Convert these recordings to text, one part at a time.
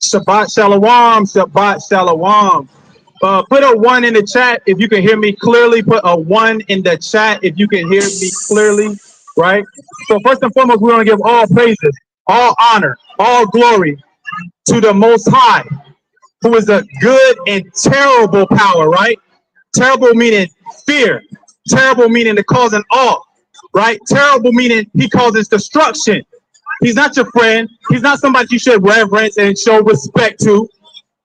Shabbat Shalom, Shabbat Shalom. Put a 1 in the chat if you can hear me clearly. Put a 1 in the chat if you can hear me clearly, right? So first and foremost, we want to give all praises, all honor, all glory to the Most High, who is a good and terrible power, right? Terrible meaning fear. Terrible meaning to cause an awe, right? Terrible meaning he causes destruction. He's not your friend. He's not somebody you should reverence and show respect to,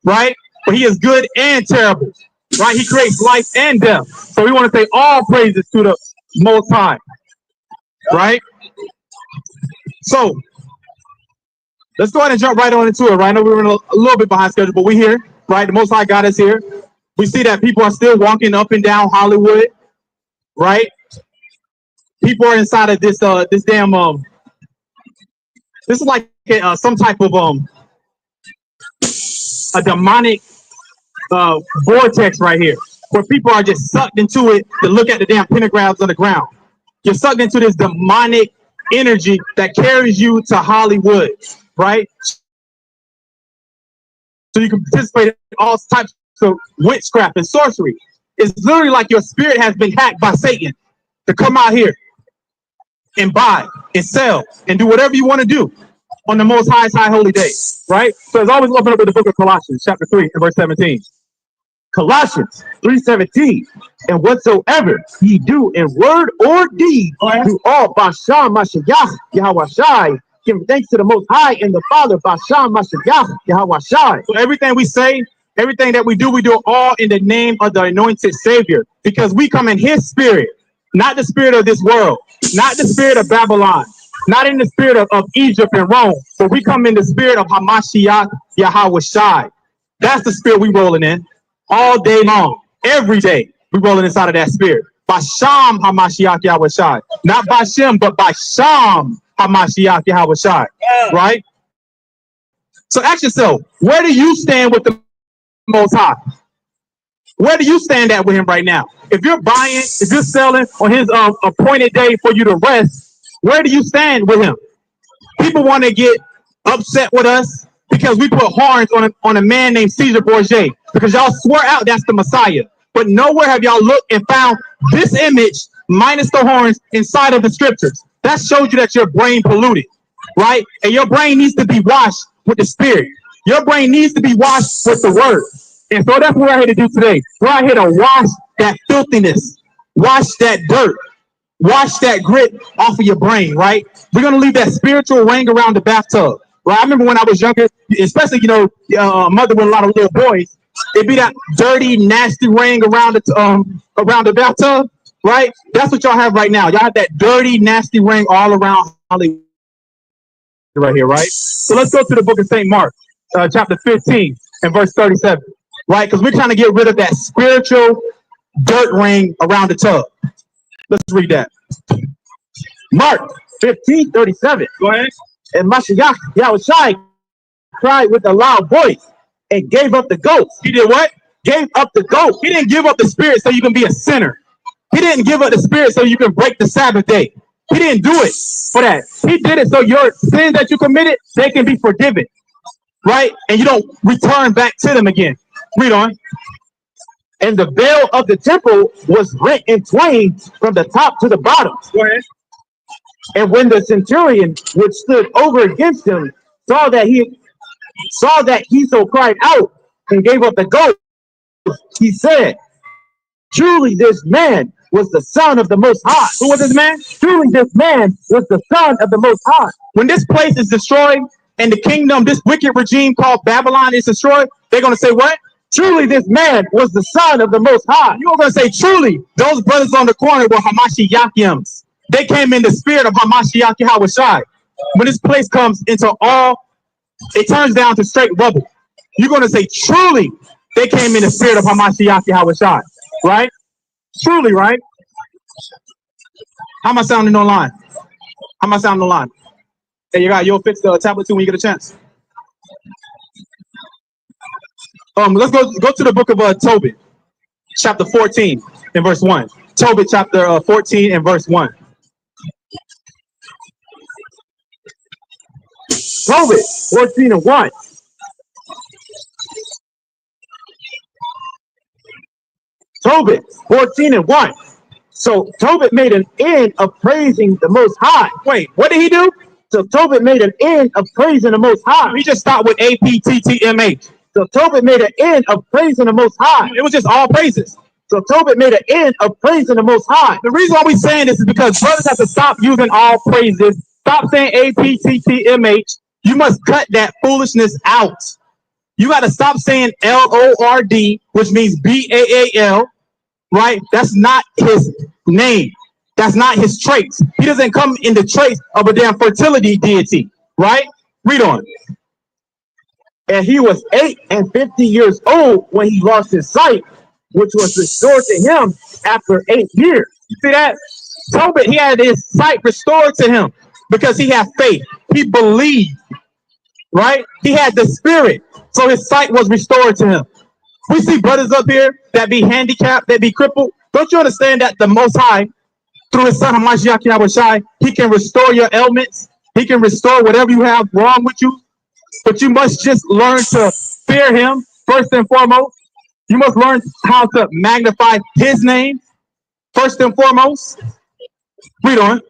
right? But he is good and terrible, right? He creates life and death. So we want to say all praises to the Most High, right? So let's go ahead and jump right on into it, right? I know we were a little bit behind schedule, but we're here, right? The Most High God is here. We see that people are still walking up and down Hollywood, right? People are inside of this damn this is like some type of a demonic vortex right here, where people are just sucked into it to look at the damn pentagrams on the ground. You're sucked into this demonic energy that carries you to Hollywood, right? So you can participate in all types of witchcraft and sorcery. It's literally like your spirit has been hacked by Satan to come out here and buy and sell and do whatever you want to do on the Most High's high holy day, right? So as always, open up with the book of Colossians, chapter 3 and verse 17. Colossians 3:17, and whatsoever ye do in word or deed, do all Basham Mashiach Yahweh, give thanks to the Most High and the Father, Basham Mashiach Yahweh. So everything we say, everything that we do all in the name of the anointed Savior, because we come in His spirit, not the spirit of this world, not the spirit of Babylon, not in the spirit of Egypt and Rome, but we come in the spirit of Hamashiach Yahweh. That's the spirit we rolling in all day long, every day. We rolling inside of that spirit. Basham Hamashiach Yahweh. Not Bashem, but Basham Hamashiach Yahweh. Right? So ask yourself, where do you stand with the Most High? Where do you stand at with him right now? If you're buying, if you're selling on his appointed day for you to rest, where do you stand with him? People want to get upset with us because we put horns on a man named Caesar Borgia, because y'all swear out that's the Messiah. But nowhere have y'all looked and found this image minus the horns inside of the scriptures. That shows you that your brain polluted, right? And your brain needs to be washed with the spirit. Your brain needs to be washed with the word. And so that's what we're here to do today. We're out here to wash that filthiness, wash that dirt, wash that grit off of your brain, right? We're going to leave that spiritual ring around the bathtub, right? I remember when I was younger, especially, mother with a lot of little boys, it'd be that dirty, nasty ring around the bathtub, right? That's what y'all have right now. Y'all have that dirty, nasty ring all around Hollywood right here, right? So let's go to the book of St. Mark, chapter 15 and verse 37, right? Because we're trying to get rid of that spiritual dirt ring around the tub. Let's read that. Mark 15:37. Go ahead. And Mashiach Yahushai cried with a loud voice and gave up the ghost. He did what? Gave up the ghost. He didn't give up the spirit so you can be a sinner. He didn't give up the spirit so you can break the Sabbath day. He didn't do it for that. He did it so your sins that you committed, they can be forgiven, right? And you don't return back to them again. Read on. And the veil of the temple was rent in twain from the top to the bottom. Go ahead. And when the centurion, which stood over against him, saw that he so cried out and gave up the ghost, he said, truly this man was the Son of the Most High. Who was this man? Truly this man was the Son of the Most High. When this place is destroyed and the kingdom, this wicked regime called Babylon is destroyed, they're going to say what? Truly this man was the Son of the Most High. You're going to say, truly, those brothers on the corner were Hamashiachims. They came in the spirit of Hamashiach Yahushai. When this place comes into it turns down to straight rubble. You're going to say, truly, they came in the spirit of Hamashiach Yahushai. Right? Truly, right? How am I sounding online? How am I sounding online? Hey, you'll fix the tablet too when you get a chance. Let's go to the book of Tobit, chapter 14 and verse 1. Tobit chapter 14 and verse 1. Tobit 14 and 1. Tobit 14 and 1. So Tobit made an end of praising the Most High. Wait, what did he do? So Tobit made an end of praising the Most High. He just stopped with APTTMH. So Tobit made an end of praising the Most High. It was just all praises. So Tobit made an end of praising the Most High. The reason why we're saying this is because brothers have to stop using all praises. Stop saying APTTMH. You must cut that foolishness out. You got to stop saying LORD, which means BAAL, right? That's not his name. That's not his traits. He doesn't come in the traits of a damn fertility deity, right? Read on. And he was 8 and 50 years old when he lost his sight, which was restored to him after 8 years. You see that? Tobit, he had his sight restored to him because he had faith. He believed, right? He had the spirit, so his sight was restored to him. We see brothers up here that be handicapped, that be crippled. Don't you understand that the Most High, through his son Hamashiach Yahushai, he can restore your ailments. He can restore whatever you have wrong with you. But you must just learn to fear him first and foremost. You must learn how to magnify his name first and foremost. Read on.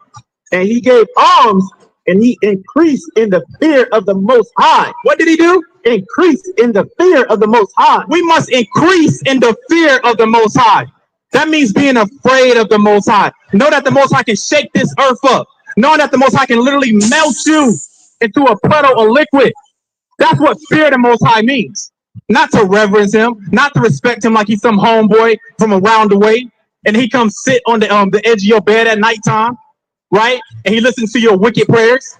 And he gave alms and he increased in the fear of the Most High. What did he do? Increase in the fear of the Most High. We must increase in the fear of the Most High. That means being afraid of the Most High. Know that the Most High can shake this earth up. Knowing that the Most High can literally melt you into a puddle of liquid. That's what fear of the Most High means. Not to reverence him, not to respect him like he's some homeboy from around the way, and he comes sit on the edge of your bed at nighttime, right? And he listens to your wicked prayers.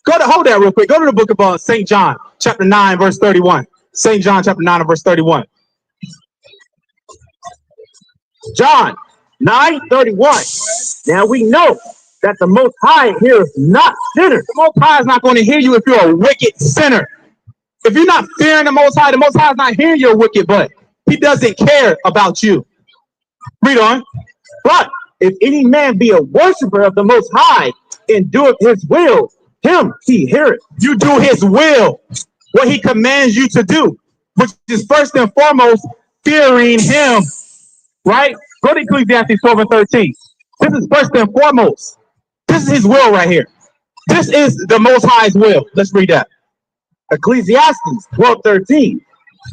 Hold that real quick. Go to the book of St. John, chapter 9, verse 31. St. John, chapter 9, and verse 31. John 9:31. Now we know that the Most High hears not sinners. The Most High is not going to hear you if you're a wicked sinner. If you're not fearing the Most High is not hearing your wicked butt. He doesn't care about you. Read on. But if any man be a worshiper of the Most High and doeth his will, him he heareth. You do his will, what he commands you to do, which is first and foremost fearing him. Right? Go to Ecclesiastes 12 and 13. This is first and foremost. This is his will right here. This is the Most High's will. Let's read that. Ecclesiastes 12:13.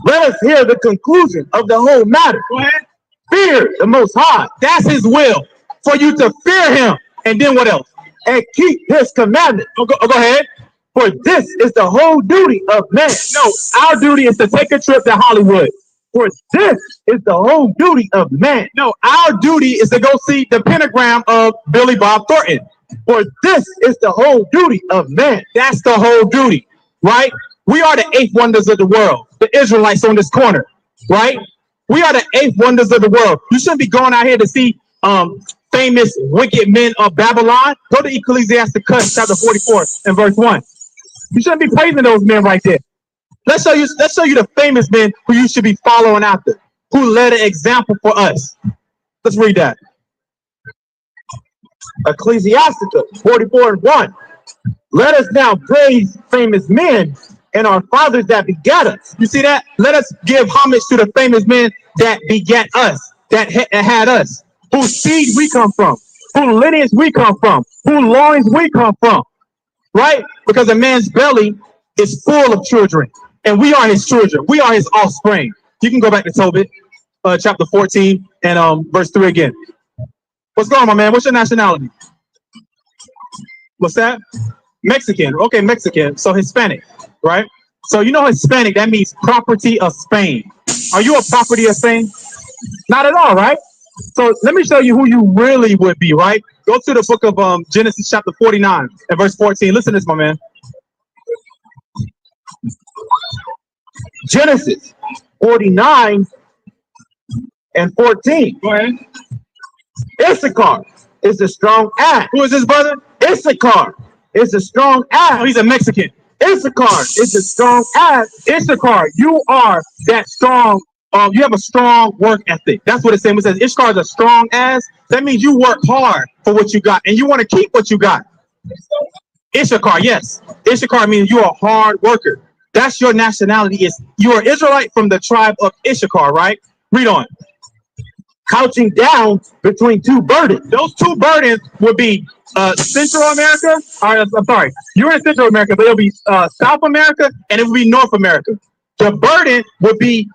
Let us hear the conclusion of the whole matter. Go ahead. Fear the Most High. That's his will. For you to fear him. And then what else? And keep his commandments. Go ahead. For this is the whole duty of man. No, our duty is to take a trip to Hollywood. For this is the whole duty of man. No, our duty is to go see the pentagram of Billy Bob Thornton. For this is the whole duty of man. That's the whole duty, right? We are the 8th wonders of the world. The Israelites on this corner, right? We are the 8th wonders of the world. You shouldn't be going out here to see famous wicked men of Babylon. Go to Ecclesiastes chapter 44 and verse 1. You shouldn't be praising those men right there. Let's show you the famous men who you should be following after, who led an example for us. Let's read that. Ecclesiastes 44 and 1. Let us now praise famous men and our fathers that begat us. You see that? Let us give homage to the famous men that begat us, that had us, whose seed we come from, whose lineage we come from, whose loins we come from, right? Because a man's belly is full of children, and we are his children. We are his offspring. You can go back to Tobit, chapter 14 and verse 3 again. What's going on, my man? What's your nationality? What's that? Mexican. Okay, Mexican. So Hispanic, right? So you know Hispanic, that means property of Spain. Are you a property of Spain? Not at all, right? So let me show you who you really would be, right? Go to the book of Genesis chapter 49 and verse 14. Listen to this, my man. Genesis 49 and 14. Go ahead. Issachar is the strong ass. Who is this brother? Issachar is a strong ass. Oh, he's a Mexican. Issachar is a strong ass. Issachar, you are that strong. You have a strong work ethic. That's what it's saying. It says Issachar is a strong ass. That means you work hard for what you got and you want to keep what you got. Issachar, yes. Issachar means you're a hard worker. That's your nationality. Is you're an Israelite from the tribe of Issachar, right? Read on. Couching down between two burdens. Those two burdens would be Central America. I'm sorry, you're in Central America, but it'll be South America and it will be North America. The burden would be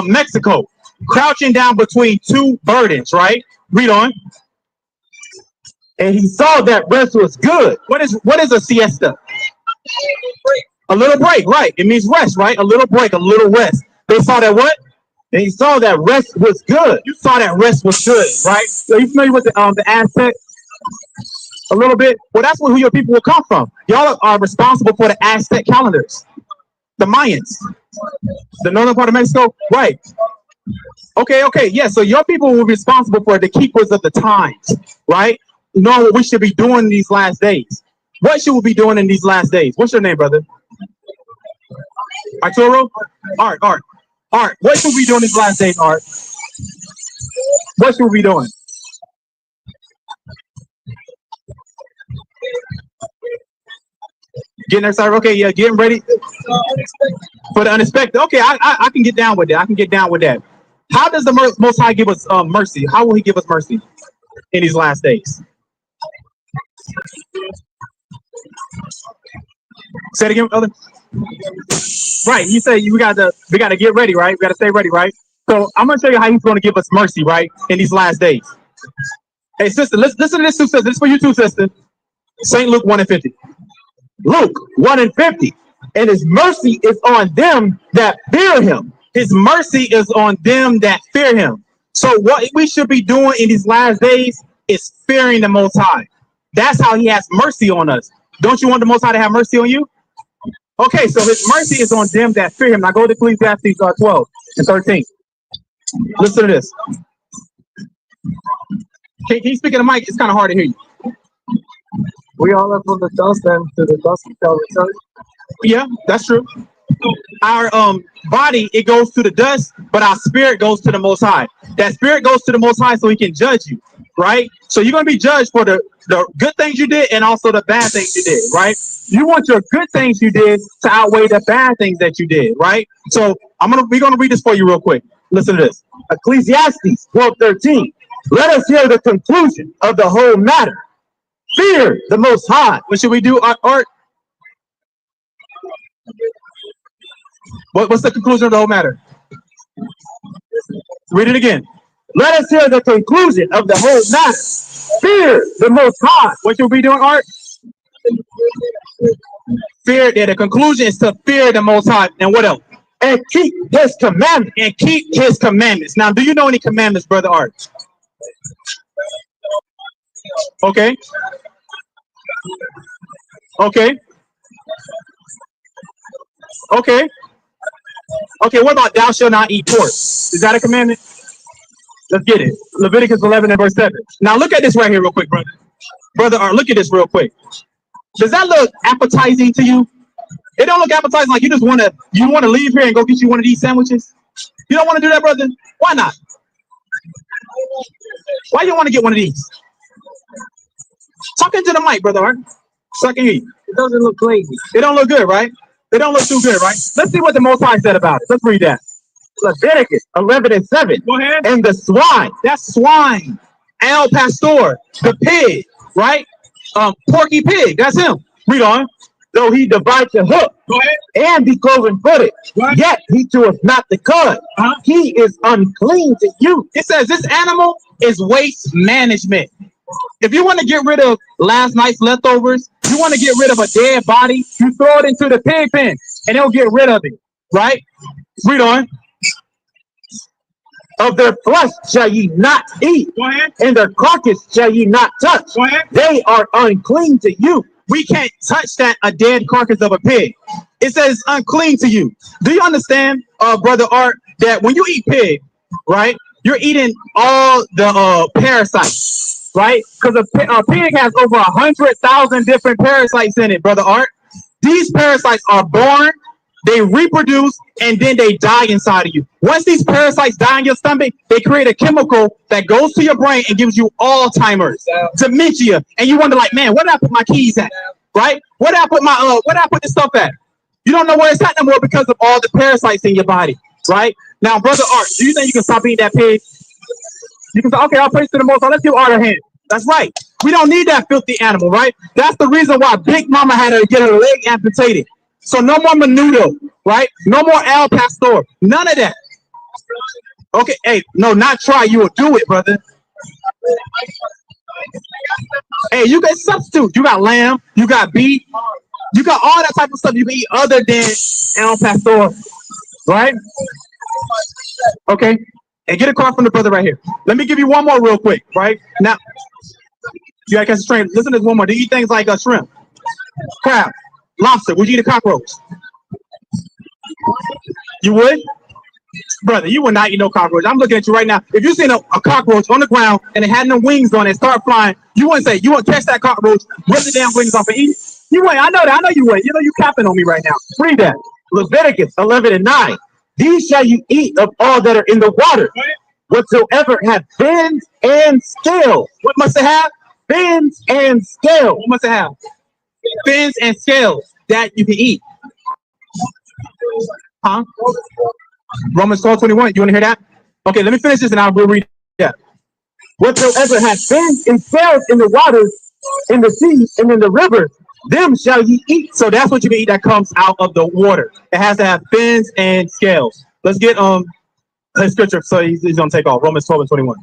Mexico, crouching down between two burdens, right? Read on. And he saw that rest was good. What is a siesta? A little break, right? It means rest, right? A little break, a little rest. They saw that what? And he saw that rest was good. You saw that rest was good, right? So you familiar with the Aztec? A little bit. Well, that's who your people will come from. Y'all are responsible for the Aztec calendars, the Mayans, the northern part of Mexico, right? Okay. Yeah. So your people will be responsible for the keepers of the times, right? Know what we should be doing in these last days. What should we be doing in these last days? What's your name, brother? Arturo? Art. What should we be doing these last days, Art? What should we be doing? Getting excited. Okay, yeah, getting ready for the unexpected. Okay, I can get down with that. How does the Most High give us mercy? How will He give us mercy in these last days? Say it again, brother. Right, you say we gotta get ready, right? We gotta stay ready, right? So I'm gonna show you how He's gonna give us mercy, right, in these last days. Hey, sister, listen to this too, sister. This is for you too, sister. St. Luke 1:50. Luke 1:50. And His mercy is on them that fear Him. His mercy is on them that fear Him. So what we should be doing in these last days is fearing the Most High. That's how He has mercy on us. Don't you want the Most High to have mercy on you? Okay, so His mercy is on them that fear Him. Now go to Ecclesiastes 12 and 13. Listen to this. Can you speak in the mic? It's kind of hard to hear you. We all are from the dust, and to the dust we shall return. Yeah, that's true. Our body, it goes to the dust, but our spirit goes to the Most High. That spirit goes to the Most High so He can judge you, right? So you're going to be judged for the good things you did and also the bad things you did, right? You want your good things you did to outweigh the bad things that you did, right? So we're gonna read this for you real quick. Listen to this. Ecclesiastes 12:13. Let us hear the conclusion of the whole matter. Fear the Most High. What should we do, Art? What's the conclusion of the whole matter? Read it again. Let us hear the conclusion of the whole matter. Fear the Most High. What should we be doing, Art? Fear. Yeah, the conclusion is to fear the Most High. And what else? And keep His commandments. And keep His commandments. Now, do you know any commandments, Brother Art? Okay. Okay. What about thou shalt not eat pork? Is that a commandment? Let's get it. Leviticus 11 and verse 7. Now look at this right here real quick, brother. Brother Art, look at this real quick. Does that look appetizing to you? It don't look appetizing, like you want to leave here and go get you one of these sandwiches? You don't want to do that, brother? Why not? Why you want to get one of these? Talk into the mic, Brother Art. So I can hear you. It doesn't look crazy. It don't look good, right? It don't look too good, right? Let's see what the Most High said about it. Let's read that. Leviticus 11 and 7. Go ahead. And the swine, that's swine. El Pastor, the pig, right? Porky Pig, that's him. Read on. Though he divides the hook and be cloven footed, yet he cheweth not the cud. He is unclean to you. It says this animal is waste management. If you want to get rid of last night's leftovers, you want to get rid of a dead body, you throw it into the pig pen and it'll get rid of it, right? Read on. Of their flesh shall ye not eat, and their carcass shall ye not touch. They are unclean to you. We can't touch a dead carcass of a pig. It says unclean to you. Do you understand, Brother Art, that when you eat pig, right, you're eating all the parasites, right? Because a pig has over 100,000 different parasites in it, Brother Art. These parasites are born, they reproduce, and then they die inside of you. Once these parasites die in your stomach, they create a chemical that goes to your brain and gives you Alzheimer's, dementia, and you wonder, like, man, where did I put my keys at? Right? Where did I put my where did I put this stuff at? You don't know where it's at no more because of all the parasites in your body. Right? Now, Brother Art, do you think you can stop eating that pig? You can say, okay, I'll praise to the Most High. Let's give Art a hand. That's right. We don't need that filthy animal, right? That's the reason why Big Mama had to get her leg amputated. So no more menudo, right? No more al pastor. None of that. Okay, hey, no, not try. You will do it, brother. Hey, you can substitute. You got lamb. You got beef. You got all that type of stuff you can eat other than al pastor, right? Okay. And get a call from the brother right here. Let me give you one more real quick, right? Now, you gotta catch a train. Listen to this one more. Do you eat things like shrimp, crab, lobster? Would you eat a cockroach? You would? Brother, you would not eat no cockroach. I'm looking at you right now. If you seen a cockroach on the ground and it had no wings on it, start flying, you wouldn't say, you wouldn't catch that cockroach, rip the damn wings off and eat it? You wouldn't. I know that. I know you would. You know you capping on me right now. Read that. Leviticus 11:9. These shall you eat of all that are in the water, whatsoever have fins and scales. What must it have? Fins and scales. What must it have? Fins and scales that you can eat. Huh? Romans 12:21. You want to hear that? Okay, let me finish this and I'll read that. Whatsoever have fins and scales in the waters, in the sea, and in the rivers, them shall ye eat. So that's what you can eat that comes out of the water. It has to have fins and scales. Let's get his scripture. So he's gonna take off. Romans 12:21.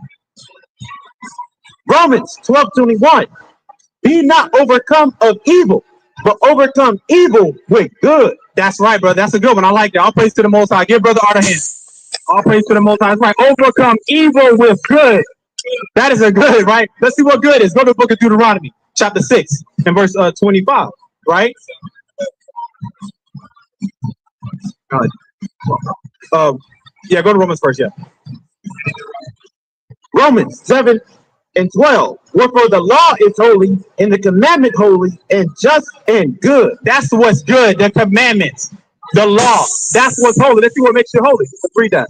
Romans 12:21. Be not overcome of evil, but overcome evil with good. That's right, brother. That's a good one. I like that. All praise to the Most High. Give Brother Art a hand. All praise to the Most High. That's right. Overcome evil with good. That is a good, right? Let's see what good is. Go to the book of Deuteronomy, chapter 6, and verse 25, right? Yeah, go to Romans first, yeah. Romans 7:12. Wherefore the law is holy, and the commandment holy, and just and good. That's what's good. The commandments, the law. That's what's holy. Let's see what makes you holy. Let's read that.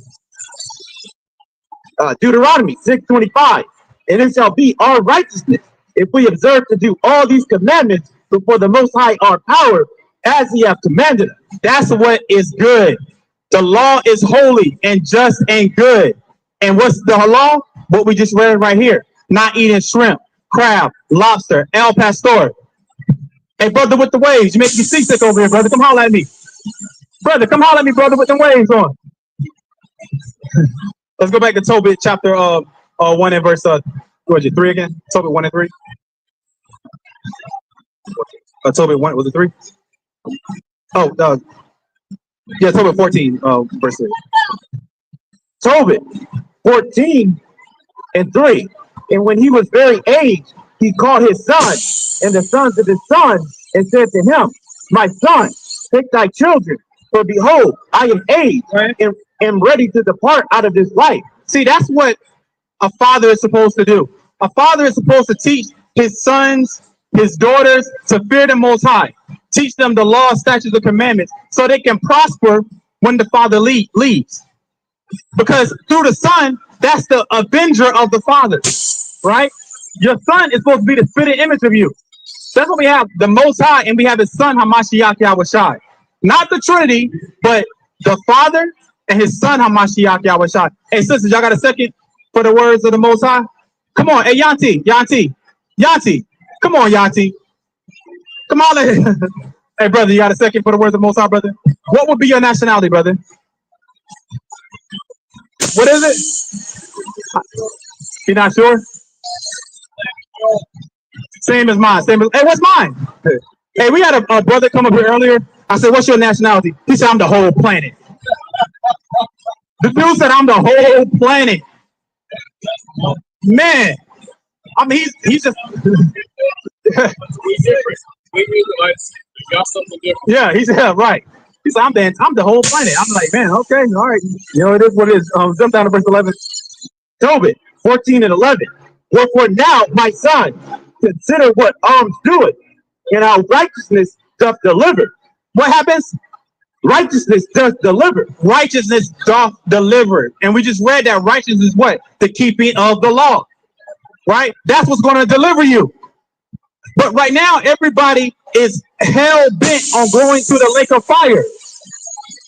Deuteronomy 6:25. And it shall be our righteousness if we observe to do all these commandments before the Most High our power, as he hath commanded us. That's what is good. The law is holy and just and good. And what's the law? What we just read right here. Not eating shrimp, crab, lobster, al pastor. Hey, brother with the waves, you make me seasick over here, brother. Come holler at me. Brother, come holler at me, brother, with the waves on. Let's go back to Tobit chapter 1 and verse 3 again. Tobit 1 and 3. Tobit 1, was it 3? Oh, yeah, Tobit 14, verse 3. Tobit 14:3. And when he was very aged, he called his son and the sons of his sons, and said to him, my son, take thy children, for behold, I am aged, and am ready to depart out of this life. See, that's what a father is supposed to do. A father is supposed to teach his sons, his daughters, to fear the Most High. Teach them the law, statutes, and commandments, so they can prosper when the father leaves. Because through the son, that's the avenger of the father, right? Your son is supposed to be the spitting image of you. That's what we have, the Most High, and we have his son, Hamashiach Yahushai. Not the Trinity, but the Father and his son, Hamashiach Yahushai. Hey, sisters, y'all got a second for the words of the Most High? Come on, hey, Yanti. Come on, Yanti. Come on. Hey, brother, you got a second for the words of the Most High, brother? What would be your nationality, brother? What is it? You're not sure? Same as mine. Hey, what's mine? Hey, we had a brother come up here earlier. I said, what's your nationality? He said, I'm the whole planet. The dude said, I'm the whole planet. Man, I mean, he's just... Yeah, he said, right. He said, I'm the whole planet. I'm like, man, okay, all right. You know, it is what it is. Jump down to verse 11. Tobit 14:11. Wherefore now, my son, consider what alms doeth, and how righteousness doth deliver, what happens? Righteousness does deliver. Righteousness doth deliver. And we just read that righteousness is what? The keeping of the law. Right? That's what's going to deliver you. But right now, everybody is hell bent on going to the lake of fire.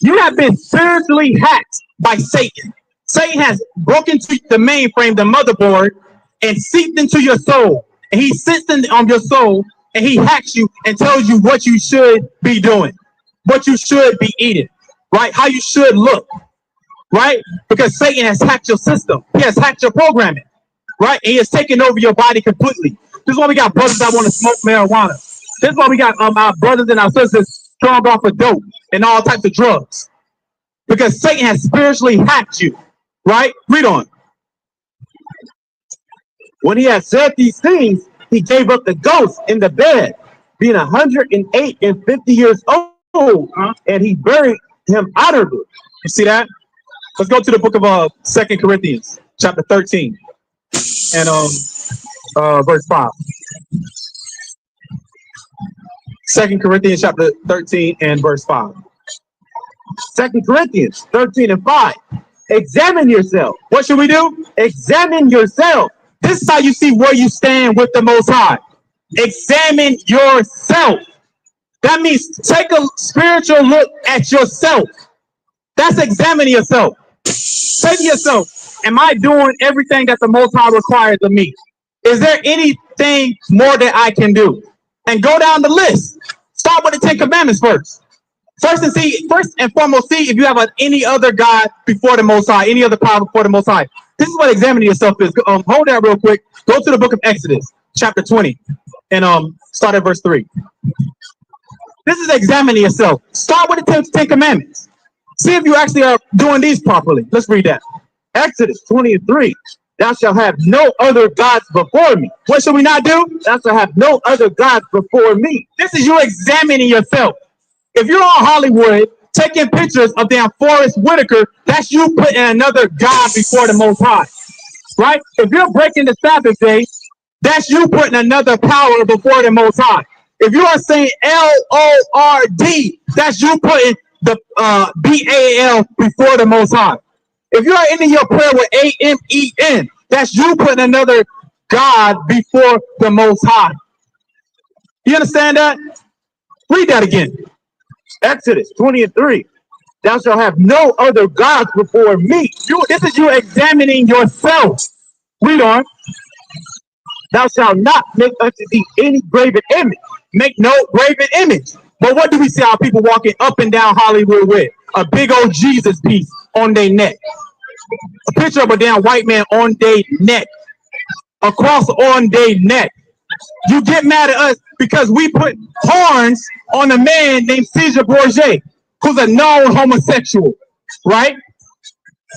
You have been spiritually hacked by Satan. Satan has broken to the mainframe, the motherboard, and seeped into your soul. And he sits on your soul and he hacks you and tells you what you should be doing, what you should be eating, right? How you should look, right? Because Satan has hacked your system. He has hacked your programming, right? And he has taken over your body completely. This is why we got brothers that want to smoke marijuana. This is why we got our brothers and our sisters strong off of dope and all types of drugs. Because Satan has spiritually hacked you, right? Read on. When he had said these things, he gave up the ghost in the bed, being 108 and 50 years old, and he buried him utterly. You see that? Let's go to the book of 2 Corinthians, chapter 13, and verse 5. 2 Corinthians chapter 13 and verse 5. 2 Corinthians 13 and 5. Examine yourself. What should we do? Examine yourself. This is how you see where you stand with the Most High. Examine yourself. That means take a spiritual look at yourself. That's examining yourself. Say to yourself, am I doing everything that the Most High requires of me? Is there anything more that I can do? And go down the list. Start with the 10 Commandments first. First and foremost, see if you have any other God before the Most High, any other power before the Most High. This is what examining yourself is. Hold that real quick. Go to the book of Exodus, chapter 20, and start at verse 3. This is examining yourself. Start with the 10 Commandments. See if you actually are doing these properly. Let's read that. Exodus 20 and 3. Thou shalt have no other gods before me. What should we not do? Thou shalt have no other gods before me. This is you examining yourself. If you're on Hollywood taking pictures of damn Forrest Whitaker, that's you putting another God before the Most High, right? If you're breaking the Sabbath day, that's you putting another power before the Most High. If you are saying Lord, that's you putting the BAL before the Most High. If you are ending your prayer with AMEN, that's you putting another God before the Most High. You understand that? Read that again. Exodus 20 and 3. Thou shalt have no other gods before me. This is you examining yourself. Read on. Thou shalt not make unto thee any graven image. Make no graven image. But what do we see our people walking up and down Hollywood with? A big old Jesus piece on their neck. A picture of a damn white man on their neck. A cross on their neck. You get mad at us because we put horns on a man named Caesar Borgia, who's a known homosexual, right?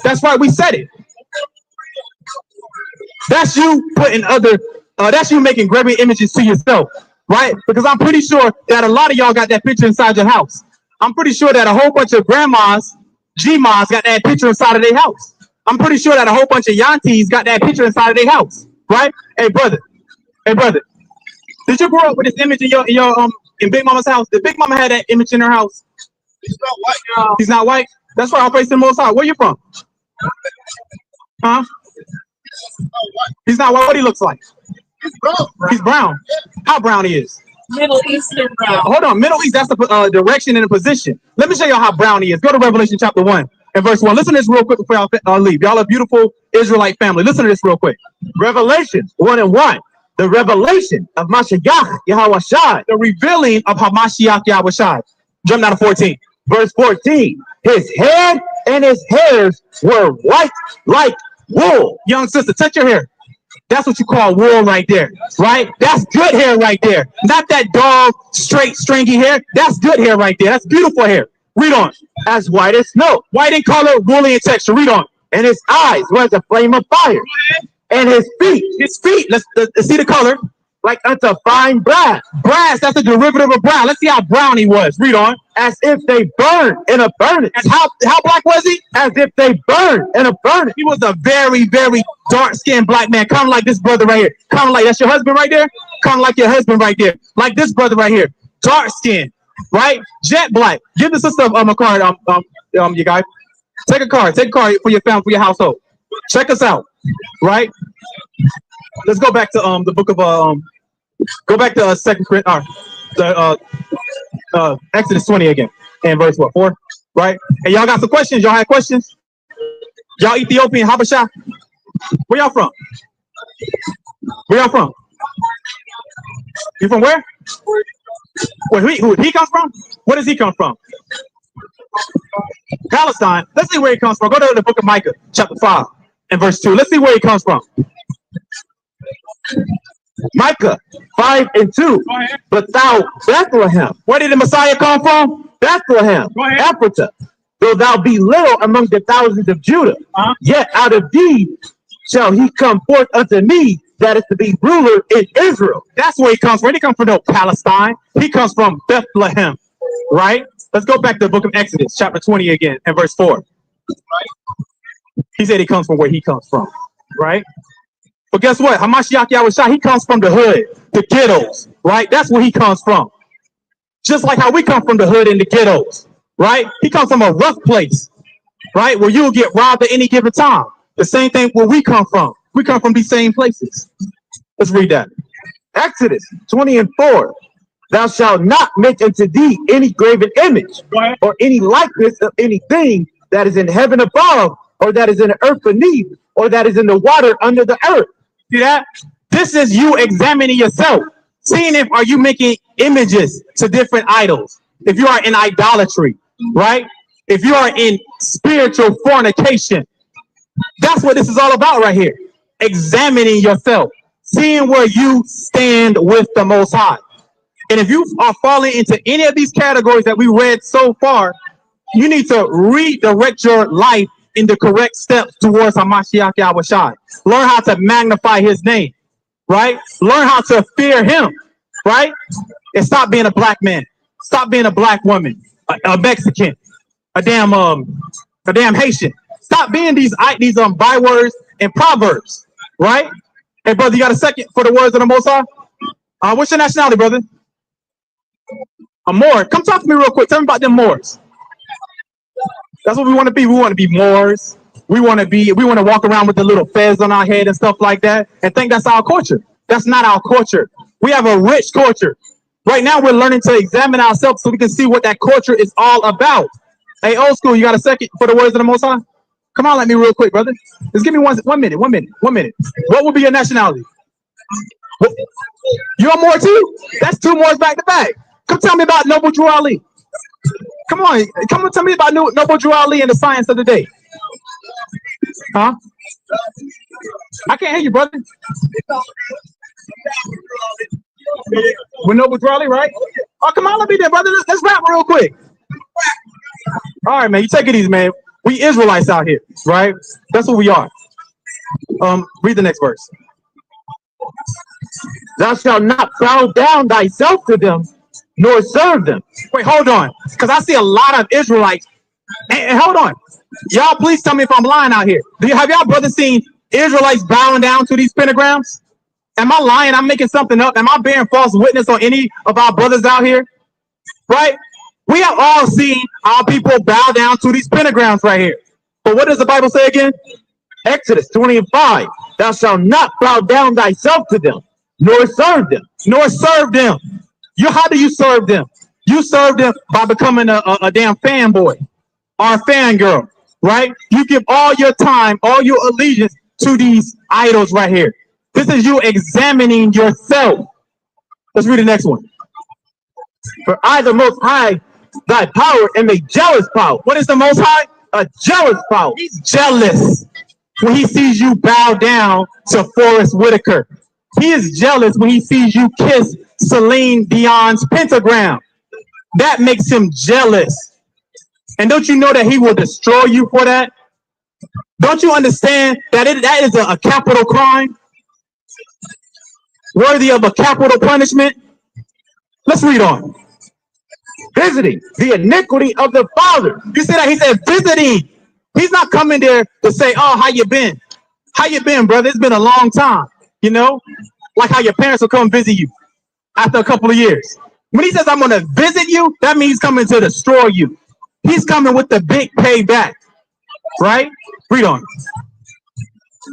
That's why we said it. That's you putting that's you making graven images to yourself, right? Because I'm pretty sure that a lot of y'all got that picture inside your house. I'm pretty sure that a whole bunch of grandmas, G-mas got that picture inside of their house. I'm pretty sure that a whole bunch of yantis got that picture inside of their house, right? Hey brother, did you grow up with this image in Big Mama's house? Did Big Mama have that image in her house? He's not white, y'all. He's not white? That's why I'll praise the Most High. Where you from? Huh? He's not white. What he looks like? He's brown. He's brown. How brown he is? Middle Eastern brown. Hold on. Middle East, that's the direction and the position. Let me show you how brown he is. Go to Revelation chapter 1 and verse 1. Listen to this real quick before y'all leave. Y'all a beautiful Israelite family. Listen to this real quick. Revelation 1 and 1. The revelation of Mashiach Yahweh Shai. The revealing of Hamashiach Yahweh Shai. Jump down to 14. Verse 14. His head and his hairs were white like wool. Young sister, touch your hair. That's what you call wool right there, right? That's good hair right there. Not that dog, straight, stringy hair. That's good hair right there. That's beautiful hair. Read on. As white as snow. White in color, woolly in texture. Read on. And his eyes were as a flame of fire. And his feet, let's see the color. Like unto fine brass. Brass, that's a derivative of brown. Let's see how brown he was. Read on. As if they burned in a furnace. And how black was he? As if they burned in a furnace. He was a very, very dark-skinned black man. Kind of like this brother right here. Kind of like, that's your husband right there? Kind of like your husband right there. Like this brother right here. Dark-skinned. right? Jet black. Give the sister a card, you guys. Take a card for your family, for your household. Check us out, right? Let's go back to the book of go back to Exodus 20 again, and verse what, 4, right? And y'all got some questions. Y'all had questions? Y'all Ethiopian, Habasha? Where y'all from? Where y'all from? You from where? Where he comes from? Where does he come from? Palestine. Let's see where he comes from. Go to the book of Micah, chapter 5 and verse 2. Let's see where he comes from. Micah 5 and 2. But thou, Bethlehem, Where did the Messiah come from? Bethlehem, Ephrathah, though thou be little among the thousands of Judah, yet out of thee shall he come forth unto me, that is to be ruler in Israel. That's where he comes from. He comes from no Palestine. He comes from Bethlehem, right? Let's go back to the book of Exodus, chapter 20 again, and verse 4. He said he comes from where he comes from, right? But guess what? Hamashiach Yahushua, he comes from the hood, the ghettos, right? That's where he comes from. Just like how we come from the hood and the ghettos, right? He comes from a rough place, right? Where you'll get robbed at any given time. The same thing where we come from. We come from these same places. Let's read that. Exodus 20 and 4. Thou shalt not make unto thee any graven image, or any likeness of anything that is in heaven above, or that is in the earth beneath, or that is in the water under the earth. See that? This is you examining yourself, seeing if are you making images to different idols. If you are in idolatry, right? If you are in spiritual fornication, that's what this is all about right here. Examining yourself, seeing where you stand with the Most High. And if you are falling into any of these categories that we read so far, you need to redirect your life in the correct steps towards Hamashiach Yahushua. Learn how to magnify his name, right? Learn how to fear him, right? And stop being a black man. Stop being a black woman, a Mexican, a damn Haitian. Stop being these bywords and proverbs, right? Hey, brother, you got a second for the words of the Most High? What's your nationality, brother? A Moor. Come talk to me real quick. Tell me about them Moors. That's what we want to be. We want to be Moors. We want to walk around with the little fez on our head and stuff like that and think that's our culture. That's not our culture. We have a rich culture. Right now, we're learning to examine ourselves so we can see what that culture is all about. Hey, old school, you got a second for the words of the Most High? Come on, let me real quick, brother. Just give me one minute. What would be your nationality? You're a Moor too? That's two Moors back to back. Come tell me about Noble Drew Ali. Come on, tell me about Noble Drew Ali and the science of the day. Huh? I can't hear you, brother. With Noble Drew Ali, right? Oh, come on, let me there, brother. Let's rap real quick. All right, man, you take it easy, man. We Israelites out here, right? That's what we are. Read the next verse. Thou shalt not bow down thyself to them, nor serve them. Wait, hold on, because I see a lot of Israelites. And hold on, y'all, please tell me if I'm lying out here. Have y'all brothers seen Israelites bowing down to these pentagrams? Am I lying? I'm making something up. Am I bearing false witness on any of our brothers out here? Right? We have all seen our people bow down to these pentagrams right here. But what does the Bible say again? Exodus 20 and 5. Thou shalt not bow down thyself to them, nor serve them. Nor serve them. How do you serve them? You serve them by becoming a damn fanboy or a fangirl, right? You give all your time, all your allegiance to these idols right here. This is you examining yourself. Let's read the next one. For I, the Most High, thy power, am a jealous power. What is the Most High? A jealous power. He's jealous when he sees you bow down to Forrest Whitaker. He is jealous when he sees you kiss Celine Dion's pentagram. That makes him jealous. And don't you know that he will destroy you for that? Don't you understand that that is a capital crime? Worthy of a capital punishment? Let's read on. Visiting the iniquity of the father. You see that? He said visiting. He's not coming there to say, oh, how you been? How you been, brother? It's been a long time. You know? Like how your parents will come visit you after a couple of years. When he says, I'm going to visit you, that means he's coming to destroy you. He's coming with the big payback, right? Read on.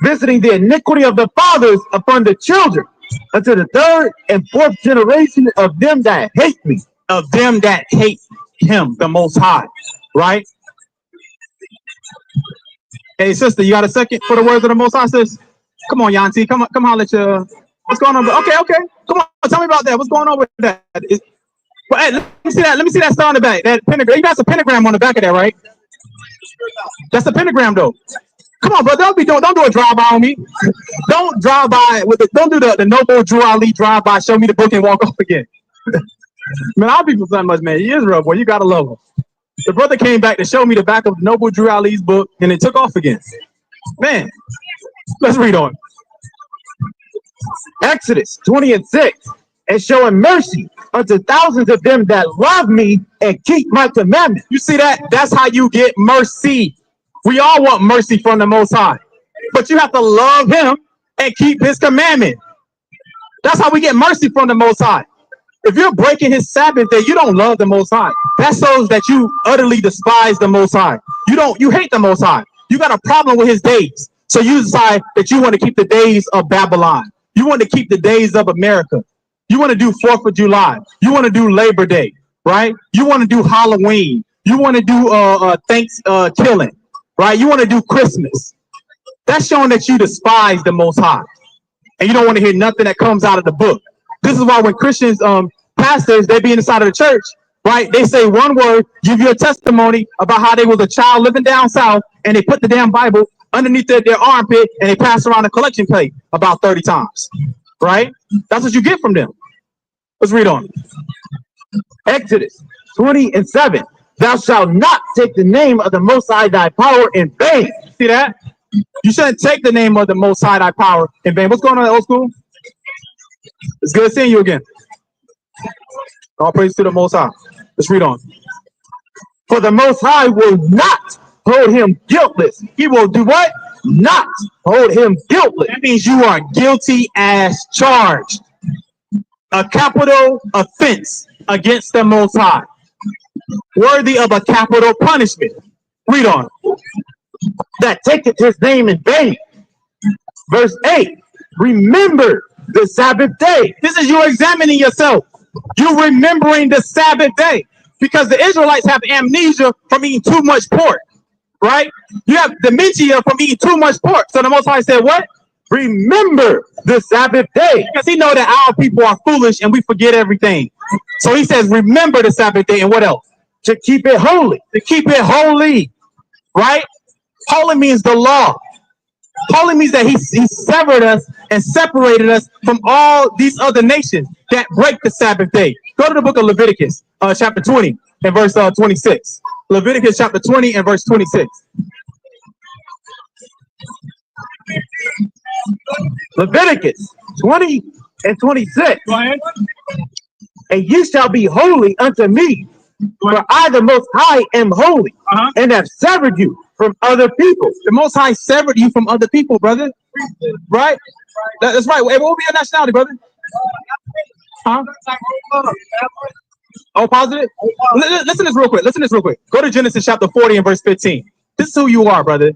Visiting the iniquity of the fathers upon the children, unto the third and fourth generation of them that hate me. Of them that hate him, the Most High, right? Hey, sister, you got a second for the words of the Most High, sis? Come on, Yanti. Come on, let you. What's going on? Okay. Come on, tell me about that. What's going on with that? Well, hey, let me see that. Let me see that star on the back. That pentagram. You got a pentagram on the back of that, right? That's a pentagram, though. Come on, bro. Don't do a drive-by on me. Don't drive by with it. Don't do the noble Drew Ali drive-by. Show me the book and walk off again. Man, our people so much, man. Israel, boy, you gotta love him. The brother came back to show me the back of noble Drew Ali's book, and it took off again. Man, let's read on. Exodus 20:6, and showing mercy unto thousands of them that love me and keep my commandments. You see that? That's how you get mercy. We all want mercy from the Most High, but you have to love him and keep his commandment. That's how we get mercy from the Most High. If you're breaking his Sabbath day, you don't love the Most High. That shows that you utterly despise the Most High. You hate the Most High. You got a problem with his days. So you decide that you want to keep the days of Babylon. You want to keep the days of America. You want to do 4th of July. You want to do Labor Day, right? You want to do Halloween. You want to do Thanksgiving, right? You want to do Christmas. That's showing that you despise the Most High. And you don't want to hear nothing that comes out of the book. This is why when Christians, pastors, they be inside of the church, right? They say one word, give you a testimony about how they was a child living down south, and they put the damn Bible underneath their armpit, and they pass around a collection plate about 30 times, right? That's what you get from them. Let's read on. Exodus 20:7, thou shalt not take the name of the Most High thy power in vain. See that? You shouldn't take the name of the Most High thy power in vain. What's going on, old school? It's good seeing you again. All praise to the Most High. Let's read on. For the Most High will not hold him guiltless. He will do what? Not hold him guiltless. That means you are guilty as charged. A capital offense against the Most High. Worthy of a capital punishment. Read on. That taketh his name in vain. Verse 8, remember the Sabbath day. This is you examining yourself. You remembering the Sabbath day. Because the Israelites have amnesia from eating too much pork. Right? You have dementia from eating too much pork. So the Most High said what? Remember the Sabbath day. Because he know that our people are foolish and we forget everything. So he says, remember the Sabbath day. And what else? To keep it holy. To keep it holy. Right? Holy means the law. Holy means that he severed us and separated us from all these other nations that break the Sabbath day. Go to the book of Leviticus, chapter 20 and verse 26. Leviticus chapter 20 and verse 26. Leviticus 20:26. Go ahead. And ye shall be holy unto me, for I, the Most High, am holy, and have severed you from other people. The Most High severed you from other people, brother. Right? That's right. Hey, what will be your nationality, brother? Huh? Oh, positive? Listen to this real quick. Listen to this real quick. Go to Genesis chapter 40 and verse 15. This is who you are, brother.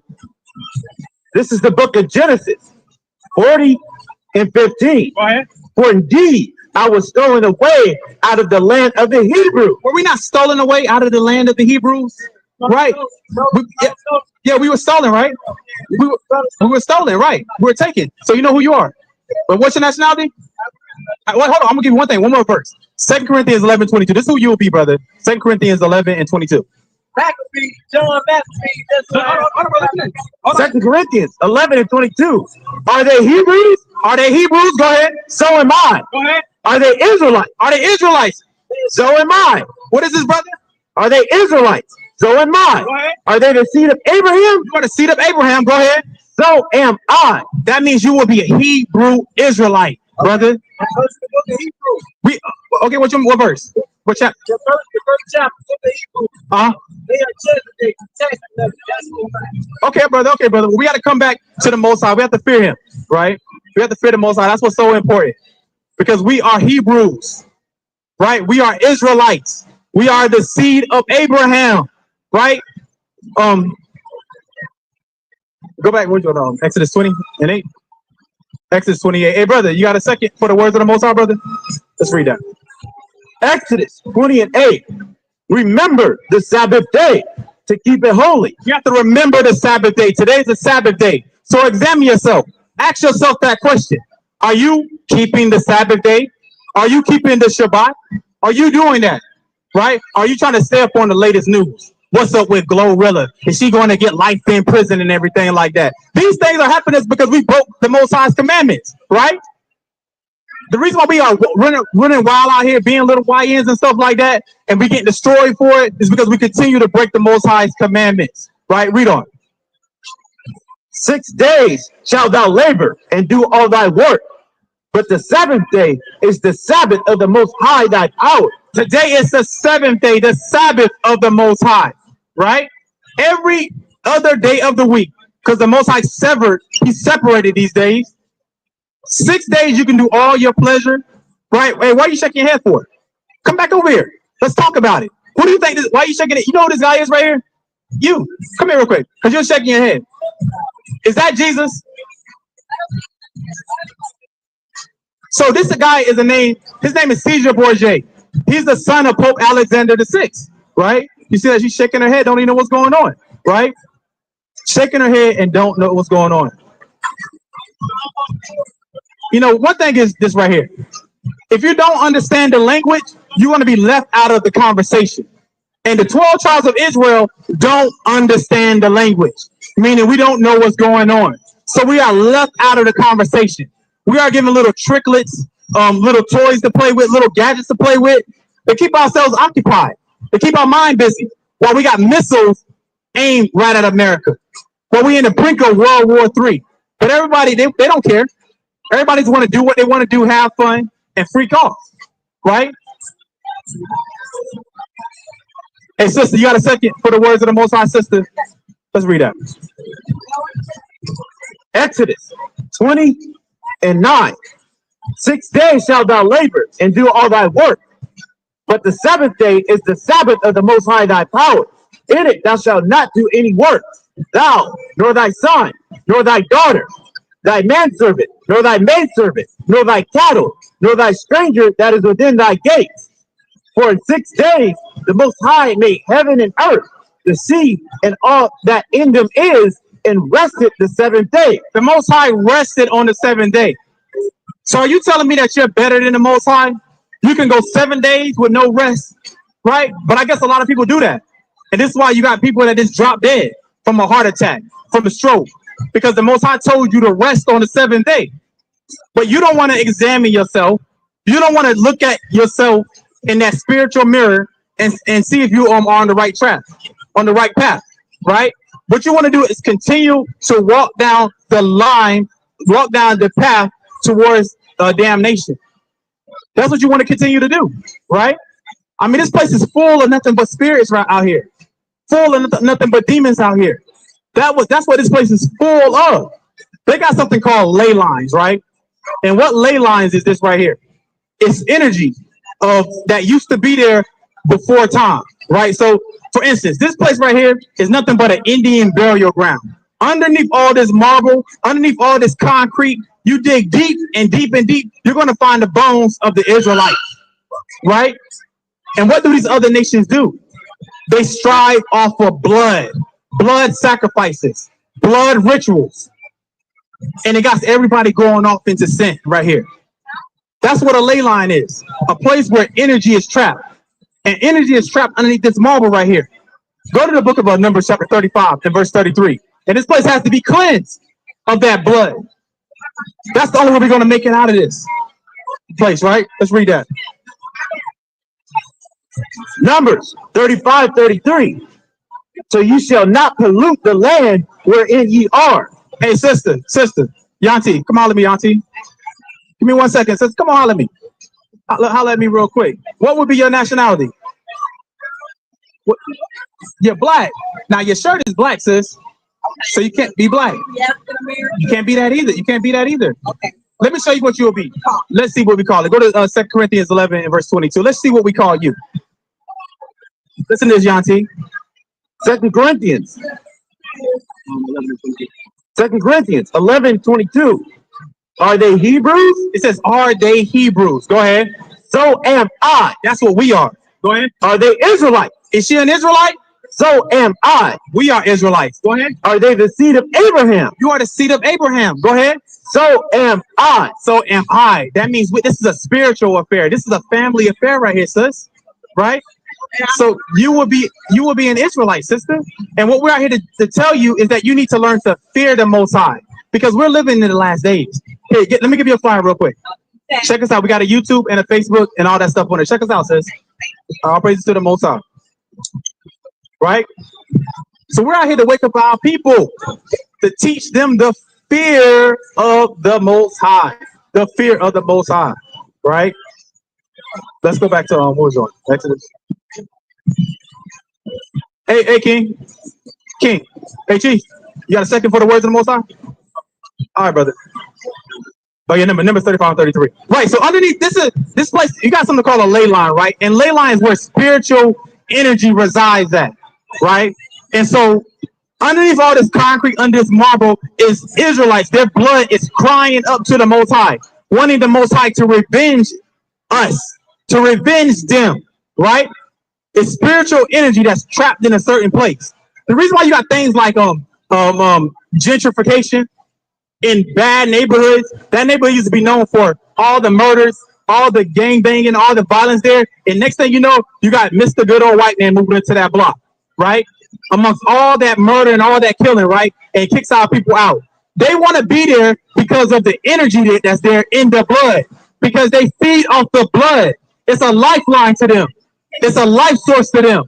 This is the book of Genesis 40 and 15. Go ahead. For indeed, I was stolen away out of the land of the Hebrews. Were we not stolen away out of the land of the Hebrews? Right. We were stolen, right? We were stolen, right? We were taken. So you know who you are. But what's your nationality? Hold on, I'm gonna give you one thing, one more verse. 2 Corinthians 11:22. This is who you will be, brother. 2 Corinthians 11 and 22. 2 Corinthians 11 and 22. Are they Hebrews? Are they Hebrews? Go ahead. So am I. Go ahead. Are they Israelites? Are they Israelites? So am I. What is this, brother? Are they Israelites? So am I. Go ahead. Are they the seed of Abraham? You are the seed of Abraham. Go ahead. So am I. That means you will be a Hebrew Israelite, brother. Okay, what verse? What chapter? The first chapter of the Hebrews. They are judging. Okay, brother. Okay, brother. We got to come back to the Most High. We have to fear him, right? We have to fear the Most High. That's what's so important. Because we are Hebrews. right? We are Israelites. We are the seed of Abraham, right? Go back. Where's your Exodus 20 and 8? Exodus 28. Hey, brother, you got a second for the words of the Most High, brother? Let's read that. Exodus 20 and 8. Remember the Sabbath day to keep it holy. You have to remember the Sabbath day. Today's the Sabbath day. So examine yourself. Ask yourself that question. Are you keeping the Sabbath day? Are you keeping the Shabbat? Are you doing that? Right? Are you trying to stay up on the latest news? What's up with Glorilla? Is she going to get life in prison and everything like that? These things are happening because we broke the Most High's commandments, right? The reason why we are running wild out here, being little YNs and stuff like that, and we getting destroyed for it, is because we continue to break the Most High's commandments, right? Read on. 6 days shalt thou labor and do all thy work, but the seventh day is the Sabbath of the Most High thy power. Today is the seventh day, the Sabbath of the Most High, right? Every other day of the week, because the Most High he separated these days. 6 days you can do all your pleasure, right? Hey, why are you shaking your head for? Come back over here. Let's talk about it. Who do you think why are you shaking it? You know who this guy is right here? You. Come here real quick, because you're shaking your head. Is that Jesus? So this guy his name is Caesar Borgia. He's the son of Pope Alexander VI, right? You see that she's shaking her head, don't even know what's going on, right? Shaking her head and don't know what's going on. You know, one thing is this right here. If you don't understand the language, you're going to be left out of the conversation. And the 12 tribes of Israel don't understand the language, meaning we don't know what's going on. So we are left out of the conversation. We are given little tricklets, little toys to play with, little gadgets to play with. They keep ourselves occupied. They keep our mind busy while we got missiles aimed right at America. While we in the brink of World War III. But everybody, they don't care. Everybody's want to do what they want to do, have fun, and freak off, right? Hey, sister, you got a second for the words of the Most High, sister? Let's read that. Exodus 20 and 9. 6 days shalt thou labor and do all thy work, but the seventh day is the Sabbath of the Most High thy power. In it thou shalt not do any work, thou, nor thy son, nor thy daughter, thy manservant, nor thy maidservant, nor thy cattle, nor thy stranger that is within thy gates. For in 6 days the Most High made heaven and earth, the sea, and all that in them is, and rested the seventh day. The Most High rested on the seventh day. So are you telling me that you're better than the Most High? You can go 7 days with no rest, right? But I guess a lot of people do that. And this is why you got people that just drop dead from a heart attack, from a stroke, because the Most High told you to rest on the seventh day. But you don't want to examine yourself. You don't want to look at yourself in that spiritual mirror and see if you are on the right track, on the right path, right? What you want to do is continue to walk down the line, walk down the path towards damnation. That's what you want to continue to do, right? I mean, this place is full of nothing but spirits right out here, full of nothing but demons out here. That's what this place is full of. They got something called ley lines, right? And what ley lines is this right here? It's energy that used to be there before time, right? So, for instance, this place right here is nothing but an Indian burial ground. Underneath all this marble, underneath all this concrete, you dig deep and deep and deep, you're going to find the bones of the Israelites, right? And what do these other nations do? They strive off of blood sacrifices, blood rituals. And it got everybody going off into sin right here. That's what a ley line is, a place where energy is trapped. And energy is trapped underneath this marble right here. Go to the book of Numbers chapter 35 and verse 33. And this place has to be cleansed of that blood. That's the only way we're going to make it out of this place, right? Let's read that. Numbers 35:33. So you shall not pollute the land wherein ye are. Hey, sister, Yanti, come holler at me, Yanti. Give me 1 second, sister. Come on, holler at me. Holler at me real quick. What would be your nationality? What? You're black. Now your shirt is black, sis. So you can't be black. You can't be that either. You can't be that either. Okay. Let me show you what you will be. Let's see what we call it. Go to 2 Corinthians 11 and verse 22. Let's see what we call you. Listen to this, Yanti. 2 Corinthians. 2 Corinthians 11:22. Are they Hebrews? It says, are they Hebrews? Go ahead. So am I. That's what we are. Go ahead. Are they Israelites? Is she an Israelite? So am I. We are Israelites. Go ahead. Are they the seed of Abraham? You are the seed of Abraham. Go ahead. So am I. So am I. That means this is a spiritual affair. This is a family affair right here, sis. Right? So you will be an Israelite, sister. And what we're out here to tell you is that you need to learn to fear the Most High, because we're living in the last days. Hey, let me give you a flyer real quick. Check us out. We got a YouTube and a Facebook and all that stuff on there. Check us out, sis. All praises to the Most High. Right? So we're out here to wake up our people, to teach them the fear of the Most High. The fear of the Most High. Right? Let's go back to what was on Exodus. Hey, King. Hey, Chief. You got a second for the words of the Most High? All right, brother. Oh yeah, numbers 35 and 33. Right. So underneath this place, you got something called a ley line, right? And ley line is where spiritual energy resides at, right? And so underneath all this concrete, under this marble, is Israelites. Their blood is crying up to the Most High, wanting the Most High to revenge us, to revenge them, right? It's spiritual energy that's trapped in a certain place. The reason why you got things like gentrification in bad neighborhoods, that neighborhood used to be known for all the murders, all the gang banging, all the violence there. And next thing you know, you got Mr. Good Old White Man moving into that block, right? Amongst all that murder and all that killing, right? And kicks our people out. They want to be there because of the energy that's there in the blood, because they feed off the blood. It's a lifeline to them. It's a life source to them,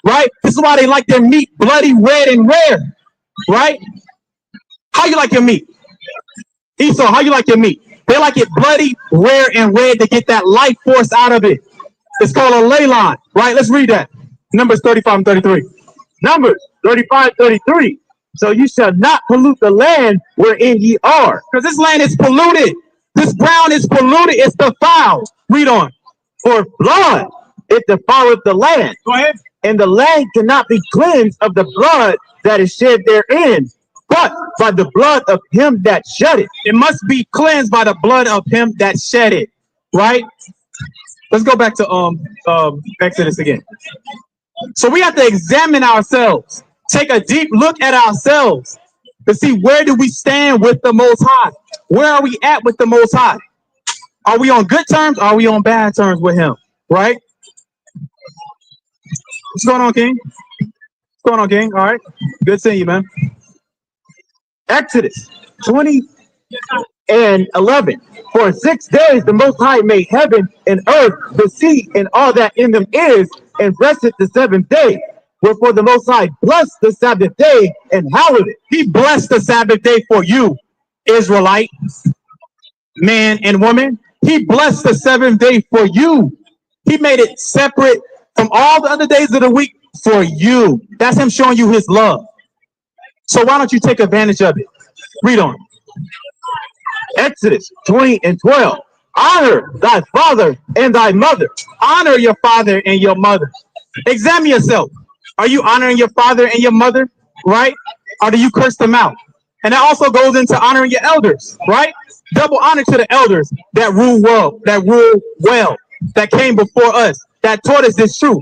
right? This is why they like their meat bloody, red, and rare, right? How you like your meat? Esau, how you like your meat? They like it bloody, rare, and red to get that life force out of it. It's called a ley line, right? Let's read that. Numbers 35 and 33. Numbers 35:33. So you shall not pollute the land wherein ye are. Because this land is polluted. This ground is polluted. It's defiled. Read on. For blood, it defileth the land. Go ahead. And the land cannot be cleansed of the blood that is shed therein, but by the blood of him that shed it. It must be cleansed by the blood of him that shed it. Right? Let's go back to Exodus again. So we have to examine ourselves, take a deep look at ourselves to see where do we stand with the Most High. Where are we at with the Most High? Are we on good terms? Or are we on bad terms with him? Right? What's going on, King? What's going on, King? All right. Good seeing you, man. Exodus 20 and 11. For 6 days the Most High made heaven and earth, the sea, and all that in them is, and rested the seventh day. Wherefore the Most High blessed the Sabbath day and hallowed it. He blessed the Sabbath day for you, Israelite, man and woman. He blessed the seventh day for you. He made it separate from all the other days of the week for you. That's him showing you his love. So why don't you take advantage of it? Read on. Exodus 20 and 12. Honor thy father and thy mother. Honor your father and your mother. Examine yourself. Are you honoring your father and your mother? Right? Or do you curse them out? And that also goes into honoring your elders, right? Double honor to the elders that rule well, that came before us, that taught us this truth.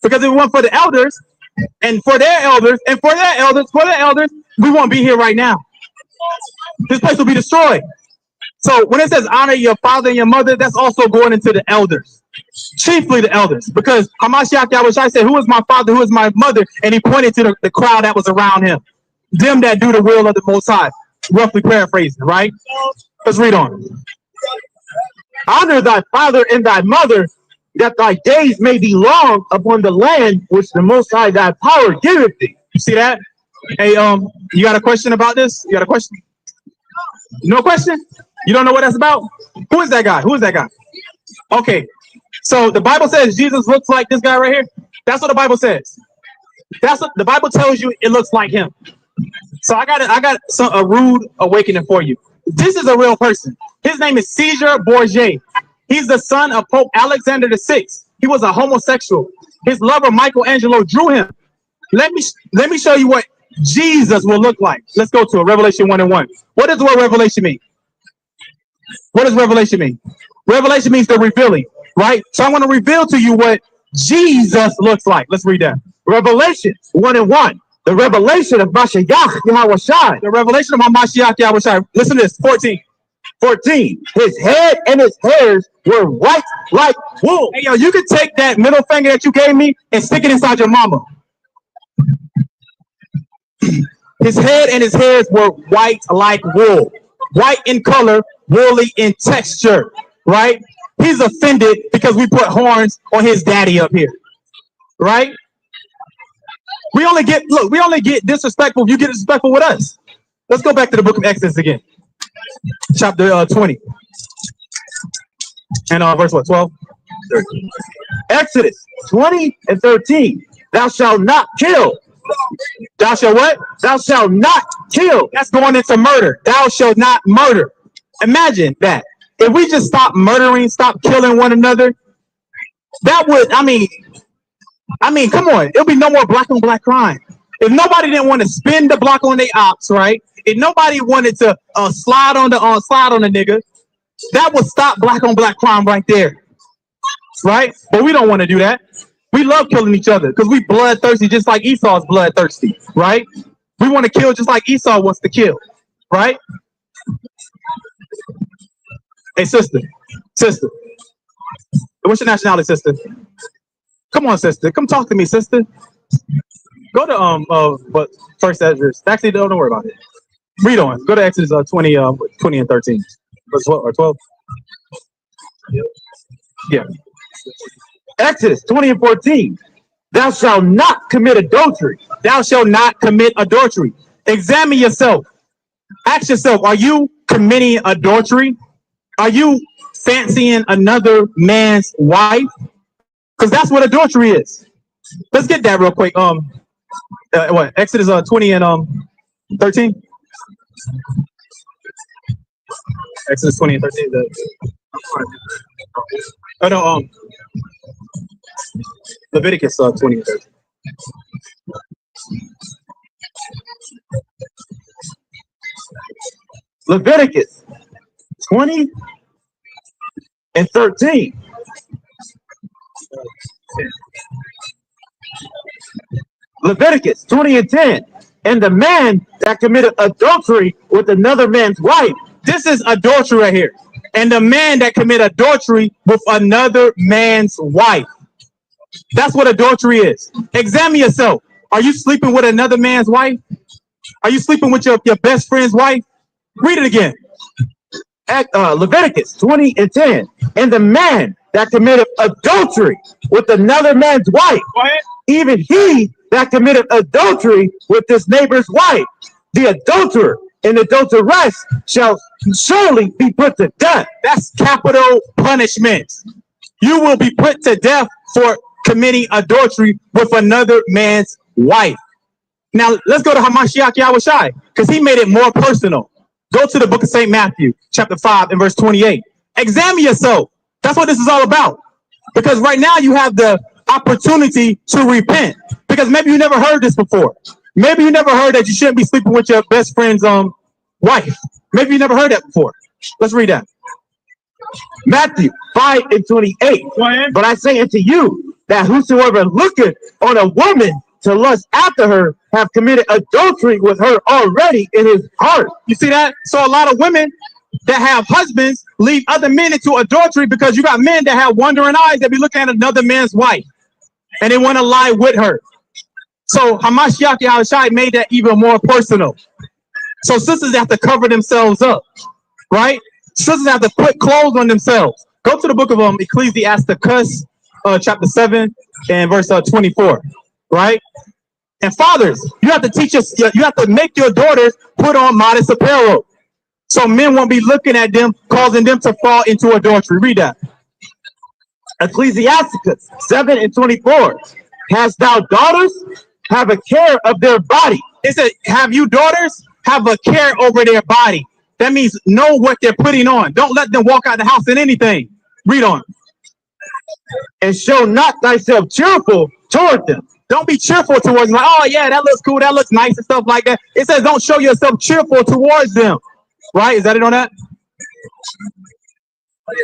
Because if it weren't for the elders, and for their elders, and for their elders, we won't be here right now. This place will be destroyed. So when it says honor your father and your mother, that's also going into the elders, chiefly the elders. Because Hamashiach Yahushua said, who is my father, who is my mother? And he pointed to the crowd that was around him. Them that do the will of the Most High. Roughly paraphrasing, right? Let's read on. Honor thy father and thy mother, that thy days may be long upon the land which the Most High thy power giveth thee. You see that? Hey, you got a question about this? You got a question? No question? You don't know what that's about? Who is that guy? Who is that guy? Okay. So the Bible says Jesus looks like this guy right here. That's what the Bible says. That's what the Bible tells you. It looks like him. So I got a rude awakening for you. This is a real person. His name is Caesar Borgia. He's the son of Pope Alexander VI. He was a homosexual. His lover Michelangelo drew him. Let me show you what Jesus will look like. Let's go to it. Revelation 1:1. What does the word revelation mean? What does revelation mean? Revelation means the revealing, right? So I want to reveal to you what Jesus looks like. Let's read that. Revelation 1:1. The revelation of Mashiach Yahweh. The revelation of Mashiach Yahweh. Listen to this. 14. His head and his hairs were white like wool. Hey, yo, you can take that middle finger that you gave me and stick it inside your mama. His head and his hairs were white like wool. White in color, woolly in texture, right? He's offended because we put horns on his daddy up here, right? We only get disrespectful if you get disrespectful with us. Let's go back to the book of Exodus again. Chapter 20. And verse what, 12? 13. Exodus 20 and 13. Thou shalt not kill. Thou shalt what? Thou shalt not kill. That's going into murder. Thou shalt not murder. Imagine that. If we just stop murdering, stop killing one another, that would, I mean, come on. It'll be no more black on black crime. If nobody didn't want to spin the block on their ops, right? If nobody wanted to slide on the nigga, that would stop black on black crime right there, right? But we don't want to do that. We love killing each other because we bloodthirsty, just like Esau's bloodthirsty, right? We want to kill just like Esau wants to kill, right? Hey, sister, what's your nationality, sister? Come on, sister, come talk to me, sister. Go to but first Exodus. Actually, don't worry about it. Read on. Go to Exodus 20 and 13. Verse 12. Yeah. Exodus 20 and 14. Thou shalt not commit adultery. Thou shalt not commit adultery. Examine yourself. Ask yourself, are you committing adultery? Are you fancying another man's wife? Because that's what adultery is. Let's get that real quick. What? Exodus 20 and 13. Exodus 20 and 13. Oh no, Leviticus 20 and 13. Leviticus 20 and 13. Leviticus 20 and 10. And the man that committed adultery with another man's wife. This is adultery right here. And the man that committed adultery with another man's wife. That's what adultery is. Examine yourself. Are you sleeping with another man's wife? Are you sleeping with your best friend's wife? Read it again. Leviticus 20 and 10. And the man that committed adultery with another man's wife, even he that committed adultery with his neighbor's wife, the adulterer and adulteress shall surely be put to death. That's capital punishment. You will be put to death for committing adultery with another man's wife. Now, let's go to Hamashiach Yahushai, because he made it more personal. Go to the book of St. Matthew, chapter 5 and verse 28. Examine yourself. That's what this is all about. Because right now you have the opportunity to repent. Because maybe you never heard this before. Maybe you never heard that you shouldn't be sleeping with your best friend's wife. Maybe you never heard that before. Let's read that. Matthew 5 and 28. But I say unto you that whosoever looketh on a woman to lust after her have committed adultery with her already in his heart. You see that? So a lot of women that have husbands lead other men into adultery because you got men that have wandering eyes that be looking at another man's wife and they want to lie with her. So Hamashiach Yahushai made that even more personal. So sisters have to cover themselves up, right? Sisters have to put clothes on themselves. Go to the book of Ecclesiasticus, chapter 7 and verse 24, right? And fathers, you have to teach us, you have to make your daughters put on modest apparel. So men won't be looking at them, causing them to fall into adultery. Read that. Ecclesiasticus 7 and 24. Hast thou daughters? Have a care of their body. It said, have you daughters? Have a care over their body. That means know what they're putting on. Don't let them walk out the house in anything. Read on. And show not thyself cheerful toward them. Don't be cheerful towards them. Like, oh yeah, that looks cool, that looks nice and stuff like that. It says don't show yourself cheerful towards them. Right? Is that it on that?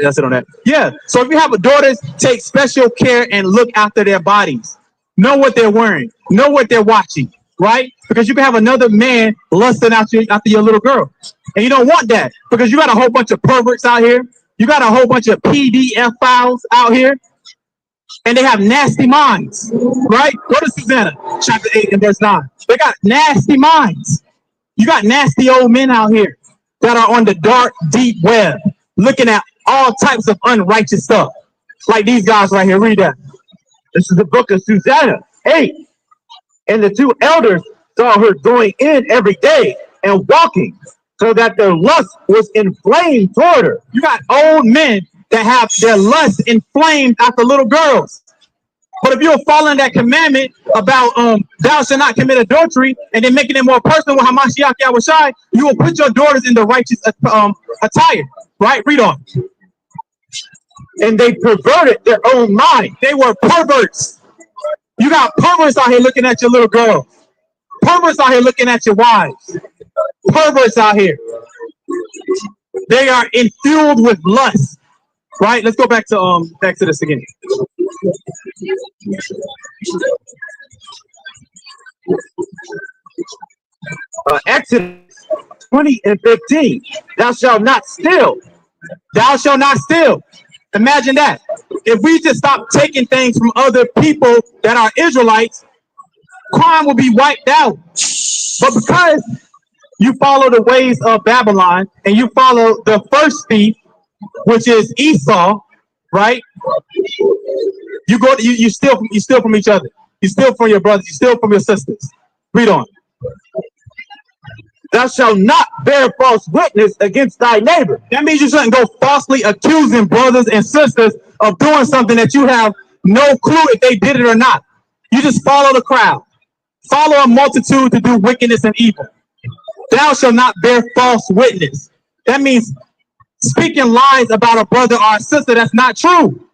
That's it on that. Yeah. So if you have daughters, take special care and look after their bodies. Know what they're wearing. Know what they're watching. Right? Because you can have another man lusting after your little girl. And you don't want that because you got a whole bunch of perverts out here. You got a whole bunch of PDF files out here. And they have nasty minds. Right? Go to Susanna, chapter 8 and verse 9. They got nasty minds. You got nasty old men out here that are on the dark, deep web looking at all types of unrighteous stuff. Like these guys right here. Read that. This is the book of Susanna 8. And the two elders saw her going in every day and walking, so that their lust was inflamed toward her. You got old men that have their lust inflamed after little girls. But if you're following that commandment about thou shalt not commit adultery, and then making it more personal with Hamashiach Yahushai, you will put your daughters in the righteous attire. Right? Read on. And they perverted their own mind. They were perverts. You got perverts out here looking at your little girls. Perverts out here looking at your wives. Perverts out here. They are infused with lust. Right? Let's go back to this again. Exodus 20 and 15. Thou shalt not steal. Thou shalt not steal. Imagine that. If we just stop taking things from other people that are Israelites, crime will be wiped out. But because you follow the ways of Babylon and you follow the first thief, which is Esau, right? You steal from each other. You steal from your brothers. You steal from your sisters. Read on. Thou shalt not bear false witness against thy neighbor. That means you shouldn't go falsely accusing brothers and sisters of doing something that you have no clue if they did it or not. You just follow the crowd. Follow a multitude to do wickedness and evil. Thou shalt not bear false witness. That means speaking lies about a brother or a sister that's not true.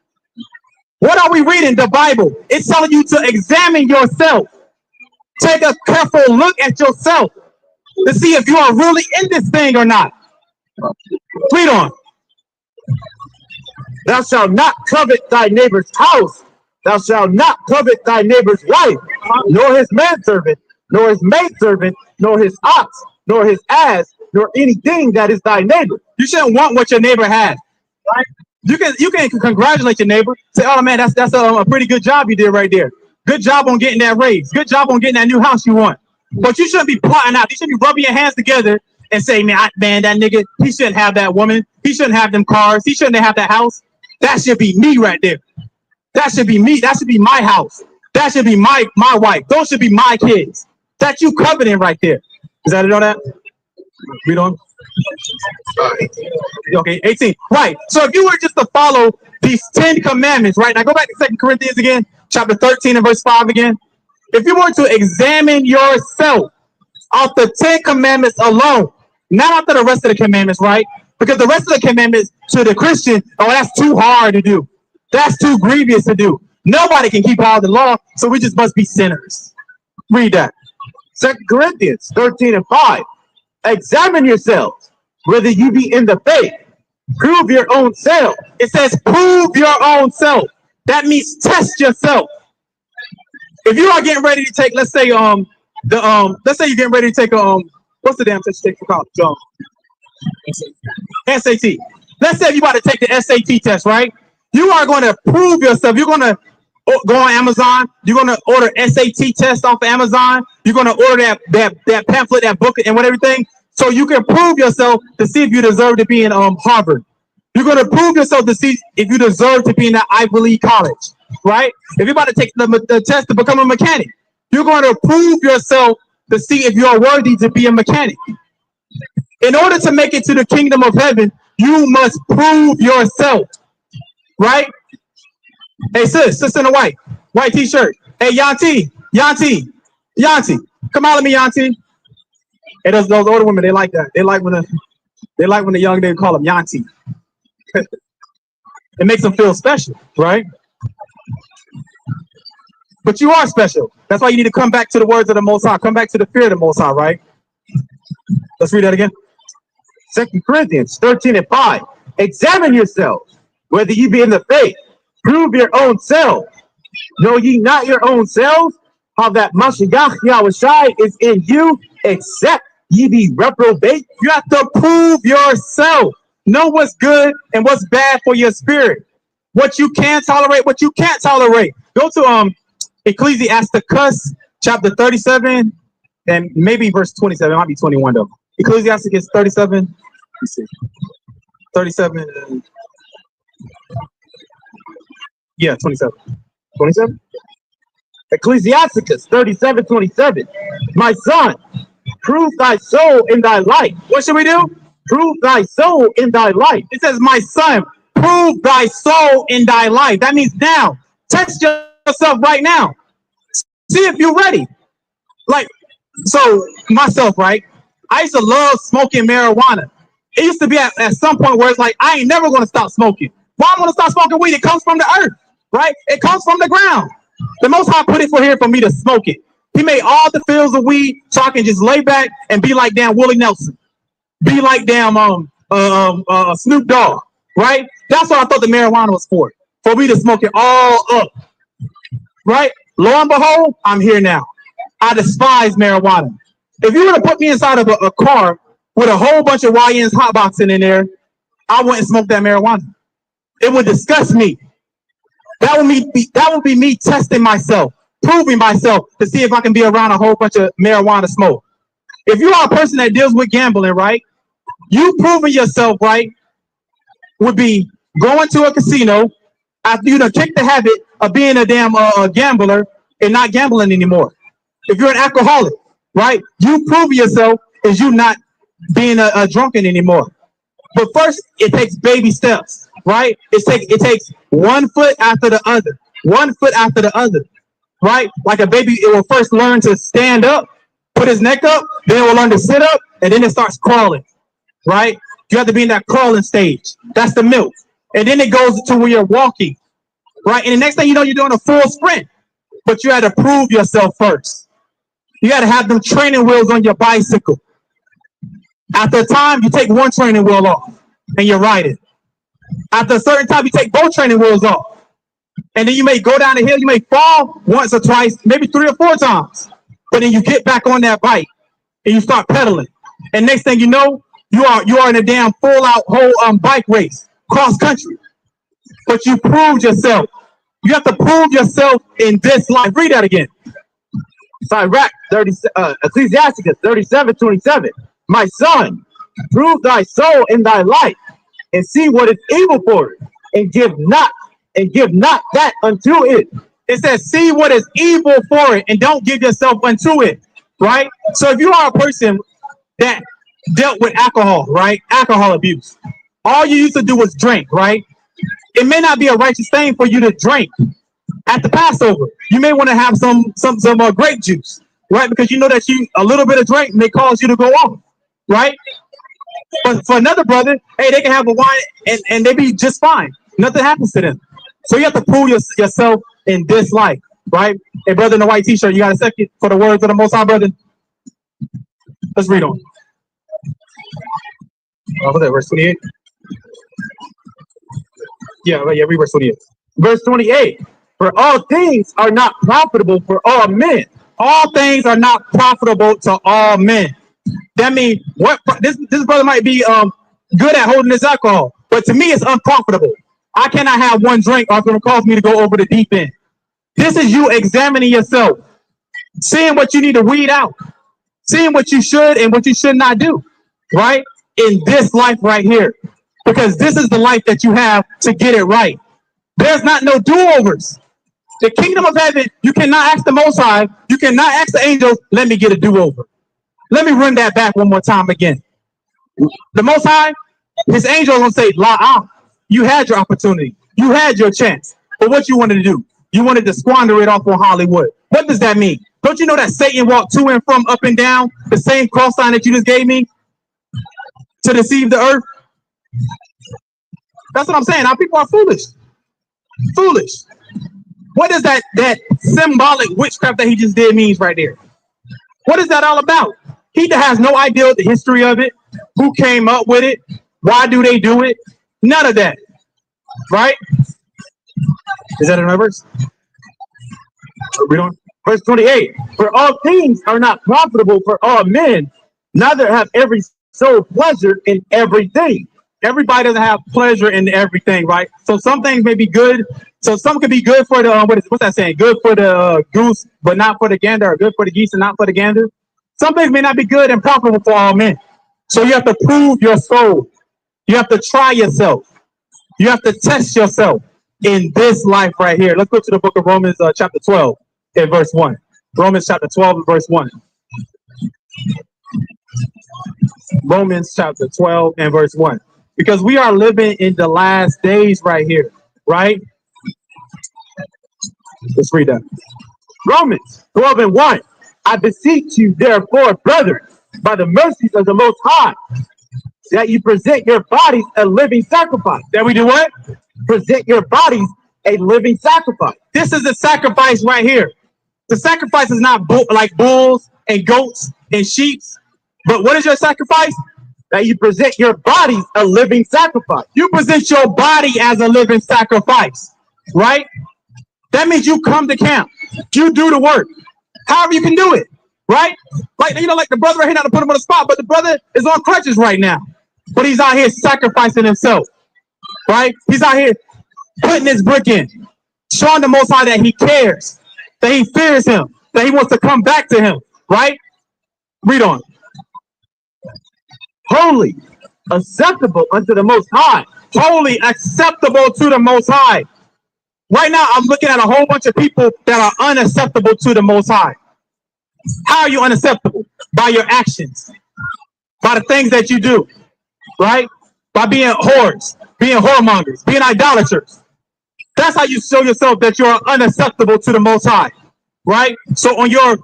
What are we reading? The Bible. It's telling you to examine yourself. Take a careful look at yourself to see if you are really in this thing or not. Read on. Thou shalt not covet thy neighbor's house. Thou shalt not covet thy neighbor's wife, nor his manservant, nor his maidservant, nor his ox, nor his ass, nor anything that is thy neighbor. You shouldn't want what your neighbor has. Right? You can congratulate your neighbor. Say, oh man, that's a pretty good job you did right there. Good job on getting that raise. Good job on getting that new house you want. But you shouldn't be plotting out. You shouldn't be rubbing your hands together and say, man, that nigga, he shouldn't have that woman. He shouldn't have them cars. He shouldn't have that house. That should be me right there. That should be me. That should be my house. That should be my wife. Those should be my kids. That you coveting right there. Is that it on that? Read on. Okay, 18. Right. So if you were just to follow these 10 commandments, right? Now go back to 2 Corinthians again, chapter 13 and verse 5 again. If you were to examine yourself off the 10 commandments alone, not after the rest of the commandments, right? Because the rest of the commandments to the Christian, oh, that's too hard to do. That's too grievous to do. Nobody can keep all the law, so we just must be sinners. Read that. 2 Corinthians 13 and 5. Examine yourselves, whether you be in the faith. Prove your own self. It says prove your own self. That means test yourself. If you are getting ready to take, let's say let's say you're getting ready to take what's the damn test you take for college? SAT. Let's say you about to take the SAT test, right? You are going to prove yourself. You're going to go on Amazon. You're going to order SAT test off of Amazon. You're going to order that pamphlet, that book, and everything, so you can prove yourself to see if you deserve to be in Harvard. You're going to prove yourself to see if you deserve to be in that Ivy League college, right? If you're about to take the test to become a mechanic, you're going to prove yourself to see if you are worthy to be a mechanic. In order to make it to the kingdom of heaven, you must prove yourself, right? Hey, sister in a white t-shirt. Hey, Yanti, come out at me, Yanti. Hey, those older women, they like that. They like when They like when the young they call them Yanti. It makes them feel special, right? But you are special. That's why you need to come back to the words of the Most High. Come back to the fear of the Most High, right? Let's read that again. 2 Corinthians 13:5. Examine yourselves, whether ye be in the faith. Prove your own selves. Know ye not your own selves, how that Mashiach Yahushai is in you, except ye be reprobate? You have to prove yourself. Know what's good and what's bad for your spirit. What you can tolerate, what you can't tolerate. Go to Ecclesiasticus chapter 37 and maybe verse 27. It might be 21 though. Ecclesiasticus 37. Let me see. 37. Yeah, 27. 27. Ecclesiasticus 37:27. My son, prove thy soul in thy light. What should we do? Prove thy soul in thy light. It says, my son, prove thy soul in thy life. That means now, test yourself right now. See if you're ready. Like, so myself, right? I used to love smoking marijuana. It used to be at some point where it's like, I ain't never going to stop smoking. Why am I going to stop smoking weed? It comes from the earth, right? It comes from the ground. The Most High put it for here for me to smoke it. He made all the fields of weed so I can just lay back and be like damn Willie Nelson. Be like damn Snoop Dogg, right? That's what I thought the marijuana was for me to smoke it all up, right? Lo and behold, I'm here now. I despise marijuana. If you were to put me inside of a car with a whole bunch of YNs hotboxing in there, I wouldn't smoke that marijuana. It would disgust me. That would be me testing myself, proving myself to see if I can be around a whole bunch of marijuana smoke. If you are a person that deals with gambling, right? You proving yourself, right, would be going to a casino after you done kick the habit of being a damn gambler and not gambling anymore. If you're an alcoholic, right, you prove yourself as you not being a drunken anymore. But first, it takes baby steps, right? It takes 1 foot after the other, 1 foot after the other, right? Like a baby, it will first learn to stand up, put his neck up, then it will learn to sit up, and then it starts crawling. Right? You have to be in that crawling stage. That's the milk. And then it goes to where you're walking. Right? And the next thing you know, you're doing a full sprint. But you had to prove yourself first. You got to have them training wheels on your bicycle. After a time, you take one training wheel off and you ride it. After a certain time, you take both training wheels off. And then you may go down the hill, you may fall once or twice, maybe 3 or 4 times. But then you get back on that bike and you start pedaling. And next thing you know, you are in a damn full out whole bike race, cross country. But you proved yourself. You have to prove yourself in this life. Read that again. Ecclesiasticus 37:27. My son, prove thy soul in thy life, and see what is evil for it, and give not that unto it. It says, see what is evil for it, and don't give yourself unto it. Right? So if you are a person that dealt with alcohol, right? Alcohol abuse. All you used to do was drink, right? It may not be a righteous thing for you to drink at the Passover. You may want to have some grape juice, right? Because you know that a little bit of drink may cause you to go off, right? But for another brother, hey, they can have a wine and they be just fine. Nothing happens to them. So you have to prove yourself in this life, right? Hey, brother in the white t-shirt, you got a second for the words of the Most High, brother? Let's read on. What's that, verse 28? Yeah, read verse 28. Verse 28. For all things are not profitable for all men. All things are not profitable to all men. That means this brother might be good at holding this alcohol, but to me it's unprofitable. I cannot have one drink or it's going to cause me to go over the deep end. This is you examining yourself, seeing what you need to weed out, seeing what you should and what you should not do, right? In this life right here, because this is the life that you have to get it right. There's not no do-overs. The kingdom of heaven, you cannot ask the Most High, you cannot ask the angels, let me get a do-over. Let me run that back one more time again. The Most High, his angels will say, La'ah, you had your opportunity. You had your chance. But what you wanted to do? You wanted to squander it off on Hollywood. What does that mean? Don't you know that Satan walked to and from, up and down, the same cross sign that you just gave me? to deceive the earth? That's what I'm saying. Our people are foolish. Foolish. What is that symbolic witchcraft that he just did means right there? What is that all about? He has no idea the history of it, who came up with it, why do they do it? None of that. Right? Is that another verse? Read on. Verse 28. For all things are not profitable for all men, neither have every soul pleasure in everything. Everybody doesn't have pleasure in everything, right? So some things may be good. So some could be good for the what's that saying? Good for the goose, but not for the gander, or good for the geese and not for the gander. Some things may not be good and profitable for all men. So you have to prove your soul. You have to try yourself. You have to test yourself in this life right here. Let's go to the book of Romans, chapter 12, and verse 1. Romans chapter 12 and verse 1. Romans chapter 12 and verse 1. Because we are living in the last days right here, right? Let's read that. Romans 12 and 1. I beseech you, therefore, brethren, by the mercies of the Most High, that you present your bodies a living sacrifice. That we do what? Present your bodies a living sacrifice. This is the sacrifice right here. The sacrifice is not like bulls and goats and sheep. But what is your sacrifice? That you present your bodies a living sacrifice. You present your body as a living sacrifice, right? That means you come to camp. You do the work. However you can do it, right? Like, like the brother right here, not to put him on the spot, but the brother is on crutches right now. But he's out here sacrificing himself, right? He's out here putting his brick in, showing the Most High that he cares, that he fears him, that he wants to come back to him, right? Read on. Holy, acceptable unto the Most High. Holy, acceptable to the Most High. Right now, I'm looking at a whole bunch of people that are unacceptable to the Most High. How are you unacceptable? By your actions, by the things that you do, right? By being whores, being whoremongers, being idolaters. That's how you show yourself that you're unacceptable to the Most High, right? So on your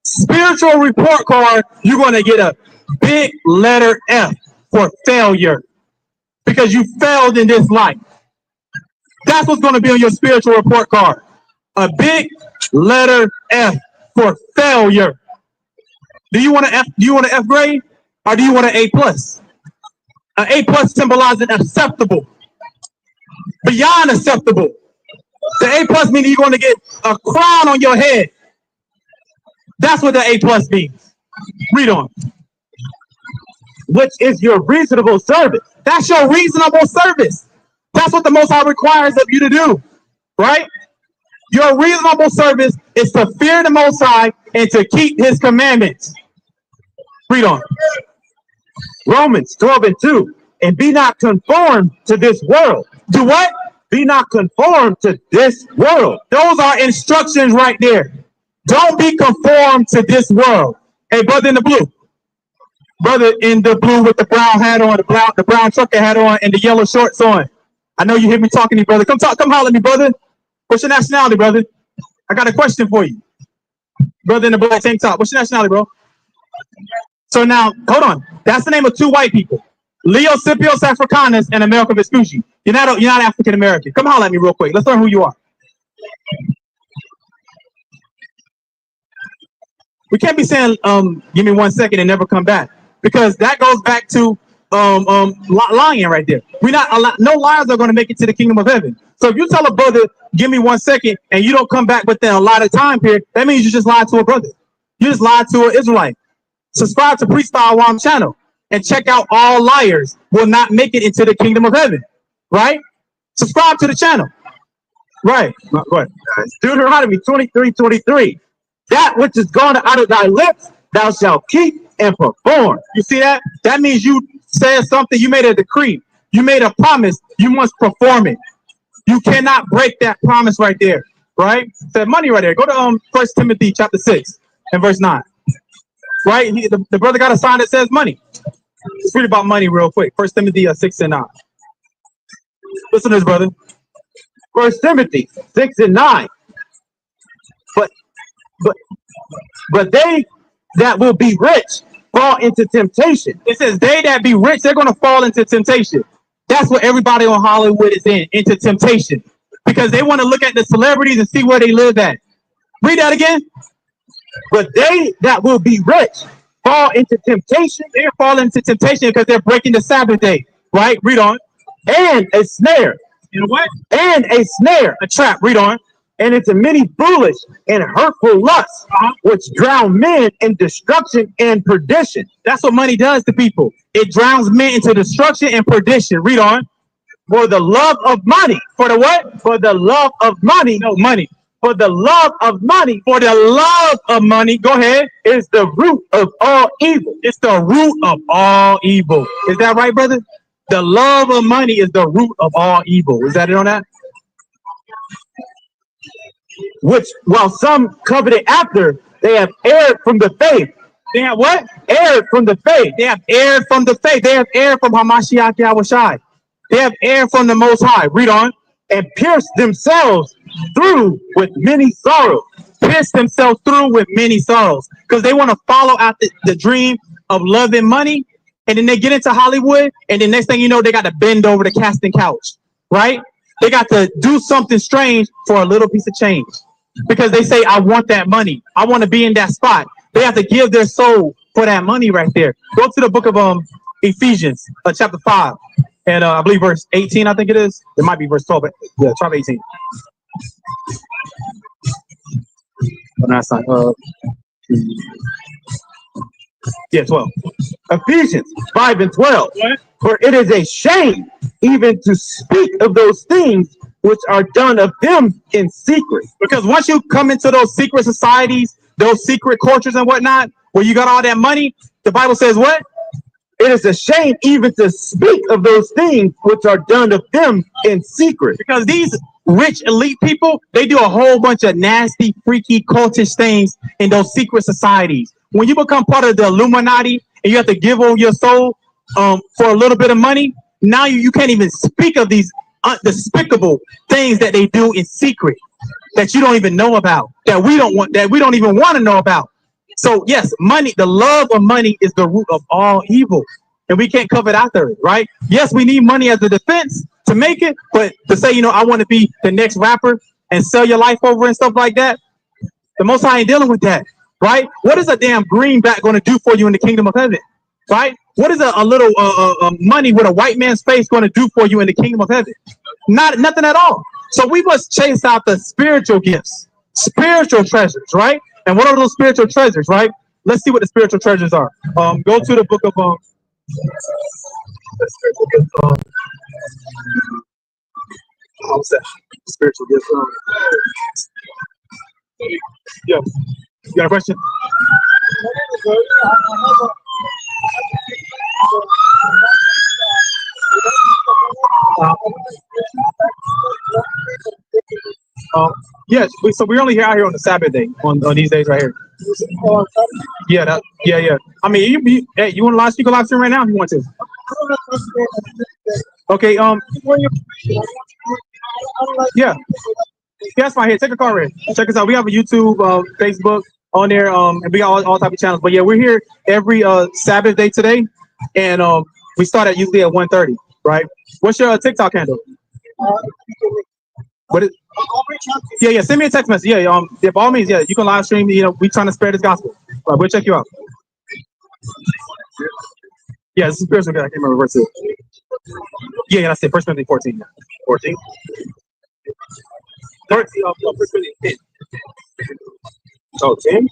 spiritual report card, you're going to get a big letter F for failure because you failed in this life. That's what's going to be on your spiritual report card. A big letter F for failure. Do you want an F? Do you want an F grade, or do you want an A plus? An A plus symbolizes acceptable, beyond acceptable. The A plus means you're going to get a crown on your head. That's what the A plus means. Read on. Which is your reasonable service. That's your reasonable service. That's what the Most High requires of you to do, right? Your reasonable service is to fear the Most High and to keep his commandments. Read on. Romans 12 and 2. And be not conformed to this world. Do what? Be not conformed to this world. Those are instructions right there. Don't be conformed to this world. Hey, brother in the blue. Brother in the blue with the brown hat on, the brown trucker hat on, and the yellow shorts on. I know you hear me talking to you, brother. Come holler at me, brother. What's your nationality, brother? I got a question for you. Brother in the black tank top. What's your nationality, bro? So now, hold on. That's the name of two white people. Leo Scipios Africanus and America Vespucci. You're not African American. Come holler at me real quick. Let's learn who you are. We can't be saying, give me 1 second and never come back. Because that goes back to lying right there. No liars are going to make it to the kingdom of heaven. So if you tell a brother, give me 1 second, and you don't come back within a lot of time period, that means you just lied to a brother. You just lied to an Israelite. Subscribe to Priest One channel and check out all liars will not make it into the kingdom of heaven. Right? Subscribe to the channel. Right. Go ahead. Deuteronomy 23:23. That which is gone out of thy lips, thou shalt keep and perform. You see that? That means you said something, you made a decree, you made a promise, you must perform it. You cannot break that promise right there, right? Said money right there. Go to 1 Timothy chapter 6 and verse 9. Right? The brother got a sign that says money. Let's read about money real quick. 1 Timothy 6 and 9. Listen to this, brother. 1 Timothy 6 and 9. But they that will be rich fall into temptation. It says they that be rich, they're going to fall into temptation. That's what everybody on Hollywood is into temptation. Because they want to look at the celebrities and see where they live at. Read that again. But they that will be rich fall into temptation. They're falling into temptation because they're breaking the Sabbath day. Right? Read on. And a snare. You know what? And a snare. A trap. Read on. And into many foolish and hurtful lusts, which drown men in destruction and perdition. That's what money does to people. It drowns men into destruction and perdition. Read on. For the love of money. For the what? For the love of money. No, money. For the love of money. For the love of money. Go ahead. Is the root of all evil. It's the root of all evil. Is that right, brother? The love of money is the root of all evil. Is that it on that? Which, while some coveted after, they have erred from the faith. They have what? Erred from the faith. They have erred from the faith. They have erred from Hamashiach Yahushai. They have erred from the Most High. Read on. And pierced themselves through with many sorrows. Pierced themselves through with many sorrows. Because they want to follow out the dream of love and money. And then they get into Hollywood. And the next thing you know, they got to bend over the casting couch. Right? They got to do something strange for a little piece of change. Because they say, I want that money. I want to be in that spot. They have to give their soul for that money right there. Go to the book of Ephesians, chapter 5. And I believe verse 18, I think it is. It might be verse 12, but yeah, try 18. Oh, no, it's not. Yeah, 12. Ephesians 5 and 12. What? For it is a shame even to speak of those things which are done of them in secret. Because once you come into those secret societies, those secret cultures and whatnot, where you got all that money, the Bible says what? It is a shame even to speak of those things which are done of them in secret. Because these rich elite people, they do a whole bunch of nasty, freaky, cultish things in those secret societies. When you become part of the Illuminati and you have to give over your soul for a little bit of money, now you can't even speak of these despicable things that they do in secret that you don't even know about, that we don't even want to know about. So yes, money, the love of money is the root of all evil, and we can't cover it after it, right? Yes, we need money as a defense to make it, but to say, I want to be the next rapper and sell your life over and stuff like that, the Most High ain't dealing with that, right? What is a damn greenback going to do for you in the kingdom of heaven, right? What is a little money with a white man's face going to do for you in the kingdom of heaven? Nothing at all. So we must chase out the spiritual gifts, spiritual treasures, right? And what are those spiritual treasures, right? Let's see what the spiritual treasures are. Go to the book of the spiritual gifts. What's that? Spiritual gifts. Yeah. You got a question? Yes, so we're only out here on the Sabbath day, on these days right here. Yeah, yeah. I mean, you want to live? You can live stream right now if you want to. Okay. Yeah, that's fine. Here, take a call, Red. Check us out. We have a YouTube, Facebook on there, and we got all type of channels. But yeah, we're here every Sabbath day today, and we start usually at 1:30. Right? What's your TikTok handle? What is? Yeah. Send me a text message. Yeah. By all means, yeah. You can live stream. We trying to spread this gospel. Right, we'll check you out. Yeah, this is spiritual. I can't remember verse 2. Yeah, that's it. 1 Corinthians 14. 14. 1 Corinthians 10. Oh, 10.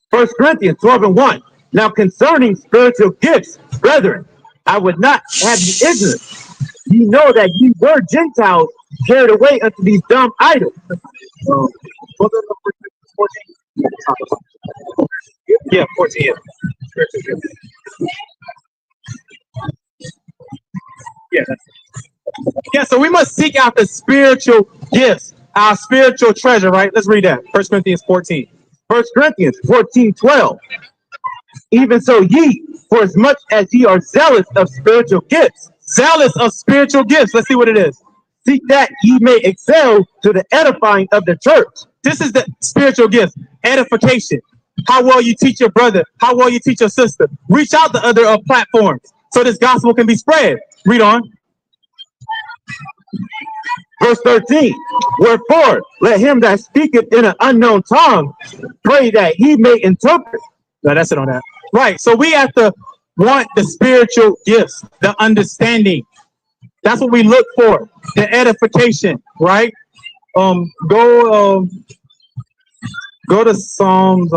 1 Corinthians 12 and 1. Now concerning spiritual gifts, brethren, I would not have you ignorant. Ye know that ye were Gentiles carried away unto these dumb idols. Yeah, 14. Yeah, so we must seek out the spiritual gifts, our spiritual treasure, right? Let's read that. 1 Corinthians 14. 1 Corinthians 14:12. Even so ye, for as much as ye are zealous of spiritual gifts. Zealous of spiritual gifts. Let's see what it is. Seek that ye may excel to the edifying of the church. This is the spiritual gift, edification. How well you teach your brother, how well you teach your sister. Reach out to other platforms so this gospel can be spread. Read on. Verse 13, wherefore let him that speaketh in an unknown tongue pray that he may interpret. No, that's it on that. Right. So we have to want the spiritual gifts, the understanding. That's what we look for. The edification. Right. Go to Psalms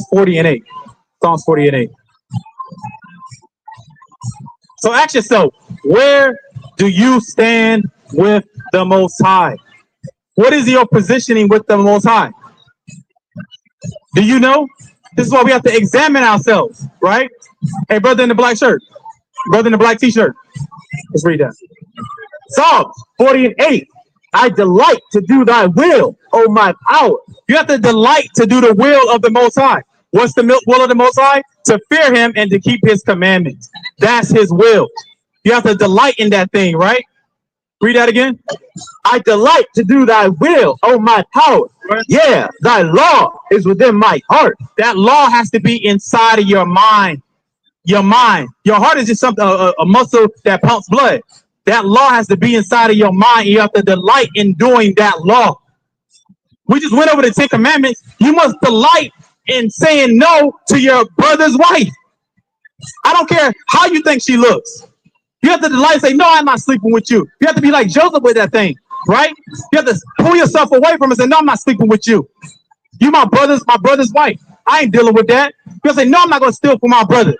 40 and 8. Psalms 40 and 8. So ask yourself, where do you stand with the Most High? What is your positioning with the Most High? Do you know? This is why we have to examine ourselves, right? Hey, brother in the black shirt, brother in the black t-shirt. Let's read that. Psalms 40 and 8. I delight to do thy will, O my power. You have to delight to do the will of the Most High. What's the will of the Most High? To fear him and to keep his commandments. That's his will. You have to delight in that thing, right? Read that again. I delight to do thy will, O my power. Right. Yeah, thy law is within my heart. That law has to be inside of your mind. Your mind. Your heart is just something, a muscle that pumps blood. That law has to be inside of your mind. You have to delight in doing that law. We just went over the 10 Commandments. You must delight in saying no to your brother's wife. I don't care how you think she looks. You have to delight and say, no, I'm not sleeping with you. You have to be like Joseph with that thing, right? You have to pull yourself away from it and say, no, I'm not sleeping with you. You my brother's wife. I ain't dealing with that. You say, no, I'm not going to steal from my brother.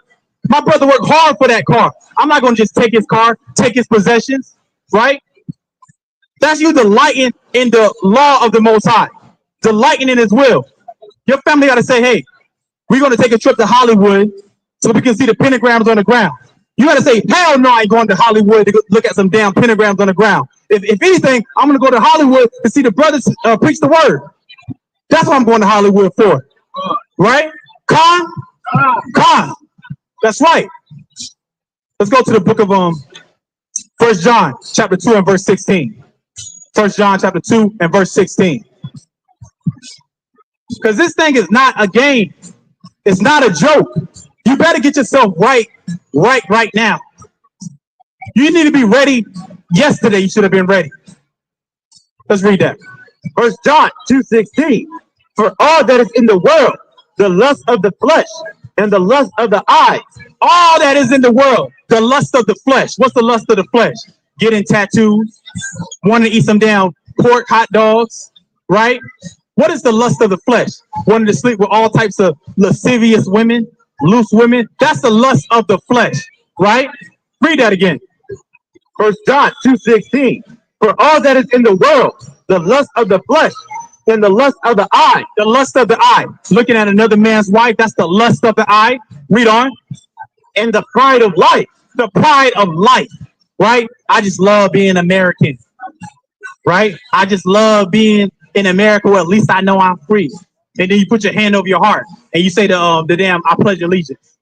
My brother worked hard for that car. I'm not going to just take his car, take his possessions, right? That's you delighting in the law of the Most High, delighting in his will. Your family got to say, hey, we're going to take a trip to Hollywood so we can see the pentagrams on the ground. You got to say, hell no, I ain't going to Hollywood to look at some damn pentagrams on the ground. If anything, I'm going to go to Hollywood to see the brothers preach the word. That's what I'm going to Hollywood for. Right? Con. That's right. Let's go to the book of 1 John chapter 2 and verse 16. 1 John chapter 2 and verse 16. Because this thing is not a game. It's not a joke. You better get yourself right now. You need to be ready. Yesterday, you should have been ready. Let's read that. 1 John 2:16. For all that is in the world, the lust of the flesh and the lust of the eyes. All that is in the world, the lust of the flesh. What's the lust of the flesh? Getting tattoos, wanting to eat some damn pork hot dogs, right? What is the lust of the flesh? Wanting to sleep with all types of lascivious women, loose women. That's the lust of the flesh, right? Read that again. 1 John 2:16. For all that is in the world, the lust of the flesh and the lust of the eye. The lust of the eye. Looking at another man's wife, that's the lust of the eye. Read on. And the pride of life. The pride of life, right? I just love being American, right? I just love being in America where at least I know I'm free. And then you put your hand over your heart and you say the damn, I pledge allegiance,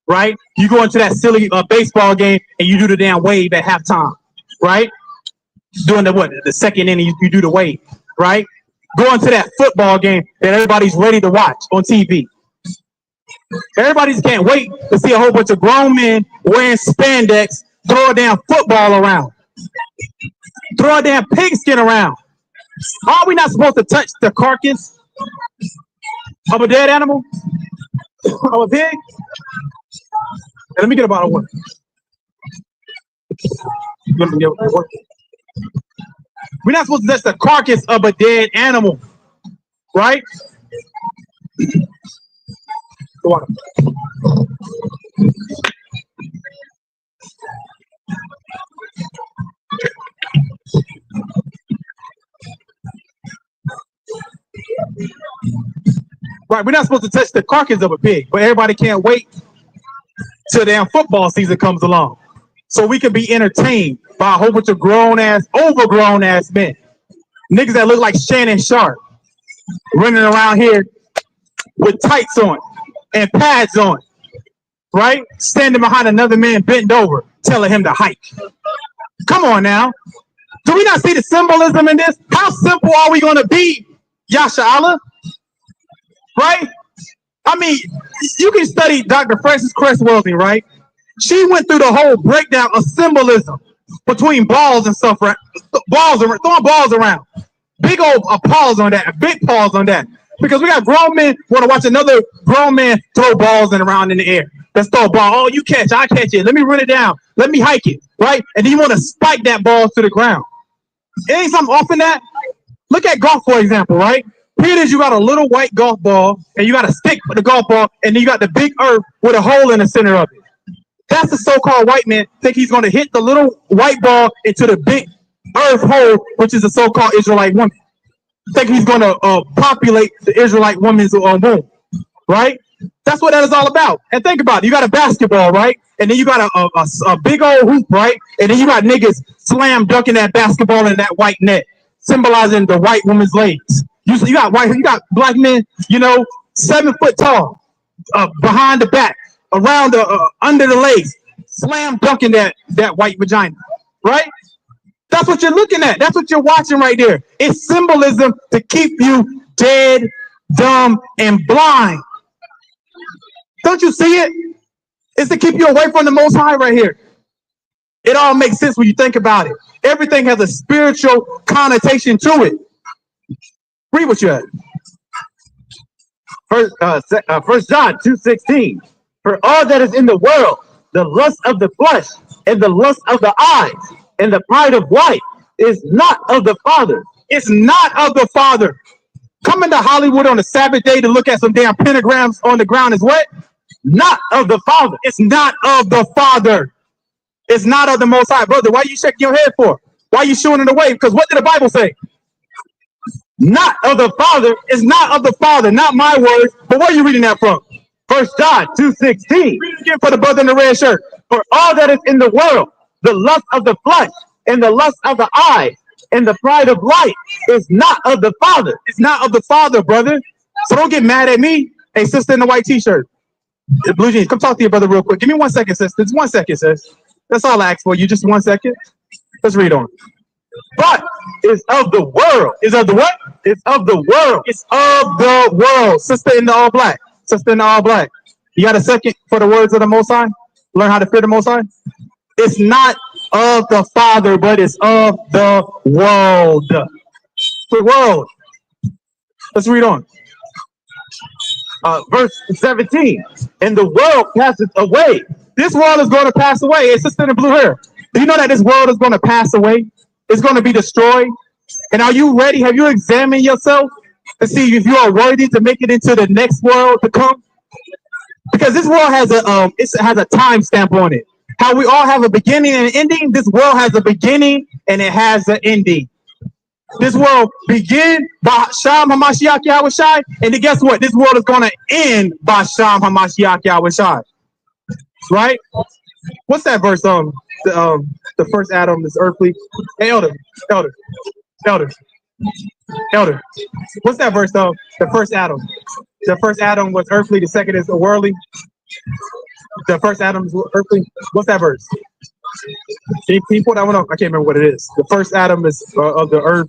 right? You go into that silly baseball game and you do the damn wave at halftime, right? Doing the second inning, you do the wave, right? Go into that football game that everybody's ready to watch on TV. Everybody just can't wait to see a whole bunch of grown men wearing spandex throw a damn football around, throw a damn pigskin around. Are we not supposed to touch the carcass of a dead animal? Of a pig? Hey, let me get a bottle of water. We're not supposed to touch the carcass of a dead animal, right? Go on. Right, we're not supposed to touch the carcass of a pig, but everybody can't wait till damn football season comes along, so we can be entertained by a whole bunch of overgrown ass men, niggas that look like Shannon Sharp, running around here with tights on and pads on, right? Standing behind another man bent over, telling him to hike. Come on now. Do we not see the symbolism in this? How simple are we going to be, Yasha Allah? Right? I mean, you can study Dr. Frances Cress Welty, right? She went through the whole breakdown of symbolism between balls and stuff, right? Throwing balls around. Big old pause on that, a big pause on that. Because we got grown men want to watch another grown man throw balls around in the air. Let's throw a ball. Oh, you catch, I catch it. Let me run it down. Let me hike it, right? And then you want to spike that ball to the ground. Ain't something off in that? Look at golf, for example, right? Here it is, you got a little white golf ball, and you got a stick with the golf ball, and then you got the big earth with a hole in the center of it. That's the so-called white man think he's going to hit the little white ball into the big earth hole, which is the so-called Israelite woman. Think he's going to populate the Israelite woman's womb, right? That's what that is all about. And think about it. You got a basketball, right? And then you got a big old hoop, right? And then you got niggas slam dunking that basketball in that white net, symbolizing the white woman's legs. You got black men, 7 foot tall, behind the back, around the under the legs, slam dunking that white vagina, right? That's what you're looking at. That's what you're watching right there. It's symbolism to keep you dead, dumb, and blind. Don't you see it? It's to keep you away from the Most High right here. It all makes sense when you think about it. Everything has a spiritual connotation to it. Read what you had. First John 2:16. For all that is in the world, the lust of the flesh and the lust of the eyes and the pride of life is not of the Father. It's not of the Father. Coming to Hollywood on a Sabbath day to look at some damn pentagrams on the ground is what? Not of the Father. It's not of the Father. It's not of the Most High. Brother, why are you shaking your head for? Why are you shooing it away? Because what did the Bible say? Not of the Father. It's not of the Father, not my words. But where are you reading that from? First John 2:16. Read it again for the brother in the red shirt. For all that is in the world, the lust of the flesh and the lust of the eyes and the pride of life is not of the Father. It's not of the Father, brother. So don't get mad at me. Hey, sister in the white t-shirt, the blue jeans, come talk to your brother real quick. Give me 1 second, sis. It's 1 second, sis. That's all I ask for. You just 1 second. Let's read on. But is of the world. Is of the what? It's of the world. It's of the world. Sister in the all black. Sister in the all black. You got a second for the words of the Most High? Learn how to fear the Most High? It's not of the Father, but it's of the world. The world. Let's read on. Verse 17. And the world passeth away. This world is going to pass away. It's sister in the blue hair. Do you know that this world is going to pass away? It's going to be destroyed. And are you ready? Have you examined yourself to see if you are worthy to make it into the next world to come? Because this world has a time stamp on it. How we all have a beginning and an ending. This world has a beginning and it has an ending. This world begin by Sham Hamashiach Yahushai, and then guess what? This world is going to end by Sham Hamashiach Yahushai. Right? What's that verse? The first Adam is earthly. Hey, elder. What's that verse? The first Adam. The first Adam was earthly. The second is worldly. The first Adam is earthly. What's that verse? Can you pull that one up? I can't remember what it is. The first Adam is of the earth.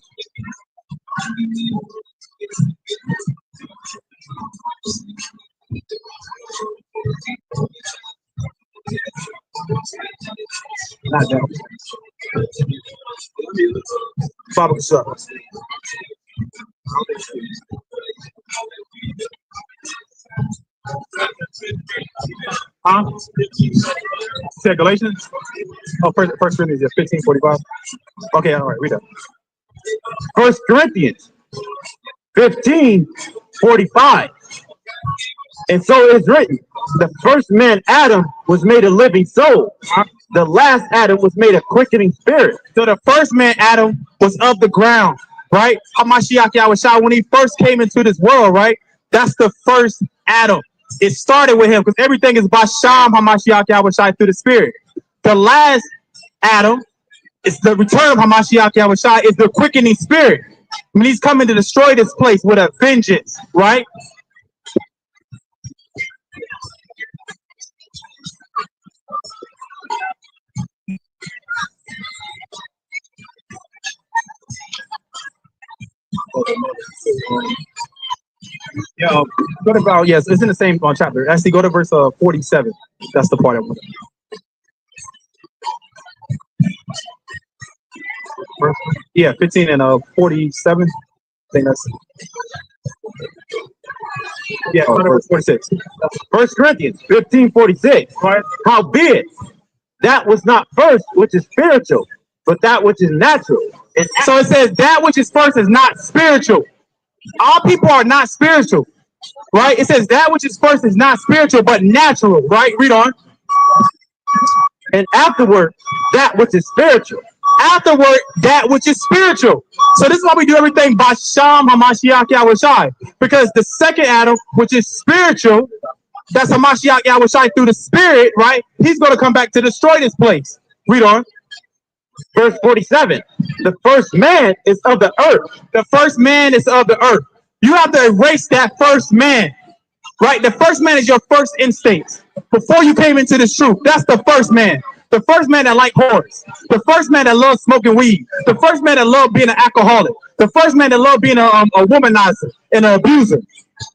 Not that. Father, sucks. Huh? Say Galatians? Oh, first Corinthians, 15:45. Okay, all right, read that. 1 Corinthians 15:45. And so it is written, the first man, Adam, was made a living soul. The last Adam was made a quickening spirit. So the first man, Adam, was of the ground, right? Hamashiach Yahushua, when he first came into this world, right? That's the first Adam. It started with him because everything is by Sham Hamashiach Yahushua through the spirit. The last Adam is the return of Hamashiach Yahushua, is the quickening spirit. I mean, he's coming to destroy this place with a vengeance, right? Yeah, go to about yes, it's in the same chapter. Actually, go to verse 47. That's the part I want. Yeah, 15 and 47. I think that's go to verse 46. 1 Corinthians 15:46. Right. Howbeit, that was not first which is spiritual, but that which is natural. So it says that which is first is not spiritual. All people are not spiritual, right? It says that which is first is not spiritual, but natural, right? Read on. And afterward, that which is spiritual. Afterward, that which is spiritual. So this is why we do everything by Sham Hamashiach Yahushai. Because the second Adam, which is spiritual, that's Hamashiach Yahushai through the spirit, right? He's going to come back to destroy this place. Read on. Verse 47. The first man is of the earth. The first man is of the earth. You have to erase that first man, right? The first man is your first instinct. Before you came into this truth, that's the first man. The first man that liked whores. The first man that loved smoking weed. The first man that loved being an alcoholic. The first man that loved being a womanizer and an abuser.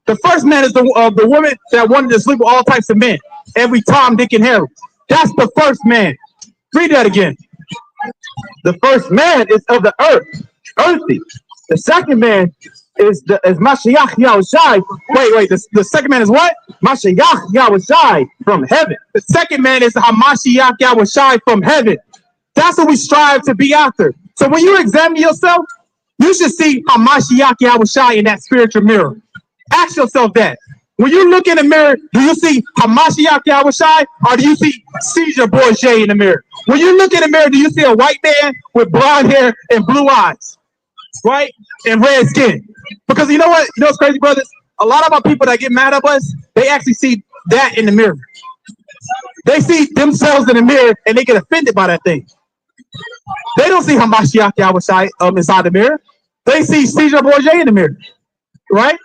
The first man is the woman that wanted to sleep with all types of men. Every Tom, Dick, and Harry. That's the first man. Read that again. The first man is of the earth, earthy. The second man is Mashiach Yahushai. Wait. The second man is what? Mashiach Yahushai from heaven. The second man is Hamashiach Yahushai from heaven. That's what we strive to be after. So when you examine yourself, you should see Hamashiach Yahushai in that spiritual mirror. Ask yourself that. When you look in the mirror, do you see Hamashiach Yahushai or do you see Caesar Borgia in the mirror? When you look in the mirror, do you see a white man with blonde hair and blue eyes, right? And red skin? Because you know what? You know what's crazy, brothers? A lot of our people that get mad at us, they actually see that in the mirror. They see themselves in the mirror and they get offended by that thing. They don't see Hamashiach Yahushai inside the mirror. They see Caesar Borgia in the mirror, right?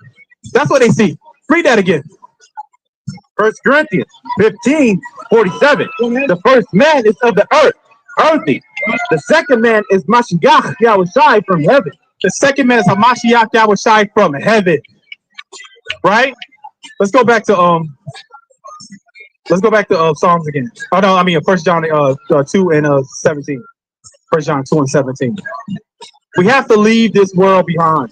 That's what they see. Read that again. 1 Corinthians 15:47. The first man is of the earth, earthy. The second man is Mashiach Yahushai from heaven. The second man is Hamashiach Yahushai from heaven. Right? Let's go back to Psalms again. Oh no, I mean 1 John 2 and 17. 1 John 2 and 17. We have to leave this world behind.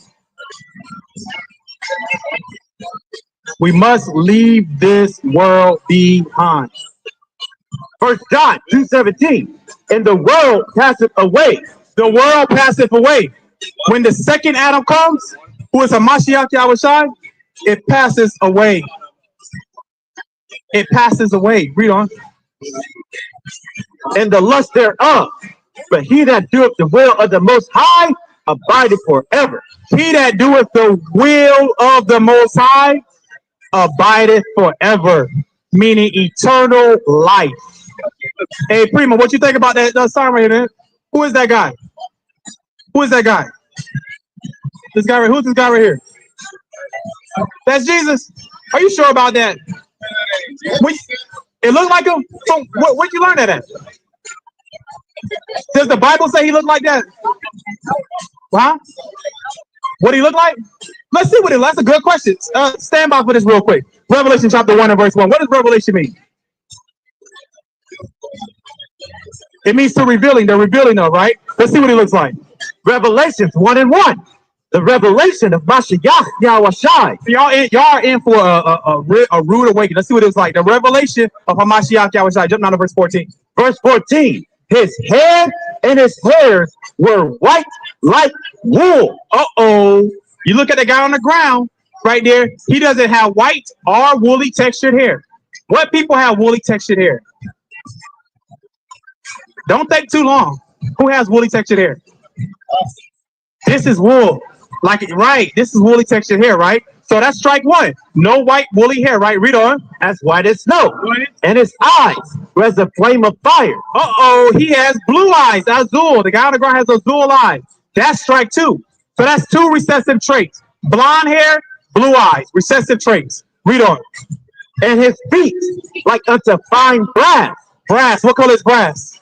We must leave this world behind. 1 John 2:17. And the world passeth away. The world passeth away. When the second Adam comes, who is Hamashiach Yahushai, it passes away. It passes away. Read on. And the lust thereof. But he that doeth the will of the Most High abideth forever. He that doeth the will of the Most High abideth forever, meaning eternal life. Hey, Primo, what you think about that sign right here, man? Who is that guy? Who is that guy? This guy right. Who's this guy right here? That's Jesus. Are you sure about that? It looked like him. So where'd you learn that at? Does the Bible say he looked like that? Huh? What do he look like? Let's see what it. That's a good question. Stand by for this real quick. Revelation chapter 1 and verse 1. What does revelation mean? It means to revealing. The revealing of, right? Let's see what he looks like. Revelations 1 and 1. The revelation of Mashiach Yahushai. Y'all are in for a rude awakening. Let's see what it was like. The revelation of Hamashiach Yahushai. Jump down to verse 14. Verse 14. His head and his hairs were white like wool. Uh-oh. You look at the guy on the ground right there. He doesn't have white or woolly textured hair. What people have woolly textured hair? Don't think too long. Who has woolly textured hair? This is wool. Right. This is woolly textured hair, right? So that's strike one. No white woolly hair, right? Read on. As white as snow. And his eyes were as a flame of fire. Uh-oh. He has blue eyes. Azul. The guy on the ground has azul eyes. That's strike two. So that's two recessive traits. Blonde hair, blue eyes. Recessive traits. Read on. And his feet like unto fine brass. Brass. What color is brass?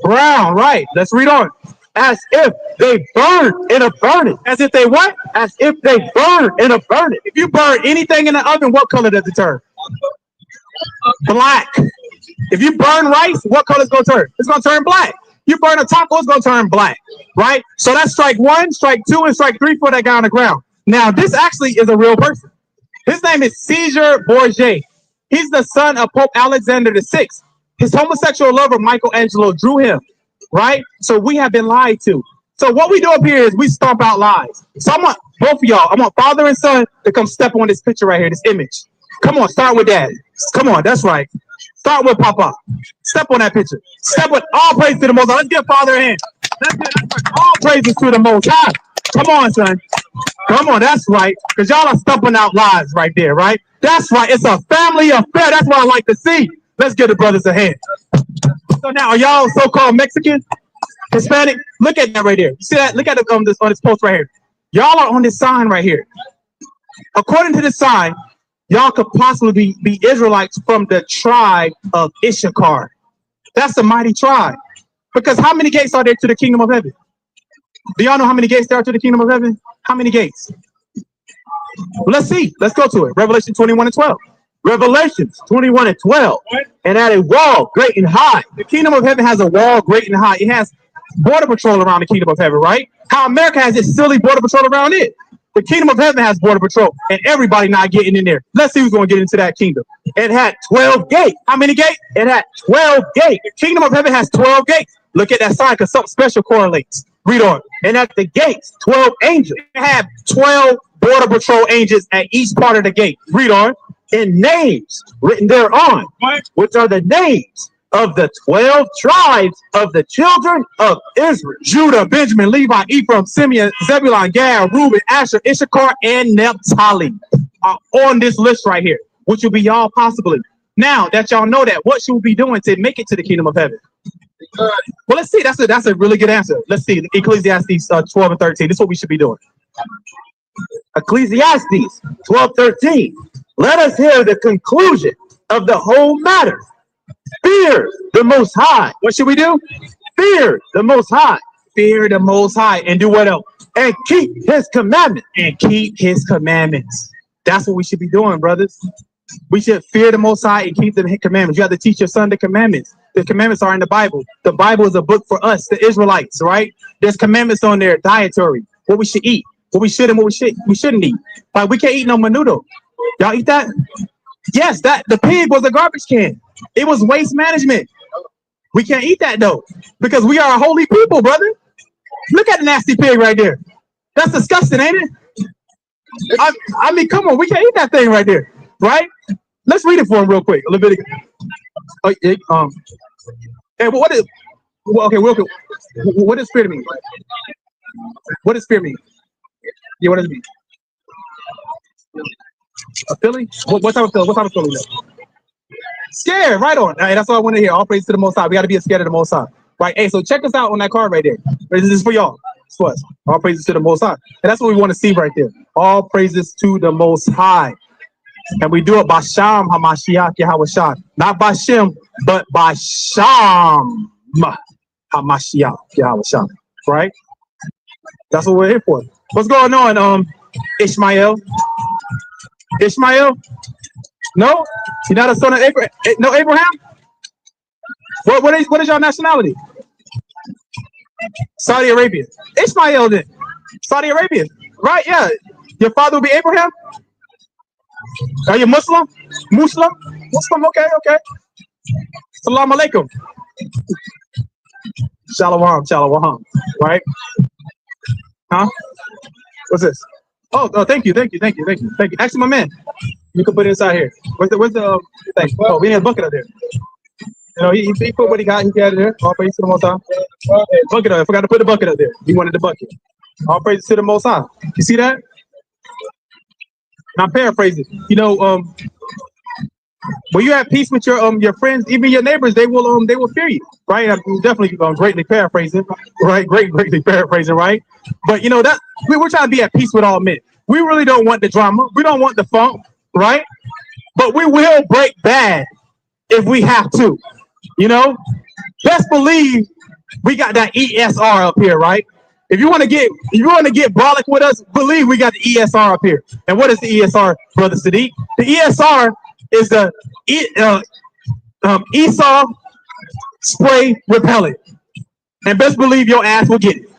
Brown, right. Let's read on. as if they burn in a furnace. As if they what? As if they burn in a furnace. If you burn anything in the oven, what color does it turn? Black. If you burn rice, what color is going to turn? It's going to turn black. You burn a taco, it's going to turn black, right? So that's strike 1, strike 2, and strike 3 for that guy on the ground. Now, this actually is a real person. His name is Caesar Borgia. He's the son of Pope Alexander VI. His homosexual lover, Michelangelo, drew him, right? So we have been lied to. So what we do up here is we stomp out lies. So I want both of y'all, I want father and son to come step on this picture right here, this image. Come on, start with dad. Come on, that's right. Start with Papa. Step on that picture. Step with all praise to the Most High. Let's give Father a hand. That's right. All praises to the Most High. Come on, son. Come on, that's right. Because y'all are stumping out lies right there, right? That's right. It's a family affair. That's what I like to see. Let's give the brothers a hand. So now, are y'all so-called Mexican, Hispanic? Look at that right there. You see that? Look at it on this post right here. Y'all are on this sign right here. According to this sign, y'all could possibly be Israelites from the tribe of Issachar. That's a mighty tribe. Because how many gates are there to the kingdom of heaven? Do y'all know how many gates there are to the kingdom of heaven? How many gates? Well, let's see. Let's go to it. Revelation 21 and 12. Revelations 21 and 12. And at a wall great and high. The kingdom of heaven has a wall great and high. It has border patrol around the kingdom of heaven, right? How America has its silly border patrol around it. The kingdom of heaven has border patrol, and everybody not getting in there. Let's see who's going to get into that kingdom. It had 12 gates. How many gates? It had 12 gates. The kingdom of heaven has 12 gates. Look at that sign because something special correlates. Read on. And at the gates, 12 angels. They have 12 border patrol angels at each part of the gate. Read on. And names written thereon, which are the names of the 12 tribes of the children of Israel. Judah, Benjamin, Levi, Ephraim, Simeon, Zebulun, Gad, Reuben, Asher, Issachar, and Naphtali are on this list right here, which will be y'all possibly. Now that y'all know that, what should we be doing to make it to the kingdom of heaven? Well, let's see. That's a really good answer. Let's see. Ecclesiastes 12 and 13. This is what we should be doing. Ecclesiastes 12:13. Let us hear the conclusion of the whole matter. Fear the Most High. What should we do? Fear the Most High. Fear the Most High. And do what else? And keep His commandments. And keep His commandments. That's what we should be doing, brothers. We should fear the Most High and keep the commandments. You have to teach your son the commandments. The commandments are in the Bible. The Bible is a book for us, the Israelites, right? There's commandments on there, dietary, what we should eat, what we should and what we shouldn't eat. Like we can't eat no menudo. Y'all eat that? Yes, the pig was a garbage can. It was waste management. We can't eat that though, because we are a holy people, brother. Look at the nasty pig right there. That's disgusting, ain't it? I mean, come on, we can't eat that thing right there, right? Let's read it for him real quick. Leviticus. Hey, what is? Well, okay, real quick. What does fear mean? What does fear mean? Yeah, what does it mean? A feeling? What type of feeling? What type of feeling is that? Scared, right on. Hey, that's all I want to hear. All praise to the Most High. We got to be scared of the Most High. Right? Hey, so check us out on that card right there. This is for y'all. It's for us. All praises to the Most High. And that's what we want to see right there. All praises to the Most High. And we do it by Sham Hamashiach Yahweh. Not by Shem, but by Sham Hamashiach Yahweh. Right? That's what we're here for. What's going on, Ishmael? Ishmael? No? You're not a son of Abraham? No, Abraham? What is your nationality? Saudi Arabia. Ishmael then. Saudi Arabia. Right? Yeah. Your father will be Abraham? Are you Muslim? Muslim? Okay. Salam alaikum. Shalom. Right? Huh? What's this? Oh, thank you. Actually, my man, you can put it inside here. Where's the thing? Oh, we need a bucket up there. You know, he put what he got. He got it there. All praise to the Most High. Bucket up. I forgot to put the bucket up there. He wanted the bucket. All praise to the Most High. You see that? I'm paraphrasing. You know, when you're at peace with your friends, even your neighbors, they will fear you, right? I'm definitely greatly paraphrasing, right? Greatly paraphrasing, right? But you know that we're trying to be at peace with all men. We really don't want the drama. We don't want the funk, right? But we will break bad if we have to. You know, best believe We got that ESR up here, right? If you want to get brolic with us, believe we got the ESR up here. And what is the ESR, Brother Sadiq? The ESR is the Esau spray repellent. And best believe your ass will get it.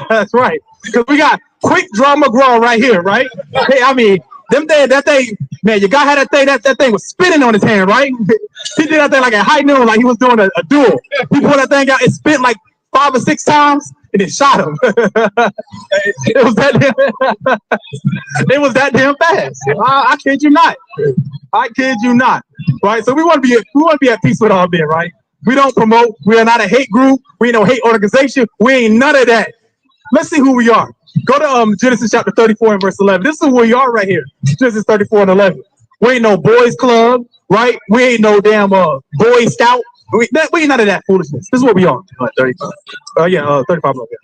That's right. Because we got quick draw McGraw right here, right? Hey, I mean, that thing, man, your guy had that thing, that thing was spinning on his hand, right? He did that thing like at high noon, like he was doing a duel. He pulled that thing out, it spit like 5 or 6 times, and it shot him. It was that damn fast. I kid you not. I kid you not. Right? So we want to be at peace with all men, right? We don't promote. We are not a hate group. We ain't no hate organization. We ain't none of that. Let's see who we are. Go to Genesis chapter 34 and verse 11. This is who we are right here. Genesis 34 and 11. We ain't no boys club, right? We ain't no damn boy scout. We ain't none of that foolishness. This is what we are. 35. 35. Okay.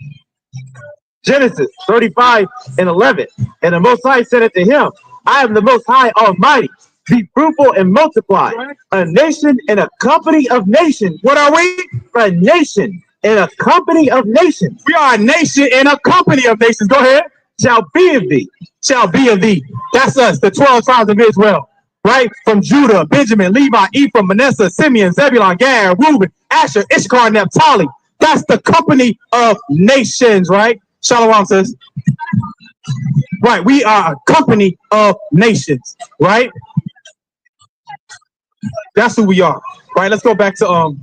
Genesis 35 and 11. And the Most High said unto him, I am the Most High Almighty. Be fruitful and multiply. A nation and a company of nations. What are we? A nation and a company of nations. We are a nation and a company of nations. Go ahead. Shall be of thee. Shall be of thee. That's us, the 12 tribes of Israel. Right? From Judah, Benjamin, Levi, Ephraim, Manasseh, Simeon, Zebulun, Gad, Reuben, Asher, Issachar, Naphtali. That's the company of nations, right? Shalom, sis. Right. We are a company of nations, right? That's who we are. Right. Let's go back to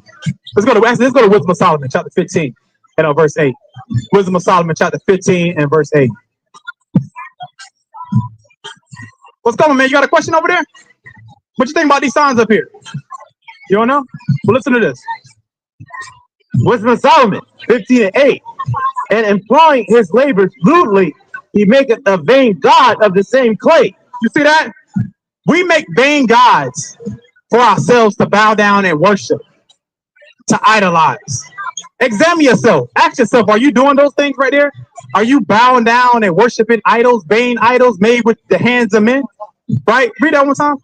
let's go to Wisdom of Solomon, chapter 15 and verse 8. Wisdom of Solomon, chapter 15 and verse 8. What's going on, man? You got a question over there? What you think about these signs up here? You don't know? Well, listen to this. Wisdom of Solomon, 15 and 8. And employing his labors lewdly, he maketh a vain god of the same clay. You see that? We make vain gods for ourselves to bow down and worship, to idolize. Examine yourself. Ask yourself, are you doing those things right there? Are you bowing down and worshiping idols, vain idols made with the hands of men? Right? Read that one time.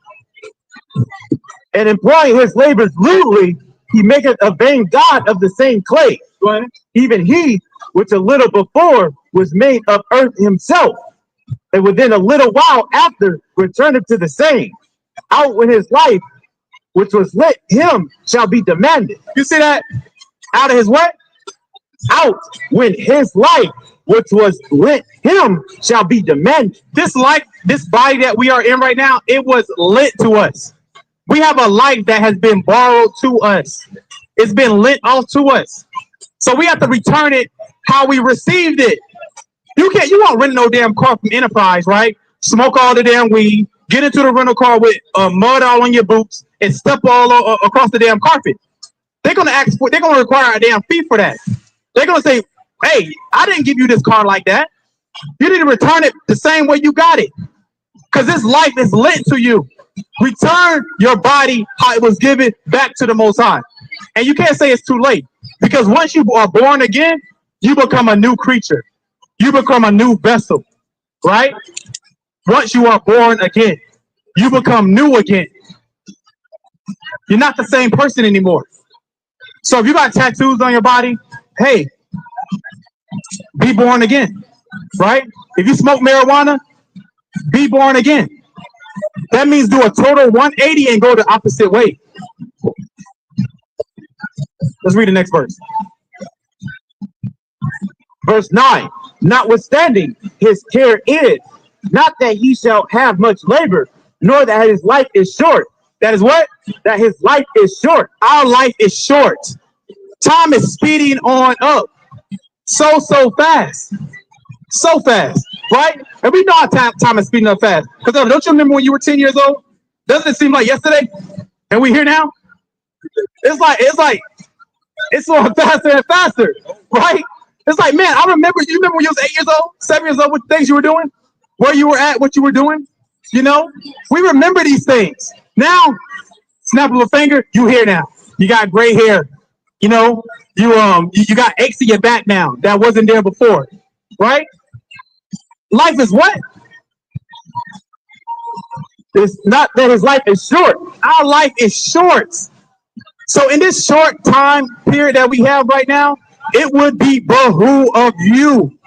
And employing his labors lewdly, he maketh a vain god of the same clay. Even he, which a little before was made of earth himself, and within a little while after returneth to the same. Out when his life, which was lit him, shall be demanded. You see that? Out of his what? Out when his life, which was lit him, shall be demanded. This life, this body that we are in right now, it was lit to us. We have a life that has been borrowed to us. It's been lit off to us. So we have to return it how we received it. You won't rent no damn car from Enterprise, right? Smoke all the damn weed, get into the rental car with mud all on your boots, and step all across the damn carpet. They're gonna require a damn fee for that. They're gonna say, hey, I didn't give you this car like that. You need to return it the same way you got it. Because this life is lit to you. Return your body how it was given back to the Most High. And you can't say it's too late. Because once you are born again, you become a new creature. You become a new vessel. Right? Once you are born again, you become new again. You're not the same person anymore. So if you got tattoos on your body, hey, be born again. Right? If you smoke marijuana, be born again. That means do a total 180 and go the opposite way. Let's read the next verse. Verse 9. Notwithstanding, his care is not that he shall have much labor, nor that his life is short. That is what? That his life is short. Our life is short. Time is speeding on up. So fast. So fast. Right? And we know how time is speeding up fast. Because don't you remember when you were 10 years old? Doesn't it seem like yesterday? And we here now? It's like it's going faster and faster. Right? It's like, man, you remember when you was 8 years old, 7 years old, what things you were doing? Where you were at, what you were doing? You know? We remember these things. Now, snap of a finger, you here now. You got gray hair. You know, you got aches in your back now. That wasn't there before. Right? Life is what? It's not that his life is short. Our life is short. So in this short time period that we have right now, it would be behoove of you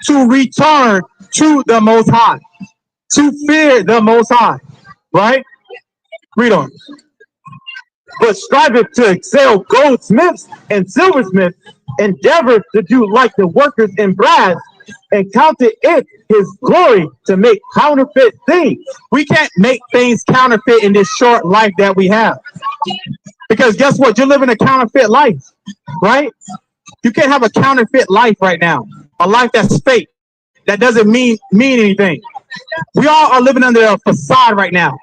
to return to the Most High, to fear the Most High, right? Read on. But striveth to excel goldsmiths and silversmiths, endeavor to do like the workers in brass, and counted it his glory to make counterfeit things. We can't make things counterfeit in this short life that we have. Because guess what? You're living a counterfeit life, right? You can't have a counterfeit life right now. A life that's fake. That doesn't mean anything. We all are living under a facade right now.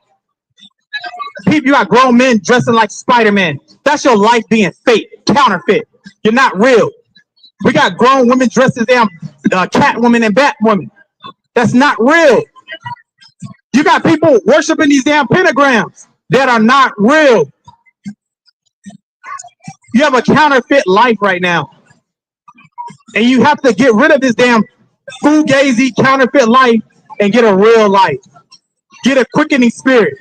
People, you got grown men dressing like Spider-Man. That's your life being fake, counterfeit. You're not real. We got grown women dressed as damn Catwoman and Batwoman. That's not real. You got people worshiping these damn pentagrams that are not real. You have a counterfeit life right now. And you have to get rid of this damn fugazi counterfeit life and get a real life. Get a quickening spirit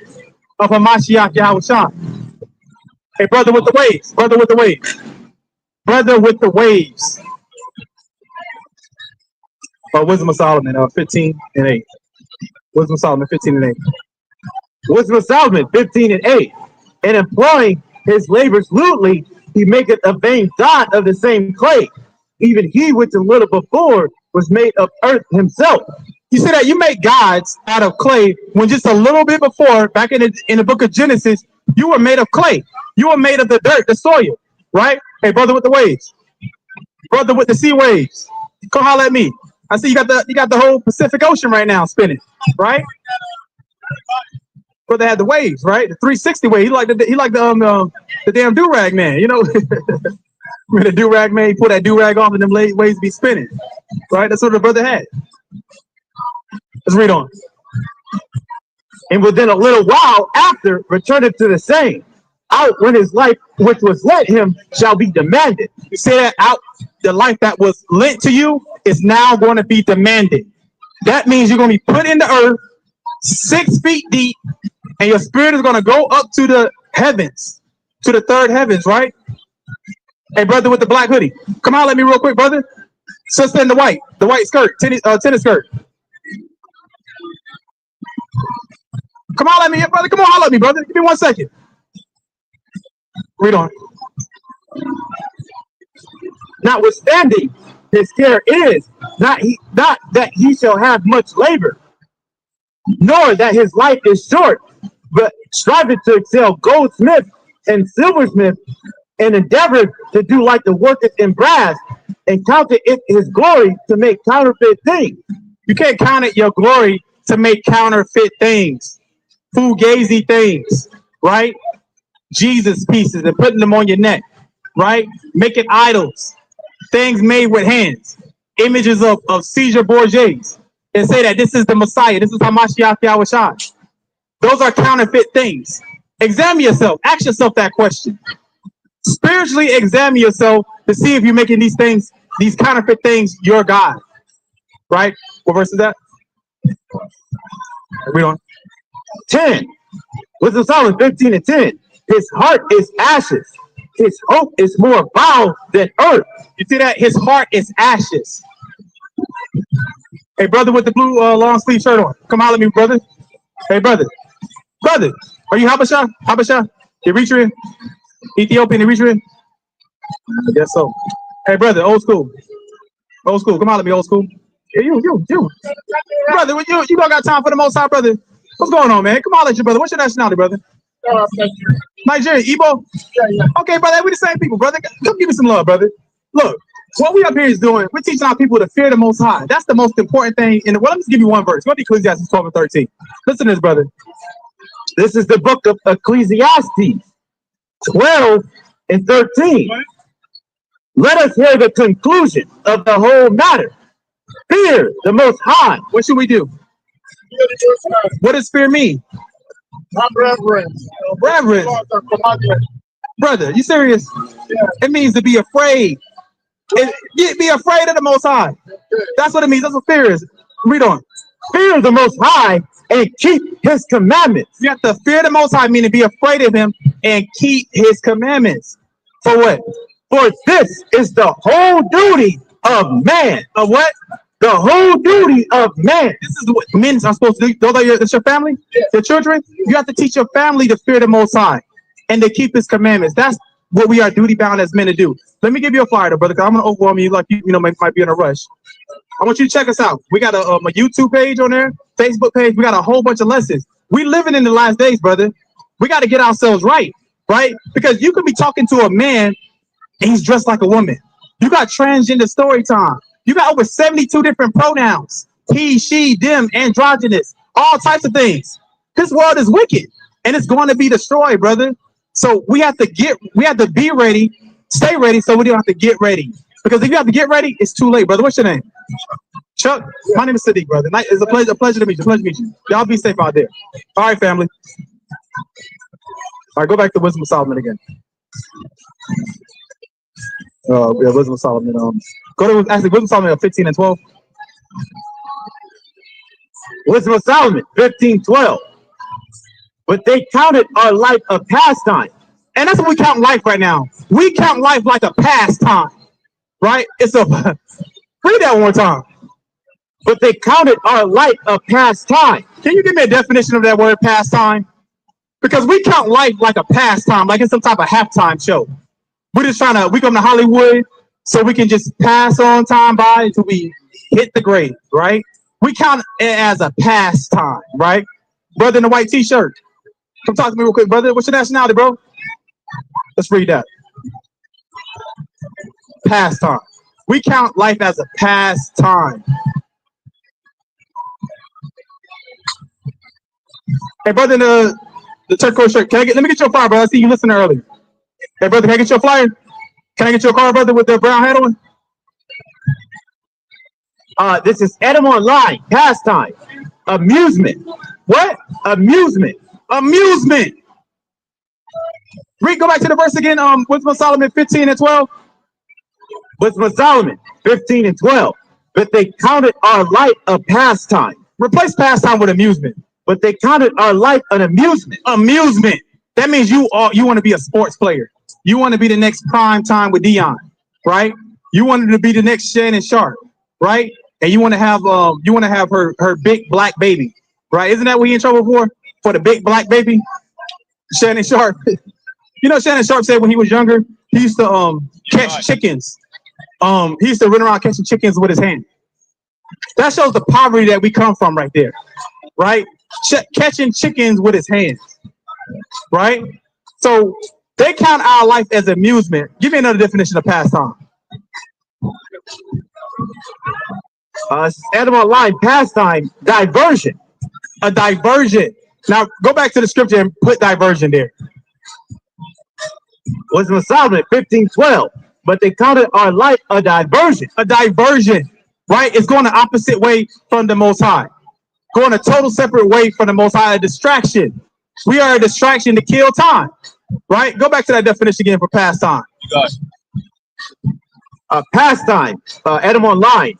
of Hamashiach Yahushua. Hey, brother with the waves. Brother with the waves. Brother with the waves. Wisdom of Solomon, 15 and 8. Wisdom of Solomon, 15 and 8. Wisdom of Solomon, 15 and 8. And employing his labors lewdly, he maketh a vain god of the same clay. Even he which a little before was made of earth himself. You see that? You make gods out of clay when just a little bit before, back in the book of Genesis, you were made of clay. You were made of the dirt, the soil, right? Hey, brother with the waves. Brother with the sea waves. Come holler at me. I see you got the whole Pacific Ocean right now spinning, right? Brother had the waves, right? The 360 wave. He like the damn do-rag man, you know. When the do-rag man, he pull that do-rag off and them waves be spinning, right? That's what the brother had. Let's read on. And within a little while after, returneth to the same. Out when his life which was lent him shall be demanded. You say that out, the life that was lent to you is now going to be demanded. That means you're going to be put in the earth 6 feet deep, and your spirit is going to go up to the heavens, to the third heavens, right? Hey, brother with the black hoodie, come on, let me real quick, brother. Sister in the white skirt, tennis skirt. Come on, let me, brother. Come on, holler at me, brother. Give me 1 second. Read on. Notwithstanding, his care is not that he shall have much labor, nor that his life is short, but striveth to excel goldsmith and silversmith, and endeavored to do like the workers in brass, and counted it his glory to make counterfeit things. You can't count it your glory to make counterfeit things, fugazi things, right? Jesus pieces and putting them on your neck, right? Making idols, things made with hands, images of Caesar Borgias, and say that this is the Messiah, this is Hamashiach Yahushua. Those are counterfeit things. Examine yourself. Ask yourself that question. Spiritually examine yourself to see if you're making these things, these counterfeit things, your God. Right? What verse is that? Read on. 10. Wisdom of Solomon 15 and 10. His heart is ashes. His hope is more vile than earth. You see that? His heart is ashes. Hey, brother with the blue long sleeve shirt on. Come holler at me, brother. Hey, brother. Brother, are you Habasha? Habasha? Eritrean? Ethiopian Eritrean? I guess so. Hey, brother, old school. Old school. Come holler at me, old school. Yeah, you. Brother, you don't got time for the Most High, brother. What's going on, man? Come on, let you, brother. What's your nationality, brother? Nigerian, Igbo? Yeah. Okay, brother, we the same people, brother. Come give me some love, brother. Look, what we up here is doing, we're teaching our people to fear the Most High. That's the most important thing. Well, let me just give you one verse. Go to Ecclesiastes 12 and 13. Listen to this, brother. This is the book of Ecclesiastes 12 and 13. Let us hear the conclusion of the whole matter. Fear the Most High. What should we do? What does fear mean? Reverence. Reverence. Brother, you serious? Yeah. It means to be afraid. Be afraid of the Most High. That's what it means. That's what fear is. Read on. Fear the Most High and keep his commandments. You have to fear the Most High, meaning be afraid of him and keep his commandments. For what? For this is the whole duty of man. Of what? The whole duty of man. This is what men are supposed to do. Those are your family, your children. You have to teach your family to fear the Most High and to keep his commandments. That's what we are duty bound as men to do. Let me give you a flyer, though, brother, because I'm going to overwhelm you like you know might be in a rush. I want you to check us out. We got a YouTube page on there, Facebook page. We got a whole bunch of lessons. We living in the last days, brother. We got to get ourselves right? Because you could be talking to a man and he's dressed like a woman. You got transgender story time. You got over 72 different pronouns. He, she, them, androgynous, all types of things. This world is wicked and it's going to be destroyed, brother. So we have to be ready, stay ready so we don't have to get ready. Because if you have to get ready, it's too late, brother. What's your name? Chuck? My name is Sadiq, brother. It's a pleasure to meet you. Pleasure to meet you. Y'all be safe out there. All right, family. All right, go back to Wisdom of Solomon again. Wisdom of Solomon. Go to Wisdom of Solomon 15 and 12. Wisdom of Solomon 15:12. But they counted our life a pastime. And that's what we count life right now. We count life like a pastime, right? Read that one more time. But they counted our life a pastime. Can you give me a definition of that word pastime? Because we count life like a pastime, like it's some type of halftime show. We're just we come to Hollywood so we can just pass on time by until we hit the grave, right? We count it as a pastime, right? Brother in the white t-shirt. Come talk to me real quick, brother. What's your nationality, bro? Let's read that. Pastime. We count life as a pastime. Hey, brother in the turquoise shirt. Let me get your flyer, brother. I see you listening earlier. Hey, brother, can I get your flyer? Can I get your car, brother, with the brown hat on? This is Adam Online, pastime, amusement. What? Amusement. Amusement. Read, go back to the verse again. Wisdom of Solomon 15 and 12. Wisdom of Solomon 15 and 12. But they counted our life a pastime. Replace pastime with amusement. But they counted our life an amusement. Amusement. That means you want to be a sports player. You want to be the next prime time with Dion, right? You wanted to be the next Shannon Sharp, right? And you want to have her big black baby, right? Isn't that what he in trouble for the big black baby? Shannon Sharp. You know, Shannon Sharp said when he was younger, he used to catch chickens. He used to run around catching chickens with his hand. That shows the poverty that we come from right there, right? Catching chickens with his hands, right? So they count our life as amusement. Give me another definition of pastime. Adam Online, pastime, diversion. A diversion. Now go back to the scripture and put diversion there. Wisdom of Solomon 15:12. But they counted our life a diversion. A diversion, right? It's going the opposite way from the Most High. Going a total separate way from the Most High. A distraction. We are a distraction to kill time, right? Go back to that definition again for pastime. Pastime, Adam Online.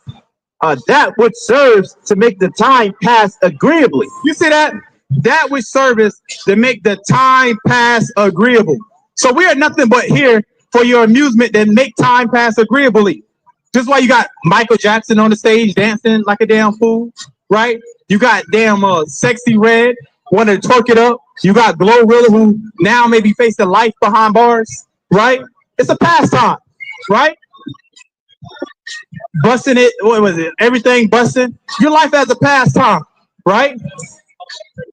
That which serves to make the time pass agreeably. You see that? That which serves to make the time pass agreeable. So we are nothing but here for your amusement and make time pass agreeably. This is why you got Michael Jackson on the stage dancing like a damn fool, right? You got damn Sexy Red wanting to twerk it up. You got Glorilla who now may be facing life behind bars, right? It's a pastime, right? Busting it, what was it? Everything busting. Your life as a pastime, right?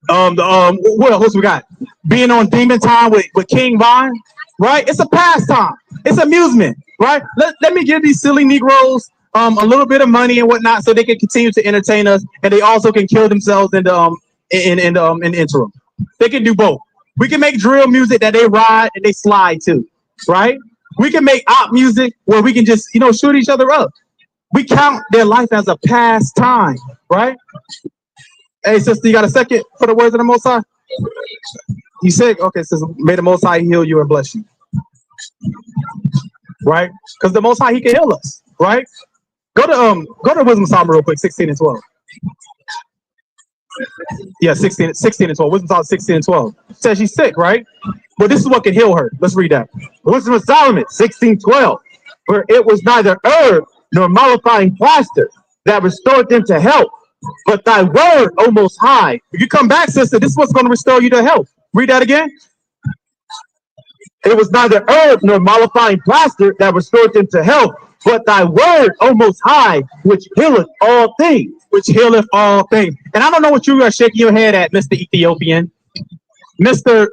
What else we got? Being on Demon Time with King Vine, right? It's a pastime. It's amusement, right? Let me give these silly Negroes a little bit of money and whatnot so they can continue to entertain us, and they also can kill themselves in the interim. They can do both. We can make drill music that they ride and they slide to, right? We can make op music where we can just shoot each other up. We count their life as a pastime, right? Hey, sister, you got a second for the words of the Most High? You sick? Okay, sister, may the Most High heal you and bless you. Right? Because the Most High, He can heal us, right? Go to Wisdom of Solomon real quick, 16 and 12. Yeah, 16 and 12. Wisdom Solomon 16 and 12. Says she's sick, right? But this is what can heal her. Let's read that. Wisdom of Solomon 16:12. For it was neither herb nor mollifying plaster that restored them to health, but thy word, O Most High. If you come back, sister, this is what's going to restore you to health. Read that again. It was neither herb nor mollifying plaster that restored them to health, but thy word, O Most High, which healeth all things. Which healeth all things. And I don't know what you are shaking your head at, Mr. Ethiopian. Mr.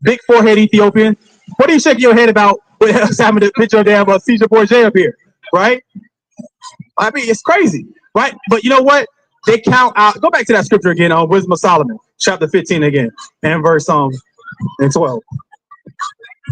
Big Forehead Ethiopian. What are you shaking your head about with having the picture of damn Caesar Borgia up here? Right? I mean, it's crazy. Right? But you know what? They count out. Go back to that scripture again on Wisdom of Solomon, chapter 15 again, and verse and 12.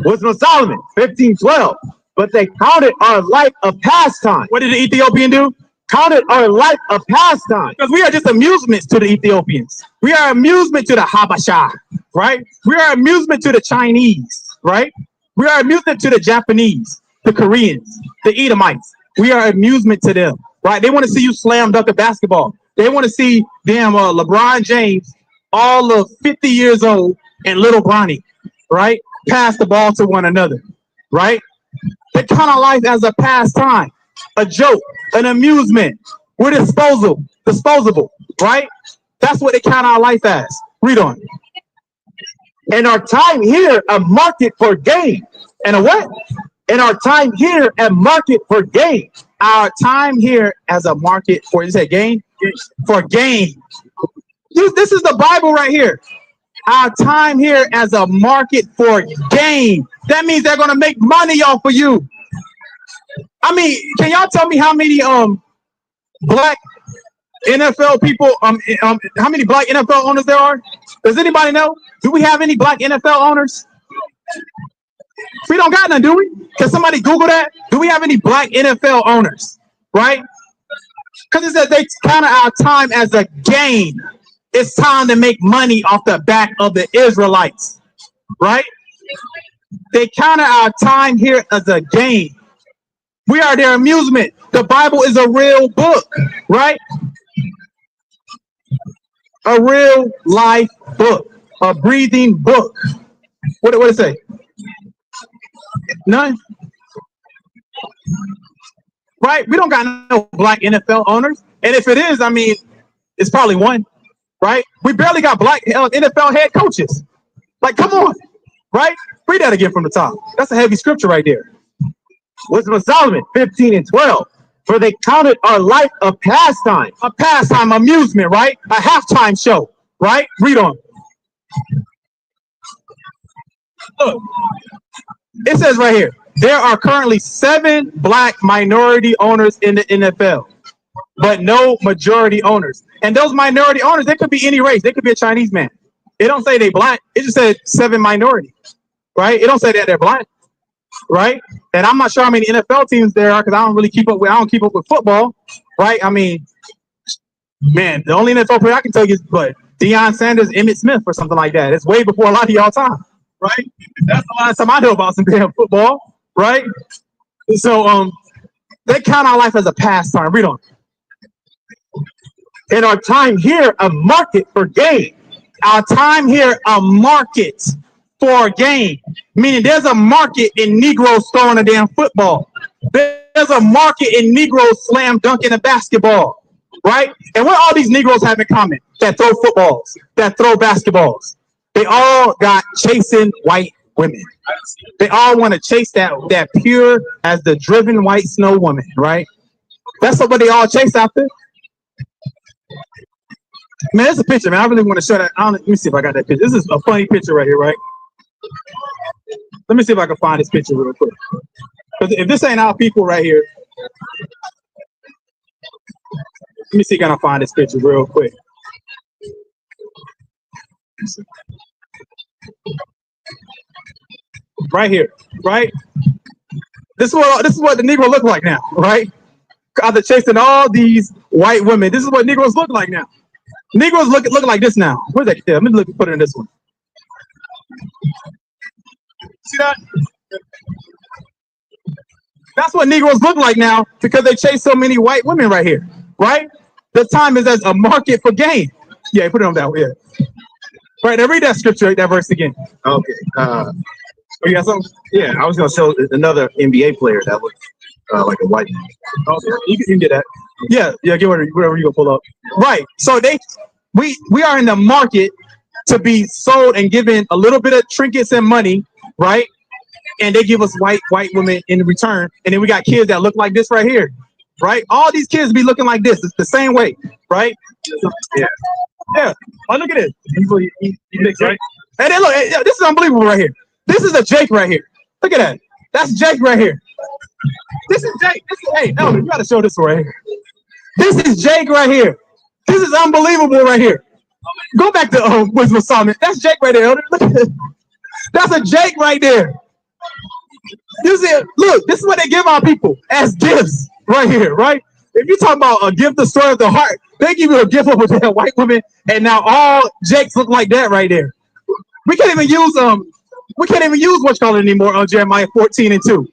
Wisdom of Solomon 15:12. But they counted our life a pastime. What did the Ethiopian do? Counted our life a pastime. Because we are just amusements to the Ethiopians. We are amusement to the Habasha, right? We are amusement to the Chinese, right? We are amusement to the Japanese, the Koreans, the Edomites. We are amusement to them, right? They want to see you slam dunk a basketball. They want to see damn LeBron James, all of 50 years old, and little Bronny, right? Pass the ball to one another, right? They count our life as a pastime, a joke, an amusement. We're disposable, right? That's what they count our life as. Read on. And our time here a market for gain. And a what? And our time here a market for gain. Our time here as a market for, you say gain? For gain. This is the Bible right here. Our time here as a market for gain. That means they're going to make money off of you. I mean, can y'all tell me how many black NFL people, how many black NFL owners there are? Does anybody know? Do we have any black NFL owners? We don't got none, do we? Can somebody Google that? Do we have any black NFL owners? Right? Because it says they count our time as a gain. It's time to make money off the back of the Israelites. Right? They count our time here as a gain. We are their amusement. The Bible is a real book, right? A real life book, a breathing book. What did it say? None. Right? We don't got no black NFL owners. And if it is, I mean, it's probably one, right? We barely got black NFL head coaches. Like, come on, right? Read that again from the top. That's a heavy scripture right there. Wisdom of Solomon 15:12. For they counted our life a pastime. A pastime, amusement, right? A halftime show, right? Read on. Look, it says right here, there are currently 7 black minority owners in the NFL, but no majority owners. And those minority owners, they could be any race. They could be a Chinese man. It don't say they black. It just said 7 minority, right? It don't say that they're black, right? And I'm not sure how many NFL teams there are because I don't keep up with football, right? I mean, man, the only NFL player I can tell you is Deion Sanders, Emmitt Smith, or something like that. It's way before a lot of y'all time, right? That's the last time I know about some damn football, right? So they count our life as a pastime. Read on. And our time here a market for gain. Our time here a market for gain. Meaning there's a market in Negroes throwing a damn football. There's a market in Negroes slam dunking a basketball. Right? And what all these Negroes have in common that throw footballs, that throw basketballs? They all got chasing white women. They all want to chase that pure as the driven white snow woman, right? That's what they all chase after. Man, there's a picture, man. I really want to show that. Let me see if I got that picture. This is a funny picture right here, right? Let me see if I can find this picture real quick. Because if this ain't our people right here, let me see if I can find this picture real quick. Right here, right? This is what the Negro look like now, right? After chasing all these white women, this is what Negroes look like now. Negroes look like this now. Where's that? Let me put it in this one. See that? That's what Negroes look like now because they chase so many white women right here, right? The time is as a market for gain. Yeah, put it on that way. Yeah. Right, now read that scripture, that verse again. Okay. Oh, you got something? Yeah, I was gonna show another NBA player that looks like a white man. Okay, you can get that. Yeah, get whatever you gonna pull up. Right. So we are in the market to be sold and given a little bit of trinkets and money, right? And they give us white women in return. And then we got kids that look like this right here, right? All these kids be looking like this. It's the same way, right? Yeah. Yeah. Oh, look at this. He mixed, right? Hey, look, hey, this is unbelievable right here. This is a Jake right here. Look at that. That's Jake right here. This is Jake. Hey, Elder, you gotta show this right here. This is Jake right here. This is unbelievable right here. Go back to Wisdom of Solomon. That's Jake right there, Elder. Look at this. That's a Jake right there. You see, look, this is what they give our people as gifts right here, right? If you talk about a gift, the story of the heart, they give you a gift of a white woman, and now all Jakes look like that right there. We can't even use what's called anymore on Jeremiah 14:2.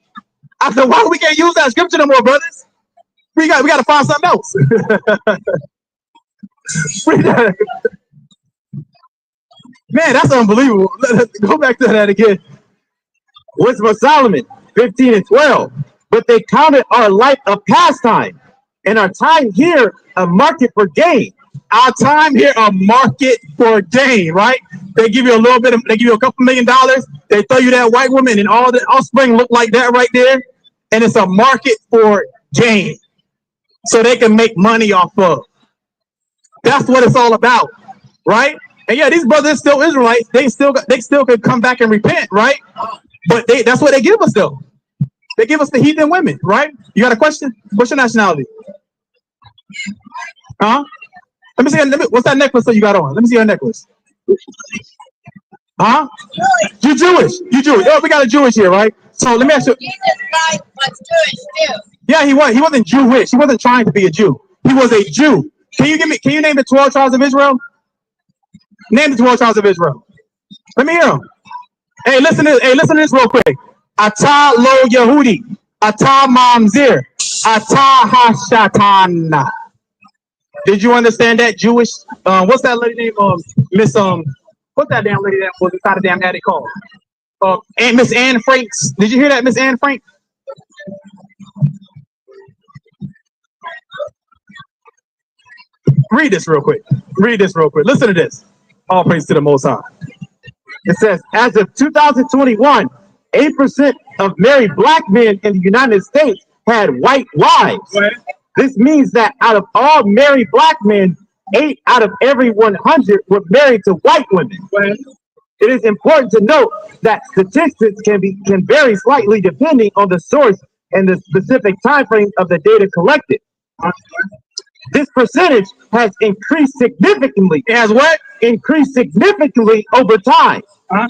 I said, why we can't use that scripture no more, brothers? We got to find something else. Man, that's unbelievable. Let's go back to that again. Wisdom of Solomon 15:12. But they counted our life a pastime, and our time here a market for gain. Our time here a market for gain, right? They give you a little bit of, they give you a couple $1 million. They throw you that white woman, and all the offspring look like that right there, and it's a market for gain, so they can make money off of. That's what it's all about, right? And yeah, these brothers still Israelites. They still could come back and repent, right? But that's what they give us, though. They give us the heathen women, right? You got a question? What's your nationality? Huh? Let me see. What's that necklace that you got on? Let me see your necklace. Huh? You Jewish. You Jewish. Oh, we got a Jewish here, right? So let me ask you. Jesus Christ was Jewish too. Yeah, he was. He wasn't Jewish. He wasn't trying to be a Jew. He was a Jew. Can you name the 12 tribes of Israel? Name the 12 tribes of Israel. Let me hear them. Hey, listen to this real quick. Ata lo Yehudi, Ata mamzir, Ata hashatana. Did you understand that Jewish? What's that lady name? Miss what's that damn lady that was inside the damn attic called? And Miss Anne Franks. Did you hear that, Miss Anne Frank? Read this real quick. Listen to this. All praise to the Most High. It says, as of 2021, 8% of married black men in the United States had white wives. Right. This means that out of all married black men, 8 out of every 100 were married to white women. Right. It is important to note that statistics can vary slightly depending on the source and the specific time frame of the data collected. This percentage has increased significantly. It has what? Increased significantly over time.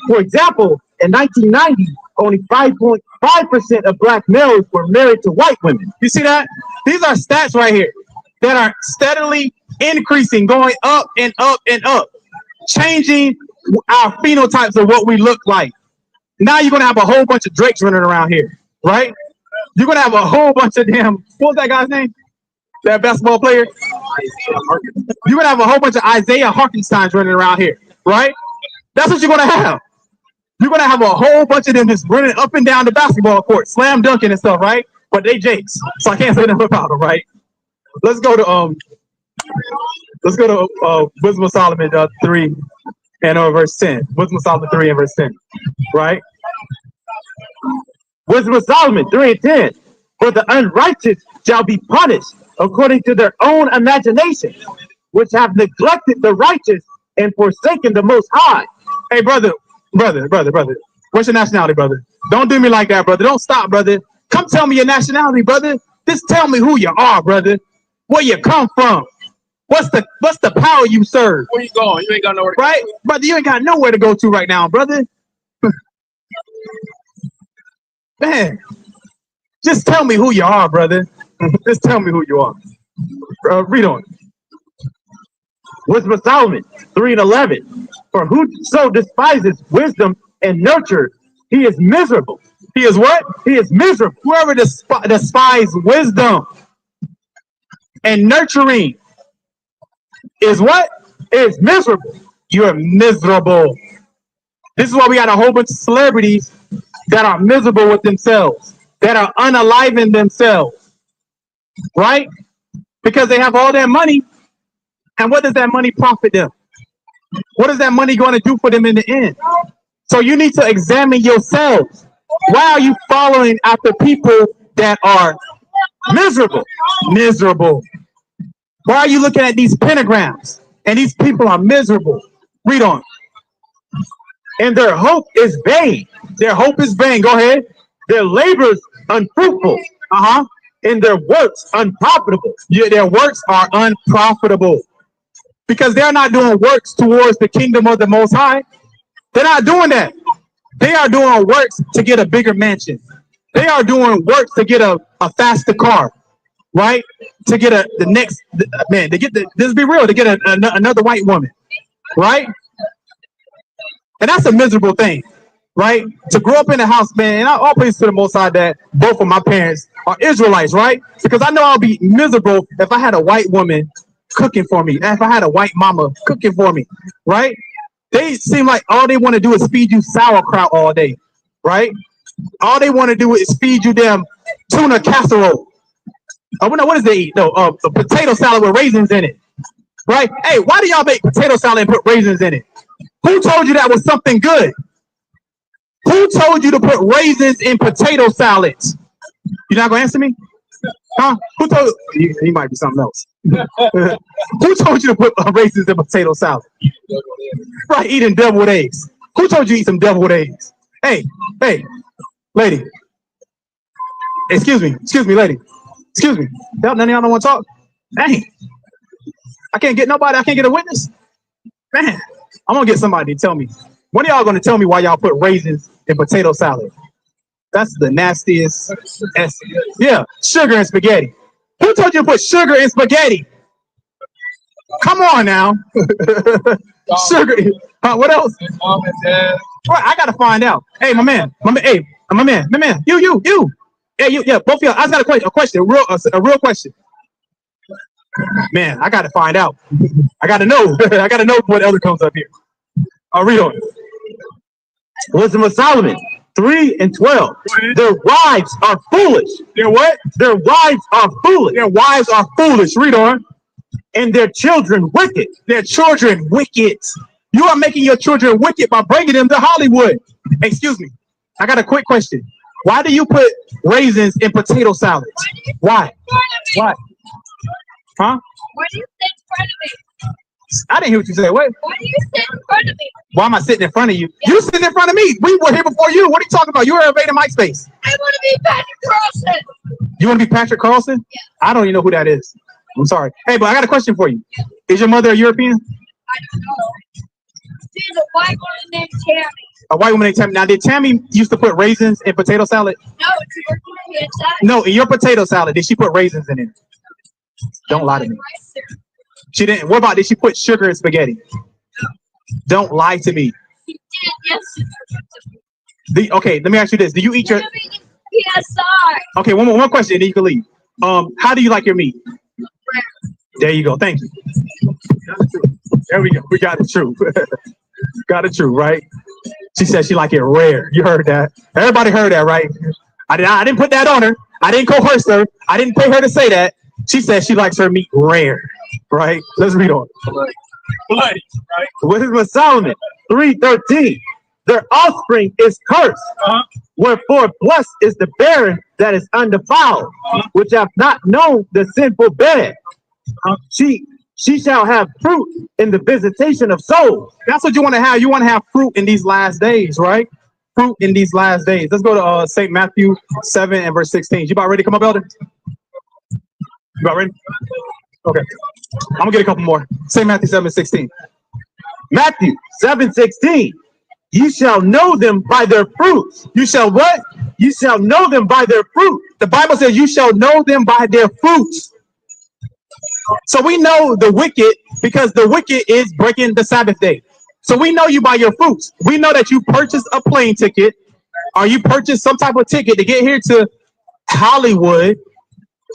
For example, in 1990, only 5.5% of black males were married to white women. You see that? These are stats right here that are steadily increasing, going up and up and up, changing our phenotypes of what we look like. Now you're going to have a whole bunch of Drakes running around here, right? You're going to have a whole bunch of them. What was that guy's name? That basketball player? You're going to have a whole bunch of Isaiah Harkensteins running around here, right? That's what you're going to have. You're going to have a whole bunch of them just running up and down the basketball court, slam dunking and stuff, right? But they Jakes, so I can't say nothing about them, right? Let's go to Wisdom of Solomon 3 and verse 10. Wisdom of Solomon 3 and verse 10, right? Wisdom of Solomon 3 and 10. For the unrighteous shall be punished according to their own imagination, which have neglected the righteous and forsaken the Most High. Hey, brother. What's your nationality, brother? Don't do me like that, brother. Don't stop, brother. Come tell me your nationality, brother. Just tell me who you are, brother. Where you come from. What's the power you serve? Where you going? You ain't got nowhere to right? go. Brother, you ain't got nowhere to go to right now, brother. Man, just tell me who you are, brother. Just tell me who you are. Read on. Wisdom of Solomon 3 and 11. For whoso despises wisdom and nurture, he is miserable. He is what? He is miserable. Whoever despises wisdom and nurturing is what? is miserable. You're miserable. This is why we got a whole bunch of celebrities that are miserable with themselves, that are unaliving themselves, right? Because they have all that money, and what does that money profit them? What is that money going to do for them in the end? So you need to examine yourselves. Why are you following after people that are miserable? Miserable. Why are you looking at these pentagrams? And these people are miserable. Read on. And their hope is vain. Their hope is vain. Go ahead. Their labors unfruitful. And their works unprofitable. Yeah, their works are unprofitable because they're not doing works towards the kingdom of the Most High. They're not doing that. They are doing works to get a bigger mansion. They are doing works to get a faster car, right? To get the next man. To get let's be real. To get another white woman, right? And that's a miserable thing, right? To grow up in a house, man, and I all praise to the Most High that both of my parents are Israelites, right? Because I know I'll be miserable if I had a white woman cooking for me, and if I had a white mama cooking for me, right? They seem like all they want to do is feed you sauerkraut all day, right? All they want to do is feed you them tuna casserole. Oh, no, what does they eat? No, a potato salad with raisins in it, right? Hey, why do y'all make potato salad and put raisins in it? Who told you that was something good? Who told you to put raisins in potato salads? You're not gonna answer me? Huh? Who told you? He might be something else. Who told you to put raisins in potato salad? Right, eating deviled eggs. Who told you to eat some deviled eggs? Hey, lady. Excuse me, lady. Excuse me. None of y'all don't want to talk? Dang. I can't get nobody. I can't get a witness? Man, I'm going to get somebody to tell me. When are y'all going to tell me why y'all put raisins in potato salad? That's the nastiest. Yeah, sugar and spaghetti. Who told you to put sugar in spaghetti? Come on now. Sugar. What else? Mom and dad. Right, I got to find out. Hey, my man. You. Yeah, both of y'all. I got a question, a real question. Man, I got to find out. I got to know. I got to know what other comes up here. I'll read on. Wisdom of Solomon 3:12. Their wives are foolish. Their what? Their wives are foolish. Their wives are foolish. Read on. And their children wicked. Their children wicked. You are making your children wicked by bringing them to Hollywood. Excuse me. I got a quick question. Why do you put raisins in potato salads? Why? Why? Huh? Why do you sit in front of me? I didn't hear what you said. What? Why do you sit in front of me? Why am I sitting in front of you? Yeah. You sitting in front of me. We were here before you. What are you talking about? You were invading my space. I want to be Patrick Carlson. You want to be Patrick Carlson? Yeah. I don't even know who that is. I'm sorry. Hey, but I got a question for you. Yeah. Is your mother a European? I don't know. She's a white woman named Tammy. A white woman named Tammy. Now, did Tammy used to put raisins in potato salad? No, it's your inside. No, in your potato salad, did she put raisins in it? Don't lie to me. She didn't. What about, did she put sugar in spaghetti? Don't lie to me. She did, yes. Okay, let me ask you this. Do you eat your... PSI. Okay, one more question, and then you can leave. How do you like your meat? There you go. Thank you. There we go. We got it true. Got it true, right? She said she like it rare. You heard that. Everybody heard that, right? I didn't put that on her. I didn't coerce her. I didn't pay her to say that. She said she likes her meat rare, right? Let's read on. Bloody, right? Wisdom of Solomon 3:13. Their offspring is cursed. Wherefore blessed is the barren that is undefiled, which have not known the sinful bed. She shall have fruit in the visitation of souls. That's what you want to have. You want to have fruit in these last days, right? Fruit in these last days. Let's go to St. Matthew 7 and verse 16. You about ready to come up, Elder? You about ready? Okay. I'm going to get a couple more. St. Matthew 7:16. Matthew 7:16. You shall know them by their fruits. You shall what? You shall know them by their fruit. The Bible says you shall know them by their fruits. So we know the wicked because the wicked is breaking the Sabbath day. So we know you by your fruits. We know that you purchased a plane ticket or you purchased some type of ticket to get here to Hollywood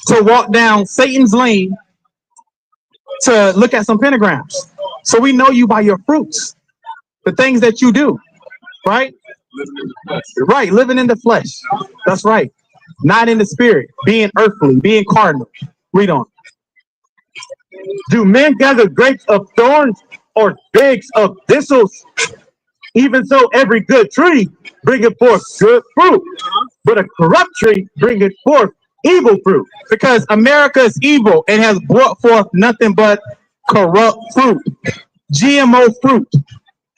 to walk down Satan's lane to look at some pentagrams. So we know you by your fruits, the things that you do, right? Right, living in the flesh. That's right. Not in the spirit, being earthly, being cardinal. Read on. Do men gather grapes of thorns or figs of thistles? Even so, every good tree bringeth forth good fruit, but a corrupt tree bringeth forth evil fruit. Because America is evil and has brought forth nothing but corrupt fruit, GMO fruit.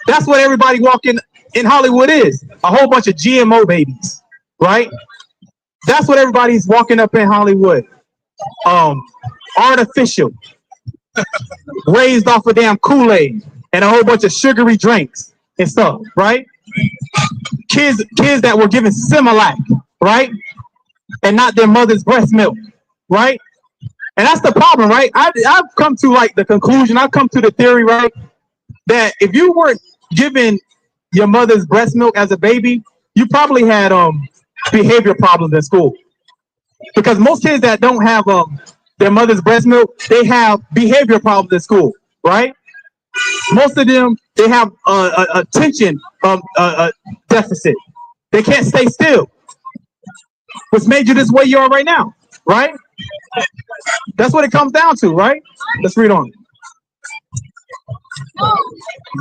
That's what everybody walking in Hollywood is. A whole bunch of GMO babies, right? That's what everybody's walking up in Hollywood. Artificial, raised off of damn Kool-Aid and a whole bunch of sugary drinks and stuff, right? Kids that were given Similac, right? And not their mother's breast milk, right? And that's the problem, right? I've come to like the conclusion, I've come to the theory, right? That if you weren't given your mother's breast milk as a baby, you probably had behavior problems in school. Because most kids that don't have their mother's breast milk, they have behavior problems in school, right? Most of them, they have attention deficit. They can't stay still, which made you this way you are right now, right? That's what it comes down to, right? Let's read on.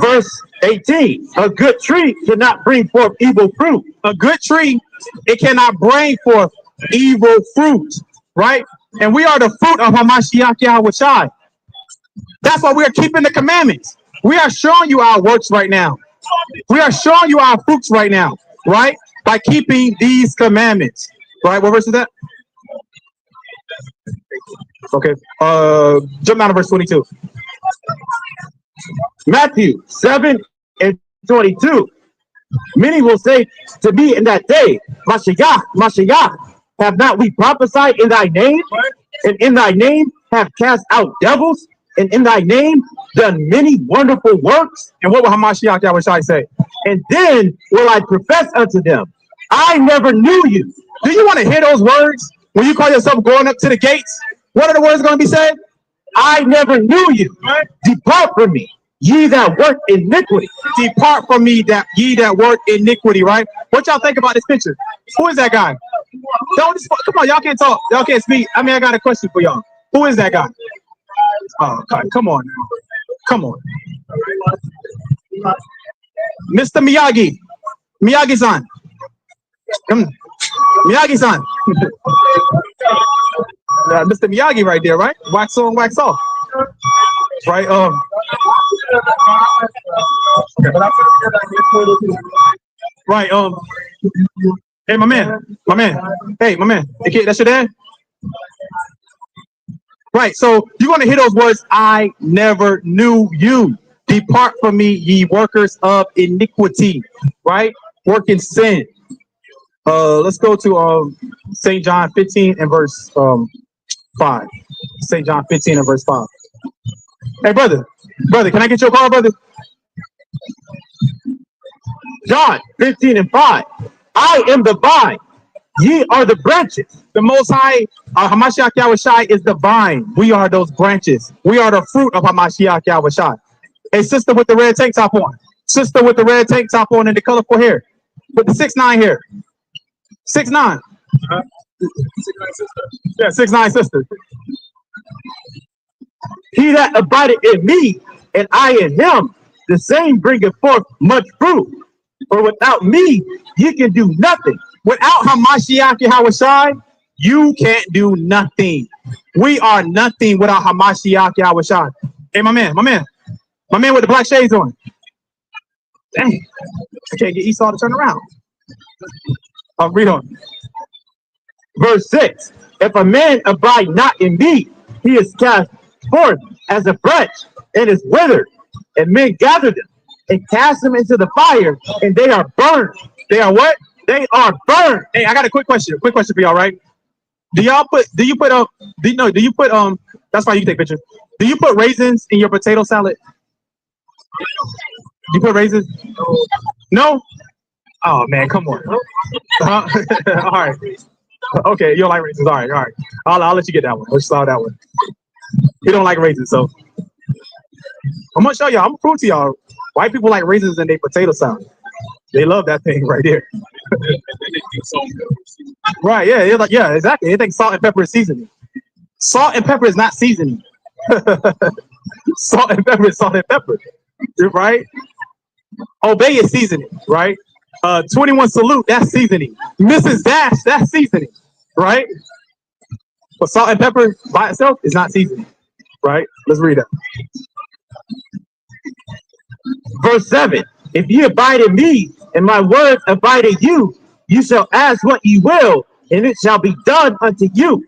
Verse 18, a good tree cannot bring forth evil fruit. A good tree, it cannot bring forth evil fruit, right? And we are the fruit of Hamashiach Yahushai. That's why we are keeping the commandments. We are showing you our works right now. We are showing you our fruits right now, right? By keeping these commandments, right? What verse is that? Okay, jump down to verse 22. Matthew 7 and 22. Many will say to me in that day, Mashiach, Mashiach, have not we prophesied in thy name? And in thy name have cast out devils? And in thy name done many wonderful works? And what will Hamashiach Yahushai say? And then will I profess unto them, I never knew you. Do you want to hear those words when you call yourself going up to the gates? What are the words going to be said? I never knew you. Depart from me, ye that work iniquity. Depart from me, that ye that work iniquity, right? What y'all think about this picture? Who is that guy? Don't just, come on, y'all can't talk. Y'all can't speak. I mean, I got a question for y'all. Who is that guy? Oh, God, come on now. Come on. Mr. Miyagi. Miyagi-san. Miyagi-san. Mr. Miyagi right there, right? Wax on, wax off. Right? Right, hey, my man. Hey, my man. Hey, kid, that's your dad? Right, so you're going to hear those words, I never knew you. Depart from me, ye workers of iniquity. Right? Working sin. Let's go to St. John 15 and verse 5. St. John 15 and verse 5. Hey, brother, can I get your call, brother? John 15 and 5. I am the vine, ye are the branches. The Most High, Hamashiach Yahushai is the vine. We are those branches. We are the fruit of Hamashiach Yahushai. Hey, sister with the red tank top on. Sister with the red tank top on and the colorful hair. With the 6'9" hair. 6'9". 6'9" sister. Yeah, 6'9" sister. He that abideth in me, and I in him, the same bringeth forth much fruit. For without me, ye can do nothing. Without Hamashiach Yahushai, you can't do nothing. We are nothing without Hamashiach Yahushai. Hey, my man with the black shades on. Dang, I can't get Esau to turn around. I'll read on. Verse 6. If a man abide not in me, he is cast forth as a branch and is withered, and men gather them and cast them into the fire, and they are burned. They are what? They are burned. Hey, I got a quick question. Quick question for y'all, right? Do you put that's why you can take pictures. Do you put raisins in your potato salad? You put raisins? No? Oh man, come on. All right. Okay, you don't like raisins. All right. I'll let you get that one. Let's start that one. You don't like raisins, so I'm gonna show y'all. I'm gonna prove to y'all. White people like raisins in their potato salad. They love that thing right there. Right? Yeah. They're like, yeah, exactly. They think salt and pepper is seasoning. Salt and pepper is not seasoning. Salt and pepper is salt and pepper. Right? Obey is seasoning. Right? 21 Salute, that's seasoning. Mrs. Dash, that's seasoning. Right? But salt and pepper by itself is not seasoning. Right? Let's read it. Verse 7. If ye abide in me, and my words abide in you, you shall ask what ye will, and it shall be done unto you.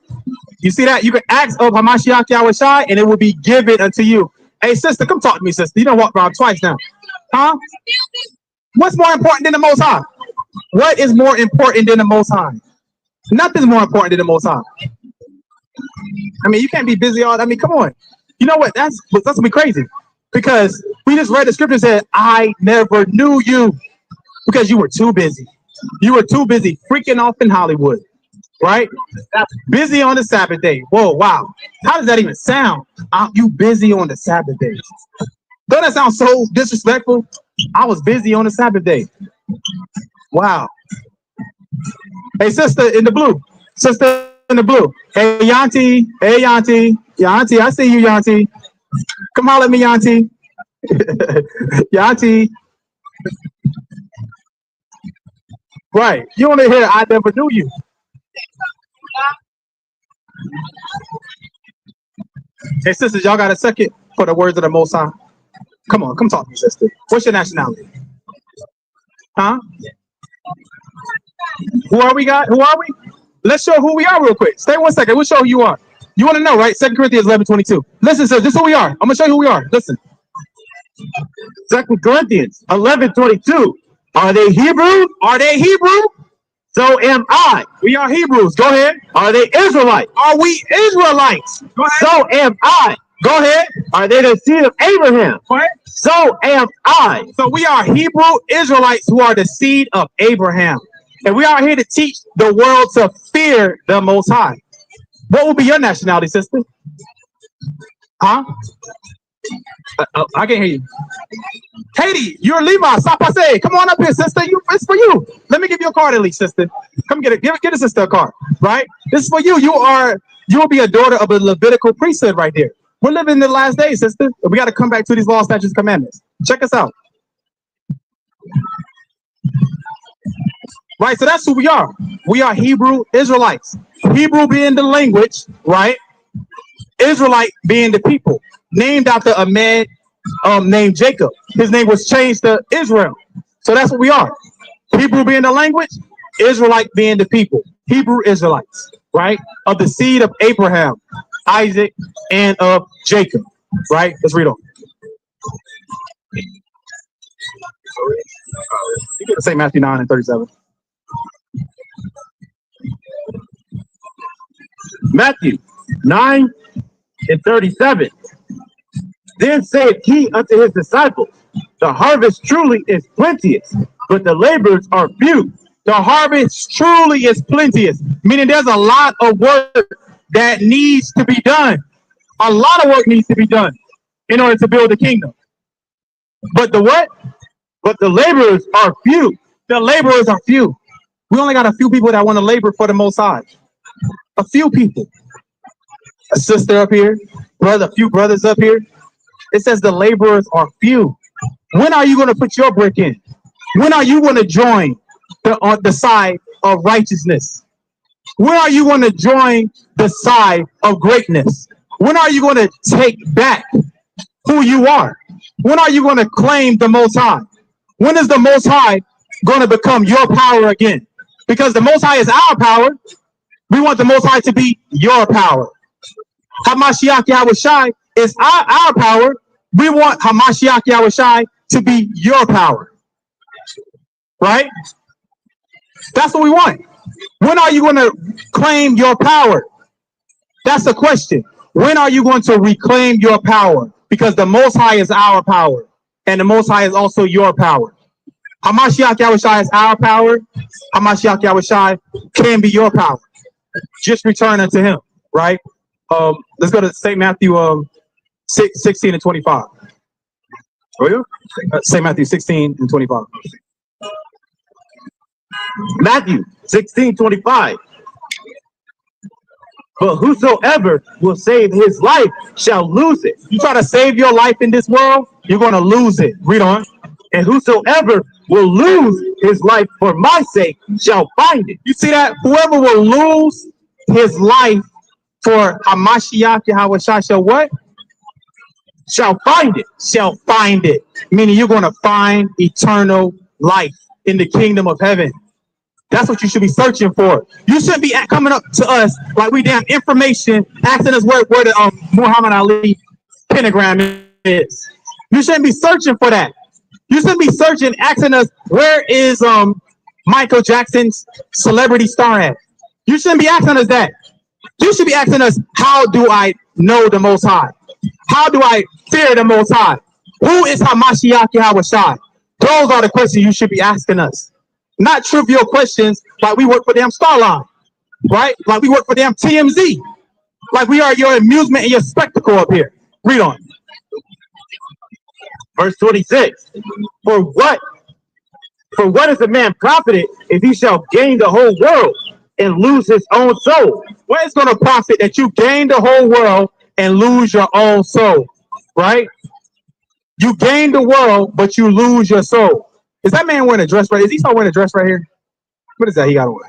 You see that? You can ask of Hamashiach Yahushai, and it will be given unto you. Hey, sister, come talk to me, sister. You done walked around twice now. Huh? What's more important than the Most High? What is more important than the Most High? Nothing's more important than the Most High. I mean, you can't be busy all. I mean, come on. You know what? That's gonna be crazy, because we just read the scripture and said, "I never knew you," because you were too busy. You were too busy freaking off in Hollywood, right? Busy on the Sabbath day. Whoa, wow. How does that even sound? You busy on the Sabbath day? Don't that sound so disrespectful? I was busy on the Sabbath day. Wow. Hey, sister in the blue. Sister in the blue. Hey, Yanti. Hey, Yanti. Yanti, I see you, Yanti. Come holler at me, Yanti. Yanti. Right. You want to hear I never knew you. Hey, sisters, y'all got a second for the words of the Most High? Come on, come talk to me, sister. What's your nationality? Huh? Who are we, God? Who are we? Let's show who we are real quick. Stay 1 second. We'll show who you are. You want to know, right? 2 Corinthians 11:22. Listen, sir, this is who we are. I'm going to show you who we are. Listen. 2 Corinthians 11:22. Are they Hebrews? Are they Hebrew? So am I. We are Hebrews. Go ahead. Are they Israelites? Are we Israelites? Go ahead. So am I. Go ahead. Are they the seed of Abraham? Go ahead. So am I. So we are Hebrew Israelites who are the seed of Abraham. And we are here to teach the world to fear the Most High. What will be your nationality, sister? Huh? I can't hear you. Katie, you're Levi. Stop, I say. Come on up here, sister. It's for you. Let me give you a card at least, sister. Come get it. Give a sister a card, right? This is for you. You will be a daughter of a Levitical priesthood right there. We're living in the last days, sister. We got to come back to these laws, statutes, commandments. Check us out. Right, so that's who we are. We are Hebrew Israelites. Hebrew being the language, right? Israelite being the people. Named after a man named Jacob. His name was changed to Israel. So that's what we are. Hebrew being the language, Israelite being the people. Hebrew Israelites, right? Of the seed of Abraham, Isaac, and of Jacob. Right? Let's read on. You can say Matthew 9:37. Matthew 9:37. Then said he unto his disciples, the harvest truly is plenteous, but the laborers are few. The harvest truly is plenteous, meaning there's a lot of work that needs to be done. A lot of work needs to be done in order to build the kingdom. But the what? But the laborers are few. The laborers are few. We only got a few people that want to labor for the Most High. A few people. A sister up here, brother, a few brothers up here. It says the laborers are few. When are you going to put your brick in? When are you going to join on the side of righteousness? When are you going to join the side of greatness? When are you going to take back who you are? When are you going to claim the Most High? When is the Most High going to become your power again? Because the Most High is our power. We want the Most High to be your power. Hamashiach Yahushai is our power. We want Hamashiach Yahushai to be your power. Right? That's what we want. When are you going to claim your power? That's the question. When are you going to reclaim your power? Because the Most High is our power. And the Most High is also your power. Hamashiach Yahushai is our power. Hamashiach Yahushai can be your power. Just return unto him. Right? Let's go to St. Matthew 6:16-25. Oh, yeah? Say Matthew 16 and 25. Matthew 16:25. But whosoever will save his life shall lose it. You try to save your life in this world, you're going to lose it. Read on. And whosoever will lose his life for my sake shall find it. You see that? Whoever will lose his life for Hamashiach Yahweh shall what? Shall find it. Shall find it. Meaning you're going to find eternal life in the kingdom of heaven. That's what you should be searching for. You shouldn't be coming up to us like we damn information, asking us where the Muhammad Ali pentagram is. You shouldn't be searching for that. You shouldn't be searching, asking us where is Michael Jackson's celebrity star at. You shouldn't be asking us that. You should be asking us, how do I know the Most High? How do I fear the Most High? Who is Hamashiach Yahweh Shai? Those are the questions you should be asking us. Not trivial questions like we work for damn Starline, right? Like we work for damn TMZ. Like we are your amusement and your spectacle up here. Read on. Verse 26. For what is a man profited if he shall gain the whole world and lose his own soul? What is going to profit that you gain the whole world and lose your own soul, right? You gain the world, but you lose your soul. Is that man wearing a dress right? Is he still wearing a dress right here? What is that he got on?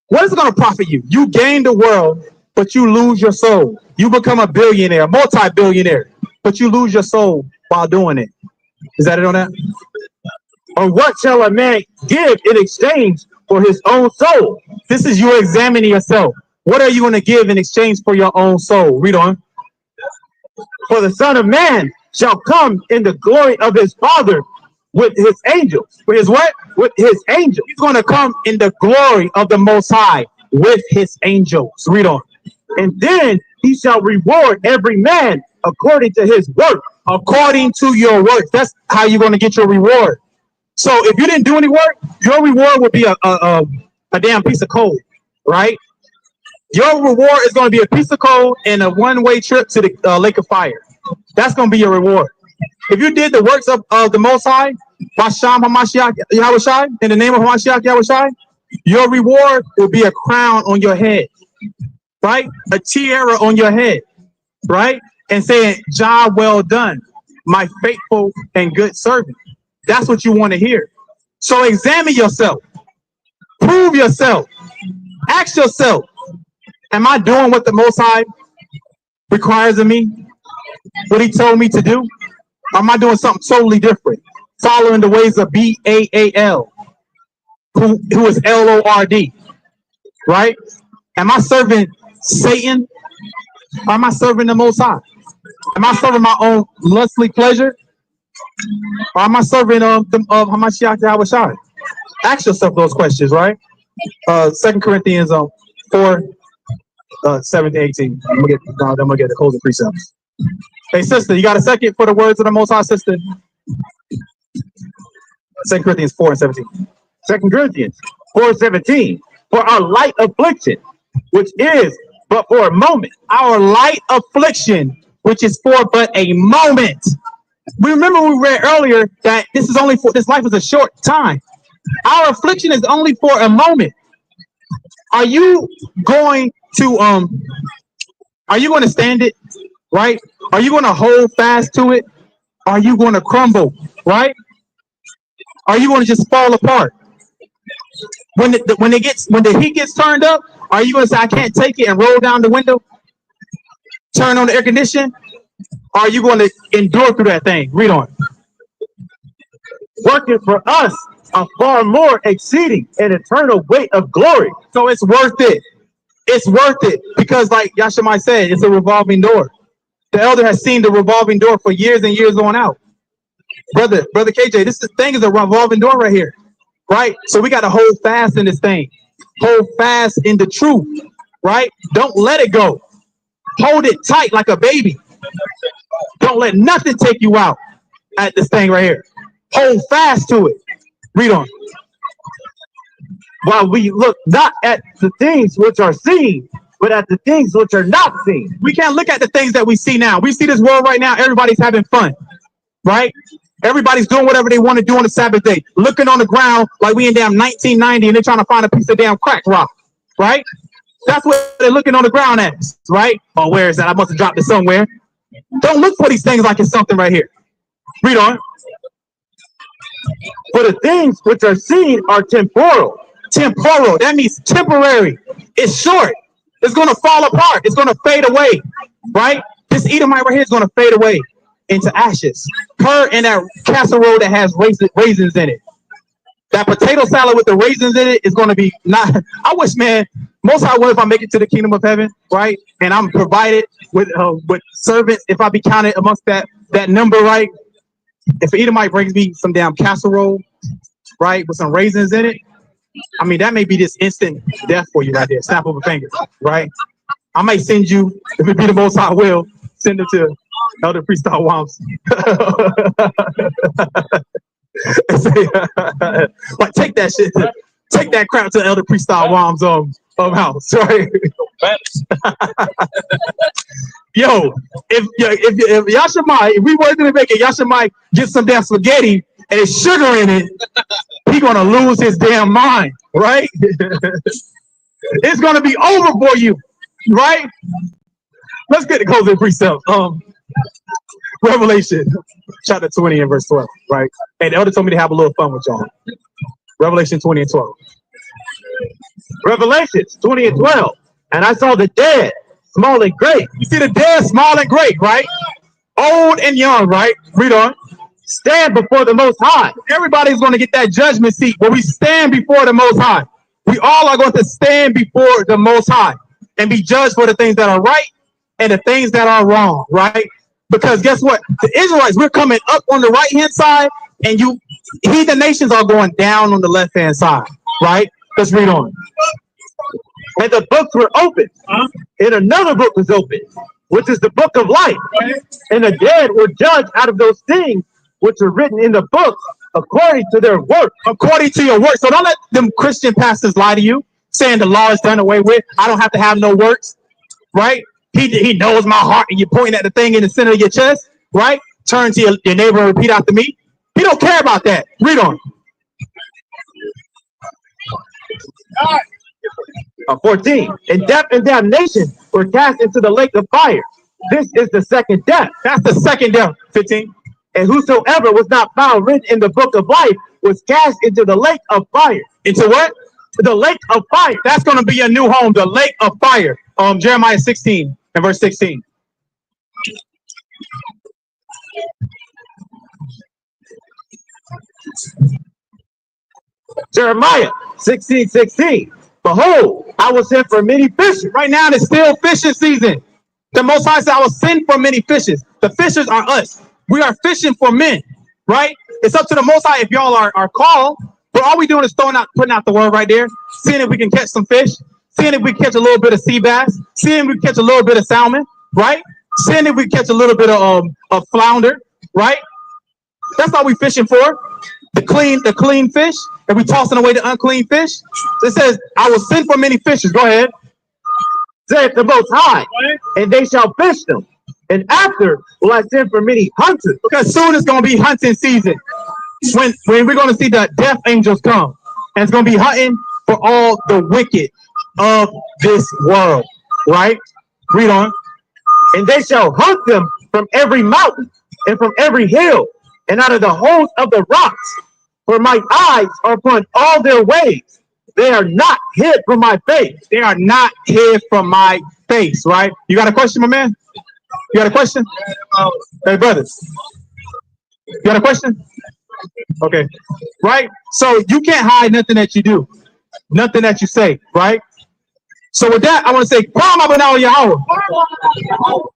What is it going to profit you? You gain the world, but you lose your soul. You become a billionaire, multi-billionaire, but you lose your soul while doing it. Is that it on that? Or what shall a man give in exchange for his own soul? This is you examining yourself. What are you going to give in exchange for your own soul? Read on. For the Son of Man shall come in the glory of his Father with his angels. With his what? With his angels. He's going to come in the glory of the Most High with his angels. Read on. And then he shall reward every man according to his work. According to your work. That's how you're going to get your reward. So if you didn't do any work, your reward would be a damn piece of coal, right? Your reward is going to be a piece of coal and a one-way trip to the lake of fire. That's going to be your reward. If you did the works of the Most High, Basham Hamashiach Yahweh Shai, in the name of Hamashiach Yahweh Shai, your reward will be a crown on your head, right? A tiara on your head, right? And saying, job well done, my faithful and good servant. That's what you want to hear. So examine yourself. Prove yourself. Ask yourself, am I doing what the Most High requires of me? What he told me to do? Or am I doing something totally different? Following the ways of Baal, who is Lord, right? Am I serving Satan? Or am I serving the Most High? Am I serving my own lustly pleasure? Or am I serving Hamashiach Yahweh Shai? Ask yourself those questions, right? 2 Corinthians 4, 7 to 18. I'm gonna get the closing precepts. Hey, sister, you got a second for the words of the Most High, sister? 2 Corinthians 4 and 17. 2 Corinthians 4:17. For our light affliction, which is but for a moment. Our light affliction, which is for but a moment. We remember we read earlier that this life is a short time. Our affliction is only for a moment. Are you going to stand it, right? Are you going to hold fast to it? Are you going to crumble, right? Are you going to just fall apart? When the heat gets turned up, are you going to say, I can't take it, and roll down the window? Turn on the air conditioning? Or are you going to endure through that thing? Read on. Working for us a far more exceeding and eternal weight of glory. So it's worth it. It's worth it because, like Yashamai said, it's a revolving door. The elder has seen the revolving door for years and years on out. Brother KJ, this thing is a revolving door right here, right? So we got to hold fast in this thing. Hold fast in the truth, right? Don't let it go. Hold it tight like a baby. Don't let nothing take you out at this thing right here. Hold fast to it. Read on. While we look not at the things which are seen, but at the things which are not seen. We can't look at the things that we see now. We see this world right now. Everybody's having fun, right? Everybody's doing whatever they want to do on the Sabbath day, looking on the ground like we in damn 1990 and they're trying to find a piece of damn crack rock, right? That's what they're looking on the ground at, right? Oh, where is that? I must have dropped it somewhere. Don't look for these things like it's something right here. Read on. For the things which are seen are temporal. Temporal, that means temporary. It's short. It's going to fall apart. It's going to fade away, right? This Edomite right here is going to fade away into ashes. Her in that casserole that has raisins in it. That potato salad with the raisins in it is going to be not. I wish, man, most I would if I make it to the kingdom of heaven, right? And I'm provided with servants. If I be counted amongst that number, right? If an Edomite brings me some damn casserole, right, with some raisins in it, I mean, that may be this instant death for you right there. Snap of a finger, right? I might send you, if it be the Most High will, send it to Elder Freestyle Wams. Like, take that shit. Take that crap to Elder Freestyle Wams house, right? Yo, if Yashamai, if we wanted to make it, Yashamai get some damn spaghetti and it's sugar in it, he gonna lose his damn mind, right? It's gonna be over for you, right? Let's get the closing precept. Revelation chapter 20 and verse 12, right? And the elder told me to have a little fun with y'all. Revelation 20 and 12. Revelations 20 and 12. And I saw the dead, small and great. You see the dead, small and great, right? Old and young, right? Read on. Stand before the Most High. Everybody's going to get that judgment seat where we stand before the Most High. We all are going to stand before the Most High and be judged for the things that are right and the things that are wrong, right? Because guess what? The Israelites, we're coming up on the right-hand side, and heathen nations are going down on the left-hand side, right? Let's read on. And the books were opened, and another book was opened, which is the book of life. And the dead were judged out of those things which are written in the book according to their work. According to your work. So don't let them Christian pastors lie to you, saying the law is done away with. I don't have to have no works, right? He knows my heart, and you're pointing at the thing in the center of your chest, right? Turn to your neighbor and repeat after me. He don't care about that. Read on. 14. And death and damnation were cast into the lake of fire. This is the second death. That's the second death. 15. And whosoever was not found written in the book of life was cast into the lake of fire. Into what? The lake of fire. That's going to be your new home, the lake of fire. Jeremiah 16 and verse 16. Jeremiah 16:16. Behold, I will send for many fishes. Right now, it's still fishing season. The Most High said, I will send for many fishes. The fishers are us. We are fishing for men, right? It's up to the Most High if y'all are called. But all we doing is putting out the word right there, seeing if we can catch some fish, seeing if we can catch a little bit of sea bass, seeing if we can catch a little bit of salmon, right? Seeing if we can catch a little bit of flounder, right? That's all we fishing for. The clean fish, and we tossing away the unclean fish. So it says, I will send for many fishes. Go ahead. Saith the Most High, and they shall fish them. And after will I send for many hunters. Because soon it's going to be hunting season. When we're going to see the death angels come. And it's going to be hunting for all the wicked of this world. Right? Read on. And they shall hunt them from every mountain and from every hill and out of the holes of the rocks. For my eyes are upon all their ways. They are not hid from my face. They are not hid from my face, right? You got a question, my man? You got a question? Hey, brothers. You got a question? Okay. Right? So you can't hide nothing that you do. Nothing that you say, right? So with that, I want to say, Kwam Abanao Yahweh.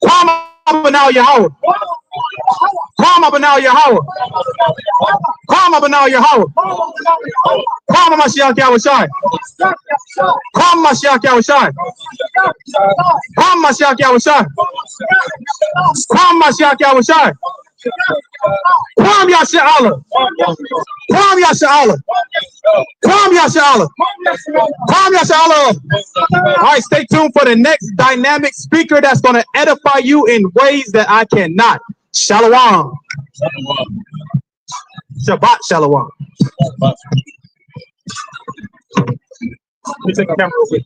Kwam Abanao Yahweh. Kwam Abanao Yahweh. Kwam Abanao Yahweh. Kwam Mashiach Yahushai. Kwam Mashiach Yahushai. Kwam Mashiach Yahushai. Kwam Mashiach Yahushai. Kwam Yasha Allah. Kwam Yasha Allah. Kwam Yashala. Kwam Yashala. All right, stay tuned for the next dynamic speaker that's going to edify you in ways that I cannot. Shalom. Shabbat Shalom. Let me take a camera real quick.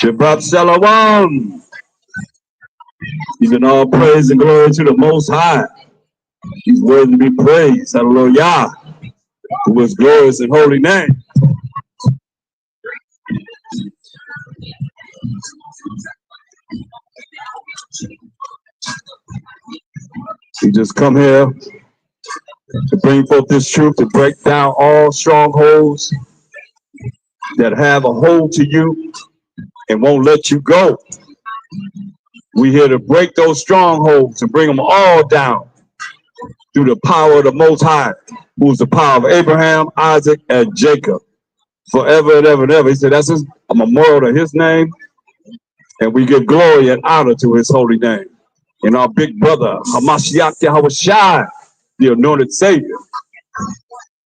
Shabbat Shalom. Giving all praise and glory to the Most High. He's worthy to be praised. Hallelujah. Who is glorious and holy name. We just come here to bring forth this truth, to break down all strongholds that have a hold to you and won't let you go. We're here to break those strongholds and bring them all down through the power of the Most High, who is the power of Abraham, Isaac, and Jacob, forever and ever and ever. He said that's a memorial to his name, and we give glory and honor to his holy name. And our big brother, Hamashiach Yahushua, the anointed Savior,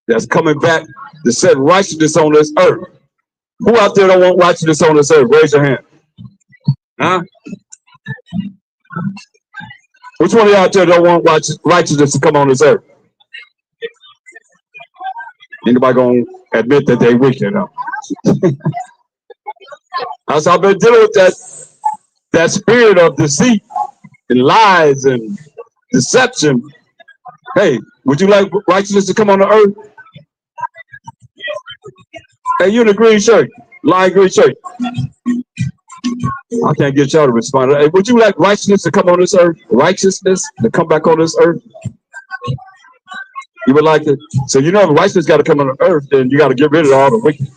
that's coming back to set righteousness on this earth. Who out there don't want righteousness on this earth? Raise your hand. Huh? Which one of y'all out there don't want righteousness to come on this earth? Anybody gonna admit that they wicked? Huh? I've been dealing with that spirit of deceit and lies and deception. Hey, would you like righteousness to come on the earth? Hey, you in the green shirt, light green shirt. I can't get y'all to respond. Hey, would you like righteousness to come on this earth? Righteousness to come back on this earth? You would like it? So you know if righteousness got to come on the earth, then you got to get rid of all the wicked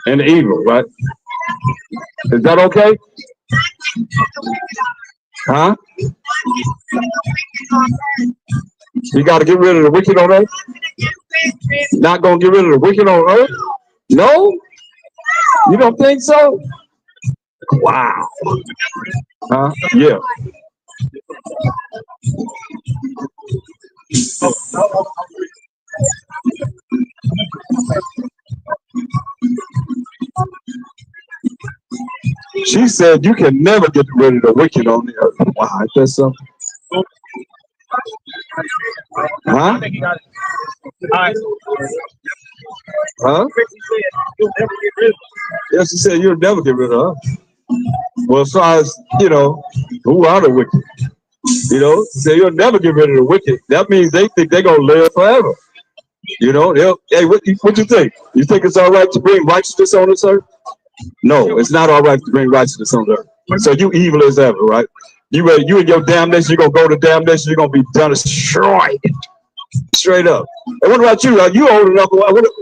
and the evil, right? Is that okay? Huh? You got to get rid of the wicked on earth? Not going to get rid of the wicked on earth? No? You don't think so? Wow. Huh? Yeah. She said you can never get rid of the wicked on the earth. Wow, is that something? Huh? Huh? Yeah, she said you'll never get rid of her. Well, as far as, you know, who are the wicked? You know, say you'll never get rid of the wicked. That means they think they're going to live forever. You know, hey, what you think? You think it's all right to bring righteousness on this earth? No, it's not all right to bring righteousness on the earth. So you evil as ever, right? You and your damnation, you're going to go to damnation, you're going to be done destroyed. Straight up. And what about you? Are you old enough?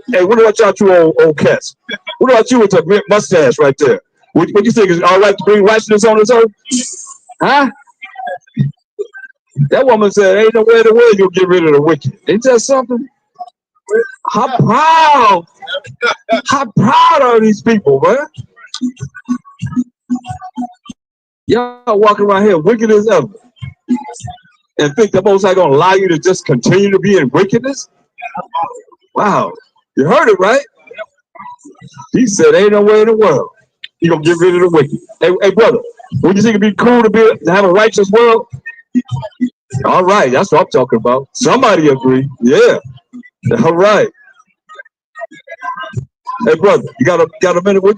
Hey, what about y'all two old cats? What about you with the mustache right there? What you think is all right to bring righteousness on this earth? Huh? That woman said, ain't no way in the world you'll get rid of the wicked. Ain't that something? How proud are these people, man? Y'all walking around here wicked as ever. And think the Most High gonna allow you to just continue to be in wickedness? Wow. You heard it, right? He said, ain't no way in the world you gonna get rid of the wicked. Hey, brother, would you think it'd be cool to have a righteous world? All right, that's what I'm talking about. Somebody agree. Yeah. All right. Hey, brother, you got a minute? What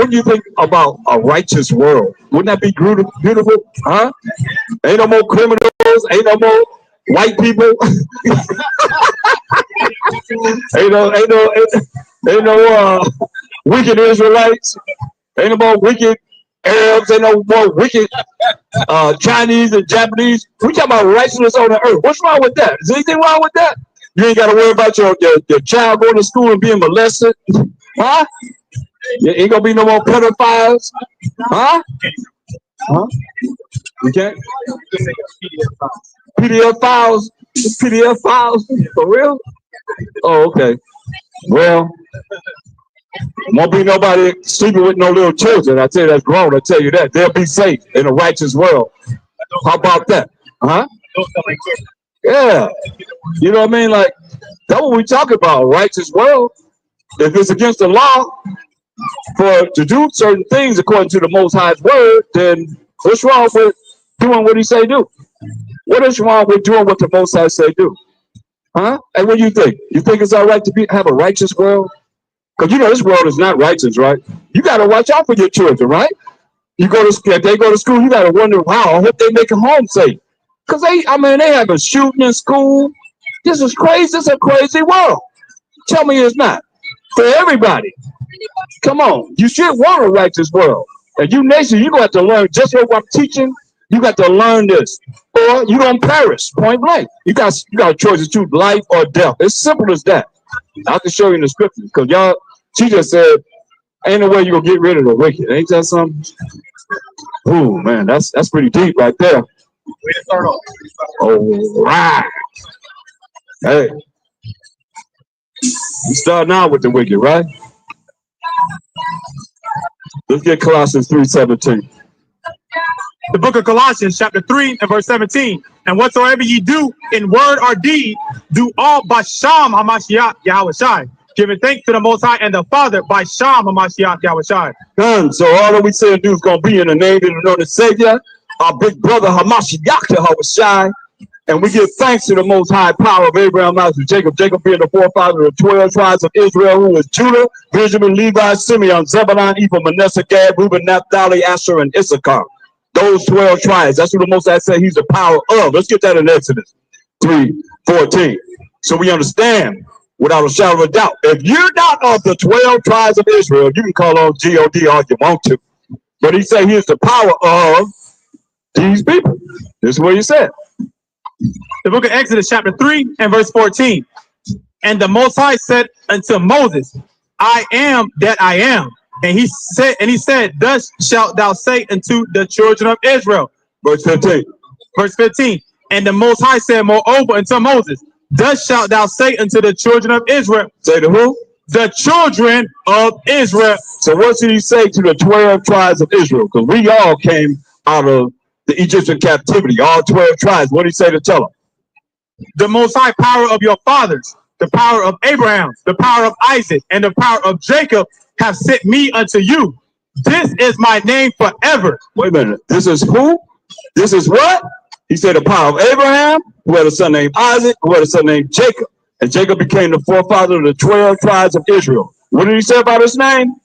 do you think about a righteous world? Wouldn't that be beautiful? Huh? Ain't no more criminals. Ain't no more white people. ain't no wicked Israelites. Ain't no more wicked Arabs. Ain't no more wicked Chinese and Japanese. We talking about righteousness on the earth. What's wrong with that? Is anything wrong with that? You ain't got to worry about your child going to school and being molested. Huh? There ain't gonna be no more pedophiles. Huh? Huh? You can't? PDF files? PDF files? For real? Oh, okay. Well, won't be nobody sleeping with no little children. I tell you that's grown. I tell you that. They'll be safe in a righteous world. How about that? Huh? Yeah. You know what I mean? Like, that's what we talk about, a righteous world. If it's against the law to do certain things according to the Most High's word, then what's wrong with doing what he say do? What is wrong with doing what the Most High say do? Huh? And what do you think? You think it's all right to have a righteous world? Because you know this world is not righteous, right? You got to watch out for your children, right? You go to school, if they go to school, you got to wonder, wow, I hope they make it home safe. Because they have a shooting in school. This is crazy. It's a crazy world. Tell me it's not. For everybody. Come on. You should want a righteous world. And you nation, you're going to have to learn just what I'm teaching. You got to learn this. Or you're going to perish, point blank. You got a choice to choose life or death. It's simple as that. I can show you in the scriptures. Because she just said, ain't no way you're going to get rid of the wicked. Ain't that something? Ooh, man, that's pretty deep right there. Way to start off. All right. Hey. You start now with the wicked, right? Let's get Colossians 3:17. The book of Colossians, chapter 3 and verse 17. And whatsoever ye do in word or deed, do all by Sham Hamashiach Yahushai, giving thanks to the Most High and the Father by Sham Hamashiach Yahushai. Done. So all that we say and do is going to be in the name of the Lord and Savior, our big brother Hamashiach Yahushai. And we give thanks to the Most High power of Abraham, Isaac, Jacob. Jacob being the forefather of the 12 tribes of Israel, who was Judah, Benjamin, Levi, Simeon, Zebulun, Ephraim, Manasseh, Gad, Reuben, Naphtali, Asher, and Issachar. Those 12 tribes. That's what the Most High said he's the power of. Let's get that in Exodus 3:14. So we understand without a shadow of a doubt. If you're not of the 12 tribes of Israel, you can call on God all you want to. But he said he is the power of these people. This is what he said. The book of Exodus, chapter 3 and verse 14. And the Most High said unto Moses, I am that I am. And he said, thus shalt thou say unto the children of Israel. Verse 15. Verse 15. And the Most High said moreover unto Moses, thus shalt thou say unto the children of Israel. Say to who? The children of Israel. So what did he say to the 12 tribes of Israel? Because we all came out of the Egyptian captivity, all 12 tribes. What did he say to tell them? The Most High power of your fathers, the power of Abraham, the power of Isaac, and the power of Jacob have sent me unto you. This is my name forever. Wait a minute. This is who? This is what? He said the power of Abraham, who had a son named Isaac, who had a son named Jacob. And Jacob became the forefather of the 12 tribes of Israel. What did he say about his name?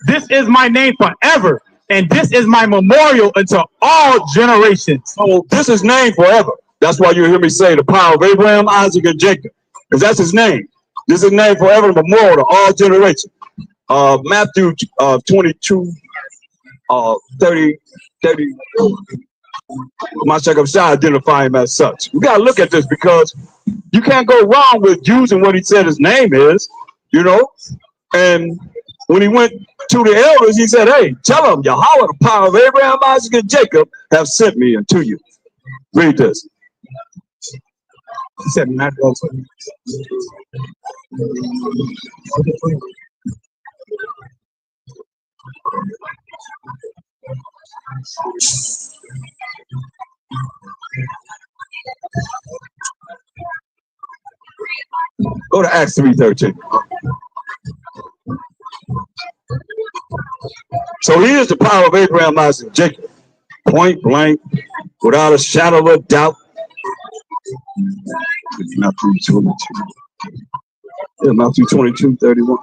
This is my name forever. And this is my memorial unto all generations. So this is named forever. That's why you hear me say the power of Abraham, Isaac, and Jacob. Because that's his name. This is named forever and memorial to all generations. Matthew 22, 30. My Jacob shall identify him as such. We got to look at this because you can't go wrong with using what he said his name is, you know. And when he went to the elders, he said, hey, tell them Yahweh, the power of Abraham, Isaac, and Jacob have sent me unto you. Read this. He said, not also. Go to Acts 3:13. So he is the power of Abraham, Isaac, and Jacob. Point blank, without a shadow of a doubt. Matthew 22. Yeah, Matthew 22:31.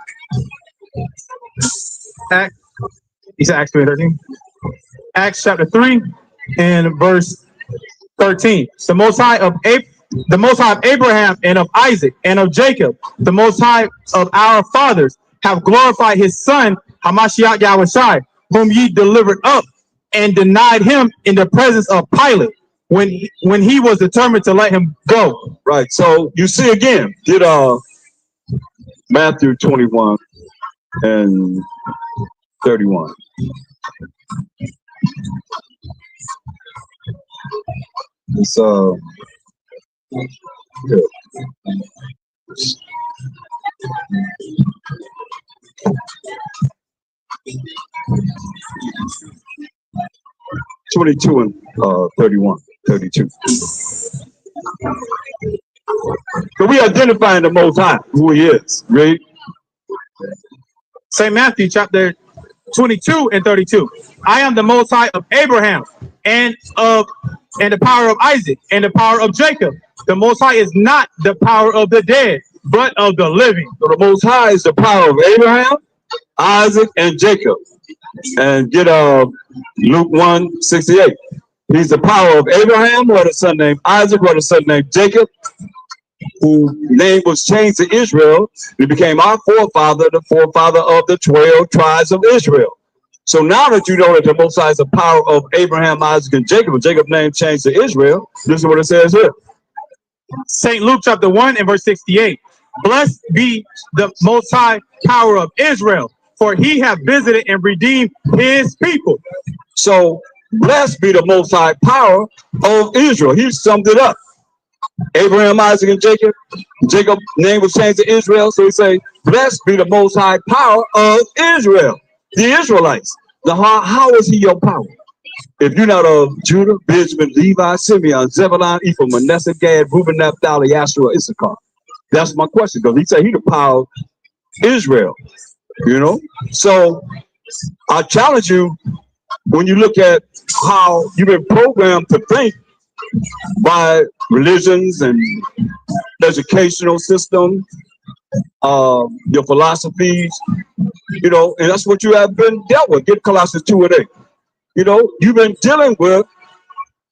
He said Acts 3:13. Acts chapter 3 and verse 13. The Most High of Abraham and of Isaac and of Jacob, the Most High of our fathers, have glorified his son Hamashiach Yahushai, whom ye delivered up and denied him in the presence of Pilate when he was determined to let him go. Right. So you see again, get Matthew 21. and 31. It's yeah. 22 and 31, 32. So we identifying the Most High, who He is. Read. St. Matthew chapter 22 and 32. I am the Most High of Abraham and the power of Isaac and the power of Jacob. The Most High is not the power of the dead, but of the living. So the Most High is the power of Abraham, Isaac, and Jacob. And get Luke 1:68. He's the power of Abraham, who had a son named Isaac, who had a son named Jacob, whose name was changed to Israel. He became our forefather, the forefather of the 12 tribes of Israel. So now that you know that the Most High is the power of Abraham, Isaac, and Jacob, Jacob's name changed to Israel, this is what it says here. St. Luke chapter 1 and verse 68. Blessed be the Most High power of Israel, for He hath visited and redeemed His people. So blessed be the Most High power of Israel. He summed it up. Abraham, Isaac, and Jacob. Jacob's name was changed to Israel. So he say, blessed be the Most High power of Israel. The Israelites. How is He your power? If you're not of Judah, Benjamin, Levi, Simeon, Zebulun, Ephraim, Manasseh, Gad, Reuben, Naphtali, Asher, Issachar. That's my question, because He said He the power of Israel. You know? So I challenge you, when you look at how you've been programmed to think by religions and educational system, your philosophies, you know, and that's what you have been dealt with. Get Colossians 2 and 8. You know, you've been dealing with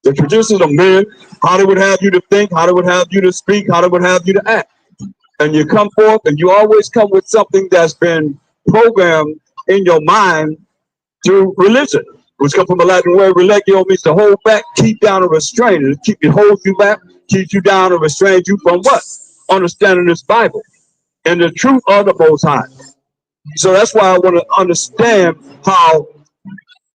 the traditions of men, how they would have you to think, how they would have you to speak, how they would have you to act. And you come forth and you always come with something that's been programmed in your mind through religion, which comes from the Latin word relegio, means to hold back, keep down, or restrain. It holds you back, keeps you down, or restrains you from what? Understanding this Bible and the truth of the Most High. So that's why I want to understand how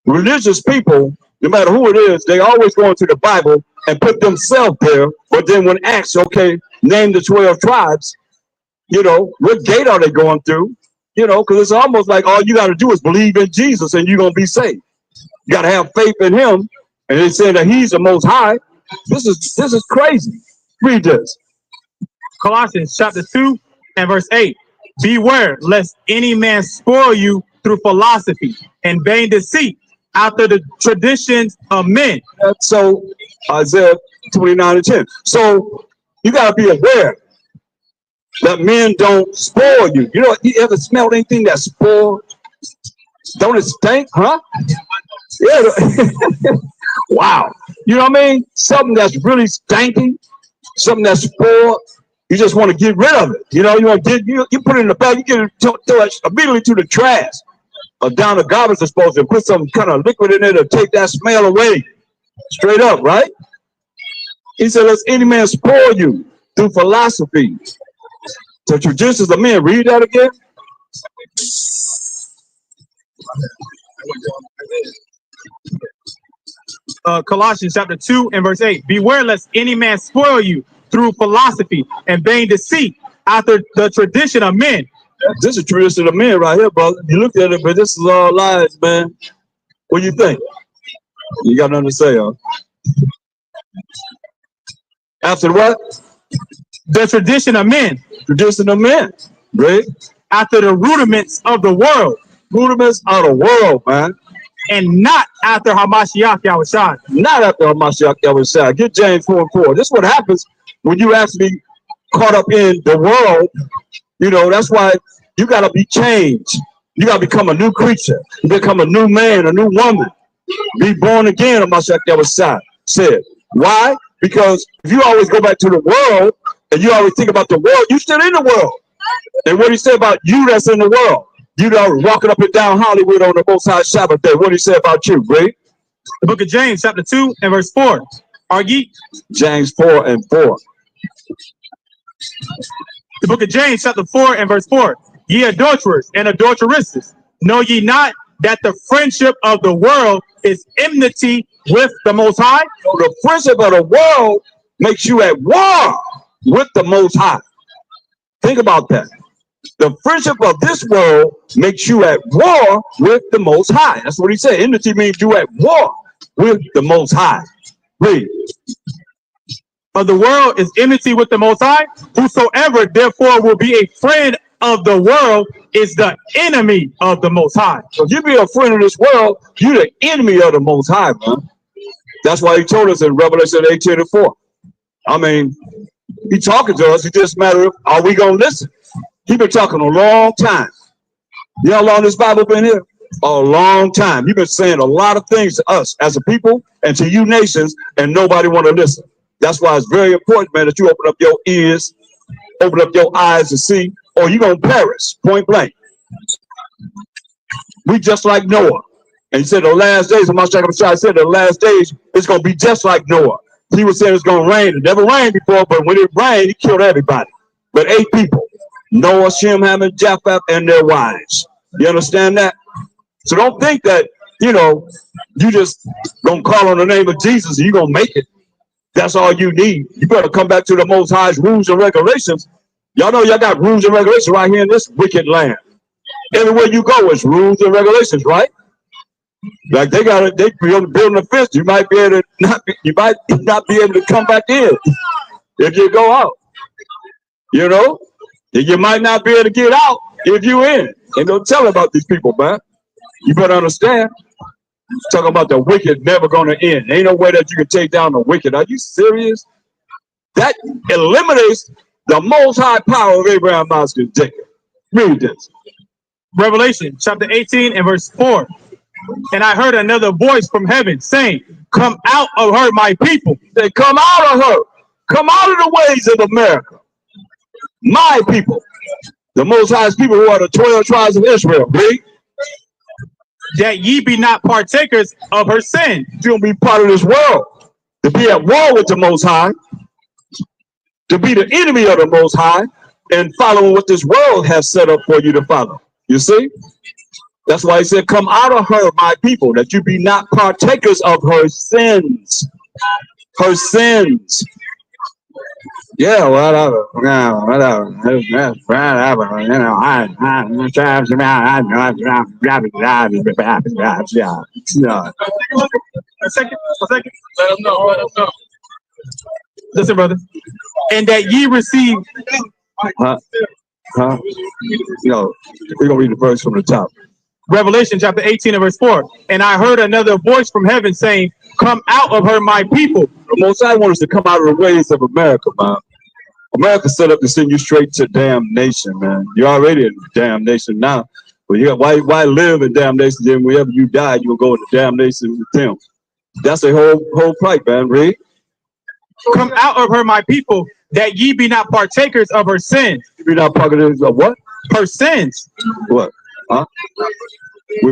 religious people, no matter who it is, they always go into the Bible and put themselves there. But then when asked, okay, name the 12 tribes, you know, what gate are they going through? You know, because it's almost like all you got to do is believe in Jesus and you're going to be saved. You got to have faith in Him. And they say that He's the Most High. This is crazy. Read this. Colossians chapter 2 and verse 8. Beware lest any man spoil you through philosophy and vain deceit after the traditions of men. So Isaiah 29 and 10. So you got to be aware that men don't spoil you. You know, you ever smelled anything that's spoiled? Don't it stink, huh? Yeah. Wow. You know what I mean? Something that's really stinking, something that's spoiled, you just want to get rid of it. You know, you want to get you put it in the bag, you get it throw it immediately to the trash or down the garbage disposal and put some kind of liquid in there to take that smell away. Straight up, right? He said, "Let any man spoil you through philosophy." The traditions of men. Read that again. Colossians chapter 2 and verse 8. Beware lest any man spoil you through philosophy and vain deceit after the tradition of men. This is tradition of men right here, brother. You look at it, but this is all lies, man. What do you think? You got nothing to say, huh? After what? The tradition of men. Tradition of men. Right? After the rudiments of the world. Rudiments of the world, man. And not after Hamashiach Yahushua. Not after Hamashiach Yahushua. Get James 4 and 4. This is what happens when you actually caught up in the world. You know, that's why you got to be changed. You got to become a new creature. You become a new man, a new woman. Be born again, Hamashiach Yahushua said. Why? Because if you always go back to the world and you always think about the world, you're still in the world. And what he said about you that's in the world, you know, walking up and down Hollywood on the Most High Sabbath day. What did he say about you, Greg? The book of James, chapter 2 and verse 4. Are ye? James 4 and 4. The book of James, chapter 4 and verse 4. Ye adulterers and adulteresses, know ye not that the friendship of the world is enmity with the Most High? So the friendship of the world makes you at war with the Most High. Think about that. The friendship of this world makes you at war with the Most High. That's what he said. Enmity means you at war with the Most High. Read. Of the world is enmity with the Most High. Whosoever therefore will be a friend of the world is the enemy of the Most High. So if you be a friend of this world, you're the enemy of the Most High, man. That's why he told us in Revelation 18:4. I mean, he talking to us. It's just a matter of, are we going to listen? He been talking a long time. You know how long this Bible been here? A long time. You've been saying a lot of things to us as a people and to you nations, and nobody want to listen. That's why it's very important, man, that you open up your ears, open up your eyes to see, or you're going to perish, point blank. We just like Noah. And he said the last days, I said the last days, it's going to be just like Noah. He was saying it's going to rain. It never rained before, but when it rained, it killed everybody. But 8 people, Noah, Shem, Ham, and Japheth, and their wives. You understand that? So don't think that, you know, you just going to call on the name of Jesus and you're going to make it. That's all you need. You better come back to the Most High's rules and regulations. Y'all know y'all got rules and regulations right here in this wicked land. Everywhere you go, it's rules and regulations, right? Like they building a fence. You might be able to not be able to come back in if you go out. You know, you might not be able to get out if you in. And don't tell about these people, man. You better understand. Talking about the wicked never going to end. Ain't no way that you can take down the wicked. Are you serious? That eliminates the Most High power of Abraham, Isaac, and Jacob. Read this. Revelation chapter 18 and verse 4. And I heard another voice from heaven saying, come out of her, my people. They come out of her. Come out of the ways of America. My people. The Most High's people who are the 12 tribes of Israel. Read. That ye be not partakers of her sin. You don't be part of this world. To be at war with the Most High. To be the enemy of the Most High. And following what this world has set up for you to follow. You see? That's why he said, come out of her, my people, that you be not partakers of her sins. Her sins. Yeah, whatever. Yeah, whatever. Whatever. You know, A second. Let him know. Listen, brother. And that ye receive. Huh? No, we're going to read the verse from the top. Revelation chapter 18 and verse 4. And I heard another voice from heaven saying, come out of her, my people. The Most High wants us to come out of the ways of America, man. America set up to send you straight to damnation, man. You're already in damnation now. But you got, why live in damnation? Then wherever you die, you'll go into damnation with them. That's the whole plight, man. Read. Come out of her, my people, that ye be not partakers of her sins. You be not partakers of what? Her sins. What? Huh?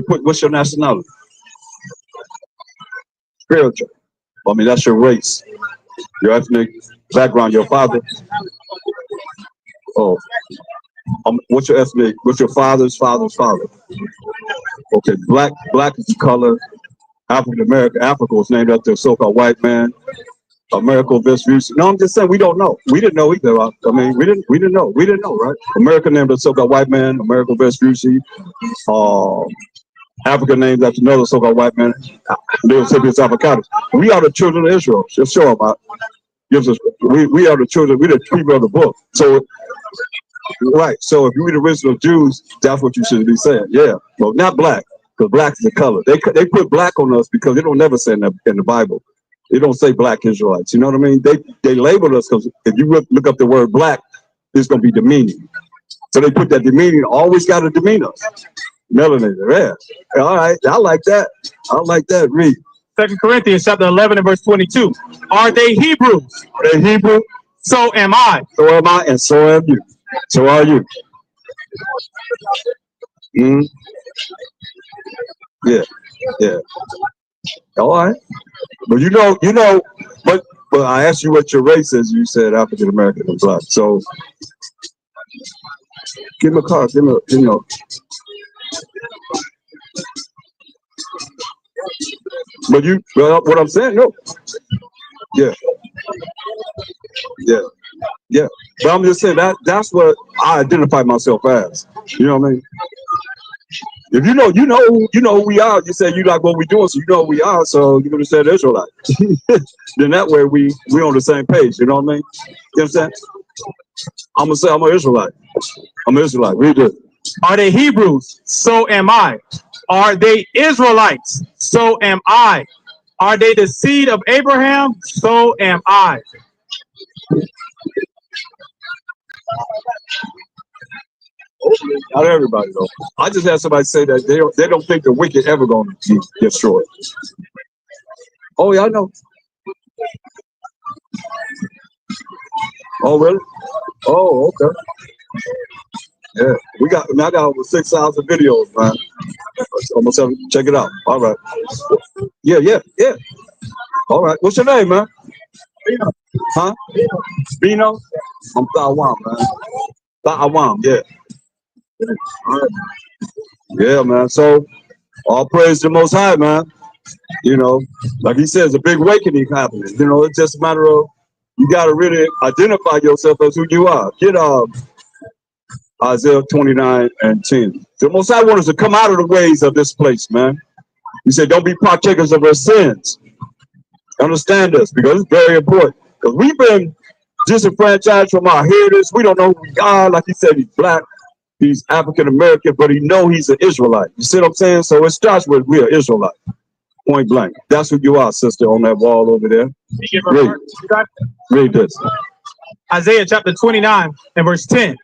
What's your nationality? Spiritual. I mean, that's your race, your ethnic background, your father. Oh, what's your ethnic? What's your father's father? Okay, black is the color. African American. Africa was named after a so-called white man. America Vespucci. No, I'm just saying we don't know. We didn't know either. I mean, we didn't know. We didn't know, right? America named a so-called white man. America Vespucci. Africa named after another so-called white man. Leo Sapiens Avocados. We are the children of Israel. Just show them. Gives us. We are the children. We're the people of the book. So, right. So if you read the original Jews, that's what you should be saying. Yeah. Well, not black, because black is the color. They put black on us because they don't never say in the Bible. They don't say black Israelites. You know what I mean? They labeled us because if you look up the word black, it's going to be demeaning. So they put that demeaning, always got to demean us. Melanated, yeah. All right, I like that. I like that. Read. 2 Corinthians chapter 11 and verse 22. Are they Hebrews? Are they Hebrew? So am I. So am I, and so am you. So are you. Yeah. All right. But you know, but I asked you what your race is. You said African American and black. So Give him a card. Give him a, you know. But you, well, what I'm saying, no. Yeah. Yeah. Yeah. But I'm just saying that's what I identify myself as. You know what I mean? If you know who we are. You say you like what we're doing, so you know who we are. So you're gonna say Israelite. Then that way we on the same page. You know what I mean? You know what I'm saying? I'm gonna say I'm an Israelite. I'm an Israelite. Read it. Are they Hebrews? So am I. Are they Israelites? So am I. Are they the seed of Abraham? So am I. Not everybody though. I just had somebody say that they don't think the wicked ever gonna be destroyed. Oh yeah, I know. Oh really? Oh okay. Yeah, I got over 6,000 videos, man. Almost check it out. All right. Yeah. All right. What's your name, man? Huh? Bino? I'm Taiwan, man. Taiwan, yeah. All right. Yeah, man. So all praise to the Most High, man. You know, like he says, a big awakening happening. You know, it's just a matter of you got to really identify yourself as who you are. Get Isaiah 29:10. The Most High wants us to come out of the ways of this place, man. He said, don't be partakers of our sins. Understand this, because it's very important. Because we've been disenfranchised from our heritage. We don't know who we are. Like he said, he's black, he's African American, but he know he's an Israelite. You see what I'm saying? So it starts with we're Israelite. Point blank. That's who you are, sister, on that wall over there. Read this. Isaiah chapter 29 and verse 10.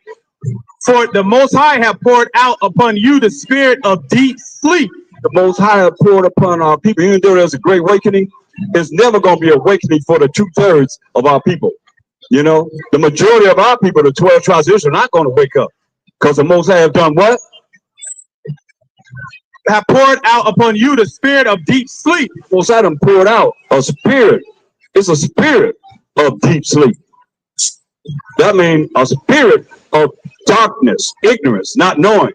For the Most High have poured out upon you the spirit of deep sleep. The Most High have poured upon our people. Even though there's a great awakening, it's never going to be awakening for the 2/3 of our people. You know, the majority of our people, the 12 tribes of Israel, are not going to wake up. Because the Most High have done what? Have poured out upon you the spirit of deep sleep. Most High done poured out a spirit. It's a spirit of deep sleep. That means a spirit of darkness, ignorance, not knowing.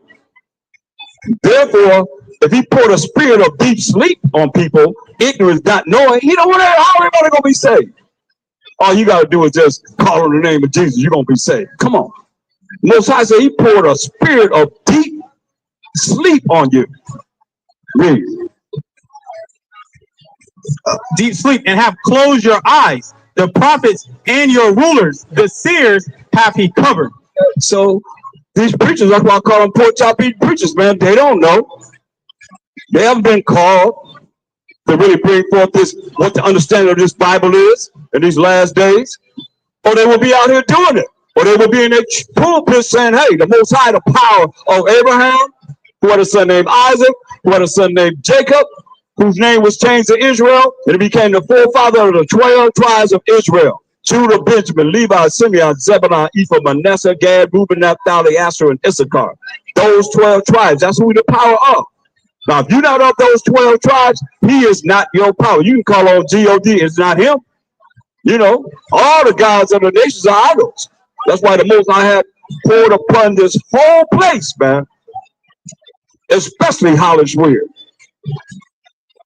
Therefore, if he poured a spirit of deep sleep on people, ignorance, not knowing, you know what? How everybody gonna be saved? All you gotta do is just call on the name of Jesus. You're gonna be saved. Come on. Most High said he poured a spirit of deep sleep on you. Read. Deep sleep, and have closed your eyes. The prophets and your rulers, the seers, have he covered. So these preachers, that's why I call them pork chop eating preachers, man. They don't know. They haven't been called to really bring forth this, what the understanding of this Bible is in these last days. Or they will be out here doing it. Or they will be in their pulpit saying, hey, the Most High, the power of Abraham, who had a son named Isaac, who had a son named Jacob, whose name was changed to Israel, and it became the forefather of the 12 tribes of Israel. Judah, Benjamin, Levi, Simeon, Zebulun, Ephraim, Manasseh, Gad, Reuben, Naphtali, Asher, and Issachar. Those 12 tribes, that's who the power of. Now, if you're not of those 12 tribes, he is not your power. You can call on God, it's not him. You know, all the gods of the nations are idols. That's why the Most High had poured upon this whole place, man. Especially Hollingsworth.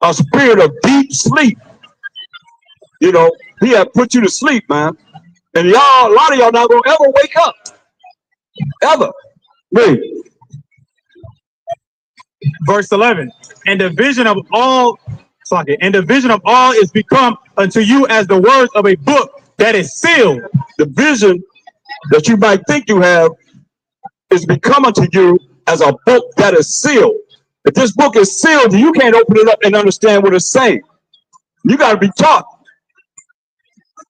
A spirit of deep sleep. You know, he had put you to sleep, man. And y'all, a lot of y'all not gonna ever wake up. Ever. Read. Verse 11. And the vision of all, is become unto you as the words of a book that is sealed. The vision that you might think you have is become unto you as a book that is sealed. If this book is sealed, you can't open it up and understand what it's saying. You got to be taught.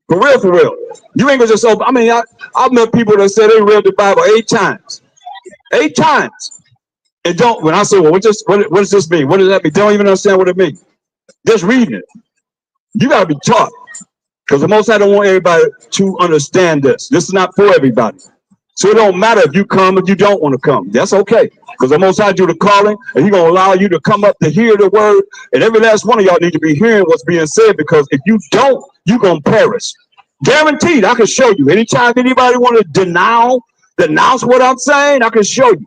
For real, for real. You ain't gonna just open. I mean, I've met people that say they read the Bible 8 times. 8 times. And don't, when I say, well, what does this mean? What does that mean? They don't even understand what it means. Just reading it. You got to be taught. Because the Most High don't want everybody to understand this. This is not for everybody. So it don't matter if you come, if you don't want to come. That's okay. Because the Most High do the calling, and he's going to allow you to come up to hear the word. And every last one of y'all need to be hearing what's being said, because if you don't, you're going to perish. Guaranteed, I can show you. Anytime anybody want to deny denounce what I'm saying, I can show you.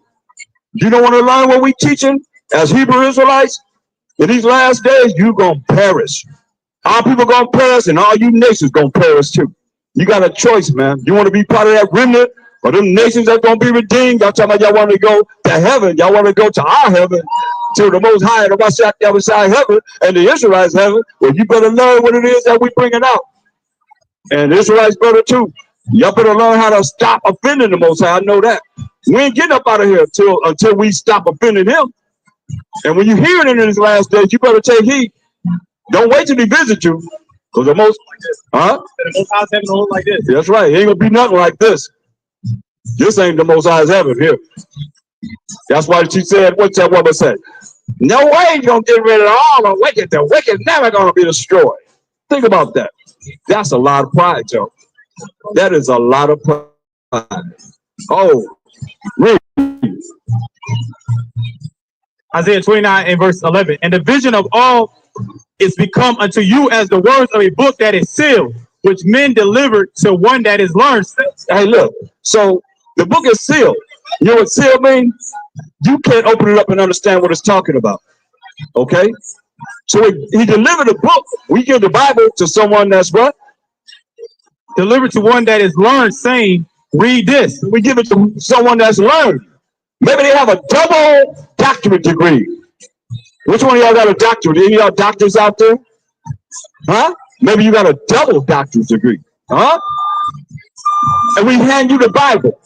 You don't want to learn what we teaching as Hebrew Israelites? In these last days, you're going to perish. Our people going to perish, and all you nations going to perish too. You got a choice, man. You want to be part of that remnant, or them nations that going to be redeemed? Y'all talking about y'all want to go to heaven. Y'all want to go to our heaven, to the Most High, the other side heaven, and the Israelites heaven. Well, you better learn what it is that we bringing out. And the Israelites better too. Y'all better learn how to stop offending the Most High. I know that. We ain't getting up out of here until we stop offending him. And when you hear it in these last days, you better take heed. Don't wait till he visit you. Because the most, The Most High's heaven don't look like this. that's right. It ain't gonna be nothing like this. This ain't the Most High's heaven here. That's why she said, what's that woman said? No way you're gonna get rid of all the wicked. The wicked never gonna be destroyed. Think about that. That's a lot of pride, Joe. That is a lot of pride. Oh, read. Isaiah 29 and verse 11. And the vision of all is become unto you as the words of a book that is sealed, which men delivered to one that is learned. Hey, look. So the book is sealed. You know what sealed means? You can't open it up and understand what it's talking about. Okay? So he delivered a book. We give the Bible to someone that's what? Delivered to one that is learned, saying, read this. We give it to someone that's learned. Maybe they have a double doctorate degree. Which one of y'all got a doctorate? Any of y'all doctors out there? Huh? Maybe you got a double doctorate degree. Huh? And we hand you the Bible.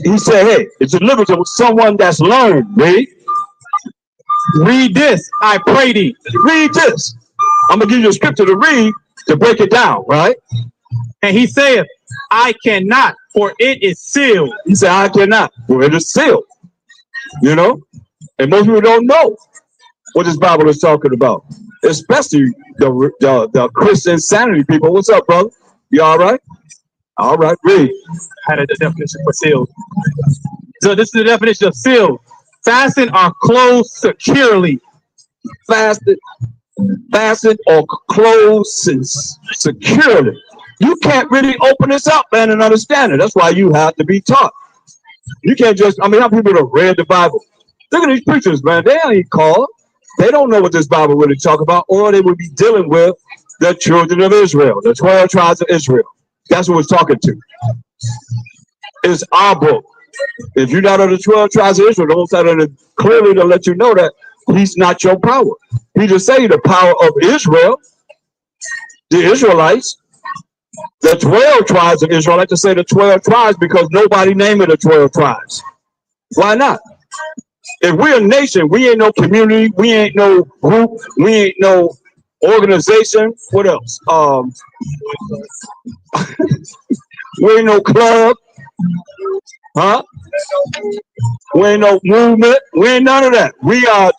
He said, hey, it's delivered to someone that's learned. Read this, I pray thee. Read this. I'm going to give you a scripture to read to break it down, right? And he saith, I cannot, for it is sealed. He said, I cannot, for it is sealed. You know? And most people don't know what this Bible is talking about, especially the Christian sanity people. What's up, brother? You all right? All right, read. I had a definition for sealed. So this is the definition of sealed. Fasten or close securely. Fasten or close securely. You can't really open this up, man, and understand it. That's why you have to be taught. You can't just, how people have read the Bible? Look at these preachers, man. They ain't called. They don't know what this Bible really talk about, or they would be dealing with the children of Israel, the 12 tribes of Israel. That's what we're talking to. It's our book. If you're not of the 12 tribes of Israel, the Most High clearly to let you know that he's not your power. He just say the power of Israel, the Israelites, the 12 tribes of Israel. I like to say the 12 tribes because nobody named it the 12 tribes. Why not? If we're a nation, we ain't no community, we ain't no group, we ain't no organization. What else? We ain't no club. Huh? We ain't no movement. We ain't none of that. We are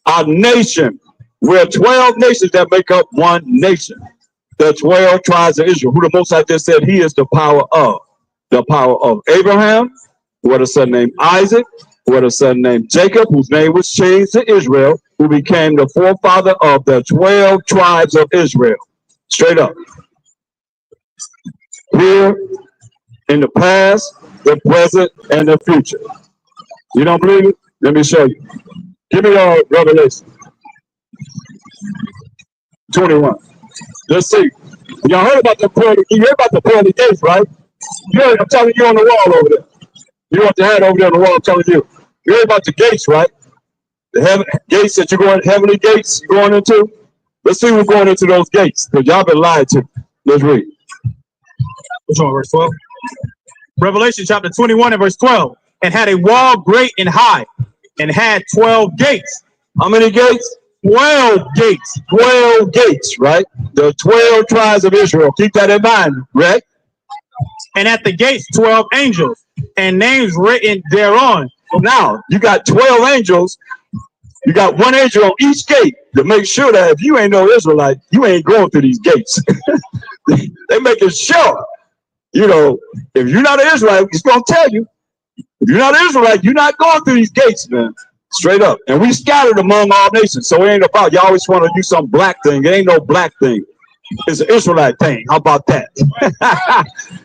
a nation. We're 12 nations that make up one nation. The 12 tribes of Israel, who the Most High just said he is the power of. The power of Abraham, who had a son named Isaac, who had a son named Jacob, whose name was changed to Israel, who became the forefather of the 12 tribes of Israel. Straight up. Here, in the past, the present, and the future. You don't believe it? Let me show you. Give me Revelation 21. Let's see. Y'all heard about the pearly, you heard about the pearly gates, right? You heard, I'm telling you on the wall over there. You want the hat over there on the wall, I'm telling you. You heard about the gates, right? The gates that you're going, heavenly gates you're going into. Let's see who's going into those gates, because y'all been lied to. Let's read. Which one, verse 12? Revelation chapter 21 and verse 12. And had a wall great and high, and had 12 gates. How many gates? 12 gates. 12 gates, right? The 12 tribes of Israel. Keep that in mind, right? And at the gates 12 angels, and names written thereon. Now, you got 12 angels. You got one angel on each gate to make sure that if you ain't no Israelite, you ain't going through these gates. They making sure, you know, if you're not an Israelite, it's going to tell you. If you're not an Israelite, you're not going through these gates, man. Straight up. And we scattered among all nations. So it ain't about, you always want to do some black thing. It ain't no black thing. It's an Israelite thing. How about that?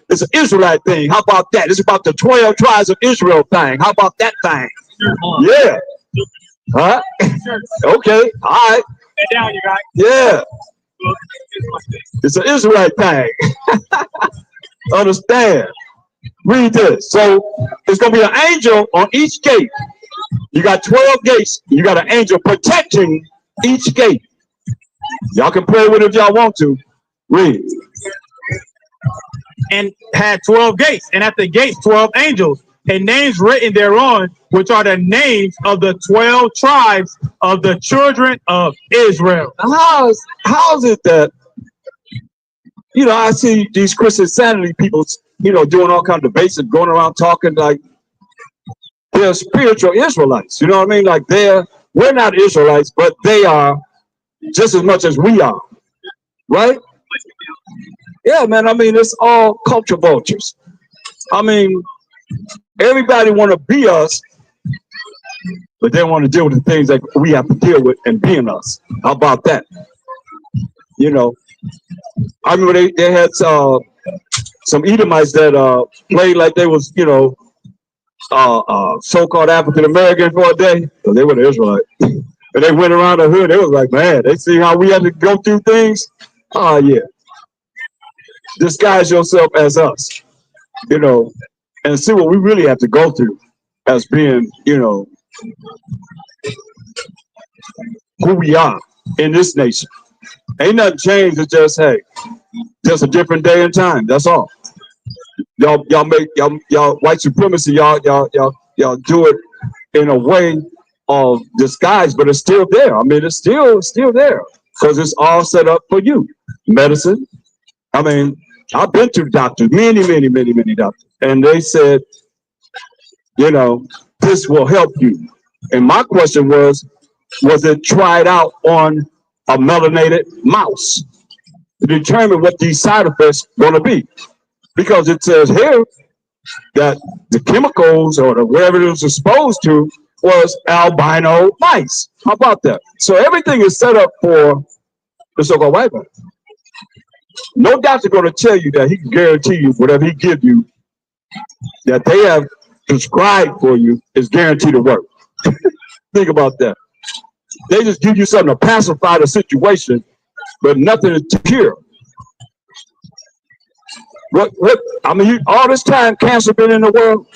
It's an Israelite thing. How about that? It's about the 12 tribes of Israel thing. How about that thing? Yeah. Huh? Okay. All right. Down, you guys. Yeah. It's an Israelite thing. Understand? Read this. So it's going to be an angel on each gate. You got 12 gates. You got an angel protecting each gate. Y'all can play with it if y'all want to. Read. And had 12 gates, and at the gates 12 angels, and names written thereon, which are the names of the 12 tribes of the children of Israel. How is it that, I see these Christian sanity people, doing all kinds of debates and going around talking like they're spiritual Israelites. You know what I mean? Like we're not Israelites, but they are just as much as we are. Right? Yeah, man. I mean, it's all culture vultures. I mean, everybody want to be us, but they want to deal with the things that we have to deal with and being us. How about that? I remember they had some Edomites that played like they was, so-called African American for a day. So they were the Israelites. And they went around the hood. They was like, man, they see how we had to go through things. Oh yeah. Disguise yourself as us, and see what we really have to go through as being, who we are in this nation. Ain't nothing changed. It's just, hey, just a different day and time. That's all. Y'all white supremacy. Y'all do it in a way of disguise, but it's still there. I mean, it's still there because it's all set up for you. Medicine. I mean, I've been to doctors, many doctors, and they said, this will help you. And my question was it tried out on a melanated mouse to determine what these side effects going to be? Because it says here that the chemicals or whatever it was exposed to was albino mice. How about that? So everything is set up for the so-called white man. No doctor going to tell you that he can guarantee you whatever he give you that they have prescribed for you is guaranteed to work. Think about that. They just give you something to pacify the situation, but nothing to cure. What? I mean, all this time cancer been in the world.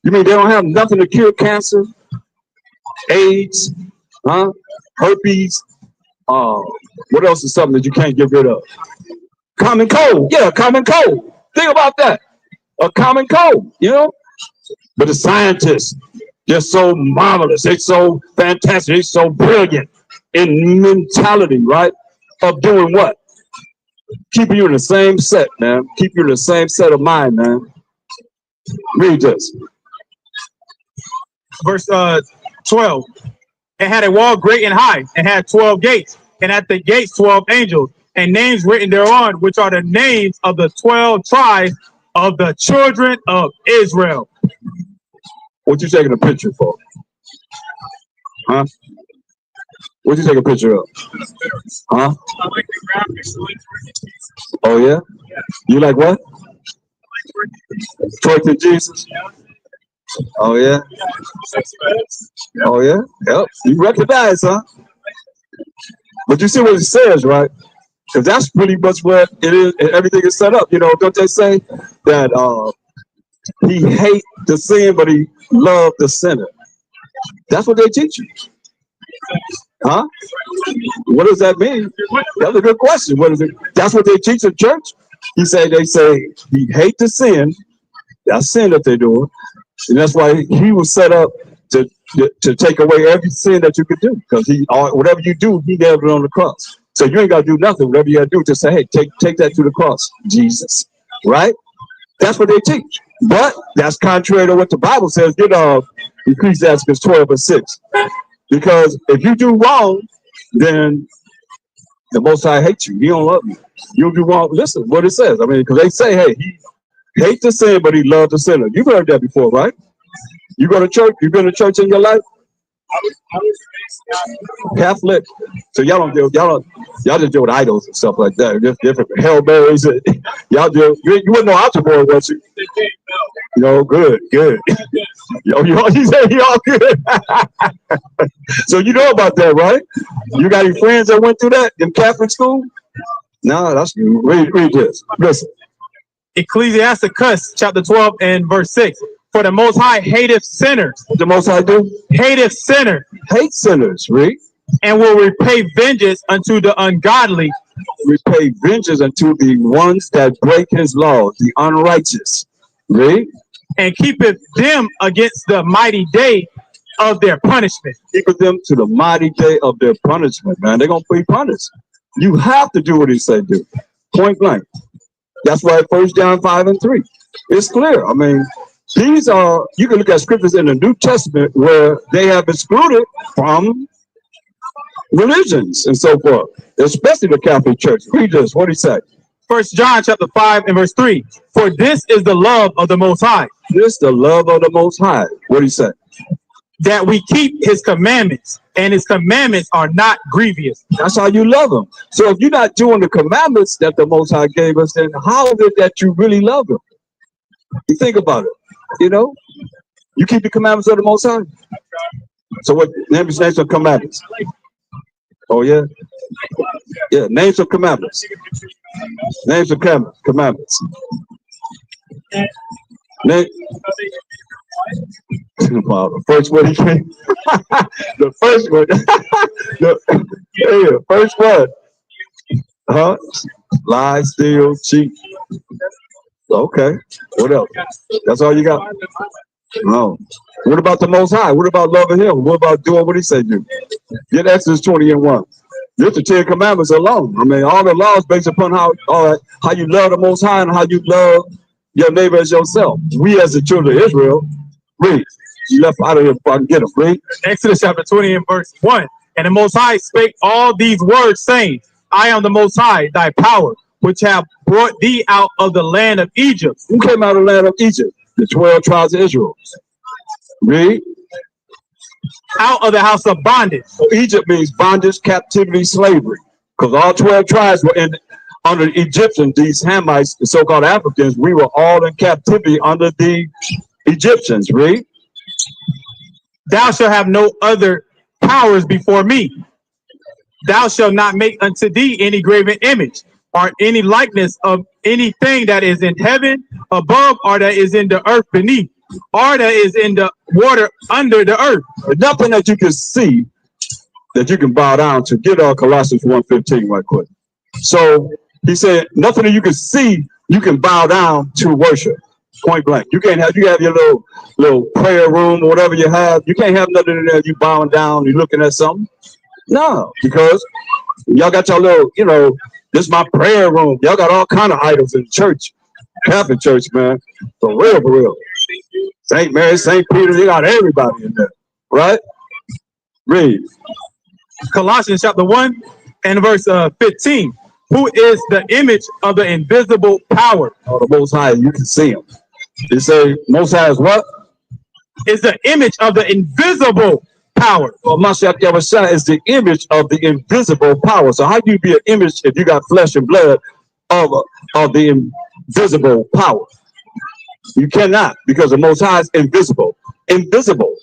You mean they don't have nothing to cure cancer, AIDS, herpes? What else is something that you can't get rid of? Common cold. Yeah, common cold. Think about that. A common cold, But the scientists, they're so marvelous. They're so fantastic. They're so brilliant in mentality, right? Of doing what? Keeping you in the same set, man. Keep you in the same set of mind, man. Read this. Verse 12. And had a wall great and high, and had 12 gates, and at the gates 12 angels, and names written thereon, which are the names of the 12 tribes of the children of Israel. What you taking a picture for? Huh? What you take a picture of? Huh? I like the graphics. Oh yeah? You like what? Twerking Jesus? Oh yeah? Oh yeah? Yep. You recognize, huh? But you see what it says, right? Because that's pretty much what it is. Everything is set up. Don't they say that he hate the sin, but he loved the sinner? That's what they teach you. Huh? What does that mean? That's a good question. What is it? That's what they teach in church. They say he hate the sin. That's sin that they're doing. And that's why he was set up to take away every sin that you could do. Because whatever you do, he gave it on the cross. So you ain't got to do nothing. Whatever you got to do, just say, hey, take that to the cross, Jesus. Right? That's what they teach. But that's contrary to what the Bible says. Ecclesiastes 12:6. Because if you do wrong, then the Most High hates you. He don't love you. You'll do wrong. Listen, what it says. I mean, because they say, hey, he hates the sin, but he loves the sinner. You've heard that before, right? You go to church? You've been to church in your life? Catholic. So y'all just deal with idols and stuff like that. Just different hellberries. Y'all you wouldn't know algebra, was you? Yo, good. Yo, you said y'all good. So you know about that, right? You got any friends that went through that in Catholic school? No, that's read this. Listen. Ecclesiasticus chapter 12 and verse 6. For the Most High hateth sinners. What the Most High do? Hateth sinners. Hate sinners, read. And will repay vengeance unto the ungodly. Repay vengeance unto the ones that break his law, the unrighteous. Read. And keepeth them against the mighty day of their punishment. Keepeth them to the mighty day of their punishment, man. They're going to be punished. You have to do what he said do. Point blank. That's why 1 John 5 and 3. It's clear. I mean, these are, you can look at scriptures in the New Testament where they have excluded from religions and so forth, especially the Catholic Church. Read this. What do he say? 1 John chapter 5 and verse 3. For this is the love of the Most High. This the love of the Most High. What do he say? That we keep his commandments, and his commandments are not grievous. That's how you love him. So if you're not doing the commandments that the Most High gave us, then how is it that you really love him? You think about it. You know, you keep the commandments of the Most High. So what? Name some commandments. Oh yeah, yeah. Name some commandments. Name some commandments. Name. The first one he came. The first one. The first one. Huh? Lie, steal, cheat. Okay. What else? That's all you got? No. What about the Most High? What about loving him? What about doing what he said do? Get Exodus 20 and 1. Just the 10 commandments alone. I mean, all the laws based upon how you love the Most High and how you love your neighbor as yourself. We as the children of Israel, read. You left out of here before I can get them. Read. Exodus chapter 20 and verse 1. And the Most High spake all these words, saying, I am the Most High, thy power, which have brought thee out of the land of Egypt. Who came out of the land of Egypt? The 12 tribes of Israel. Read. Out of the house of bondage. So Egypt means bondage, captivity, slavery. Because all 12 tribes were under the Egyptians, these Hamites, the so-called Africans, we were all in captivity under the Egyptians. Read. Thou shalt have no other powers before me. Thou shalt not make unto thee any graven image, or any likeness of anything that is in heaven above, or that is in the earth beneath, or that is in the water under the earth. Nothing that you can see that you can bow down to. Get Colossians 1:15 right quick. So he said, nothing that you can see you can bow down to worship. Point blank. You have your little prayer room or whatever you have. You can't have nothing in there. You bowing down, you looking at something. No, because y'all got your little, this is my prayer room. Y'all got all kind of idols in the church. Catholic church, man. For real. St. Mary, St. Peter, they got everybody in there. Right? Read. Colossians chapter 1 and verse 15. Who is the image of the invisible power? Oh, the Most High, you can see him. They say Most High is what? Is the image of the invisible power. Well, Mashiach Yahushua is the image of the invisible power. So how do you be an image if you got flesh and blood of the invisible power? You cannot, because the Most High is invisible. Invisible.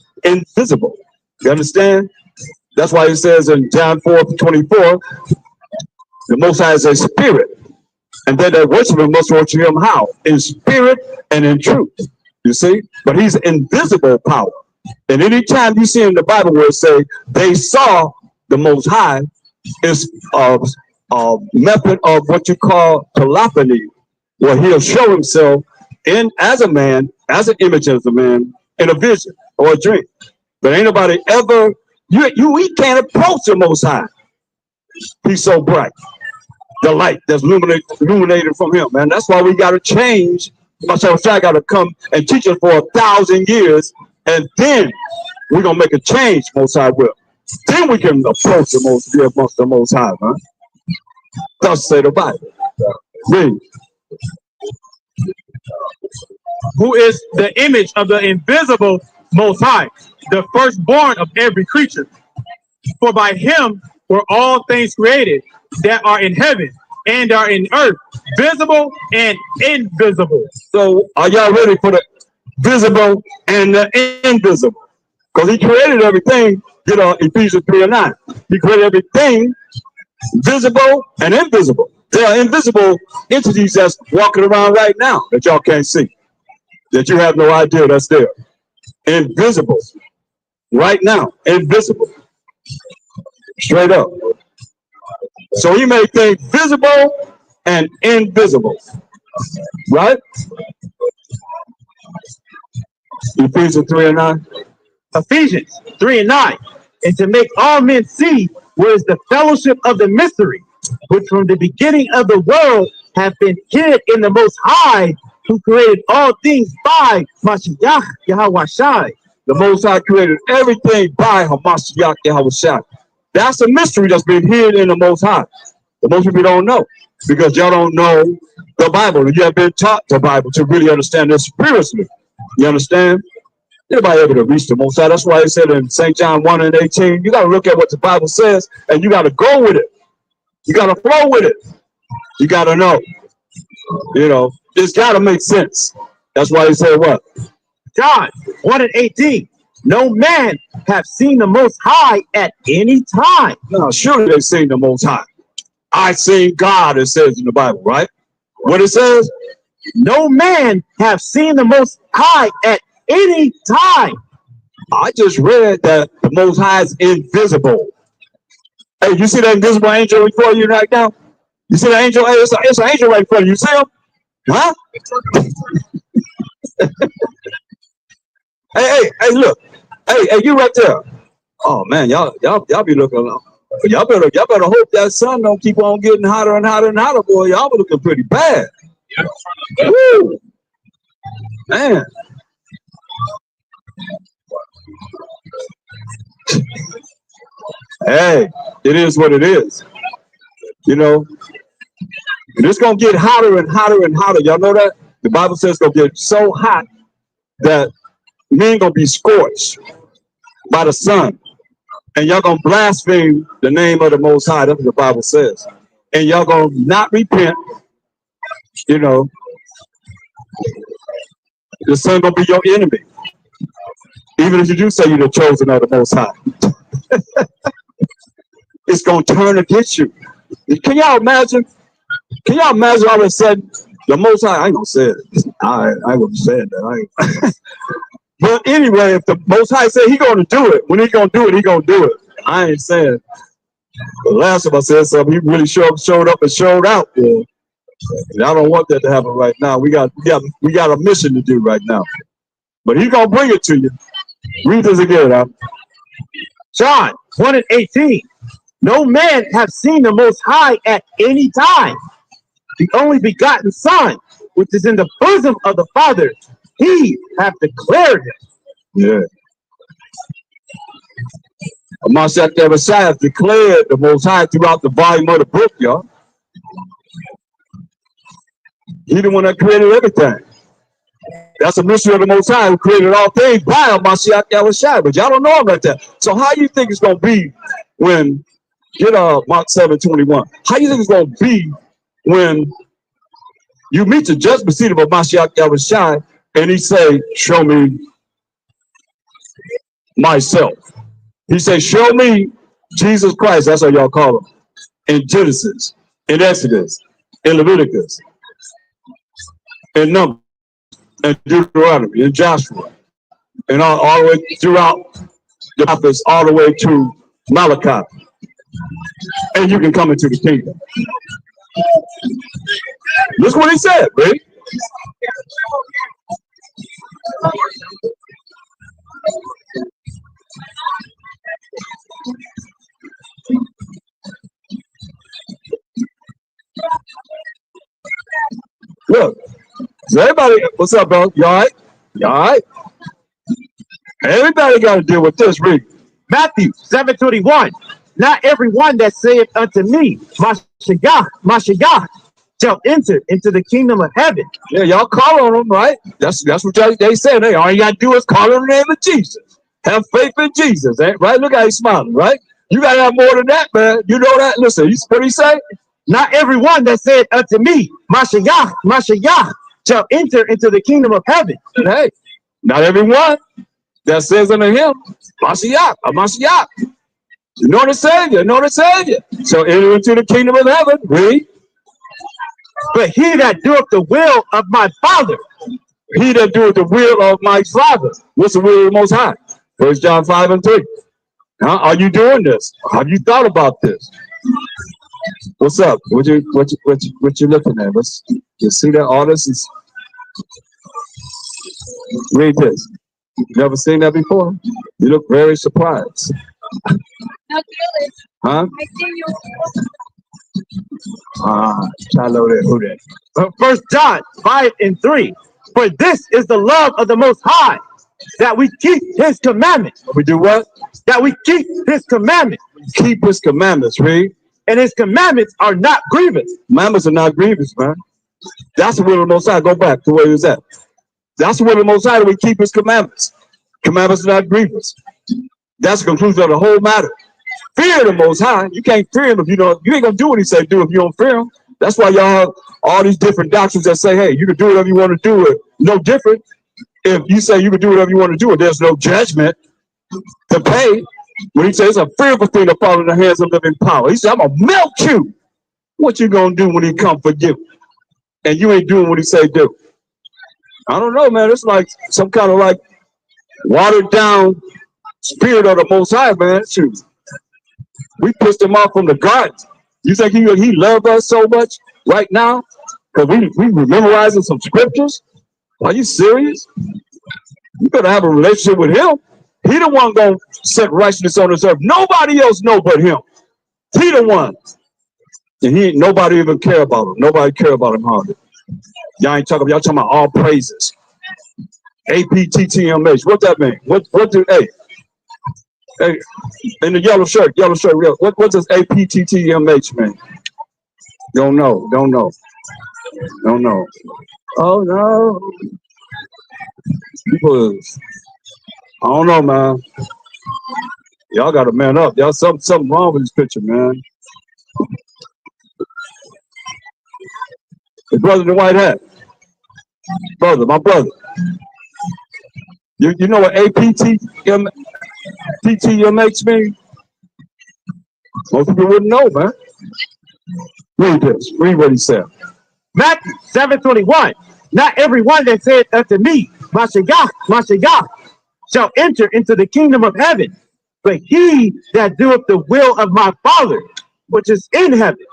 You understand? That's why it says in John 4:24, the Most High is a spirit. And then that worshiper must worship him how? In spirit and in truth. You see? But he's invisible power. And anytime you see in the Bible where it say they saw the Most High, is a method of what you call telephony, where he'll show himself as a man, as an image of a man, in a vision or a dream. But ain't nobody ever, we can't approach the Most High. He's so bright. The light that's illuminated from him, man. That's why we got to change. Myself, I got to come and teach us for 1,000 years, and then we're gonna make a change. Most High will. Then we can approach the Most High, man. Thus say the Bible. Read. Who is the image of the invisible Most High, the firstborn of every creature. For by him were all things created that are in heaven and are in earth, visible and invisible. So are y'all ready for the visible and the invisible? Because he created everything, Ephesians 3:9. He created everything visible and invisible. There are invisible entities that's walking around right now that y'all can't see, that you have no idea that's there. Invisible. Right now, invisible. Straight up. So he made things visible and invisible. Right? Ephesians 3:9. Ephesians 3:9. And to make all men see where is the fellowship of the mystery, which from the beginning of the world have been hid in the Most High, who created all things by Mashiach Yahweh. The Most High created everything by Hamashiach Yahweh. That's a mystery that's been hid in the Most High. The most people don't know because y'all don't know the Bible. You have been taught the Bible to really understand this spiritually. You understand? Anybody able to reach the Most High? That's why he said in St. John 1:18, you got to look at what the Bible says and you got to go with it. You got to flow with it. You got to know. It's got to make sense. That's why he said what? John 1:18. No man have seen the Most High at any time. No, surely they've seen the Most High. I seen God, it says in the Bible, right? What it says? No man have seen the Most High at any time. I just read that the Most High is invisible. Hey, you see that invisible angel before you right now? You see that angel? Hey, it's an angel right in front of you. You see him? Huh? hey, look. Hey, you right there. Oh man, y'all be looking. Y'all better hope that sun don't keep on getting hotter and hotter and hotter, boy. Y'all be looking pretty bad. Woo. Man. Hey, it is what it is. And it's gonna get hotter and hotter and hotter. Y'all know that? The Bible says it's gonna get so hot that men gonna be scorched by the sun. And y'all gonna blaspheme the name of the Most High. That's what the Bible says. And y'all gonna not repent. The sun gonna be your enemy. Even if you do say you're the chosen of the Most High. It's gonna turn against you. Can y'all imagine? All of a sudden the Most High? I ain't gonna say it. I ain't gonna say that. But anyway, if the Most High said he gonna do it, when he gonna do it, he gonna do it. I ain't saying. The last time I said something, he really showed up and showed out. Yeah. And I don't want that to happen right now. We got a mission to do right now. But he's gonna bring it to you. Read this again, huh? John 1:18. No man have seen the Most High at any time. The only begotten Son, which is in the bosom of the Father, he hath declared him. Yeah. Hamashiach Yahweh declared the Most High throughout the volume of the book, y'all. He the one that created everything. That's a mystery of the Most High who created all things by Hamashiach Yahweh. But y'all don't know about that. So how you think it's gonna be when Mark 7:21? How you think it's gonna be when you meet the judgment seat of Hamashiach Yahweh and he say, "Show me myself." He said, "Show me Jesus Christ." That's how y'all call him. In Genesis, in Exodus, in Leviticus, in Numbers, in Deuteronomy, in Joshua, and all the way throughout the prophets, all the way to Malachi. And you can come into the kingdom. Look what he said, right? Look, so everybody, what's up, bro? You all right? You all right? Everybody got to deal with this, read. Matthew 7:21. Not every one that saith unto me, Mashiach, Mashiach, shall enter into the kingdom of heaven. Yeah, y'all call on them, right? That's what they said. Hey, all you gotta do is call on the name of Jesus. Have faith in Jesus, right? Look how he's smiling, right? You gotta have more than that, man. You know that? Listen, what he say? Not everyone that said unto me, Mashiach, Mashiach, shall enter into the kingdom of heaven. And hey, not everyone that says unto him, Mashiach, Mashiach. You know the Savior, know the Savior. So enter into the kingdom of heaven. Read. But he that doeth the will of my Father. He that doeth the will of my Father. What's the will of the Most High? 1 John 5 and 3. Are you doing this? Have you thought about this? What's up? What you looking at? You see that? All this is. Read this. You never seen that before? You look very surprised. Not really. Huh? I see you. Shiloh there. Who that? 1 John 5 and 3. For this is the love of the Most High, that we keep his commandments. We do what? That we keep his commandments. Keep his commandments, read. And his commandments are not grievous. Commandments are not grievous, man. That's the will of the Most High. Go back to where he was at. That's the will of the Most High, that we keep his commandments. Commandments are not grievous. That's the conclusion of the whole matter. Fear the Most High. You can't fear him if you don't. You ain't gonna do what he say do if you don't fear him. That's why y'all have all these different doctrines that say, hey, you can do whatever you want to do it. No different. If you say you can do whatever you want to do it, there's no judgment to pay. When he says it's a fearful thing to fall in the hands of living power. He said, I'm gonna melt you. What you gonna do when he come for you? And you ain't doing what he say do. I don't know, man. It's like some kind of like watered down spirit of the Most High, man. Shoot. We pushed him off from the garden. You think he loved us so much right now? Because we were memorizing some scriptures? Are you serious? You better have a relationship with him. He the one gonna set righteousness on this earth. Nobody else know but him. He the one. And nobody even care about him. Nobody care about him hardly. Y'all talking about all praises. APTTMH. What that mean? What do hey, in the yellow shirt, what does APTTMH mean? Don't know. Oh no. People, I don't know, man. Y'all gotta man up. Y'all something wrong with this picture, man. The brother in the white hat. My brother. You know what APTTMH means? Most people wouldn't know, man. Read this. Read what he said. Matthew 7:21. Not everyone that said unto me, Mashiach, Mashiach, shall enter into the kingdom of heaven, but he that doeth the will of my Father, which is in heaven.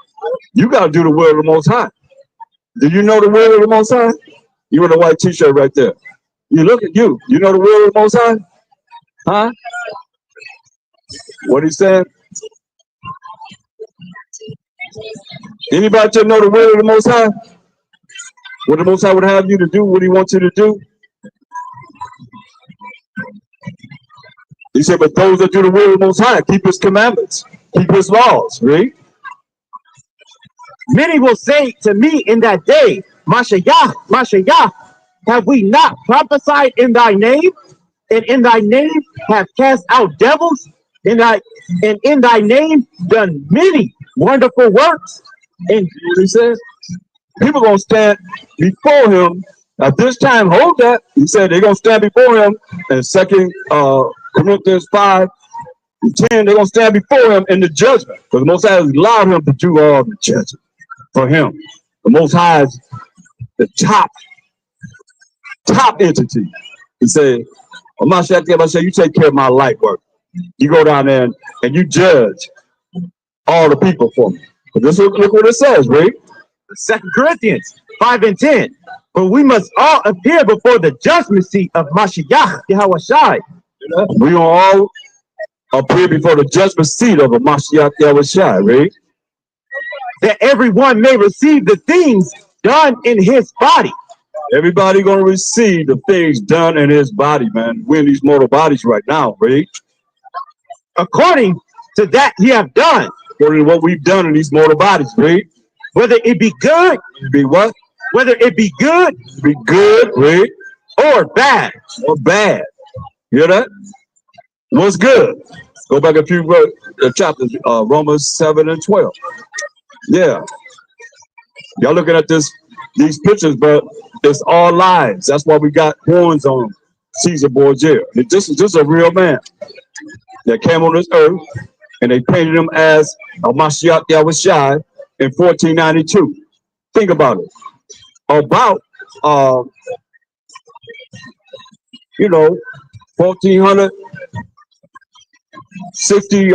You got to do the will of the Most High. Do you know the will of the Most High? You in a white t-shirt right there. You look at you. You know the will of the Most High? Huh? What he said? Anybody know the will of the Most High? What the Most High would have you to do, what he wants you to do? He said, but those that do the will of the Most High, keep his commandments, keep his laws, right? Many will say to me in that day, Mashiach, Mashiach, have we not prophesied in thy name? And in thy name have cast out devils? And in thy name done many wonderful works? And he says, people gonna stand before him at this time. Hold that. He said they're gonna stand before him in 2 Corinthians 5 and 10. They're gonna stand before him in the judgment. Because the Most High has allowed him to do all the judgment for him. The Most High is the top entity. He said, Mashiach, you take care of my light work. You go down there and you judge all the people for me. But look what it says, right? 2 Corinthians 5 and 10. But we must all appear before the judgment seat of Mashiach, Yahawashi. We gonna all appear before the judgment seat of a Mashiach Yahawashi, right? That everyone may receive the things done in his body. Everybody gonna receive the things done in his body, man. We're in these mortal bodies right now, right? According to that ye have done. According to what we've done in these mortal bodies, right? whether it be good, Be what? whether it be good Be good, read, or bad. or bad. Hear that? What's good? Go back a few chapters, Romans 7 and 12. Yeah. Y'all looking at these pictures, but it's all lies. That's why we got horns on Caesar Borgia. This is just a real man that came on this earth, and they painted him as a Mashiach Yahushai in 1492. Think about it. About, 1460,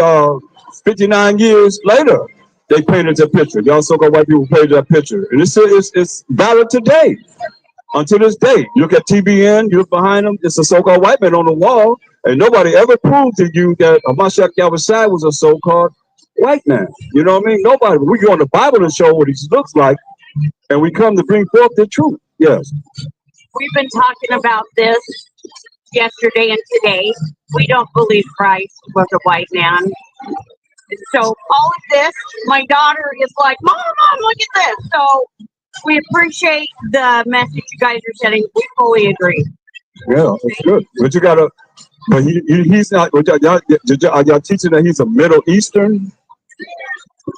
59 years later, they painted that picture. Y'all so-called white people painted that picture. And it's valid today. Until this day, you look at TBN, you look behind them, it's a so-called white man on the wall, and nobody ever proved to you that Mashiach Yahushai was a so-called white man. You know what I mean? Nobody. We go in the Bible and show what he looks like, and we come to bring forth the truth. Yes. We've been talking about this yesterday and today. We don't believe Christ was a white man. So all of this, my daughter is like, Mom, look at this. So we appreciate the message you guys are sending. We fully agree. Yeah, that's good. But you gotta, but he's not, are y'all teaching that he's a Middle Eastern?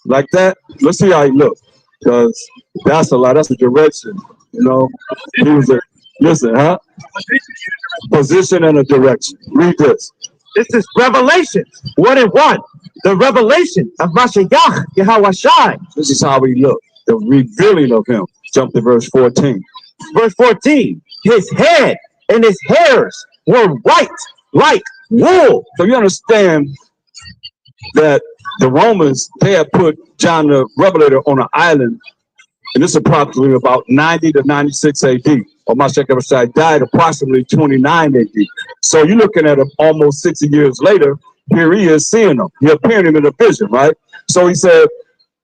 Like that? Let's see how he looks. Because that's a direction. You know, he was listen, huh? Position and a direction. Read this. This is Revelation 1 and 1. The revelation of Mashiach Yahushai. This is how he looked. The revealing of him. Jump to verse 14. Verse 14. His head and his hairs were white like wool. So you understand that the Romans, they had put John the Revelator on an island, and this is approximately about 90 to 96 AD. Or Mashiach Yahushai died approximately 29 AD. So you're looking at him almost 60 years later. Here he is seeing them. He appeared him in a vision, right? So he said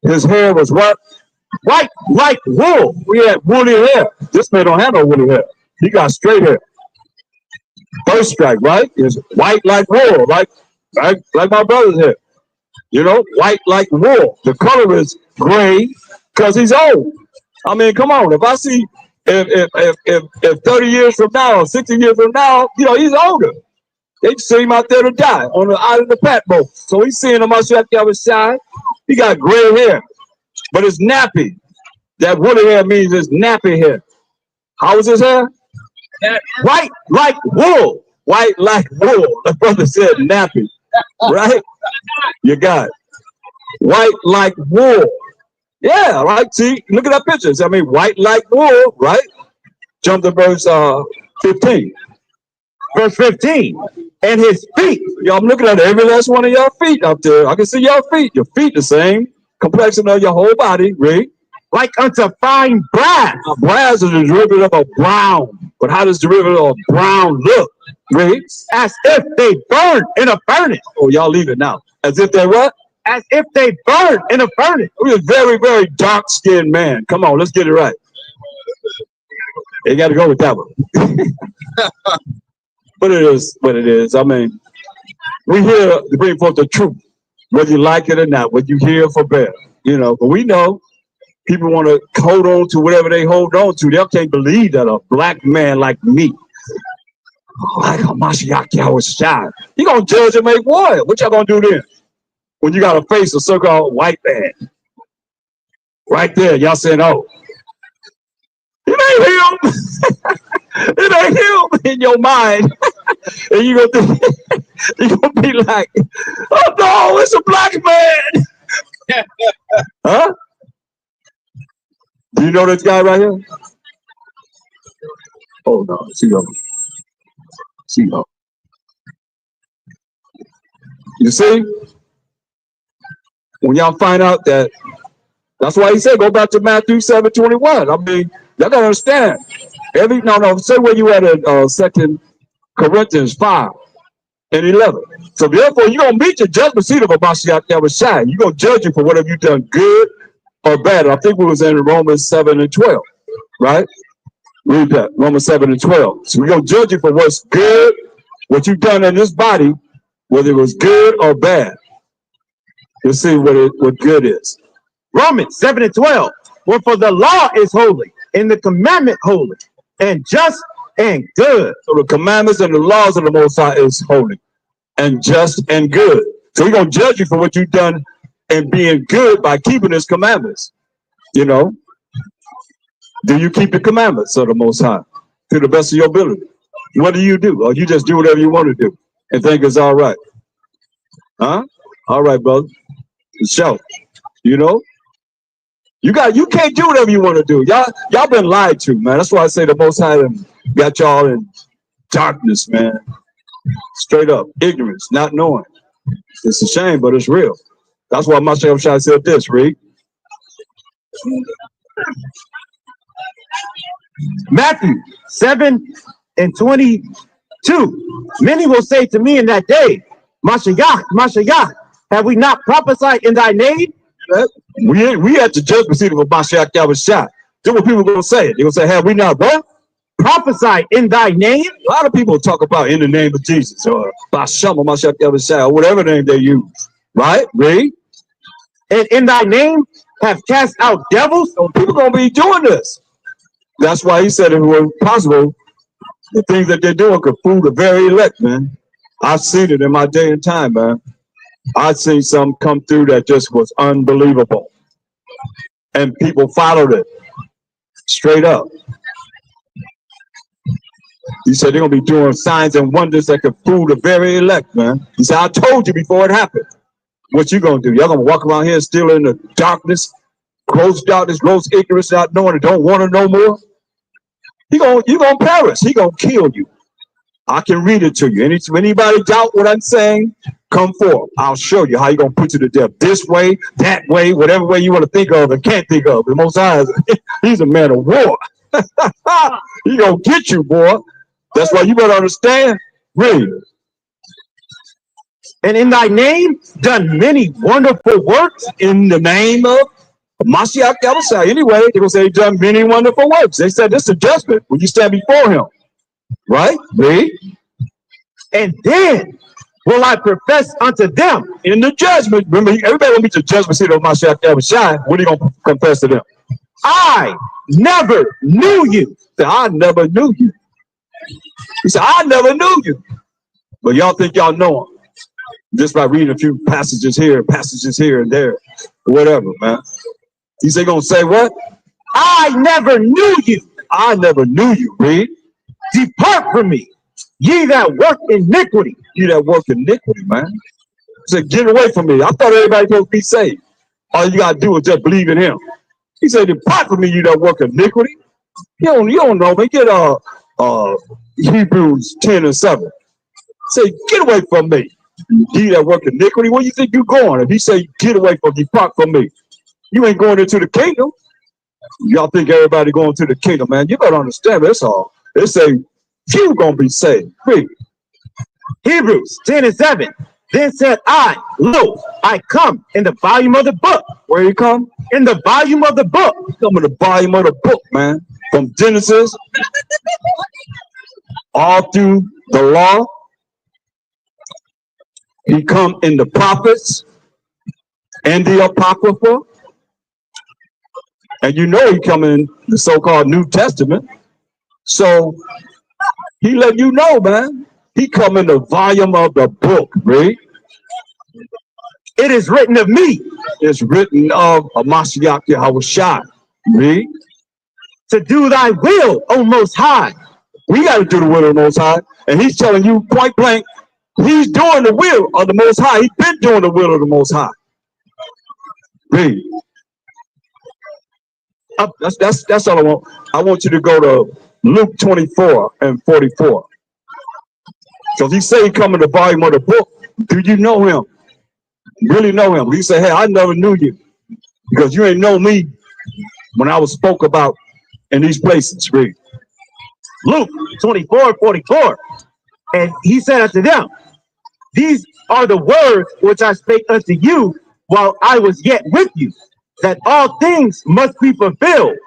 his hair was what? White like wool. We had woolly hair. This man don't have no woolly hair. He got straight hair. First strike, right? Is white like wool, like my brother's hair. You know, white like wool. The color is gray because he's old. I mean, come on. If I see if 30 years from now, 60 years from now, you know, he's older. They send him out there to die on the island of Patmos. So he's seeing him Mashiach Yahushai. He got gray hair, but it's nappy. That woolly hair means it's nappy hair. How is his hair? White like wool. White like wool. The brother said nappy, right? You got it. White like wool. Yeah, right. See, look at that pictures. I mean, white like wool, right? Jump to verse 15. Verse 15. And his feet. Y'all, I'm looking at every last one of y'all feet out there. I can see y'all feet. Your feet the same complexion of your whole body, right? Like unto fine brass. Now, brass is a derivative of brown. But how does derivative of brown look, right? As if they burned in a furnace. Oh, y'all leave it now. As if they what? As if they burned in a furnace. He's a very, very dark-skinned man. Come on, let's get it right. You got to go with that one. But it is what it is. I mean, we here to bring forth the truth, whether you like it or not, whether you hear for better, you know. But we know people want to hold on to whatever they hold on to. They can't believe that a black man like me, like a Mashiach Yahushai, he gonna judge and make war. What y'all gonna do then? When you got to face a so-called white man, right there, y'all saying, "Oh, it ain't him." It ain't him in your mind. And you gonna be like, oh no, it's a black man. Huh? Do you know this guy right here? Oh no, see you. You see? When y'all find out that, that's why he said, go back to Matthew 7:21. I mean, y'all gotta understand. Say where you at in 2 Corinthians 5 and 11. So therefore, you're going to meet your judgment seat of a Mashiach Yahushai. You're going to judge you for whatever you've done, good or bad. I think we was in Romans 7 and 12, right? Read that, Romans 7 and 12. So we're going to judge you for what's good, what you've done in this body, whether it was good or bad. You'll see what good is. Romans 7 and 12. Wherefore the law is holy, and the commandment holy, and just and good. So the commandments and the laws of the Most High is holy and just and good. So he's going to judge you for what you've done and being good by keeping his commandments. You know, do you keep the commandments of the Most High to the best of your ability? What do you do? Or you just do whatever you want to do and think it's all right? Huh? All right, brother. So, you know, you can't do whatever you want to do. Y'all been lied to, man. That's why I say the Most High got y'all in darkness, man. Straight up ignorance, not knowing. It's a shame, but it's real. That's why my Shai said this, read. Matthew 7:22. Many will say to me in that day, Mashiach, Mashiach, have we not prophesied in thy name? We at the judgment seat of a Mashiach Yahushua. Then what people gonna say? They're gonna say, have we not what? Prophesied in thy name? A lot of people talk about in the name of Jesus or Basham or Mashiach Yahushua or whatever name they use. Right? Read. And in thy name have cast out devils? So people gonna be doing this. That's why he said if it was possible, the things that they're doing could fool the very elect, man. I've seen it in my day and time, man. I've seen some come through that just was unbelievable. And people followed it. Straight up. He said they're going to be doing signs and wonders that could fool the very elect, man. He said, I told you before it happened. What you going to do? Y'all going to walk around here still in the darkness, gross ignorance, not knowing and don't want to know more? You're going to perish. He going to kill you. I can read it to you. Anybody doubt what I'm saying, come forth. I'll show you how you're going to put you to death. This way, that way, whatever way you want to think of and can't think of. The Most High, he's a man of war. He going to get you, boy. That's why you better understand. Read. And in thy name done many wonderful works. In the name of Mashiach Yahushua. Anyway, they're going to say he done many wonderful works. They said this is a judgment when you stand before him. Right? Read. And then will I profess unto them in the judgment. Remember, everybody will meet the judgment seat of Mashiach Yahushua. What are you going to confess to them? I never knew you. I never knew you. He said, I never knew you. But y'all think y'all know him just by reading a few passages here and there, whatever, man. He said, going to say what? I never knew you. I never knew you. Read. Depart from me, ye that work iniquity. You that work iniquity, man. He said, get away from me. I thought everybody was supposed to be saved. All you got to do is just believe in him. He said, depart from me, you that work iniquity. You don't know, man. Get Hebrews 10:7. Say, get away from me, ye that work iniquity. Where you think you going? If he say, get away from me, depart from me, you ain't going into the kingdom. Y'all think everybody going to the kingdom, man. You better understand that's all. They say, few gonna be saved. Read. Hebrews 10:7. Then said I, lo, I come in the volume of the book. Where you come? In the volume of the book. You come in the volume of the book, man. From Genesis all through the law. He come in the prophets and the Apocrypha. And you know he come in the so-called New Testament. So he let you know, man. He come in the volume of the book, read. It is written of me. It's written of a Mashiach Yahushua. Read. To do thy will, O Most High. We got to do the will of the Most High. And he's telling you point blank, he's doing the will of the Most High. He's been doing the will of the Most High. Read. That's all I want. I want you to go to Luke 24:44. So he say he come in the volume of the book. Do you know him? Really know him? He say, hey, I never knew you because you ain't know me when I was spoke about in these places. Read. Luke 24:44. And he said unto them, these are the words which I spake unto you while I was yet with you, that all things must be fulfilled,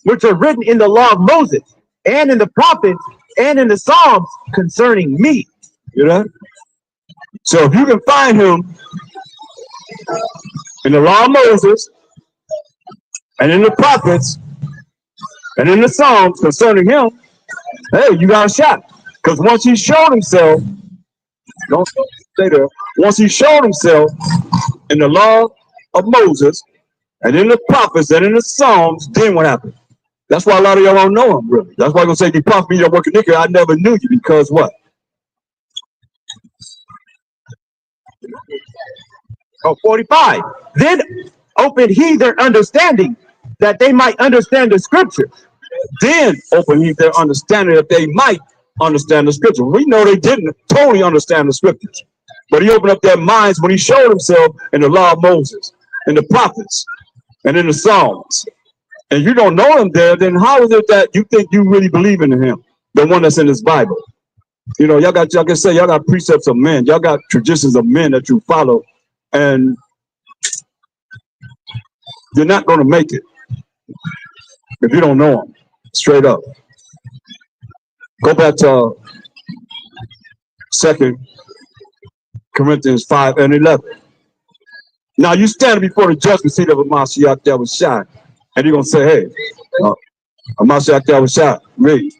which are written in the law of Moses, and in the prophets, and in the Psalms concerning me. You know? So if you can find him in the law of Moses, and in the prophets, and in the Psalms concerning him, hey, you got a shot. Because once he showed himself, don't stay there. Once he showed himself in the law of Moses, and in the prophets, and in the Psalms, then what happened? That's why a lot of y'all don't know him, really. That's why I'm going to say, you prophet, you don't work iniquity. I never knew you, because what? Oh, 45. Then opened he their understanding, that they might understand the scriptures. Then open he their understanding, that they might understand the scripture. We know they didn't totally understand the scriptures, but he opened up their minds when he showed himself in the law of Moses, in the prophets, and in the Psalms. And you don't know him there, then how is it that you think you really believe in him, the one that's in this Bible? You know, y'all can say y'all got precepts of men, y'all got traditions of men that you follow, and you're not going to make it if you don't know him, straight up. Go back to 2 Corinthians 5 and 11. Now you stand before the judgment seat of a Mashiach that was shot, and you're going to say, hey, a Mashiach that was shot, read.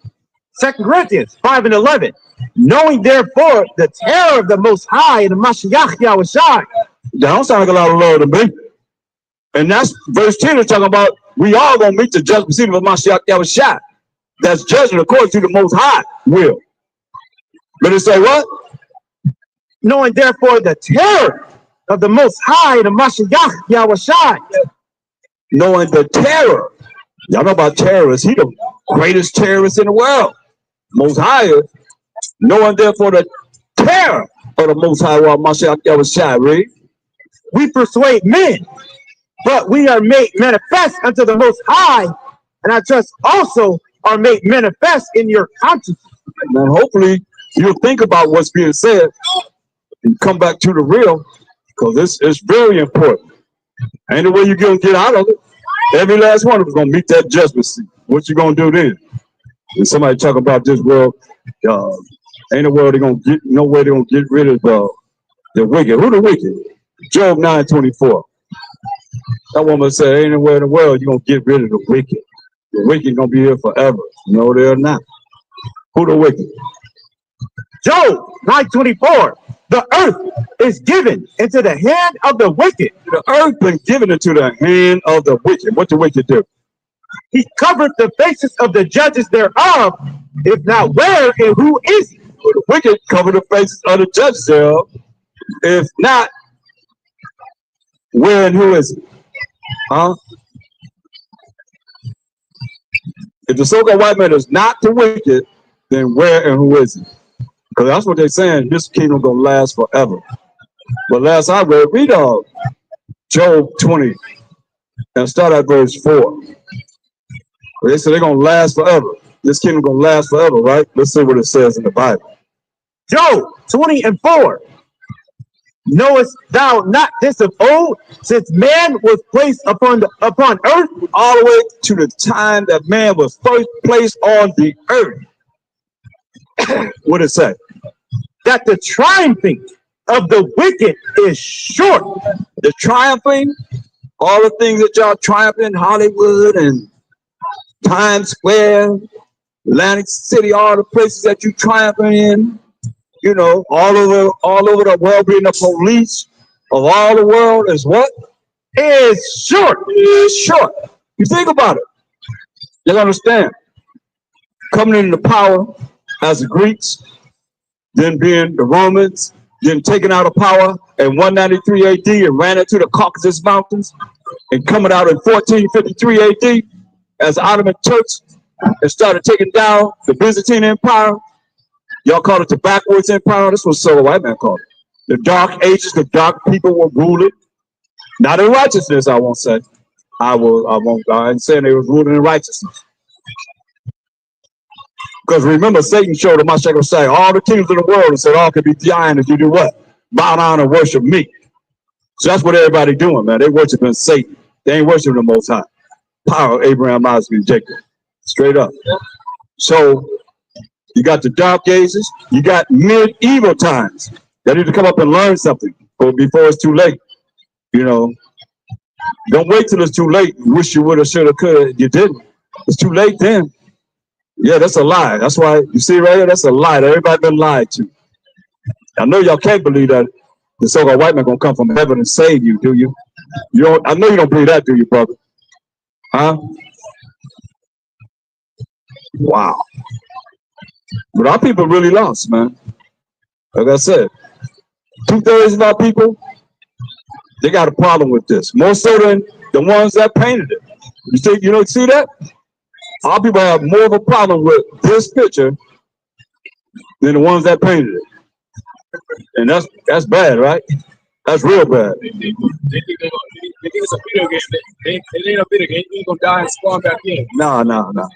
2 Corinthians 5 and 11. Knowing therefore the terror of the Most High and the Mashiach Yahushua. That don't sound like a lot of love to me. And that's verse 10 is talking about we all going to meet the judgment seat of a Mashiach that was shot. That's judgment according to the Most High will. But it say what? Knowing therefore the terror of the Most High and the Mashiach Yahushua. Knowing the terror. Y'all know about terrorists. He the greatest terrorist in the world. Most High. Knowing therefore the terror of the Most High while Mashiach Yahushua, read. We persuade men, but we are made manifest unto the Most High, and I trust also are made manifest in your conscience. And hopefully you'll think about what's being said and come back to the real, because this is very important. Ain't the way you're going to get out of it. Every last one of us going to meet that judgment seat. What you going to do then? When somebody talk about this world, ain't a world they're going to get, no way they're going to get rid of the wicked. Who the wicked? Job 9:24. That woman said, ain't nowhere in the world you're going to get rid of the wicked. The wicked going to be here forever. No, they're not. Who the wicked? Job 9:24. The earth is given into the hand of the wicked. The earth been given into the hand of the wicked. What the wicked do? He covered the faces of the judges thereof. If not, where and who is he? The wicked cover the faces of the judges thereof. If not, where and who is he? Huh? If the so-called white man is not the wicked, then where and who is he? Because that's what they're saying. This kingdom gonna last forever. But last I read Job 20 and start at verse 4. They said they're gonna last forever. This kingdom gonna last forever, right? Let's see what it says in the Bible. Job 20 and 4. Knowest thou not this of old, since man was placed upon earth, all the way to the time that man was first placed on the earth? What did it say? That the triumphing of the wicked is short. The triumphing, all the things that y'all triumphing, Hollywood and Times Square, Atlantic City, all the places that you triumphing in, you know, all over the world, being the police of all the world is what? Is short. Is short. You think about it. You understand. Coming into power as the Greeks, then being the Romans, then taking out of power in 193 AD and ran into the Caucasus Mountains, and coming out in 1453 AD as the Ottoman Turks and started taking down the Byzantine Empire. Y'all call it the backwards empire. This was so white man called it. The dark ages, the dark people were ruling. Not in righteousness, I won't say. I ain't saying they was ruling in righteousness. Because remember, Satan showed him, Mashiach say, all the kingdoms of the world and said, all could be thine if you do what? Bow down and worship me. So that's what everybody doing, man. They worshiping Satan. They ain't worshiping the Most High. Power of Abraham, Isaac, and Jacob. Straight up. So you got the dark ages. You got medieval times. They need to come up and learn something before it's too late. You know, Don't wait till it's too late. Wish you would have, should have, could have. You didn't. It's too late then. Yeah, that's a lie. That's why you see right here. That's a lie that everybody been lied to. I know y'all can't believe that the so-called white man gonna come from heaven and save you, do you? You don't. I know you don't believe that, do you, brother? Huh? Wow. But our people really lost, man. Like I said, 2/3 of our people, they got a problem with this. More so than the ones that painted it. You think you don't see that? Our people have more of a problem with this picture than the ones that painted it. And that's bad, right? That's real bad. They think it's a video game. It ain't a video game. You ain't gonna die and spawn back in. No.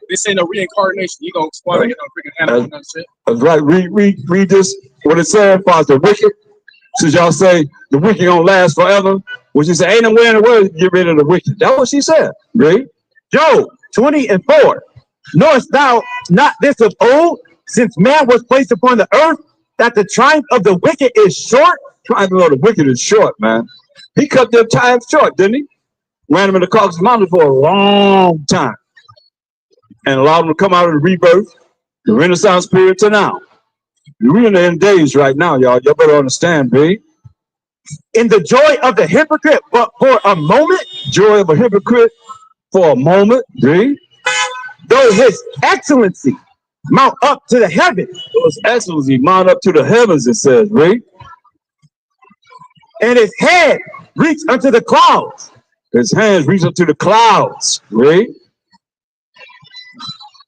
This ain't a reincarnation. You gonna spawn back in on freaking animal and shit. That's right. Read this. What it said as the wicked. Since y'all say the wicked gonna last forever, when she said ain't no way in the world you get rid of the wicked. That's what she said. Right? Job 20:4. Knowest thou not this of old, since man was placed upon the earth, that the triumph of the wicked is short? Triumph of the wicked is short, man. He cut their time short, didn't he? Ran them in the Caucasus Mountains for a long time. And allowed them to come out of the rebirth, the Renaissance period to now. We're in the end days right now, y'all. Y'all better understand, B. In the joy of the hypocrite, but for a moment, Joy of a hypocrite for a moment, B. though his excellency mount up to the heavens, His excellency mount up to the heavens, it says, B. and his head reach unto the clouds. His hands reach up to the clouds, B.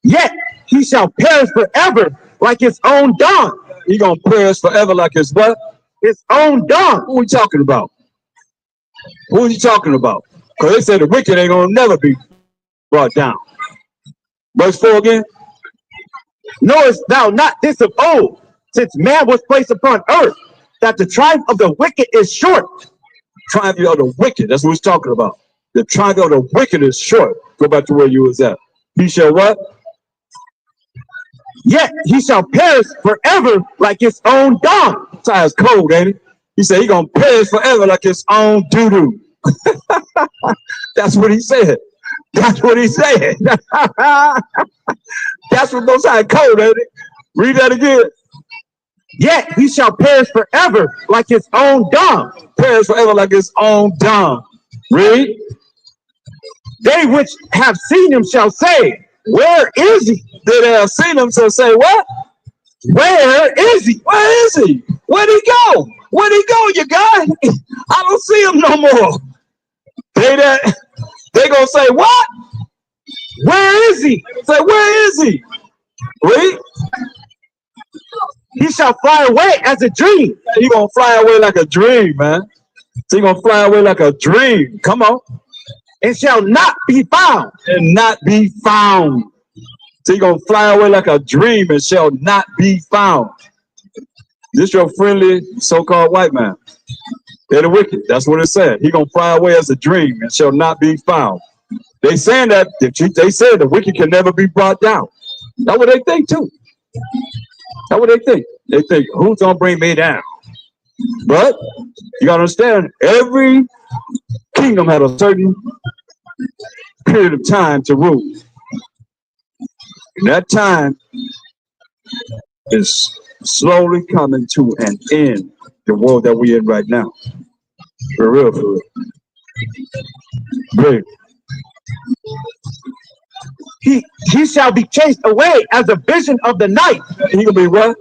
Yet he shall perish forever like his own dung. He gonna perish forever like his what? His own dung. Who are we talking about? Who are you talking about? Because they said the wicked ain't gonna never be brought down. Verse 4 again. Knowest thou not this of old, since man was placed upon earth, that the triumph of the wicked is short? Triumph of the wicked. That's what he's talking about. The triumph of the wicked is short. Go back to where you was at. He shall what? Yet he shall perish forever like his own dung. That's cold, ain't it? He said he gonna perish forever like his own doo-doo. That's what he said. That's what he said. That's what those are cold, ain't it? Read that again. Yet he shall perish forever like his own dung. Perish forever like his own dung. Read. They which have seen him shall say, where is he? They have seen him, so say what? Where is he? Where is he? Where'd he go? Where'd he go, you guy? I don't see him no more. They gonna say what? Where is he? Say, where is he? Read. He shall fly away as a dream. He gonna fly away like a dream, man. So he gonna fly away like a dream. Come on. And shall not be found. And not be found. So he gonna fly away like a dream and shall not be found. This your friendly so-called white man. They're the wicked. That's what it said. He gonna fly away as a dream and shall not be found. They saying that they said the wicked can never be brought down. That's what they think too. That's what they think. They think, who's gonna bring me down? But you gotta understand, every kingdom had a certain period of time to rule. And that time is slowly coming to an end. The world that we're in right now. For real, for real. Great. He shall be chased away as a vision of the night. He gonna be what?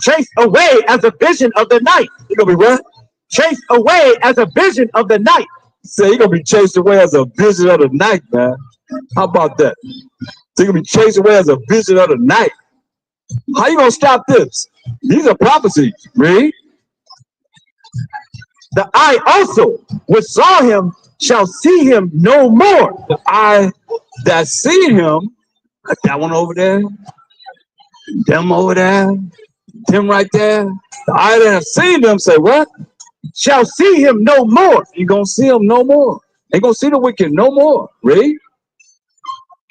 Chased away as a vision of the night. He gonna be what? Chased away as a vision of the night. Say he gonna be chased away as a vision of the night, man. How about that? So he gonna be chased away as a vision of the night. How you gonna stop this? These are prophecies. Read. The eye also which saw him shall see him no more. The eye that seen him, like that one over there, them over there, them right there. The eye that have seen them say what? Shall see him no more. You gonna see him no more. Ain't gonna see the wicked no more. Read.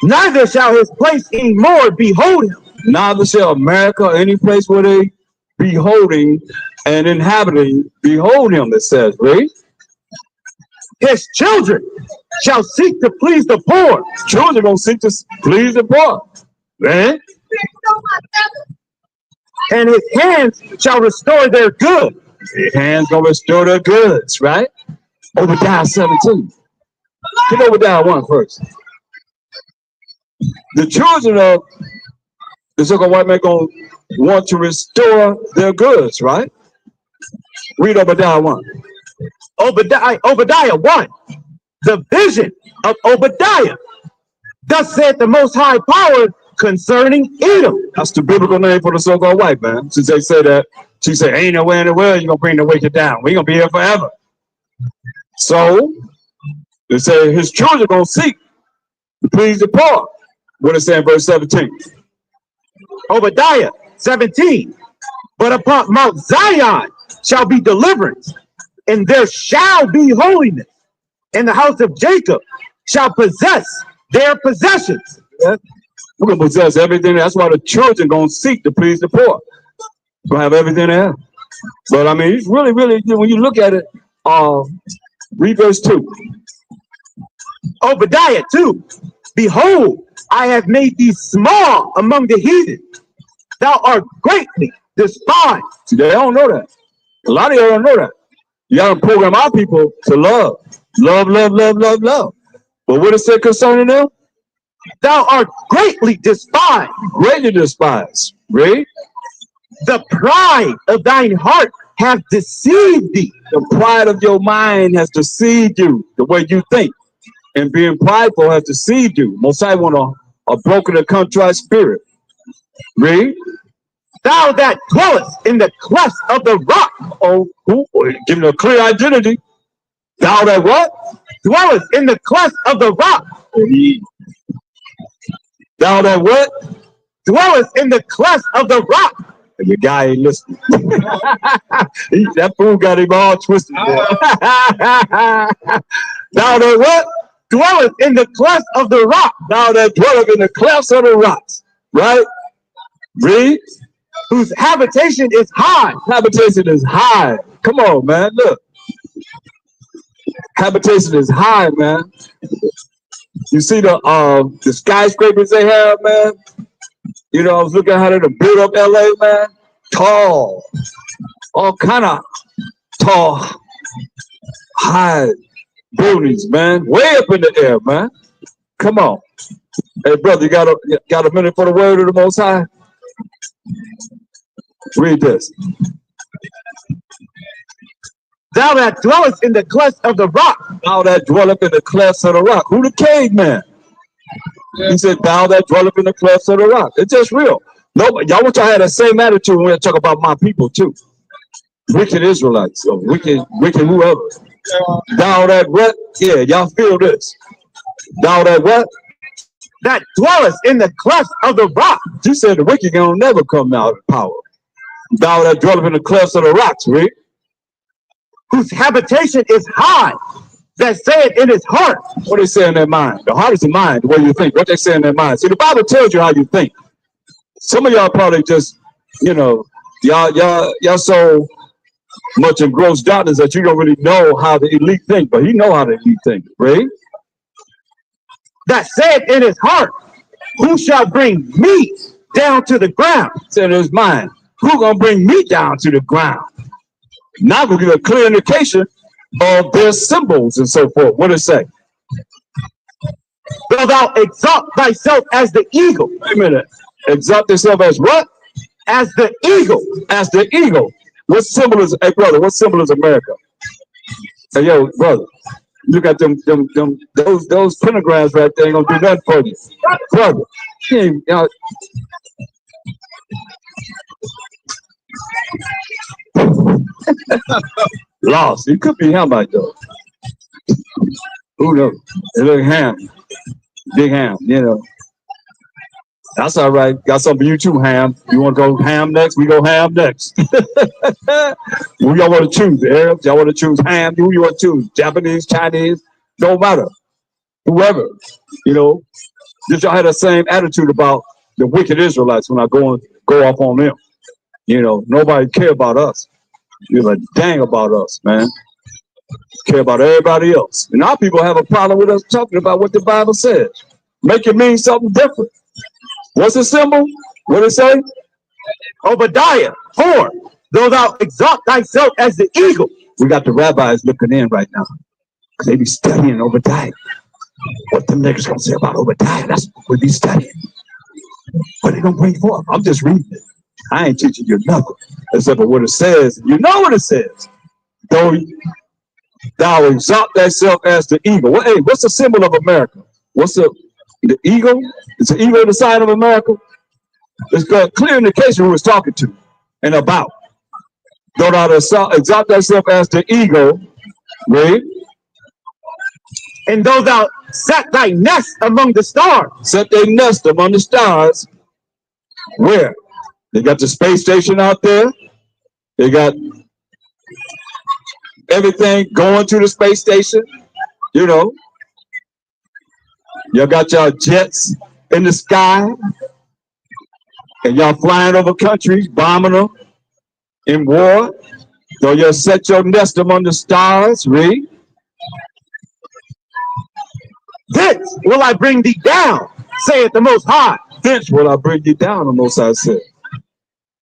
Neither shall his place any more behold him. Neither shall America or any place where they beholding and inhabiting behold him, it says, read. His children shall seek to please the poor. Children gonna seek to please the poor. Man, And his hands shall restore their good. his hands gonna restore their goods, right? Obadiah 17. Get Obadiah 1 first. The children of the so-called white man gonna want to restore their goods, right? Read Obadiah 1. Obadiah 1. The vision of Obadiah. Thus said the Most High Power concerning Edom. That's the biblical name for the so-called white man. Since they say that, she said, ain't nowhere in the world you're gonna bring the wicked down. We're gonna be here forever. So they say his children gonna seek to please the poor. What it say in verse 17? Obadiah 17. But upon Mount Zion shall be deliverance, and there shall be holiness, and the house of Jacob shall possess their possessions. Yeah. We're gonna possess everything. That's why the children gonna seek to please the poor. We're gonna have everything there. But I mean, it's really, when you look at it, read verse 2. Obadiah 2. Behold, I have made thee small among the heathen. Thou art greatly despised. See, they don't know that. A lot of y'all don't know that. You gotta program our people to love. Love, love, love, love, love. But what it said concerning them? Thou art greatly despised. Greatly despised. Read. The pride of thine heart hath deceived thee. The pride of your mind has deceived you. The way you think. And being prideful has deceived you. Most I want a broken and contrite spirit. Read. Thou that dwellest in the clefts of the rock. Oh, give me a clear identity. Thou that what? Dwellest in the clefts of the rock. Thou that what? Dwellest in the clefts of the rock. And the guy ain't listening. That fool got him all twisted. Thou that what? Dwelleth in the clefts of the rock. Thou that dwelleth in the clefts of the rocks. Right? Read. Whose habitation is high. Habitation is high. Come on, man. Look. Habitation is high, man. You see the skyscrapers they have, man? You know, I was looking at how they build up LA, man. Tall. All kind of tall, high buildings, man. Way up in the air, man. Come on. Hey, brother, you got a minute for the word of the Most High? Read this. Thou that dwellest in the clefts of the rock. Thou that dwelleth in the clefts of the rock. Who the caveman? Yeah. He said, thou that dwelleth in the clefts of the rock. It's just real. Nobody, y'all want y'all had that same attitude when we talk about my people too. Wicked Israelites, or wicked whoever. Thou that what? Yeah, y'all feel this. Thou that what? That dwellest in the clefts of the rock. You said the wicked gonna never come out of power. Thou that dwelleth in the clefts of the rocks, Rick. Whose habitation is high, that saith in his heart. What they say in their mind? The heart is the mind, the way you think. What they say in their mind. See, the Bible tells you how you think. Some of y'all probably just, you know, y'all so much in gross darkness that you don't really know how the elite think, but he know how the elite think, right? That saith in his heart, who shall bring me down to the ground? Said in his mind, who gonna bring me down to the ground? Now we'll give a clear indication of their symbols and so forth. What does it say? Will thou exalt thyself as the eagle? Wait a minute. Exalt yourself as what? As the eagle. As the eagle. What symbol is, hey brother, what symbol is America? Hey yo, brother, look at those pentagrams right there, ain't gonna do nothing for you. Brother, you know, lost. It could be him like though. Who knows? It look ham. Big ham, you know. That's all right. Got something for you too, ham. You want to go ham next? We go ham next. Who y'all want to choose? Arabs? Y'all want to choose ham? Who you want to choose? Japanese, Chinese? Don't matter. Whoever. You know, just y'all had the same attitude about the wicked Israelites when I go off on them. You know, nobody care about us. You're like, dang about us, man. Care about everybody else. And our people have a problem with us talking about what the Bible says. Make it mean something different. What's the symbol? What it say? Obadiah 4. Though thou exalt thyself as the eagle. We got the rabbis looking in right now. They be studying Obadiah. What the niggas gonna say about Obadiah? That's what we be studying. What they gonna bring forth? I'm just reading it. I ain't teaching you nothing. Except for what it says. You know what it says. Though thou exalt thyself as the eagle. Well, hey, what's the symbol of America? What's the eagle? Is the eagle the sign of America? It's got clear indication who it's talking to and about. Though thou exalt thyself as the eagle, read. And though thou set thy nest among the stars. Set their nest among the stars. Where? They got the space station out there. They got everything going to the space station. You know. Y'all got y'all jets in the sky. And y'all flying over countries, bombing them in war. So you'll set your nest among the stars, read. Thence will I bring thee down, saith the Most High. Thence will I bring thee down, the Most High said.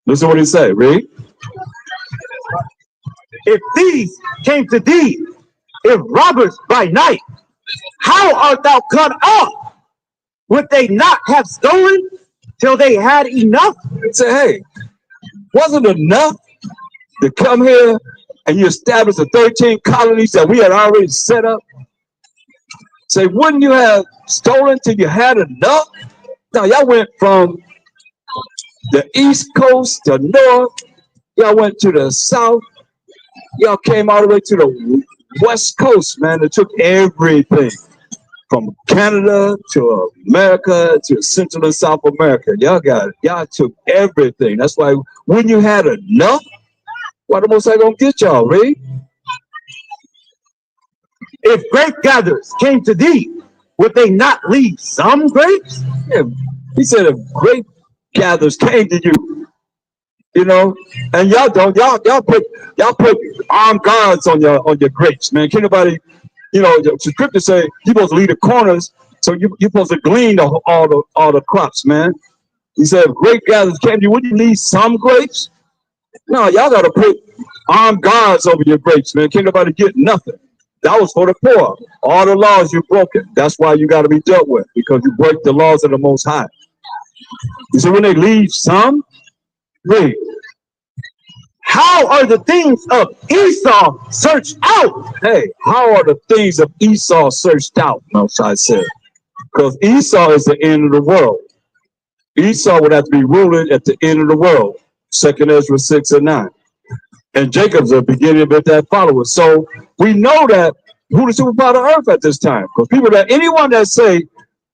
Listen what he said, read. If thieves came to thee, if robbers by night, how art thou cut off? Would they not have stolen till they had enough? Say, hey, wasn't enough to come here and you establish the 13 colonies that we had already set up? Say, wouldn't you have stolen till you had enough? Now, y'all went from the East Coast to North. Y'all went to the South. Y'all came all the way to the West Coast, man. It took everything from Canada to America to Central and South America. Y'all got it. Y'all took everything. That's why when you had enough, why the Most High gonna get y'all, read? If grape gatherers came to thee, would they not leave some grapes? Yeah, he said if grape gatherers came to you, you know, and y'all don't, y'all put armed guards on your grapes, man. Can nobody, you know, the scripture say you're supposed to leave the corners, so you're supposed to glean all the crops, man. He said if grape gatherers came to you, wouldn't you leave some grapes? No, y'all gotta put armed guards over your grapes, man. Can't nobody get nothing. That was for the poor. All the laws you've broken. That's why you got to be dealt with, because you break the laws of the Most High. You see, when they leave some, read. How are the things of Esau searched out? Hey, how are the things of Esau searched out? Most High said. Because Esau is the end of the world. Esau would have to be ruling at the end of the world. 2 Ezra 6 and 9. And Jacob's the beginning of that follower. So we know that who the superpower of earth at this time. Because people anyone that say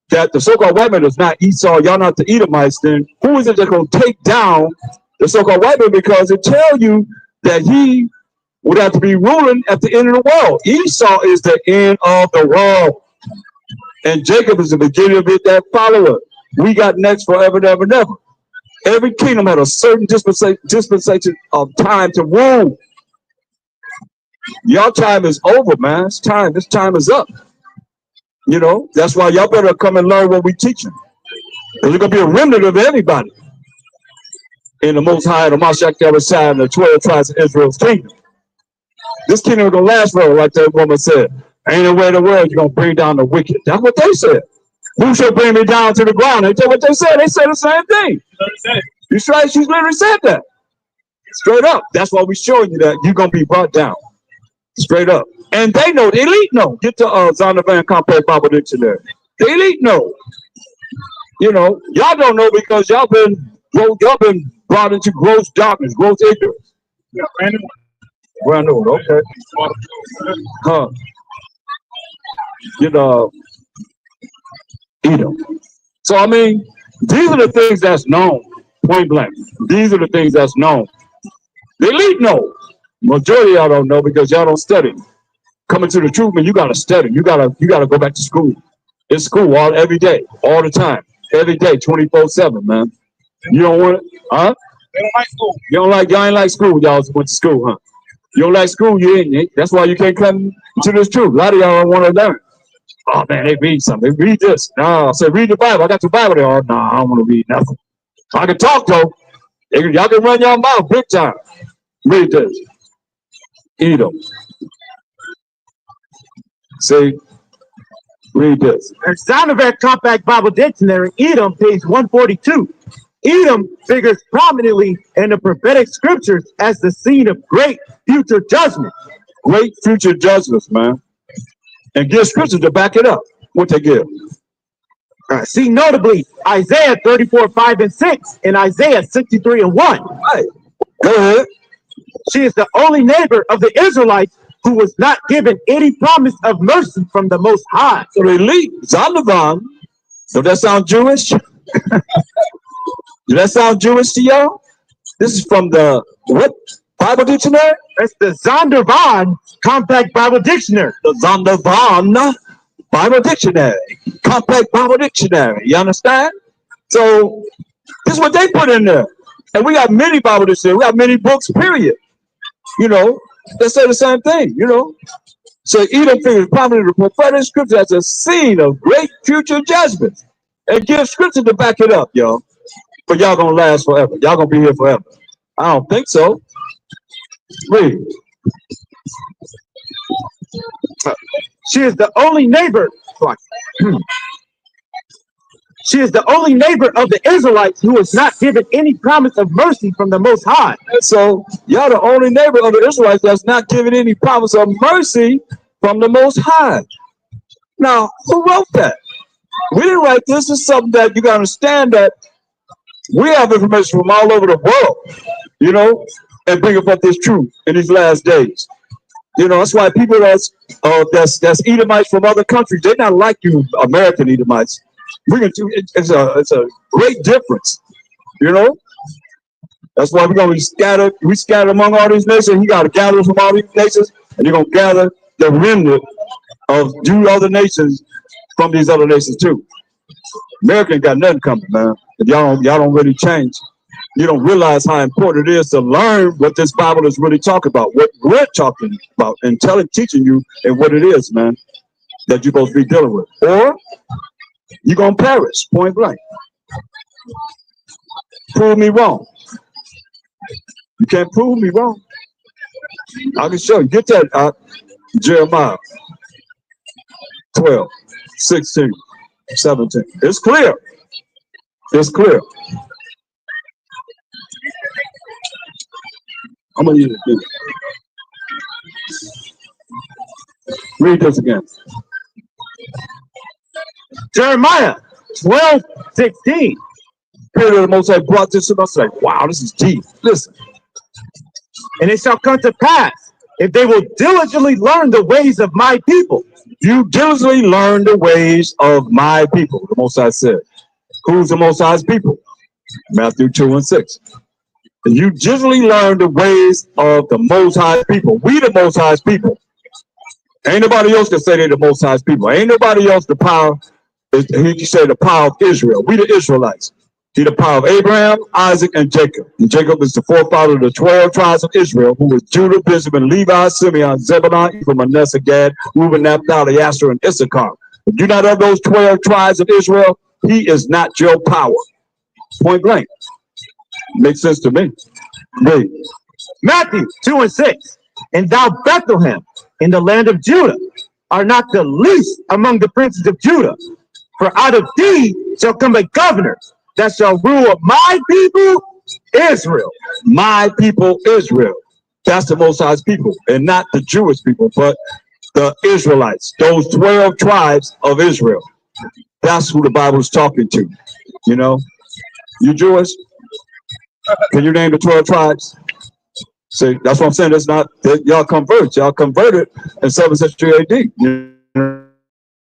that the so-called white man is not Esau, y'all not the Edomites, then who is it that's going to take down the so-called white man? Because it tells you that he would have to be ruling at the end of the world. Esau is the end of the world. And Jacob is the beginning of that follower. We got next forever and ever and ever. Every kingdom had a certain dispensation of time to rule. Your time is over, man. It's time. This time is up. You know, that's why y'all better come and learn what we teaching. There's going to be a remnant of everybody in the Most High, the Mashiach, the other side, and the 12 tribes of Israel's kingdom. This kingdom is going to last forever, like that woman said. Ain't no way in the world you're going to bring down the wicked. That's what they said. Who shall bring me down to the ground? They tell what they said. They said the same thing. She's right. She's literally said that. Straight up. That's why we're showing you that you're going to be brought down. Straight up. And they know. The elite know. Get the Zondervan Compact Bible Dictionary. The elite know. You know, y'all don't know because y'all been brought into gross darkness, gross ignorance. Yeah, brand new. Brand new. Okay. Huh. You know, Edom. So, I mean, these are the things that's known, point blank. These are the things that's known. The elite know. Majority of y'all don't know because y'all don't study. Coming to the truth, man, you gotta study. You gotta go back to school. It's school every day, all the time, every day, 24/7, man. You don't want it, huh? They don't like school. Y'all ain't like school. Y'all went to school, huh? You don't like school, you ain't. That's why you can't come to this truth. A lot of y'all don't want to learn. Oh man, they read something. They read this. No, I said read the Bible. I got the Bible there. Oh no, I don't want to read nothing. I can talk though. Y'all can run your mouth big time. Read this. Edom. See, read this. Zondervan Compact Bible Dictionary, Edom, page 142. Edom figures prominently in the prophetic scriptures as the scene of great future judgment. Great future judgments, man. And give scriptures to back it up. What they give. See notably Isaiah 34:5-6 and Isaiah 63:1. Right. Go ahead. She is the only neighbor of the Israelites who was not given any promise of mercy from the Most High. So the elite, Zondervan. Does that sound Jewish? Does that sound Jewish to y'all? This is from the what Bible dictionary? That's the Zondervan Compact Bible Dictionary. The Zondervan Bible Dictionary. Compact Bible Dictionary. You understand? So this is what they put in there. And we got many Bible dictionaries. We got many books, period. You know, they say the same thing, you know. So Edom figures prominently the prophetic scripture as a scene of great future judgments. And give scripture to back it up, y'all. But y'all gonna last forever. Y'all gonna be here forever. I don't think so. Read. She is the only neighbor. She is the only neighbor of the Israelites who was not given any promise of mercy from the Most High. So y'all the only neighbor of the Israelites that's not given any promise of mercy from the Most High. Now, who wrote that? We didn't write this. This is something that you gotta understand that we have information from all over the world, you know, and bring about this truth in these last days. You know, that's why people that's Edomites from other countries, they're not like you American Edomites. It's a great difference, you know. That's why we're gonna be scattered. We scattered among all these nations. You got to gather from all these nations, and you're gonna gather the remnant of other nations from these other nations too. America ain't got nothing coming, man. If y'all don't really change, you don't realize how important it is to learn what this Bible is really talking about, what we're talking about, and teaching you and what it is, man, that you're supposed to be dealing with, or you're gonna perish, point blank. Prove me wrong. You can't prove me wrong. I can show you. Get that Jeremiah 12, 16, 17. It's clear. It's clear. I'm gonna use it. Read this again. Jeremiah 12:16. Spirit of the Most High brought this to us. Like, wow, this is deep. Listen. And it shall come to pass, if they will diligently learn the ways of my people. You diligently learn the ways of my people, the Most High said. Who's the Most High's people? Matthew 2:6. And you diligently learn the ways of the Most High's people. We the Most High's people. Ain't nobody else can say they're the Most High's people. Ain't nobody else the power. He can say the power of Israel. We the Israelites. He the power of Abraham, Isaac, and Jacob. And Jacob is the forefather of the 12 tribes of Israel, who was Judah, Benjamin, Levi, Simeon, Zebulun, Ephraim, Manasseh, Gad, Reuben, Naphtali, Asher, and Issachar. If you're not of those 12 tribes of Israel, he is not your power. Point blank. Makes sense to me. Read. Matthew 2:6. And thou, Bethlehem, in the land of Judah, are not the least among the princes of Judah. For out of thee shall come a governor that shall rule my people, Israel. My people, Israel. That's the Most High's people, and not the Jewish people, but the Israelites, those 12 tribes of Israel. That's who the Bible is talking to. You know, you Jewish? Can you name the 12 tribes? See, that's what I'm saying. It's not that y'all convert. Y'all converted in 7th century AD. You know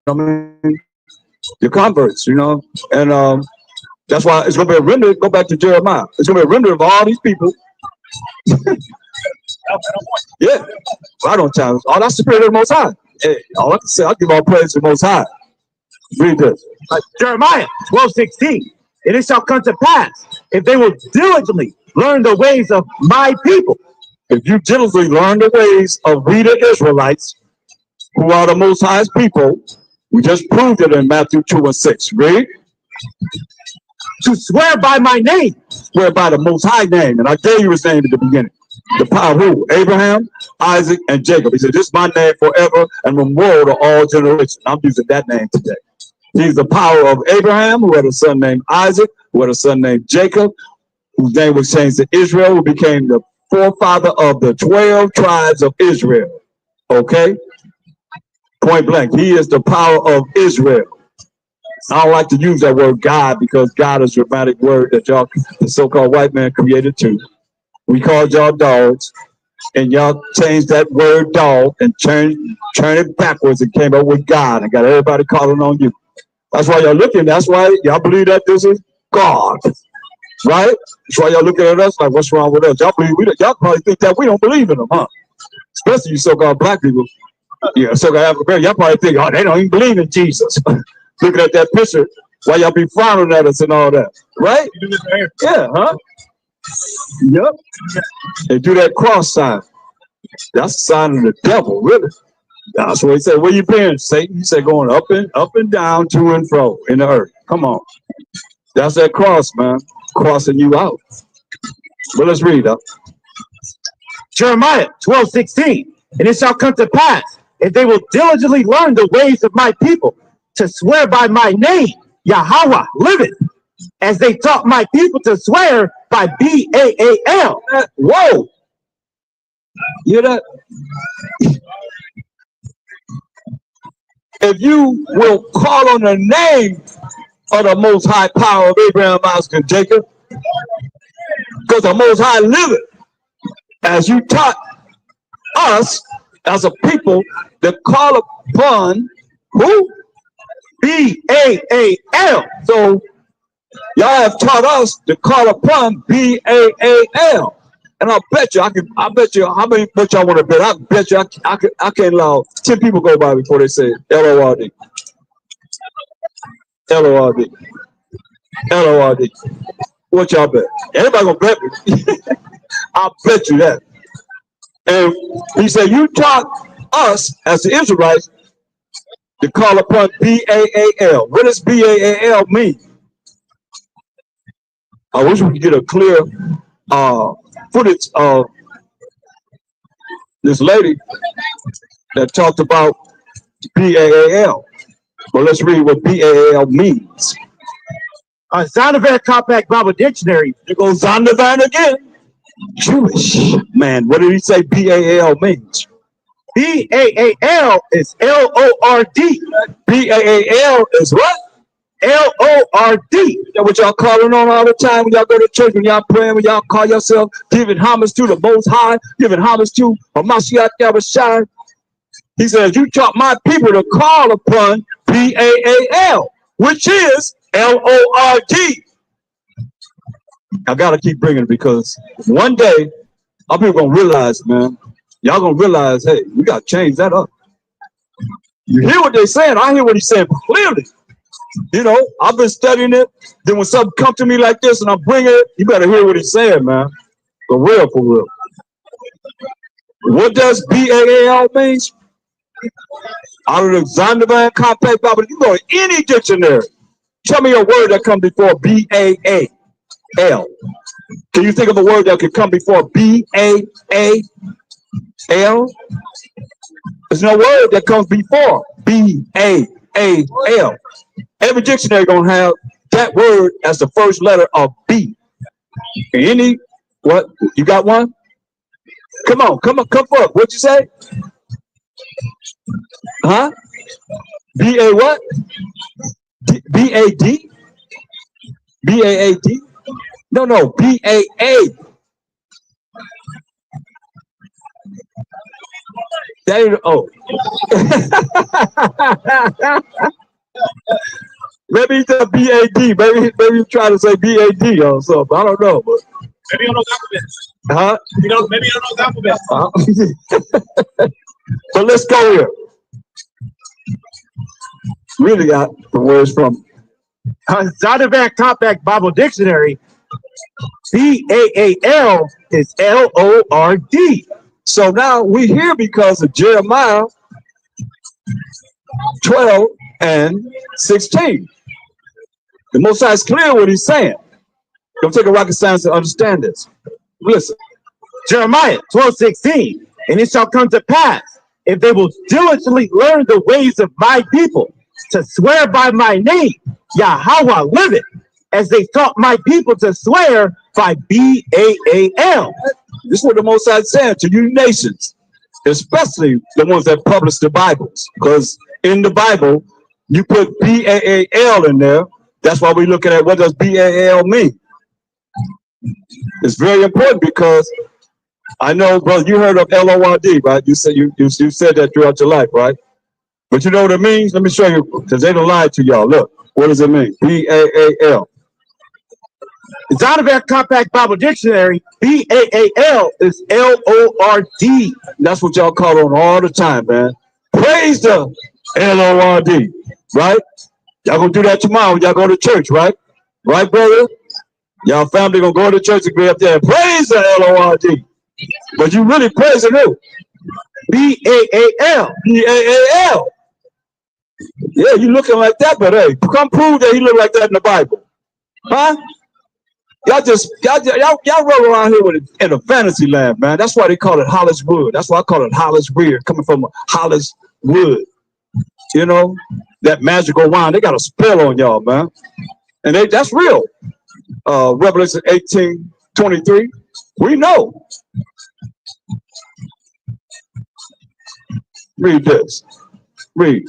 what I mean? You're converts, you know, and that's why it's gonna be a render. Go back to Jeremiah. It's gonna be a render of all these people. Yeah, right on time. Oh, that's the spirit of the Most High. Hey, all I can say, I give all praise to the Most High. Read this. Jeremiah 12:16. And it shall come to pass, if they will diligently learn the ways of my people, If you diligently learn the ways of we the Israelites, who are the Most High's people, we just proved it in Matthew 2:6. Read. To swear by my name. Swear by the Most High name. And I gave you his name at the beginning. The power of who? Abraham, Isaac, and Jacob. He said, this is my name forever and memorial to all generations. I'm using that name today. He's the power of Abraham, who had a son named Isaac, who had a son named Jacob, whose name was changed to Israel, who became the forefather of the 12 tribes of Israel. Okay? Point blank. He is the power of Israel. I don't like to use that word God because God is a dramatic word that y'all, the so-called white man, created too. We called y'all dogs, and y'all changed that word dog and turned it backwards and came up with God and got everybody calling on you. That's why y'all looking. That's why y'all believe that this is God, right? That's why y'all looking at us like, what's wrong with us? Y'all believe y'all probably think that we don't believe in them, huh? Especially you so-called black people. Yeah, so-called African. Y'all probably think, oh, they don't even believe in Jesus. Looking at that picture, why y'all be frowning at us and all that, right? Yeah, huh? Yep. They do that cross sign. That's a sign of the devil, really. That's what he said. Where you been, Satan? He said going up and down, to and fro in the earth. Come on. That's that cross, man. Crossing you out. But let's read up. Jeremiah 12:16. And it shall come to pass, if they will diligently learn the ways of my people, to swear by my name, Yahweh liveth, as they taught my people to swear by Baal. Whoa! You hear that? If you will call on the name of the Most High power of Abraham, Isaac, and Jacob, because the Most High liveth, as you taught us as a people that call upon who? Baal. So y'all have taught us to call upon Baal. And I bet you, how many bet y'all want to bet? I bet you I can't allow 10 people go by before they say L-O-R-D. L-O-R-D. L-O-R-D. What y'all bet? Anybody gonna bet me? I'll bet you that. And he said, you taught us as the Israelites to call upon Baal. What does Baal mean? I wish we could get a clear footage of this lady that talked about Baal. But let's read what Baal means. Zondervan Compact Bible Dictionary. There goes Zondervan again. Jewish man. What did he say Baal means? Baal is L-O-R-D. Baal is what? L-O-R-D. That what y'all calling on all the time when y'all go to church, when y'all praying, when y'all call yourself giving homage to the Most High, giving homage to Hamashiach Yahushua. He says, you taught my people to call upon Baal, which is L-O-R-D. I gotta keep bringing it because one day our people gonna realize, man, y'all gonna realize, hey, we gotta change that up. You hear what they're saying? I hear what he's saying clearly. You know, I've been studying it. Then when something come to me like this and I bring it, you better hear what he's saying, man. For real, for real. What does Baal mean? Out of the Zondervan Compact Bible, you go to any dictionary. Tell me a word that comes before B-A-A-L. Can you think of a word that could come before B-A-A-L? There's no word that comes before B-A-A-L. Every dictionary gonna have that word as the first letter of B. Any, what? You got one? Come on, come forward. What'd you say? Huh? B-A what? B-A-D? B-A-A-D? No, B-A-A. That ain't, oh. Maybe it's a B-A-D. Maybe you try to say B-A-D or something. I don't know. But Maybe you don't know alphabet. huh? Maybe you don't know alphabet. So let's go here. Really got the words from Zondervan Compact Bible Dictionary. B-A-A-L is L-O-R-D. So now we here because of Jeremiah 12 and 16. The Most High is clear what he's saying. Don't take a rocket science to understand this. Listen. Jeremiah 12:16. And it shall come to pass, if they will diligently learn the ways of my people, to swear by my name, Yahweh liveth, as they taught my people to swear by B-A-A-L. This is what the Most High said to you nations, especially the ones that publish the Bibles. Because in the Bible, you put B-A-A-L in there. That's why we're looking at what does B-A-A-L mean. It's very important because I know, brother, you heard of L-O-R-D, right? You said you said that throughout your life, right? But you know what it means? Let me show you, because they don't lie to y'all. Look, what does it mean? B-A-A-L. It's out of their Compact Bible Dictionary. B-A-A-L is L-O-R-D. That's what y'all call on all the time, man. Praise the L-O-R-D, right? Y'all gonna do that tomorrow when y'all go to church, right? Right, brother? Y'all family gonna go to church and go up there and praise the L-O-R-D. But you really praising who? B-A-A-L. B-A-A-L. Yeah, you looking like that, but hey, come prove that he look like that in the Bible. Huh? Y'all roll around here with it in a fantasy land, man. That's why they call it Hollywood. That's why I call it Hollywood, coming from Hollywood. You know, that magical wine, they got a spell on y'all, man. And that's real. Revelation 18:23. We know. Read this. Read.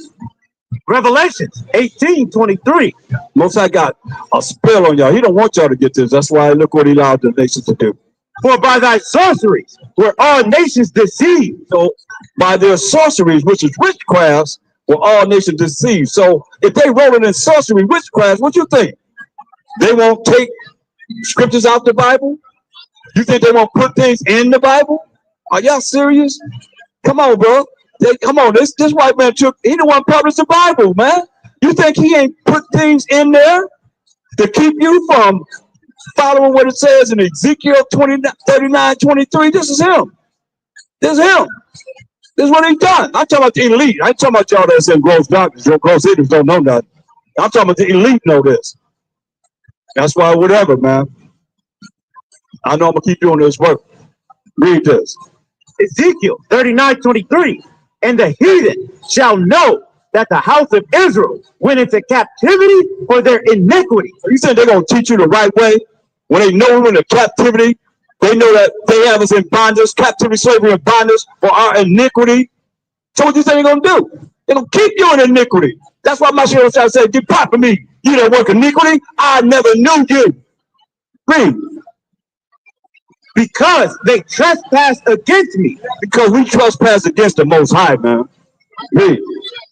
Revelations 18:23. Most High got a spell on y'all. He don't want y'all to get this. That's why look what he allowed the nations to do. For by thy sorceries were all nations deceived. So by their sorceries, which is witchcrafts, were all nations deceived. So if they rolling in sorcery, witchcrafts, what you think? They won't take scriptures out the Bible? You think they won't put things in the Bible? Are y'all serious? Come on, bro. Come on, this white man he the one published the Bible, man. You think he ain't put things in there to keep you from following what it says in Ezekiel 39:23? This is him. This is him. This is what he done. I'm talking about the elite. I ain't talking about y'all that's in gross darkness. Your gross ignorance don't know nothing. I'm talking about the elite know this. That's why whatever, man. I know I'm gonna keep doing this work. Read this. Ezekiel 39:23. And the heathen shall know that the house of Israel went into captivity for their iniquity. You said they're going to teach you the right way? When they know we're in the captivity, they know that they have us in bondage, captivity, slavery, and bondage for our iniquity. So what you think they're going to do? They're going to keep you in iniquity. That's why my sheriff trying to say, depart from me, you that work iniquity. I never knew you. Read. Because they trespassed against me. Because we trespass against the Most High, man. Read.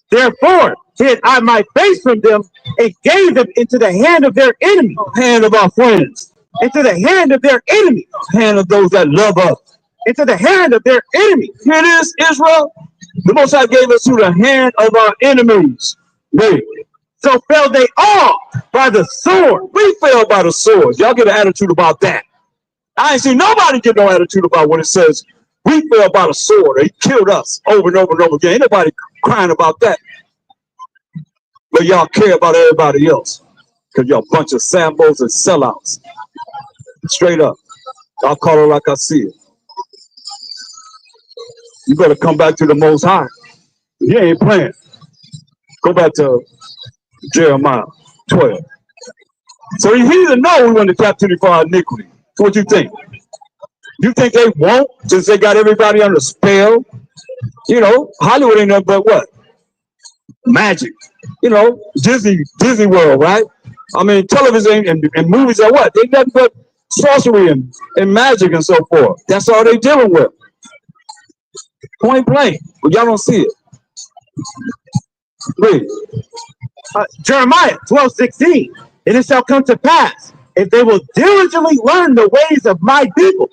Therefore hid I my face from them and gave them into the hand of their enemies. Hand of our friends. Into the hand of their enemies. Hand of those that love us. Into the hand of their enemies. Here it is, Israel. The Most High gave us to the hand of our enemies. Read. So fell they all by the sword. We fell by the sword. Y'all get an attitude about that. I ain't seen nobody get no attitude about when it says we fell by the sword. He killed us over and over and over again. Ain't nobody crying about that. But y'all care about everybody else because y'all bunch of sambos and sellouts. Straight up. I'll call it like I see it. You better come back to the Most High. You ain't playing. Go back to Jeremiah 12. So he didn't know we went to captivity for our iniquity. So what you think? You think they won't since they got everybody under spell? You know, Hollywood ain't nothing but what? Magic. You know, Disney World, right? I mean, television and movies are what? They nothing but sorcery and magic and so forth. That's all they dealing with. Point blank. But y'all don't see it. Read. Jeremiah 12:16. And it shall come to pass, if they will diligently learn the ways of my people,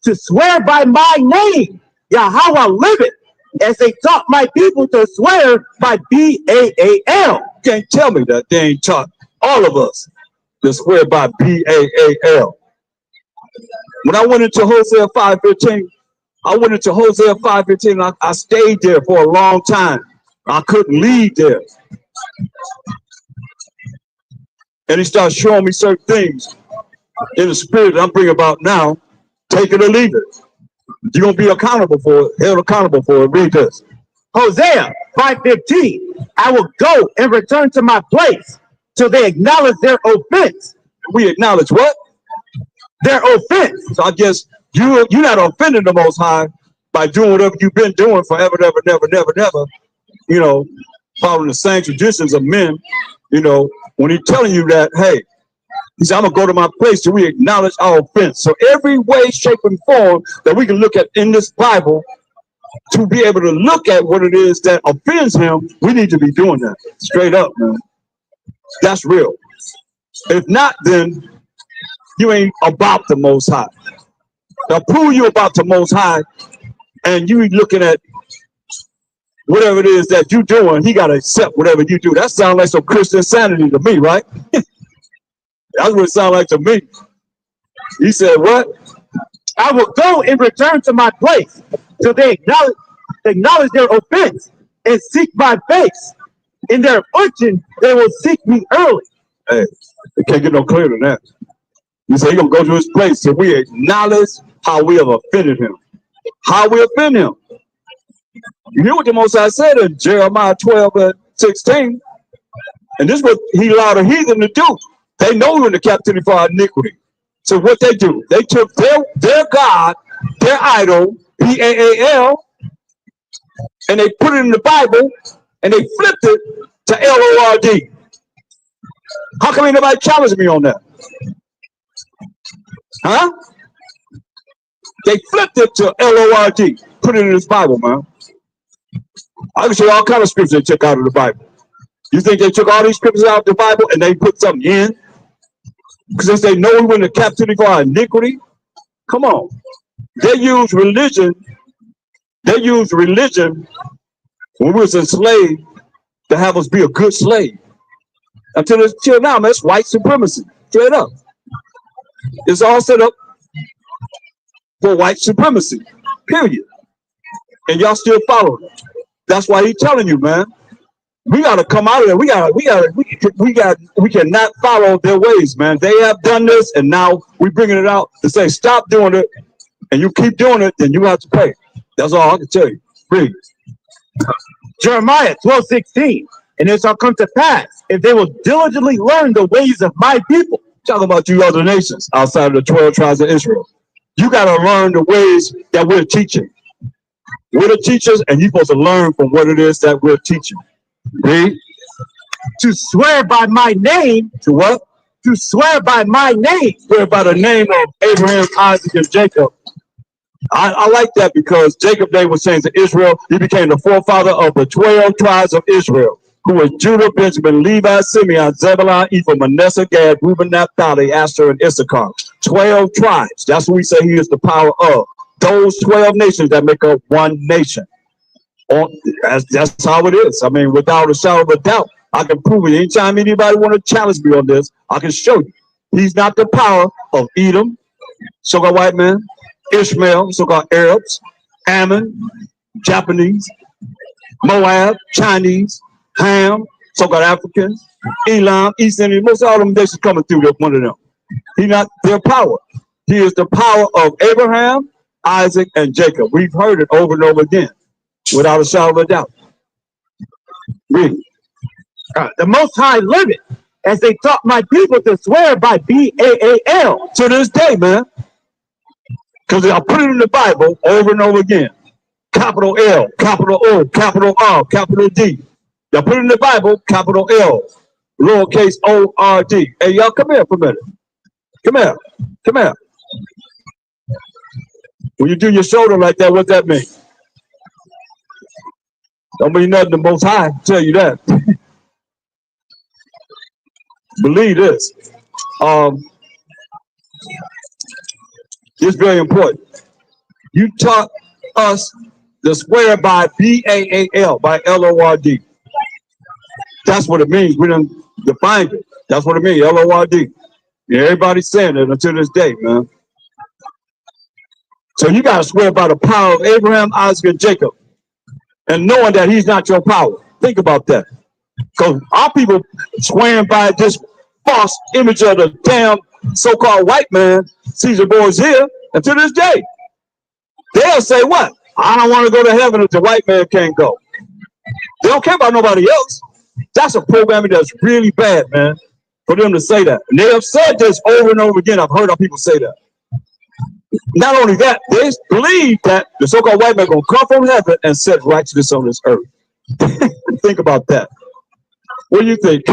to swear by my name, Yahweh liveth, as they taught my people to swear by B-A-A-L. You can't tell me that they ain't taught all of us to swear by B-A-A-L. When I went into Hosea 5:15, I went into Hosea 5:15. I stayed there for a long time. I couldn't leave there. And he started showing me certain things in the spirit that I'm bringing about now. Take it or leave it. You're going to be accountable for it, held accountable for it. Read this. Hosea 5:15. I will go and return to my place till they acknowledge their offense. We acknowledge what? Their offense. So I guess you're not offending the Most High by doing whatever you've been doing forever, never. You know, following the same traditions of men. You know, when he's telling you that, hey, he said, I'm going to go to my place till we acknowledge our offense. So every way, shape, and form that we can look at in this Bible to be able to look at what it is that offends him, we need to be doing that. Straight up, man. That's real. If not, then you ain't about the Most High. Now, prove you about the Most High, and you looking at whatever it is that you doing, he got to accept whatever you do. That sounds like some Christian sanity to me, right? That's what it sounds like to me. He said, what? I will go and return to my place till they acknowledge their offense and seek my face. In their affliction, they will seek me early. Hey, it can't get no clearer than that. He said, he's going to go to his place till we acknowledge how we have offended him. How we offend him. You hear what the Most High said in Jeremiah 12:16. And this is what he allowed the heathen to do. They know we're in the captivity for our iniquity. So what they do, they took their God, their idol, P-A-A-L, and they put it in the Bible, and they flipped it to L-O-R-D. How come ain't nobody challenged me on that? Huh? They flipped it to L-O-R-D. Put it in this Bible, man. I can show you all kind of scriptures they took out of the Bible. You think they took all these scriptures out of the Bible and they put something in? Because they know we went into captivity for our iniquity. Come on. They use religion. They use religion when we was enslaved to have us be a good slave. Until now, man, it's white supremacy. Straight up. It's all set up for white supremacy. Period. And y'all still following it. That's why he's telling you, man. We got to come out of there. We cannot follow their ways, man. They have done this, and now we're bringing it out to say, stop doing it, and you keep doing it, then you have to pay. That's all I can tell you. Read. Jeremiah 12:16. And it shall come to pass, if they will diligently learn the ways of my people. Talking about you other nations outside of the 12 tribes of Israel. You got to learn the ways that we're teaching. We're the teachers, and you're supposed to learn from what it is that we're teaching. Read. To swear by my name. To what? To swear by my name. Swear by the name of Abraham, Isaac, and Jacob. I like that because Jacob, they were saying to Israel, he became the forefather of the 12 tribes of Israel, who was Judah, Benjamin, Levi, Simeon, Zebulun, Ephraim, Manasseh, Gad, Reuben, Naphtali, Asher, and Issachar. 12 tribes. That's what we say he is the power of. Those 12 nations that make up one nation. That's how it is. I mean, without a shadow of a doubt, I can prove it. Anytime anybody want to challenge me on this, I can show you. He's not the power of Edom, so-called white man, Ishmael, so-called Arabs, Ammon, Japanese, Moab, Chinese, Ham, so-called Africans, Elam, East Indian. Most of all them nations coming through one of them. He's not their power. He is the power of Abraham, Isaac, and Jacob. We've heard it over and over again, without a shadow of a doubt. Read. The Most High liveth, as they taught my people to swear by B-A-A-L. To this day, man. Because I put it in the Bible over and over again. Capital L, capital O, capital R, capital D. Y'all put it in the Bible, capital L, lowercase O-R-D. Hey, y'all come here for a minute. Come here. Come here. When you do your shoulder like that, what that mean? Don't mean nothing. The Most High, I'll tell you that. Believe this. It's very important. You taught us to swear by B-A-A-L, by L-O-R-D. That's what it means. We done defined it. That's what it means, L-O-R-D. Yeah, everybody's saying it until this day, man. So you got to swear by the power of Abraham, Isaac, and Jacob, and knowing that he's not your power. Think about that. Because our people swearing by this false image of the damn so-called white man, Caesar Borgia, and to this day, they'll say what? I don't want to go to heaven if the white man can't go. They don't care about nobody else. That's a programming that's really bad, man, for them to say that. And they have said this over and over again. I've heard our people say that. Not only that, they believe that the so-called white man going to come from heaven and set righteousness on this earth. Think about that. What do you think?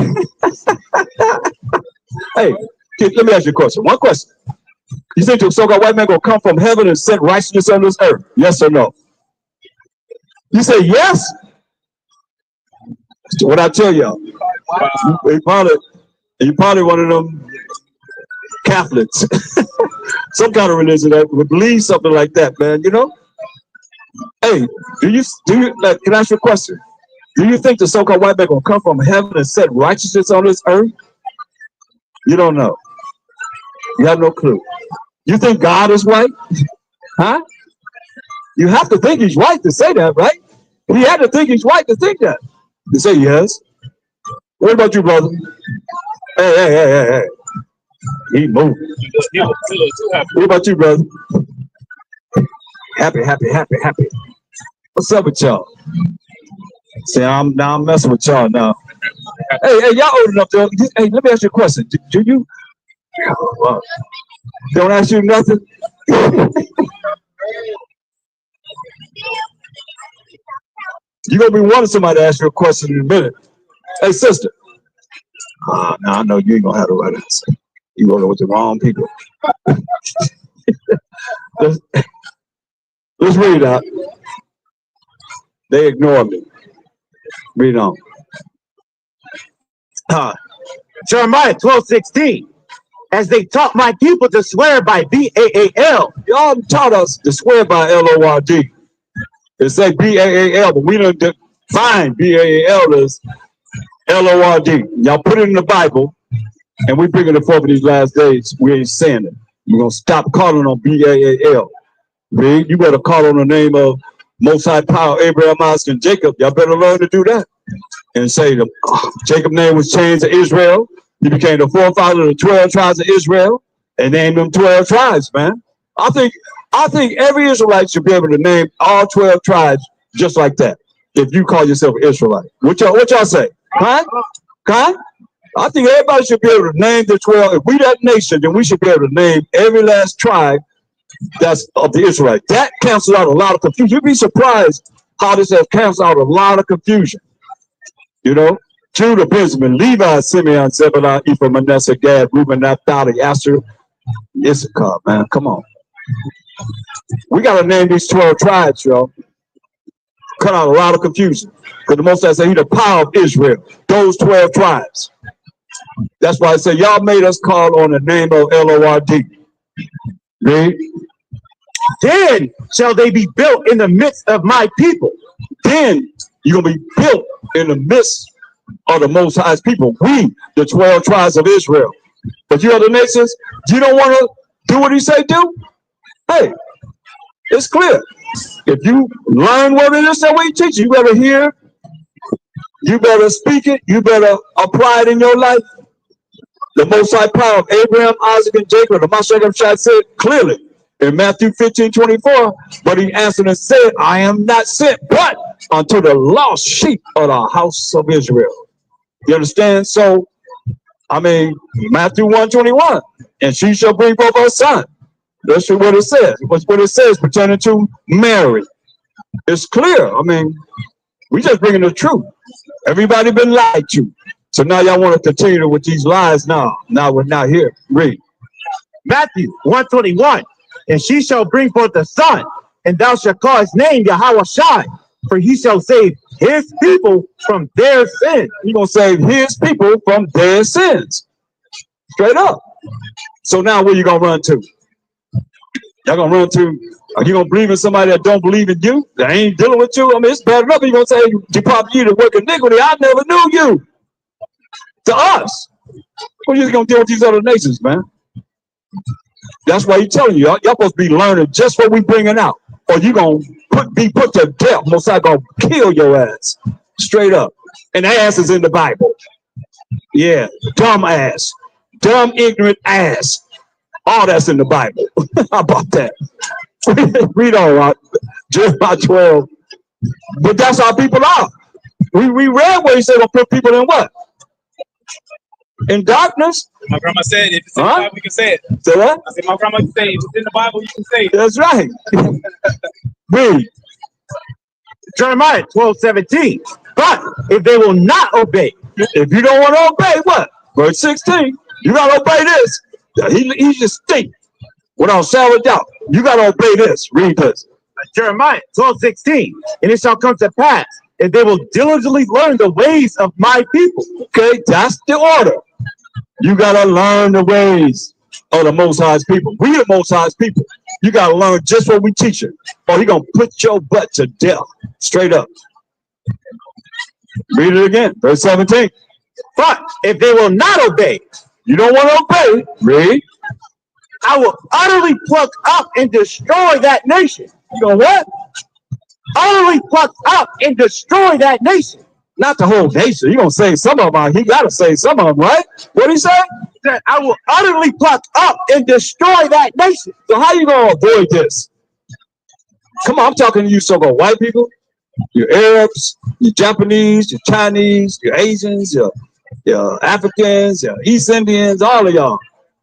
Hey, let me ask you a question. One question. You think the so-called white man going to come from heaven and set righteousness on this earth? Yes or no? You say yes? So what I tell y'all, you probably one of them Catholics, some kind of religion that would believe something like that, man. You know? Hey, do you like? Can I ask you a question? Do you think the so-called white man gonna come from heaven and set righteousness on this earth? You don't know. You have no clue. You think God is white? Huh? You have to think he's white to say that, right? He had to think he's white to think that. You say yes. What about you, brother? Hey. He moved. What about you, brother? Happy. What's up with y'all? See, I'm messing with y'all now. Hey, y'all old enough to. Hey, let me ask you a question. Do you? Well, don't ask you nothing. You're gonna be wanting somebody to ask you a question in a minute. Hey, sister. Now I know you ain't gonna have the right answer. You going with the wrong people. Let's read out. They ignore me. Read on. Jeremiah 12:16. As they taught my people to swear by B-A-A-L. Y'all taught us to swear by L-O-R-D. It say B-A-A-L, but we don't define B-A-A-L as L-O-R-D. Y'all put it in the Bible, and we bringing it forth in these last days. We ain't saying it. We're going to stop calling on B-A-A-L. Read, you better call on the name of Most High Power, Abraham, Isaac, and Jacob. Y'all better learn to do that. And say Jacob's name was changed to Israel. He became the forefather of the 12 tribes of Israel and named them 12 tribes, man. I think every Israelite should be able to name all 12 tribes just like that. If you call yourself an Israelite. What y'all say? Huh? I think everybody should be able to name the 12. If we that nation, then we should be able to name every last tribe that's of the Israelite. That cancels out a lot of confusion. You'd be surprised how this has canceled out a lot of confusion. You know? Judah, Benjamin, Levi, Simeon, Zebulun, Ephraim, Manasseh, Gad, Reuben, Naphtali, Asher, Issachar, man. Come on. We got to name these 12 tribes, y'all. Cut out a lot of confusion. Because the Most High said, He the power of Israel. Those 12 tribes. That's why I say, y'all made us call on the name of L-O-R-D. Read. Then shall they be built in the midst of my people. Then you're going to be built in the midst of the Most High's people. We, the 12 tribes of Israel. But you other nations, you don't want to do what He say do? Hey, it's clear. If you learn what it is that we teach, you better hear, you better speak it, you better apply it in your life. The Most High power of Abraham, Isaac, and Jacob, the Mashiach said clearly in Matthew 15:24, but He answered and said, I am not sent but unto the lost sheep of the house of Israel. You understand? So, I mean, Matthew 1:21, and she shall bring forth her son. That's what it says. What it says pertaining to Mary. It's clear. I mean, we just bringing the truth. Everybody been lied to. So now y'all want to continue with these lies now. Now we're not here. Read. Matthew 1:21. And she shall bring forth a son, and thou shalt call his name Yahweh, for he shall save his people from their sins. He's going to save his people from their sins. Straight up. So now where you going to run to? Y'all going to run to, are you going to believe in somebody that don't believe in you? That ain't dealing with you? I mean, it's bad enough. You're going to say, depart from you to work iniquity. I never knew you. To us. What are you going to deal with these other nations, man? That's why he's telling you, y'all supposed to be learning just what we bringing out, or you gonna be put to death. Most I gonna kill your ass straight up. And ass is in the Bible. Yeah, dumb ass, dumb ignorant ass. All that's in the Bible. How about that? Read on, right? Jeremiah 12. But that's how people are. We read where he said gonna put people in what? In darkness. My grandma said, if it's in the Bible, you can say it. Say what? I said, my grandma can say, if it's in the Bible, you can say it. That's right. Read. Jeremiah 12:17. But if they will not obey, If you don't want to obey, what? Verse 16. You gotta obey this. He just think without shadow of doubt. You gotta obey this. Read this. Jeremiah 12:16. And it shall come to pass, if they will diligently learn the ways of my people. Okay, that's the order. You gotta learn the ways of the Most High's people. We the Most High's people. You gotta learn just what we teach you, or he gonna put your butt to death, straight up. Read it again, verse 17. But if they will not obey, You don't want to obey. Read. I will utterly pluck up and destroy that nation. You know what? Utterly pluck up and destroy that nation. Not the whole nation. You gonna save some of them. He gotta save some of them, right? What he say? That I will utterly pluck up and destroy that nation. So how you gonna avoid this? Come on, I'm talking to you, so-called white people, your Arabs, your Japanese, your Chinese, your Asians, your Africans, your East Indians, all of y'all.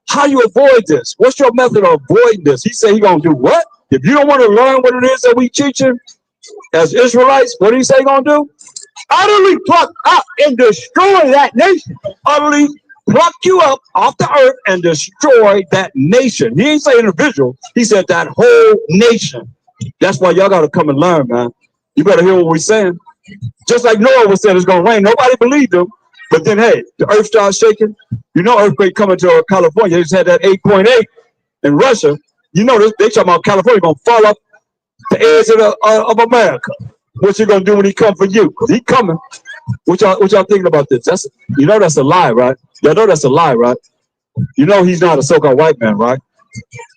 How you avoid this? What's your method of avoiding this? He said he gonna do what? If you don't want to learn what it is that we teaching as Israelites, what did he say he gonna do? Utterly pluck up and destroy that nation. Utterly pluck you up off the earth and destroy that nation. He ain't say individual. He said that whole nation. That's why y'all got to come and learn, man. You better hear what we're saying. Just like Noah was saying it's going to rain. Nobody believed him. But then, hey, the earth started shaking. You know, earthquake coming to California. They just had that 8.8 in Russia. You know, they talking about California going to fall up the edge of America. What you going to do when he come for you? Because he coming. What y'all thinking about this? That's a lie, right? Y'all know that's a lie, right? You know he's not a so-called white man, right?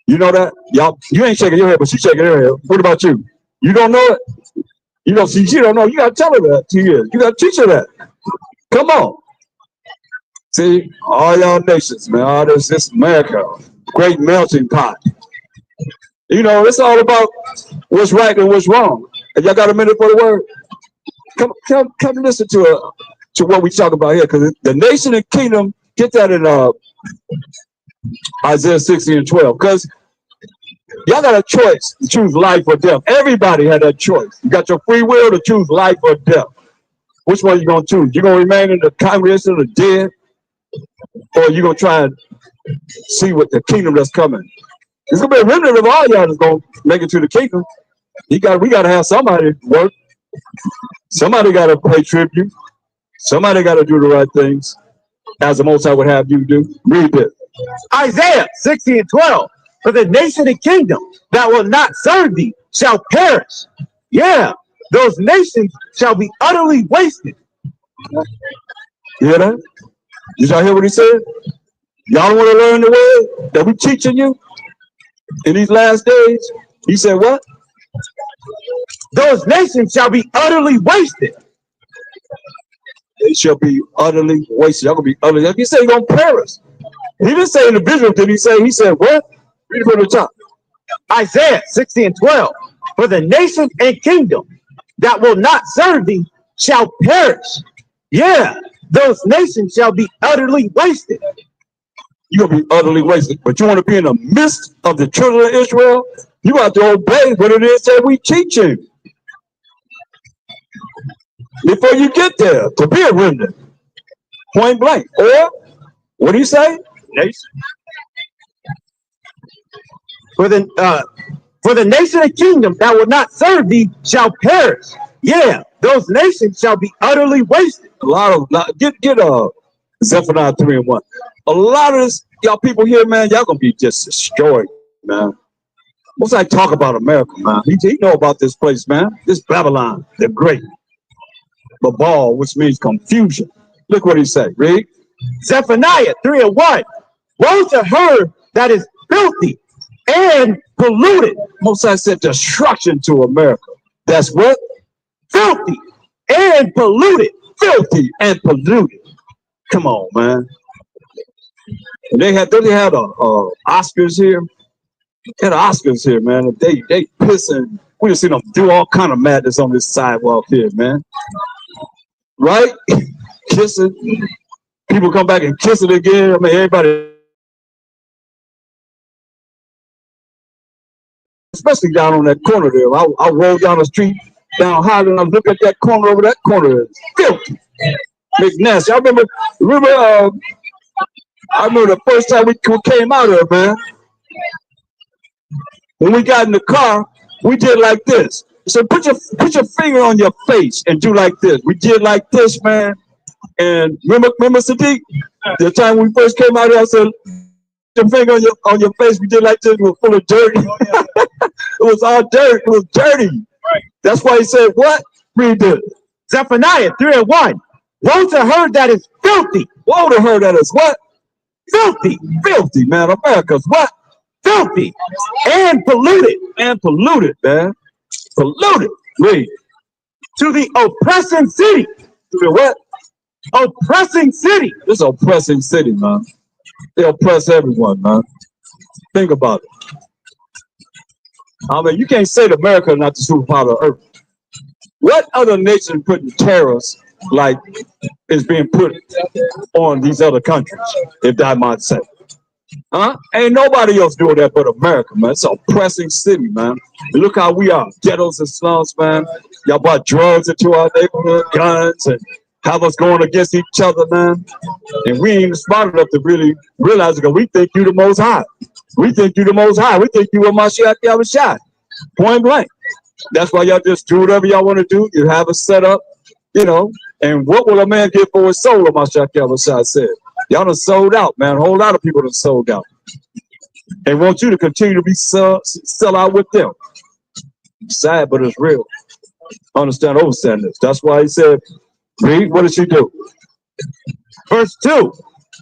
You know that? Y'all, you ain't shaking your head, but she's shaking her head. What about you? You don't know it? You know, see, she don't know. You got to tell her that. You got to teach her that. Come on. See, all y'all nations, man, all this America, great melting pot. You know, it's all about what's right and what's wrong. And y'all got a minute for the word? Come listen to what we talk about here, because the nation and kingdom, get that in Isaiah 60 and 12, because y'all got a choice to choose life or death. Everybody had that choice. You got your free will to choose life or death. Which one you gonna choose? You gonna remain in the Congress of the dead, or you gonna try and see what the kingdom that's coming? It's gonna be a remnant of all y'all that's gonna make it to the kingdom. We gotta have somebody work. Somebody gotta pay tribute. Somebody gotta do the right things, as the Most High would have you do. Read it. Isaiah 60 and 12. For the nation and kingdom that will not serve thee shall perish. Yeah, those nations shall be utterly wasted. You hear that? Did y'all hear what he said? Y'all want to learn the way that we teaching you in these last days? He said what? Those nations shall be utterly wasted. They shall be utterly wasted. Y'all gonna be utterly. He said you're gonna perish. He didn't say individual, did he say? He said what? Read it from the top. Isaiah 60 and 12. For the nation and kingdom that will not serve thee shall perish. Yeah, those nations shall be utterly wasted. You're gonna be utterly wasted. But you want to be in the midst of the children of Israel? You have to obey what it is that we teach you. Before you get there, to be a remnant, point blank. Or what do you say? Nation. For the nation and kingdom that will not serve thee shall perish. Yeah, those nations shall be utterly wasted. Get Zephaniah 3 and 1. A lot of this, y'all people here, man, y'all gonna be just destroyed, man. What's I talk about America, man? He know about this place, man. This Babylon, the great. Babal, which means confusion. Look what he said. Read. Zephaniah 3 and 1. Woe to her that is filthy, and polluted. Most High said destruction to America. That's what? Filthy and polluted. Filthy and polluted. Come on, man. And they had Oscars here. They had Oscars here, man. They pissing. We just seen them do all kind of madness on this sidewalk here, man. Right? Kissing. People come back and kiss it again. I mean, everybody, especially down on that corner there. I roll down the street, down Highland, I look at that corner over that corner. It's filthy. It's nasty. I remember the first time we came out of it, man. When we got in the car, we did like this. So put your finger on your face and do like this. We did like this, man. And remember Sadiq? The time we first came out here, I said, your finger on your face, we did like this. It was full of dirt. It was all dirt. It was dirty. Right. That's why he said, what? Read this. Zephaniah 3:1. Woe to her that is filthy. Woe to her that is what? Filthy. Filthy, man. America's what? Filthy and polluted. And polluted, man. Polluted. Read. To the oppressing city. To the what? Oppressing city. This oppressing city, man. They oppress everyone, man. Think about it. I mean, you can't say that America is not the superpower of Earth. What other nation putting tariffs like is being put on these other countries, if that might say? Huh? Ain't nobody else doing that but America, man. It's an oppressing city, man. And look how we are. Ghettos and slums, man. Y'all brought drugs into our neighborhood, guns, and have us going against each other, man. And we ain't smart enough to really realize it because we think you the most high. We think you the most high. We think you were Mashiach Yahushua. Point blank. That's why y'all just do whatever y'all want to do. You have it set up, you know. And what will a man give for his soul, Mashiach Yahushua said. Y'all done sold out, man. A whole lot of people done sold out. They want you to continue to be sell out with them. Sad, but it's real. Understand, overstand this. That's why he said, read, what did she do? Verse 2.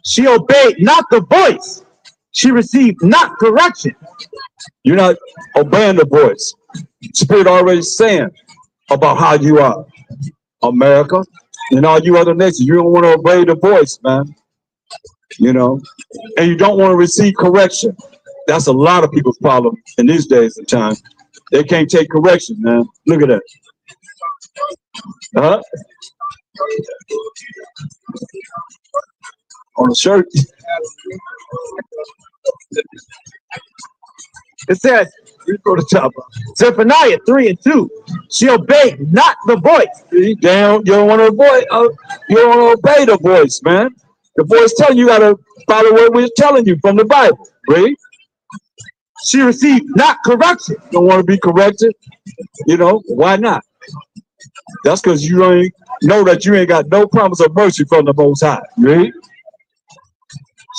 She obeyed not the voice. She received not correction. You're not obeying the voice. Spirit already saying about how you are. America and all you other nations, you don't want to obey the voice, man. You know, and you don't want to receive correction. That's a lot of people's problem in these days and time. They can't take correction, man. Look at that. On the shirt. It says, You go to top. Zephaniah 3:2. She obeyed not the voice. You don't want to avoid. You don't want to obey the voice, man. The voice telling you got to follow what we're telling you from the Bible. Read. She received not correction. You don't want to be corrected. You know why not? That's because you don't know that you ain't got no promise of mercy from the Most High. Read.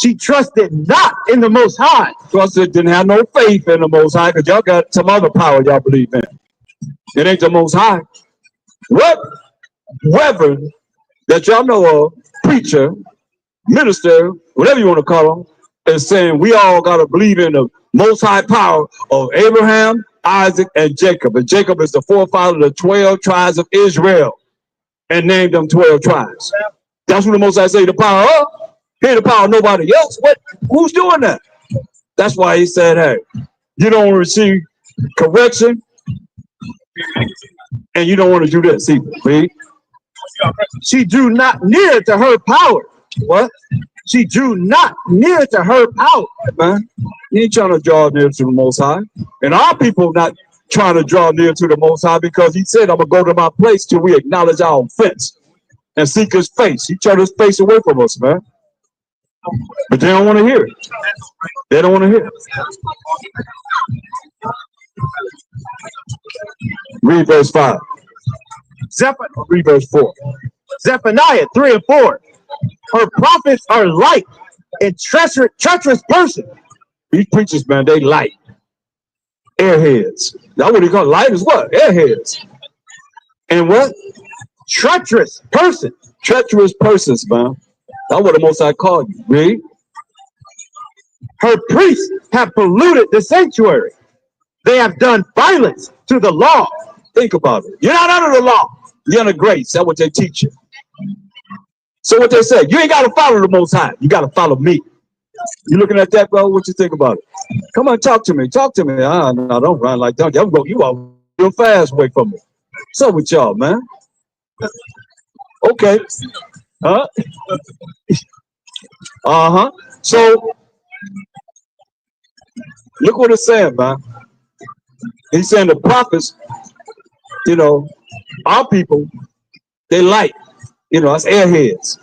She trusted not in the Most High. Trusted, didn't have no faith in the Most High because y'all got some other power y'all believe in. It ain't the Most High. What reverend that y'all know of, preacher, minister, whatever you want to call them, is saying we all got to believe in the Most High power of Abraham, Isaac, and Jacob. And Jacob is the forefather of the 12 tribes of Israel and named them 12 tribes. That's what the Most High say the power of. He ain't the power of nobody else. What? Who's doing that? That's why he said, hey, you don't receive correction and you don't want to do this either. Read. She drew not near to her power. What? She drew not near to her power. Man, you ain't trying to draw near to the Most High. And our people not trying to draw near to the Most High because he said, I'm going to go to my place till we acknowledge our offense and seek his face. He turned his face away from us, man. But they don't want to hear it. They don't want to hear it. Read verse 5. Read verse 4. Zephaniah 3 and 4. Her prophets are light and treacherous person. These preachers, man, they light. Airheads. That's what he call light is what? Airheads. And what? Treacherous person. Treacherous persons, man. That's what the Most High called you. Read. Her priests have polluted the sanctuary. They have done violence to the law. Think about it. You're not under the law. You're under grace. That's what they teach you. So what they say, you ain't got to follow the Most High. You got to follow me. You looking at that, bro? What you think about it? Come on, talk to me. Talk to me. No, don't run like that. You are real fast away from me. What's up with y'all, man? Okay. Huh? Uh-huh. So, look what it's saying, man. He's saying the prophets, you know, our people, they light. You know, that's airheads.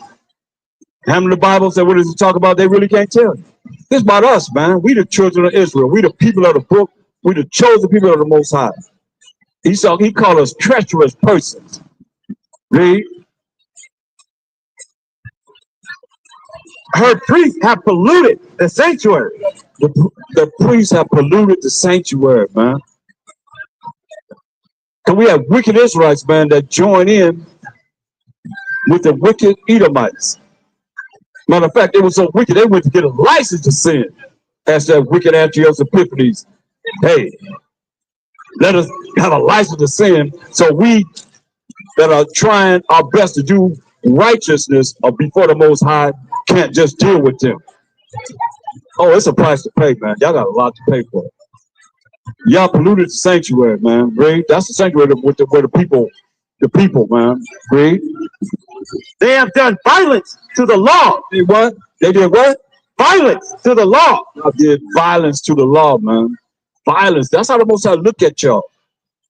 How many the Bible said, what does it talk about? They really can't tell you. It's about us, man. We the children of Israel. We the people of the book. We the chosen people of the Most High. He called us treacherous persons. Read. Her priests have polluted the sanctuary. The priests have polluted the sanctuary, man. And we have wicked Israelites, man, that join in with the wicked Edomites. Matter of fact, they were so wicked, they went to get a license to sin. Asked that wicked Antiochus Epiphanes, hey, let us have a license to sin, so we that are trying our best to do righteousness before the Most High can't just deal with them. Oh, it's a price to pay, man. Y'all got a lot to pay for it. Y'all polluted the sanctuary, man. Read. That's the sanctuary where the people, man. Read. They have done violence to the law. They what? They did what? Violence to the law. I did violence to the law, man. Violence. That's how the Most High look at y'all.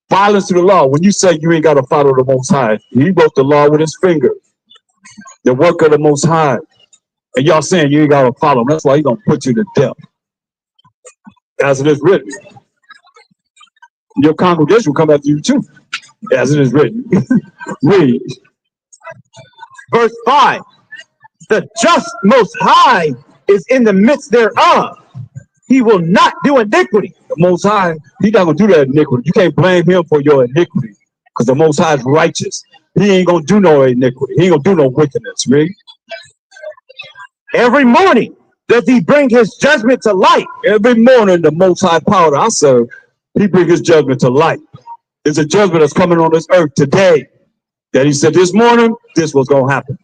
Violence to the law. When you say you ain't got to follow the Most High, he wrote the law with his finger. The work of the Most High. And y'all saying you ain't got to follow him. That's why he's going to put you to death. As it is written. Your congregation will come after you too. As it is written. Read. Verse 5. The just Most High is in the midst thereof. He will not do iniquity. The Most High, he's not going to do that iniquity. You can't blame him for your iniquity because the Most High is righteous. He ain't going to do no iniquity. He ain't going to do no wickedness. Read. Every morning does he bring his judgment to light. Every morning, the Most High power that I serve, he brings his judgment to light. It's a judgment that's coming on this earth today. That he said this morning, this was going to happen.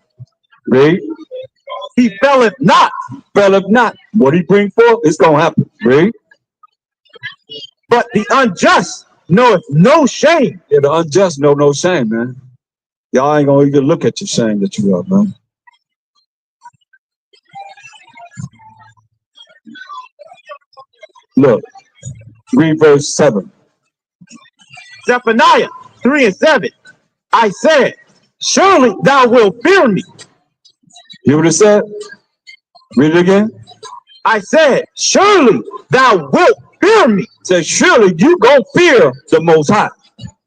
Read. He faileth not. Faileth not. What he bring forth, it's going to happen. Read. But the unjust knoweth no shame. Yeah, the unjust know no shame, man. Y'all ain't going to even look at your shame that you are, man. Look, read verse 7. Zephaniah 3 and 7. I said, surely thou wilt fear me. Hear what it said? Read it again. I said, surely thou wilt fear me. Said, surely you gonna fear the Most High.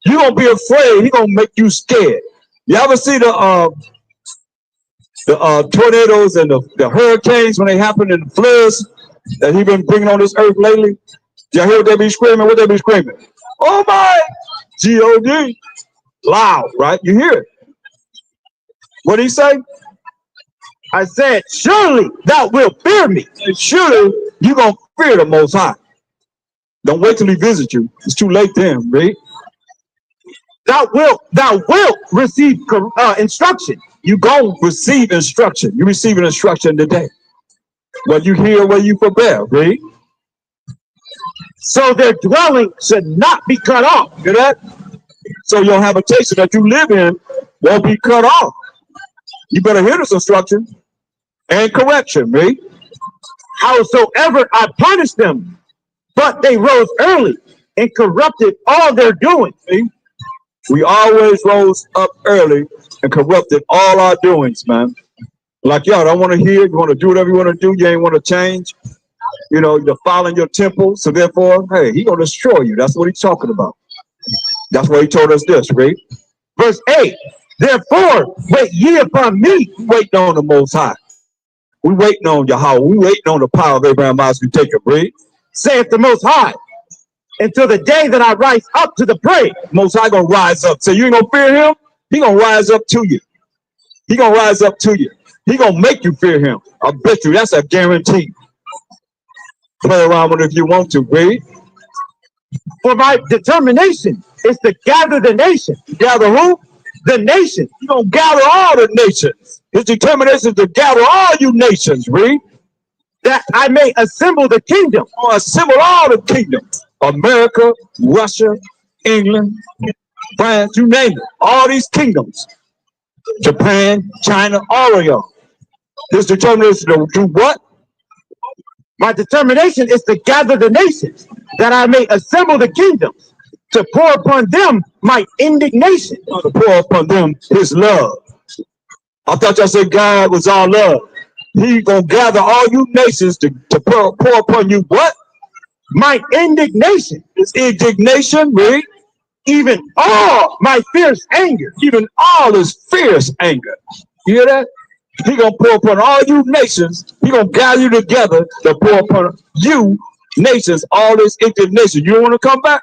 You gonna be afraid. He gonna make you scared. You ever see the tornadoes and the hurricanes when they happen and the floods that he been bringing on this earth lately? Y'all hear what they be screaming? What they be screaming? Oh my! G-O-D. Loud, right? You hear it. What did he say? I said, surely thou wilt fear me. And surely you gonna fear the Most High. Don't wait till he visits you. It's too late then, right? Thou wilt receive instruction. You go receive instruction. You receive an instruction today. What you hear, what you forbear, right? So their dwelling should not be cut off. Hear that? So your habitation that you live in won't be cut off. You better hear this instruction and correction, right? Howsoever I punished them, but they rose early and corrupted all their doings. See? We always rose up early and corrupted all our doings, man. Like y'all don't want to hear, you want to do whatever you want to do, you ain't want to change. You know, you're following your temple, so therefore, hey, he gonna destroy you. That's what he's talking about. That's why he told us this, right? Verse 8, therefore wait ye upon me. We waiting on the Most High. We waiting on Yahweh. We waiting on the power of Abraham, Isaac, and Jacob, right? Saith the Most High, until the day that I rise up to the prey. Most High gonna rise up. So you ain't gonna fear him? He gonna rise up to you. He gonna rise up to you. He gonna make you fear him. I bet you that's a guarantee. Play around with it if you want to. Read. For my determination is to gather the nation. Gather who? The nation. You're going to gather all the nations. His determination is to gather all you nations. Read. That I may assemble the kingdom. Or assemble all the kingdoms. America, Russia, England, France, you name it. All these kingdoms. Japan, China, all of y'all. His determination to do what? My determination is to gather the nations, that I may assemble the kingdoms, to pour upon them my indignation. To pour upon them his love. I thought y'all said God was all love. He gonna gather all you nations to pour upon you what? My indignation. His indignation, read. Even all my fierce anger. Even all his fierce anger. You hear that? He gonna pour upon all you nations. He gonna gather you together to pour upon you nations all this indignation. You want to come back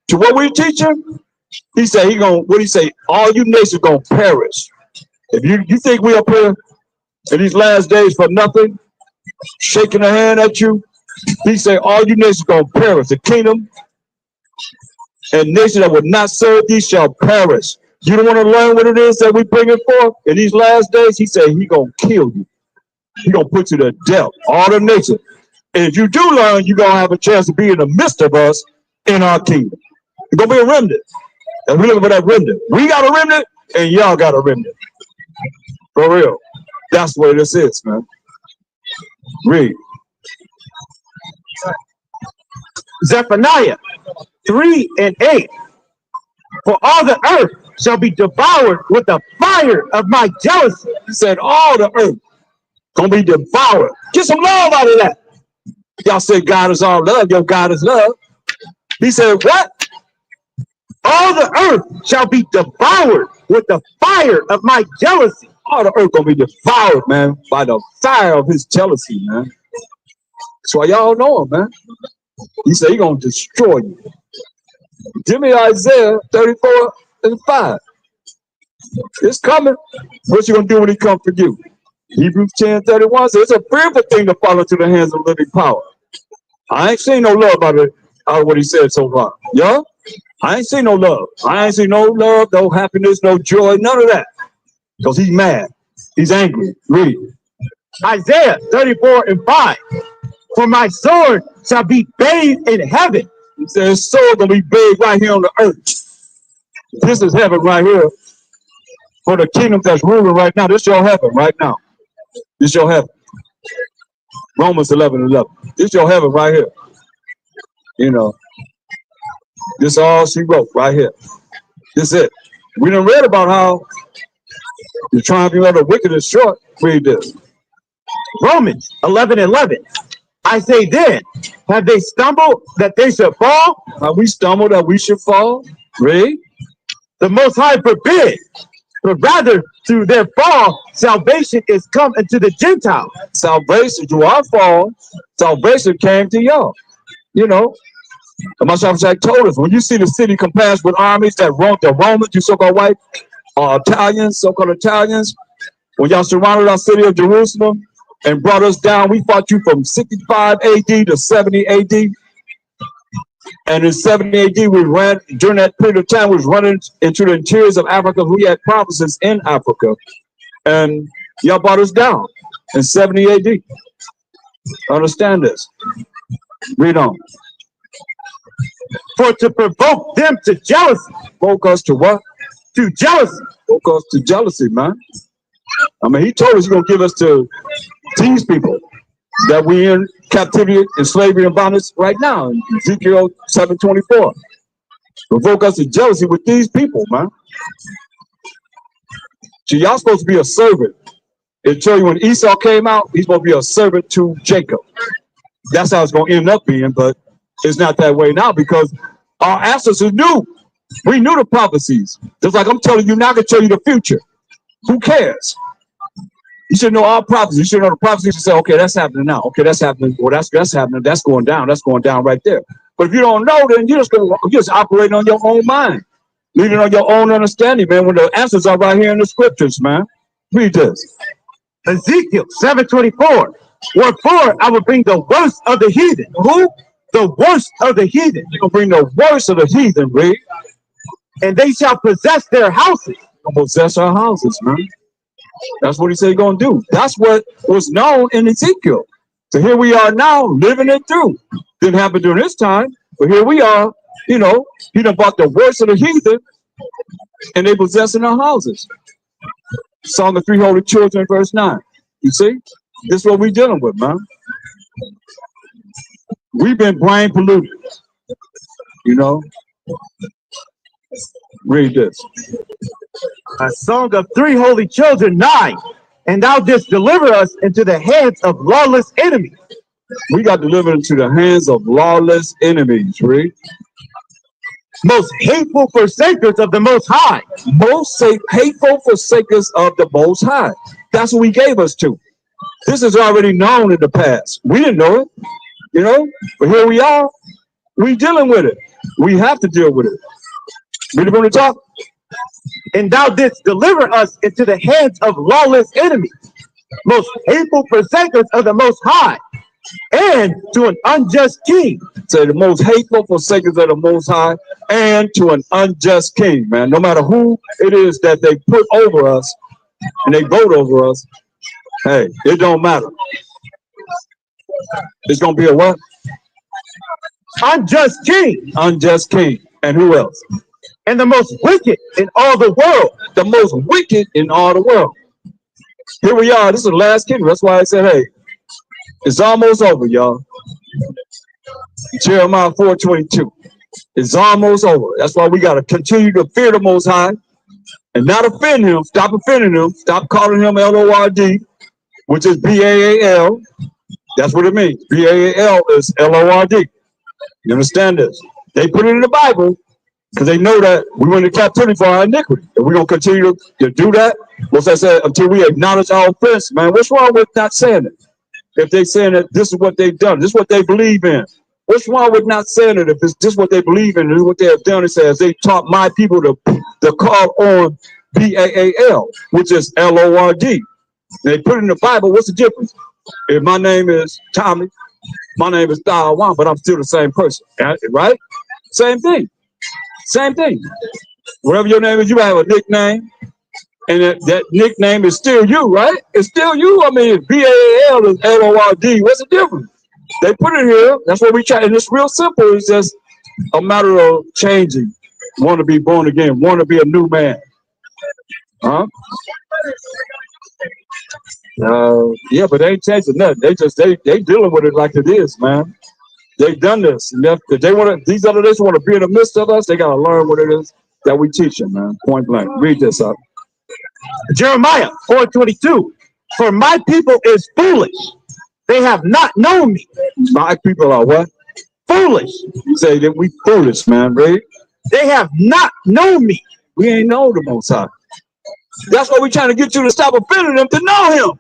to what we teaching? He said he gonna, what he say? All you nations gonna perish. If you think we up here in these last days for nothing, shaking a hand at you, he say all you nations gonna perish. The kingdom and nation that would not serve thee shall perish. You don't want to learn what it is that we bringing forth in these last days? He said he gonna kill you. He gonna put you to death. All the nations. And if you do learn, you're gonna have a chance to be in the midst of us in our kingdom. It's gonna be a remnant. And we're looking for that remnant. We got a remnant, and y'all got a remnant. For real. That's what this is, man. Read. Zephaniah 3:8. For all the earth shall be devoured with the fire of my jealousy. He said all the earth gonna be devoured. Get some love out of that. Y'all said God is all love. Your God is love. He said what? All the earth shall be devoured with the fire of my jealousy. All the earth gonna be devoured, man, by the fire of his jealousy, man. That's why y'all know him, man. He said he gonna destroy you. Give me Isaiah 34:5. It's coming. What you gonna do when he comes for you? Hebrews 10:31 says it's a fearful thing to fall into the hands of living power. I ain't seen no love out of what he said so far. Yeah? I ain't seen no love. I ain't seen no love, no happiness, no joy, none of that. Because he's mad. He's angry. Read. Isaiah 34:5. For my sword shall be bathed in heaven. He says his sword gonna be bathed right here on the earth. This is heaven right here. For the kingdom that's ruling right now. This is your heaven right now. This is your heaven. Romans 11:11. This is your heaven right here. You know. This all she wrote right here. This is it. We done read about how the triumph of the wicked is short. Read this. Romans 11:11. I say then, have they stumbled that they should fall? Have we stumbled that we should fall? Read. The Most High forbid, but rather through their fall, salvation is come into the Gentiles. Salvation, through our fall, salvation came to y'all. You know, the Messiah told us, when you see the city compassed with armies that wronged the Romans, you so-called white, so-called Italians, when y'all surrounded our city of Jerusalem and brought us down, we fought you from 65 AD to 70 AD. And in 70 AD, we ran, during that period of time, we was running into the interiors of Africa. We had provinces in Africa. And y'all brought us down in 70 AD. Understand this. Read on. For to provoke them to jealousy. Provoke us to what? To jealousy. Provoke us to jealousy, man. I mean, he told us he's going to give us to these people that we in captivity and slavery and bondage right now in Ezekiel 7:24. Provoke us to jealousy with these people, man. So y'all supposed to be a servant. It tell you when Esau came out, he's supposed to be a servant to Jacob. That's how it's going to end up being, but it's not that way now because our ancestors knew. We knew the prophecies. Just like I'm telling you now, I can tell you the future. Who cares? You should know all prophecies. You should know the prophecies. You should say, okay, that's happening now. Okay, that's happening. Well, that's happening. That's going down. That's going down right there. But if you don't know, then you're just operating on your own mind, leading on your own understanding, man. When the answers are right here in the scriptures, man. Read this. Ezekiel 7:24. Wherefore I will bring the worst of the heathen. Who? The worst of the heathen. You're gonna bring the worst of the heathen, read. And they shall possess their houses. You're gonna possess our houses, man. That's what he said he's gonna do. That's what was known in Ezekiel. So here we are now, living it through. Didn't happen during this time, but here we are. You know, he done bought the worst of the heathen, and they possessing our houses. Song of Three Holy Children, verse 9. You see, this is what we dealing with, man. We've been brain polluted. You know, read this. A song of three holy children, 9. And thou didst deliver us into the hands of lawless enemies. We got delivered into the hands of lawless enemies, read. Most hateful forsakers of the Most High. Most hateful forsakers of the Most High. That's what he gave us to. This is already known in the past. We didn't know it, you know, but here we are. We dealing with it. We have to deal with it. Really going to talk? And thou didst deliver us into the hands of lawless enemies, most hateful forsakers of the Most High, and to an unjust king. Say the most hateful forsakers of the Most High, and to an unjust king, man. No matter who it is that they put over us and they vote over us, hey, it don't matter. It's gonna be a what? Unjust king. Unjust king. And who else? And the most wicked in all the world. The most wicked in all the world. Here we are. This is the last kingdom. That's why I said, hey, it's almost over, y'all. Jeremiah 4:22. It's almost over. That's why we got to continue to fear the Most High and not offend him. Stop offending him. Stop calling him Lord, which is Baal. That's what it means. Baal is Lord. You understand this? They put it in the Bible because they know that we went into captivity for our iniquity. And we're going to continue to do that. What's that say? Until we acknowledge our offense, man. What's wrong with not saying it? If they saying that this is what they've done, this is what they believe in. What's wrong with not saying it if it's just what they believe in and what they have done? It says they taught my people to call on Baal, which is Lord. They put it in the Bible. What's the difference? If my name is Tommy, my name is Taiwan, but I'm still the same person, right? Same thing. Same thing. Whatever your name is, you have a nickname, and that nickname is still you, right? It's still you. I mean, Baal is Lord. What's the difference? They put it here. That's what we try, and it's real simple. It's just a matter of changing. Want to be born again. Want to be a new man. Huh? Yeah, but they ain't changing nothing. They dealing with it like it is, man. They've done this. And if they want to, these other days want to be in the midst of us, they got to learn what it is that we teach them, man. Point blank. Read this up. Jeremiah 4:22. For my people is foolish. They have not known me. My people are what? Foolish. You say that we foolish, man, right? They have not known me. We ain't know the Most High. That's why we're trying to get you to stop offending them, to know him.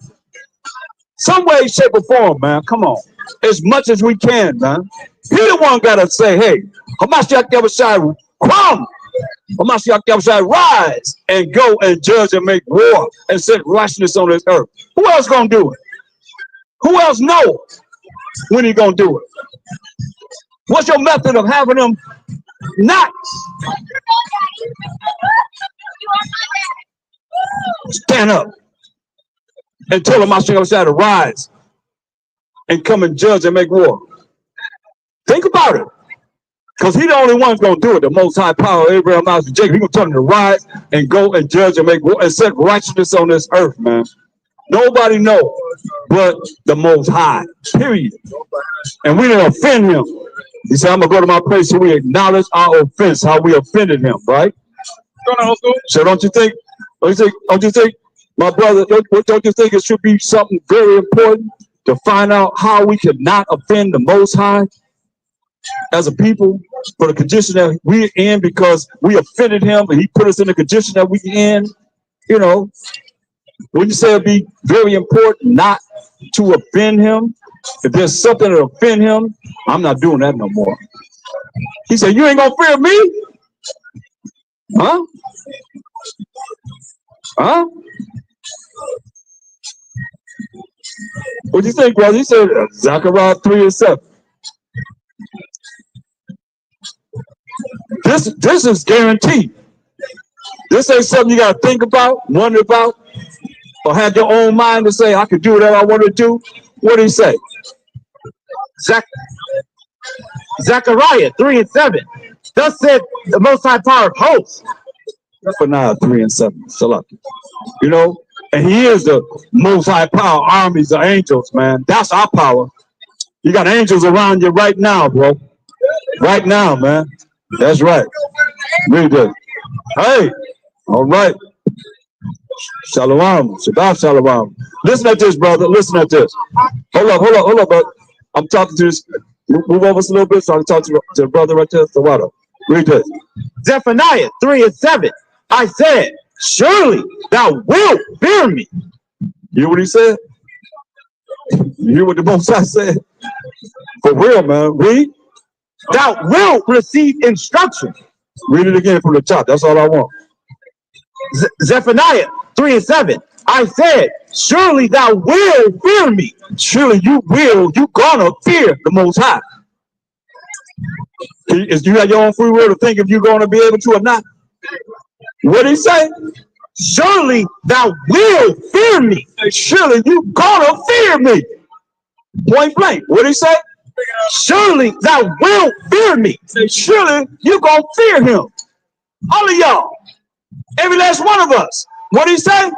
Some way, shape, or form, man. Come on. As much as we can, man. He the one got to say, hey, Hamashiach Yahushua, come. Hamashiach Yahushua, rise and go and judge and make war and set righteousness on this earth. Who else going to do it? Who else know when he going to do it? What's your method of having them not stand up and tell them I should to rise and come and judge and make war? Think about it. Because he the only one's going to do it. The Most High power, Abraham, Isaac, Jacob. He going to tell them to rise and go and judge and make war and set righteousness on this earth, man. Nobody knows but the Most High, period. And we didn't offend him. He said, I'm going to go to my place so we acknowledge our offense, how we offended him, right? So don't you think, my brother, don't you think it should be something very important to find out how we could not offend the Most High as a people for the condition that we're in because we offended him and he put us in the condition that we're in? You know, wouldn't you say it'd be very important not to offend him? If there's something to offend him, I'm not doing that no more. He said, you ain't gonna fear me? Huh? Huh? What do you think, brother? He said Zechariah 3 and 7. This is guaranteed. This ain't something you got to think about, wonder about, or have your own mind to say, I can do whatever I want to do. What did he say? Zechariah 3 and 7. Thus said the Most High Power of hosts. Zephaniah 3 and 7. You know, and he is the Most High Power armies of angels, man. That's our power. You got angels around you right now, bro. Right now, man. That's right. Read that. Hey, all right. Shalom. Shabbat shalom. Listen at this, brother. Listen at this. Hold up, brother. I'm talking to this. Move over a little bit so I can talk to the brother right there. So what? Read this. Zephaniah 3 and 7. I said, surely thou wilt fear me. You hear what he said? You hear what the Most High said? For real, man. Read. Thou wilt receive instruction. Read it again from the top. That's all I want. Zephaniah 3 and 7. I said, surely thou wilt fear me. Surely you gonna fear the Most High. You have your own free will to think if you're gonna be able to or not. What did he say? Surely thou wilt fear me. Surely you gonna fear me. Point blank. What did he say? Surely thou wilt fear me. Surely you gonna fear him. All of y'all. Every last one of us. What did he say?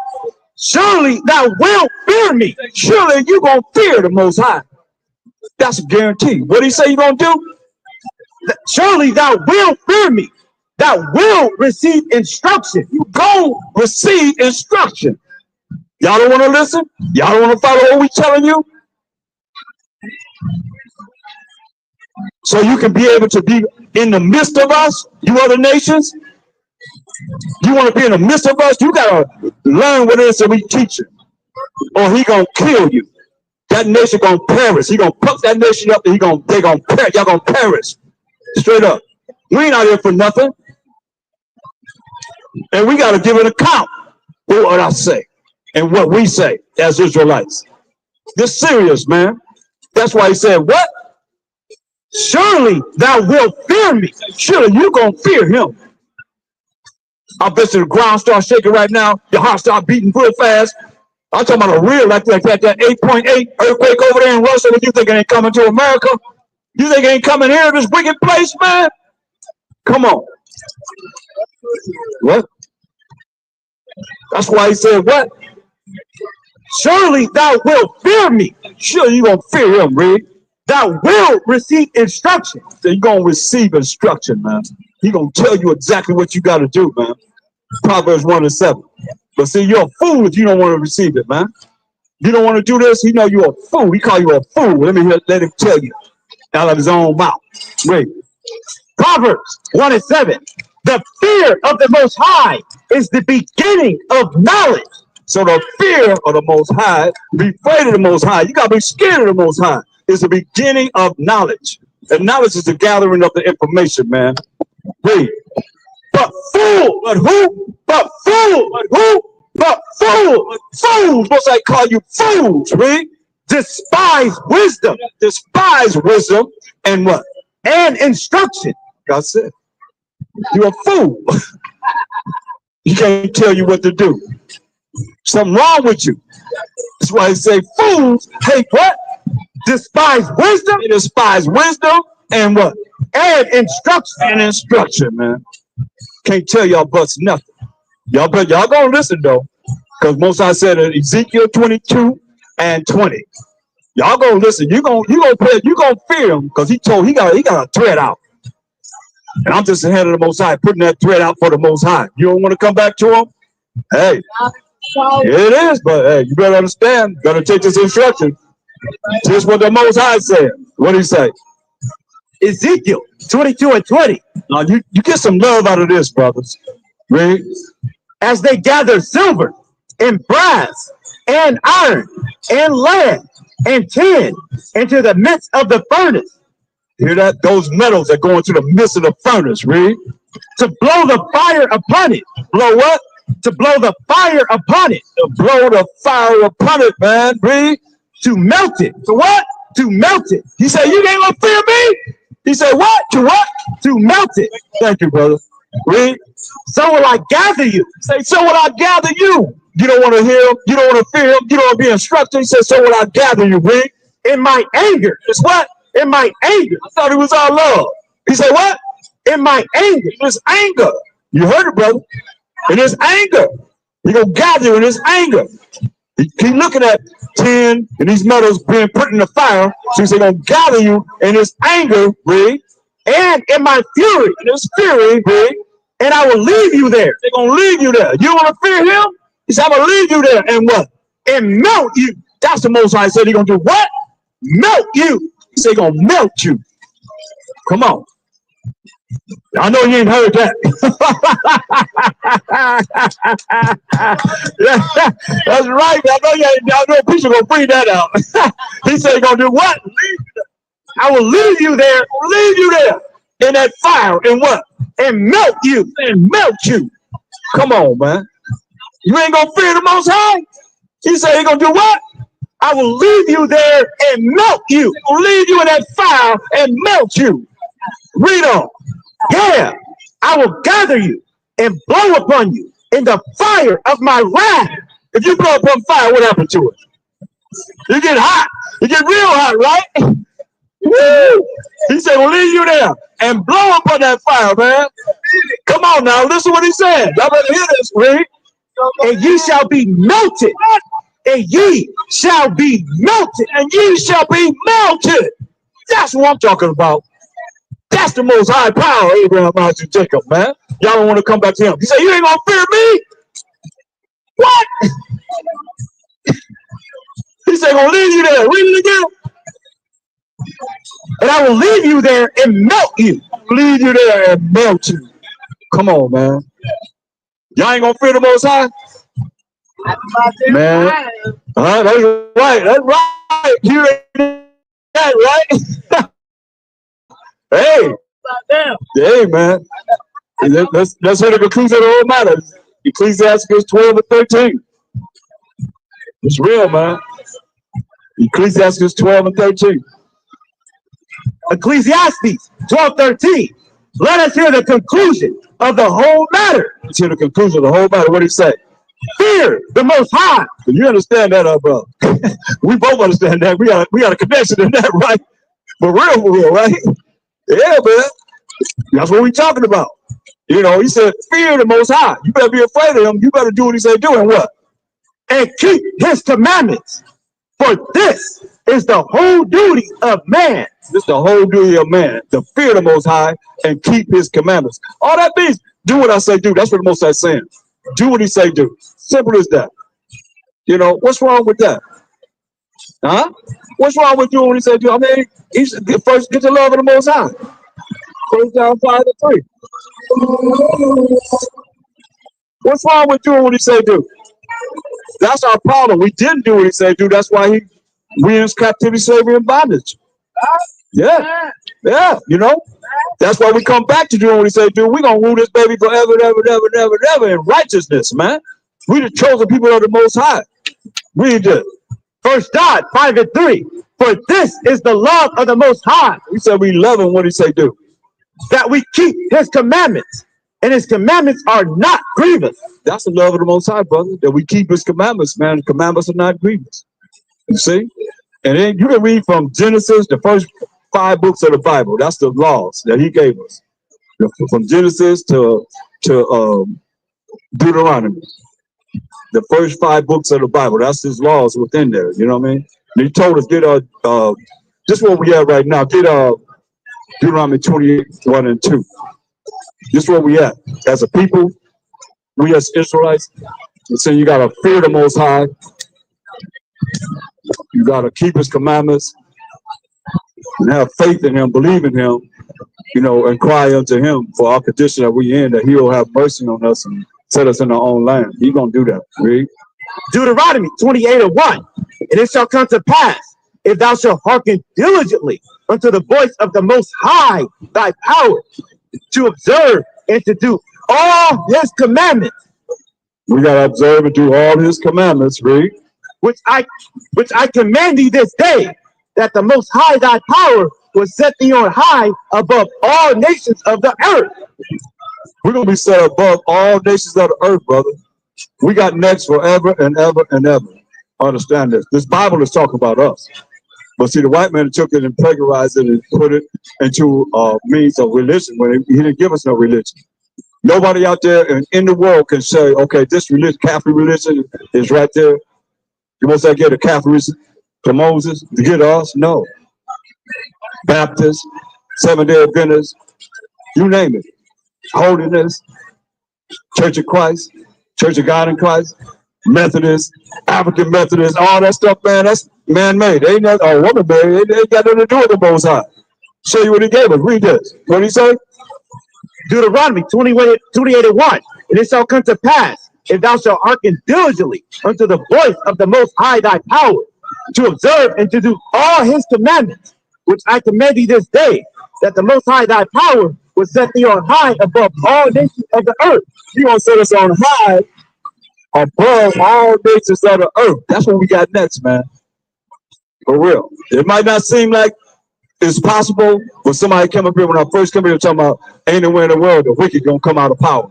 Surely thou wilt fear me. Surely you gonna fear the Most High. That's a guarantee. What did he say you gonna do? Surely thou wilt fear me. Thou wilt receive instruction. You go receive instruction. Y'all don't want to listen? Y'all don't want to follow what we telling you? So you can be able to be in the midst of us, you other nations. You want to be in the midst of us, you gotta learn what it is that we teaching, or he gonna kill you. That nation gonna perish. He gonna puff that nation up, and y'all gonna perish. Straight up. We ain't out here for nothing. And we gotta give an account for what I say and what we say as Israelites. This serious, man. That's why he said, what? Surely thou wilt fear me. Surely you gonna fear him. I bet you the ground starts shaking right now. Your heart start beating real fast. I'm talking about a real like that 8.8 earthquake over there in Russia. You think it ain't coming to America? You think it ain't coming here, this wicked place, man? Come on. What? That's why he said, what? Surely thou wilt fear me. Surely you gonna fear him, Reed. Thou wilt receive instruction. So you gonna receive instruction, man. He gonna tell you exactly what you gotta do, man. Proverbs 1 and 7. But see, you're a fool if you don't want to receive it, man. You don't want to do this, he know you're a fool. He call you a fool. Let him tell you out of his own mouth. Wait. Proverbs 1 and 7. The fear of the Most High is the beginning of knowledge. So the fear of the Most High, be afraid of the Most High. You gotta be scared of the Most High. It's the beginning of knowledge. And knowledge is the gathering of the information, man. Read. But fool, but who? But fool, but who? But fool, fools. What's I call you fools? Read. Despise wisdom. Despise wisdom and what? And instruction. God said, you're a fool. He can't tell you what to do. Something wrong with you. That's why he say fools hate what? Despise wisdom. They despise wisdom and what? And instruction. And instruction, man. Can't tell y'all butts nothing. Y'all gonna listen though, because Most High said in Ezekiel 22 and 20. Y'all gonna listen. You gonna fear him because he got a threat out. And I'm just the head of the Most High, putting that threat out for the Most High. You don't want to come back to him? Hey, it is, but hey, you better understand. You better take this instruction. Just what the Most High said. What did he say? Ezekiel 22 and 20. Now you get some love out of this, brothers. Read. As they gather silver and brass and iron and lead and tin into the midst of the furnace. Hear that? Those metals that go into the midst of the furnace. Read. To blow the fire upon it. Blow what? To blow the fire upon it. To blow the fire upon it, man. Read. to melt it. To what? To melt it. He said, you ain't gonna fear me? He said, what? To what? To melt it. Thank you, brother. Read. So will I gather you. Say, so will I gather you. You don't want to hear him. You don't want to fear him. You don't want to be instructed. He said, so will I gather you. Read. In my anger. It's what? In my anger. I thought it was our love. He said, what? In my anger. In his anger. You heard it, brother. In his anger. He gonna gather you in his anger. He keep looking at tin and these metals being put in the fire. So he's gonna gather you in his anger, read. And in my fury. In his fury, read. And I will leave you there. They're gonna leave you there. You want to fear him? He said, I'm gonna leave you there and what? And melt you. That's the Most High said. He gonna do what? Melt you. He said he gonna melt you. Come on. I know you ain't heard that. That's right. I know you ain't. I know people gonna bring that out. He said he gonna do what? I will leave you there. Leave you there in that fire and what? And melt you. And melt you. Come on, man. You ain't gonna fear the Most High? He said he gonna do what? I will leave you there and melt you. He gonna leave you in that fire and melt you. Read on. Yeah, I will gather you and blow upon you in the fire of my wrath. If you blow up on fire, what happened to it? You get hot. You get real hot, right? Woo! He said, we'll leave you there and blow up on that fire, man. Come on now, listen what he said. Y'all better hear this, read. And ye shall be melted. And ye shall be melted. And ye shall be melted. That's what I'm talking about. That's the Most High power, Abraham, Isaac, Jacob, man. Y'all don't want to come back to him. He said, you ain't gonna fear me? What? He said, gonna leave you there. Read it again. And I will leave you there and melt you. Leave you there and melt you. Come on, man. Y'all ain't gonna fear the Most High? Man. That's right. That's right. You ain't that right? Hey, hey, man. Let's hear the conclusion of the whole matter. Ecclesiastes 12 and 13. It's real, man. Ecclesiastes 12 and 13. Ecclesiastes 12:13. Let us hear the conclusion of the whole matter. Let's hear the conclusion of the whole matter. What did he say? Fear the Most High. You understand that, brother? We both understand that. We got a connection in that, right? For real, right? Yeah, man. That's what we talking about. You know, he said, fear the Most High. You better be afraid of him. You better do what he said do and what? And keep his commandments. For this is the whole duty of man. This is the whole duty of man, to fear the Most High and keep his commandments. All that means, do what I say do. That's what the Most High is saying. Do what he say do. Simple as that. You know, what's wrong with that? Huh? What's wrong with doing what he said do? I mean, first get the love of the Most High. 1 John 5:3. What's wrong with doing what he said do? That's our problem. We didn't do what he said do. That's why we in captivity, slavery, and bondage. Yeah. Yeah, you know. That's why we come back to doing what he said do. We're gonna rule this baby forever, ever in righteousness, man. We the chosen people of the Most High. We did. 1 John 5:3. For this is the love of the Most High. We said we love him. What he say do? That we keep his commandments. And his commandments are not grievous. That's the love of the Most High, brother. That we keep his commandments, man. The commandments are not grievous. You see? And then you can read from Genesis, the first 5 books of the Bible. That's the laws that he gave us. From Genesis to Deuteronomy. The first 5 books of the Bible. That's his laws within there. You know what I mean? And he told us, get just where we at right now. Get Deuteronomy 28:1 and 2. This is where we at. As a people, we as Israelites, so you gotta fear the Most High. You gotta keep his commandments and have faith in him, believe in him, you know, and cry unto him for our condition that we in, that he'll have mercy on us and set us in our own land. He gonna do that. Read. Deuteronomy 28:1. And it shall come to pass, if thou shalt hearken diligently unto the voice of the Most High, thy power, to observe and to do all his commandments. We gotta observe and do all his commandments. Read. which I command thee this day, that the Most High thy power will set thee on high above all nations of the earth. We're gonna be set above all nations of the earth, brother. We got next forever and ever and ever. Understand this. This Bible is talking about us. But see, the white man took it and plagiarized it and put it into means of religion when he didn't give us no religion. Nobody out there in the world can say, okay, this religion, Catholic religion is right there. You want to get a Catholic to Moses to get us? No. Baptist, Seventh-day Adventists, you name it. Holiness, Church of Christ, Church of God in Christ, Methodist, African Methodist, all that stuff, man, that's man-made. Ain't nothing, or woman-made. It ain't got nothing to do with the Most High. Show you what he gave us. Read this. What did he say? Deuteronomy 28:1. And it shall come to pass, if thou shalt hearken diligently unto the voice of the Most High thy power, to observe and to do all his commandments, which I command thee this day, that the Most High thy power will set thee on high above all nations of the earth. He gonna set us on high above all nations of the earth. That's what we got next, man. For real. It might not seem like it's possible, but somebody came up here when I first came here talking about ain't nowhere in the world the wicked gonna come out of power.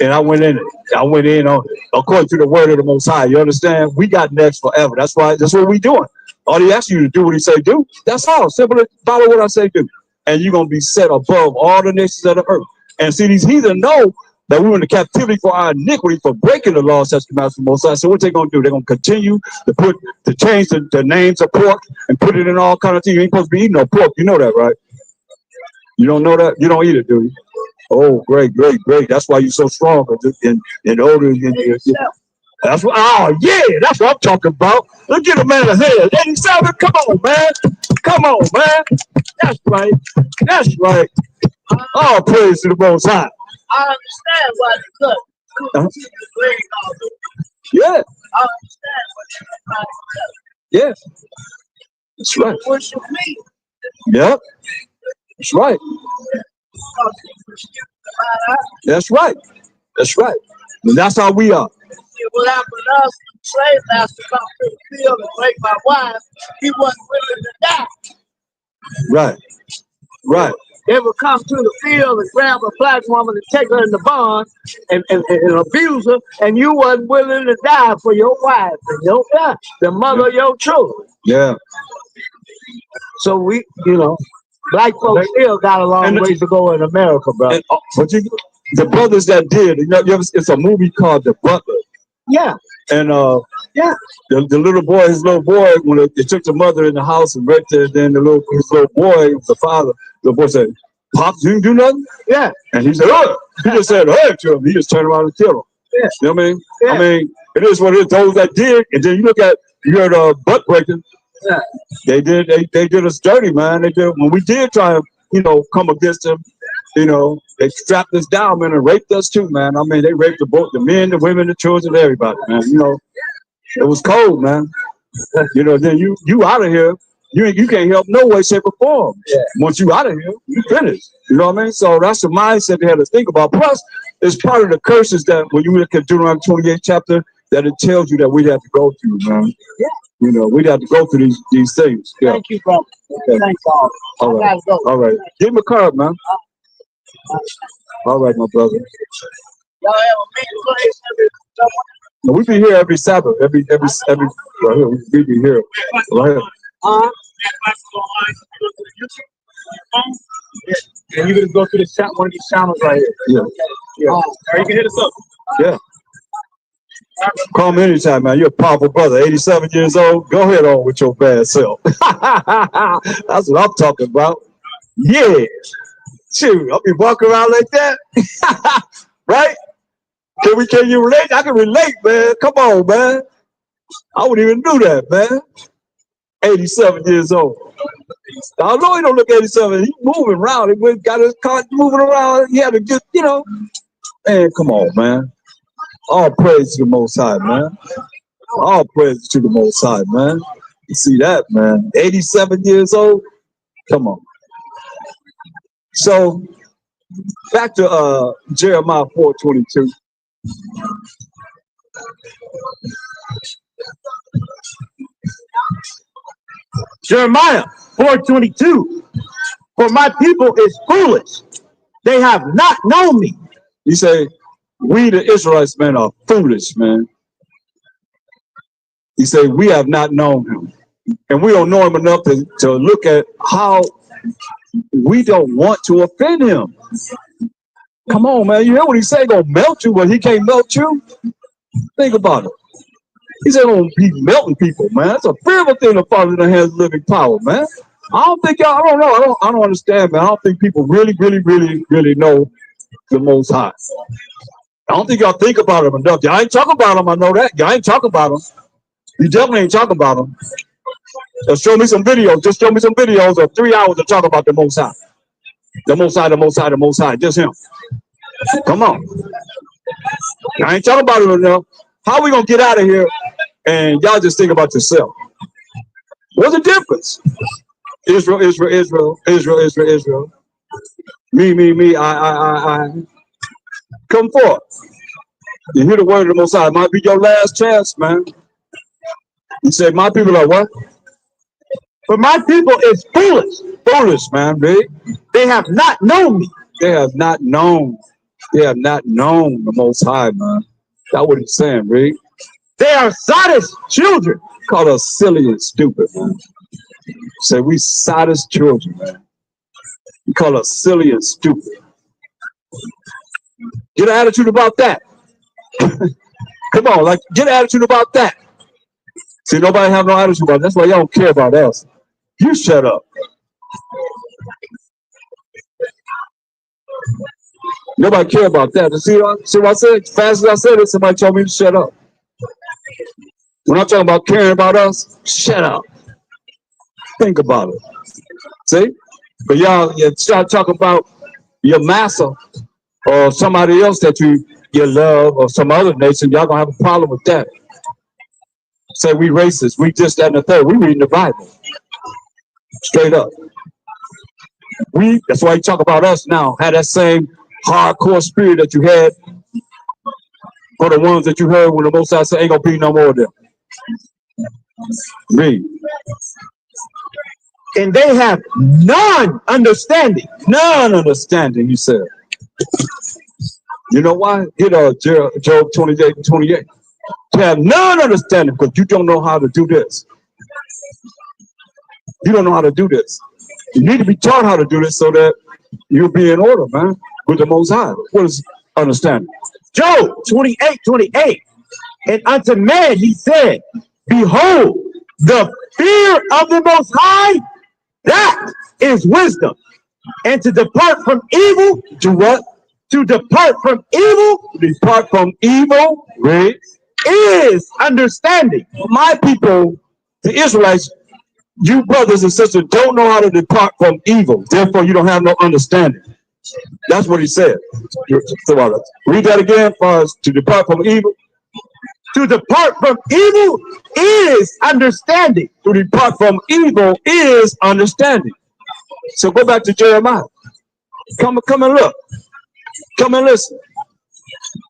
And I went in it. I went in on it. According to the word of the Most High. You understand? We got next forever. That's why. That's what we doing. All he asks you to do what he say do. That's all. Simple. Follow what I say do. And you're gonna be set above all the nations of the earth. And see, these heathen know that we were in the captivity for our iniquity, for breaking the law, such commands from Most High. So what they gonna do? They're gonna continue to change the names of pork and put it in all kind of things. You ain't supposed to be eating no pork. You know that, right? You don't know that? You don't eat it, do you? Oh, great. That's why you're so strong. And older. That's what. Oh, yeah. That's what I'm talking about. Let's get a man ahead. 87. Come on, man. Come on, man. That's right. That's right. All praise to the Most High. I understand why you cook. Yeah. I understand what you're trying to do. Yeah. That's right. Worship me. Yep. That's right. That's right. That's right. And that's how we are. What happened to us, slave master come to the field and break my wife, he wasn't willing to die. Right. Right. They would come to the field and grab a black woman and take her in the barn and abuse her, and you wasn't willing to die for your wife and your the mother of your children. Yeah. So we, black folks still got a long ways to go in America, bro. But the brothers that did, it's a movie called The Butler. Yeah. And yeah, the little boy, when they took the mother in the house and raped her, then his little boy, the father, the boy said, "Pops, you didn't do nothing?" Yeah. And he said, "Oh," he just said, "Hey," to him. He just turned around and killed him. Yeah. You know what I mean? Yeah. I mean, it is what it is. Those that did, and then you heard butt breaking. Yeah. They did us dirty, man. They did when we did try to, come against them. They strapped us down, man, and raped us too, man. I mean, they raped the men, the women, the children, everybody, man. It was cold, man. Then you out of here. You can't help no way, shape, or form. Yeah. Once you out of here, you finished. You know what I mean? So that's the mindset they had to think about. Plus, it's part of the curses that when you look at Deuteronomy 28 chapter, that it tells you that we'd have to go through, man. Yeah. We'd have to go through these things. Yeah. Thank you, brother. Okay. Thanks, all. All right. Gotta go. All right. Give him a card, man. All right, my brother. Y'all have a big place every No, we be here every Sabbath, every right here. We be here right here. And you can go to one of these channels right here. Yeah. Yeah. Or you can hit us up. Yeah. Call me anytime, man. You're a powerful brother. 87 years old. Go ahead on with your bad self. That's what I'm talking about. Yeah. Shoot, I'll be walking around like that. Right? Can you relate? I can relate, man. Come on, man. I wouldn't even do that, man. 87 years old. I know he don't look 87. He's moving around. He got his car moving around. He had to get, Man, come on, man. All praise to the Most High, man. All praise to the Most High, man. You see that, man? 87 years old. Come on. So back to Jeremiah 4:22. Jeremiah 4:22. For my people is foolish. They have not known me. You say, we the Israelites, man, are foolish, man. He said, we have not known him. And we don't know him enough to look at how we don't want to offend him. Come on, man. You hear what he said? Gonna melt you, but he can't melt you. Think about it. He said gonna be melting people, man. That's a fearful thing to follow in the hands of living power, man. I don't think y'all, I don't know. I don't understand, man. I don't think people really know the Most High. I don't think y'all think about him enough. Y'all ain't talking about him. I know that. Y'all ain't talking about him. You definitely ain't talking about him. Just show me some videos. Just show me some videos of 3 hours to talk about the Most High. The Most High, the Most High, the Most High. Just him. Come on. I ain't talking about it enough. How we gonna get out of here and y'all just think about yourself? What's the difference? Israel, Israel, Israel, Israel, Israel, Israel. Me, I. Come forth. You hear the word of the Most High. It might be your last chance, man. He said, my people are what? For my people is foolish. Foolish, man, big. They have not known me. They have not known. They have not known the Most High, man. That's what he's saying, Rick. They are Sodom's children. Call us silly and stupid, man. Say we Sodom's children, man. You call us silly and stupid. Get an attitude about that. Come on, like get an attitude about that. See, nobody have no attitude about it. That's why y'all don't care about us. You shut up. Nobody care about that. See what I said? As fast as I said it, somebody told me to shut up. When I'm talking about caring about us, shut up. Think about it. See? But y'all start talking about your massa or somebody else that you love or some other nation, y'all gonna have a problem with that. Say we racist, we this, that, and the third. We reading the Bible. Straight up. That's why you talk about us now. Had that same hardcore spirit that you had for the ones that you heard when the Most High said ain't gonna be no more of them. Read. And they have none understanding. None understanding, you said. You know why? Get Job 28 and 28. To have none understanding because you don't know how to do this. You don't know how to do this. You need to be taught how to do this so that you'll be in order, man, with the Most High. What is understanding? Job 28:28. And unto man he said, behold, the fear of the Most High, that is wisdom. And to depart from evil, to what? To depart from evil, Depart from evil, right? Is understanding. My people, the Israelites, you brothers and sisters don't know how to depart from evil. Therefore, you don't have no understanding. That's what he said. Read that again for us. To depart from evil. To depart from evil is understanding. To depart from evil is understanding. So go back to Jeremiah. Come and look. Come and listen.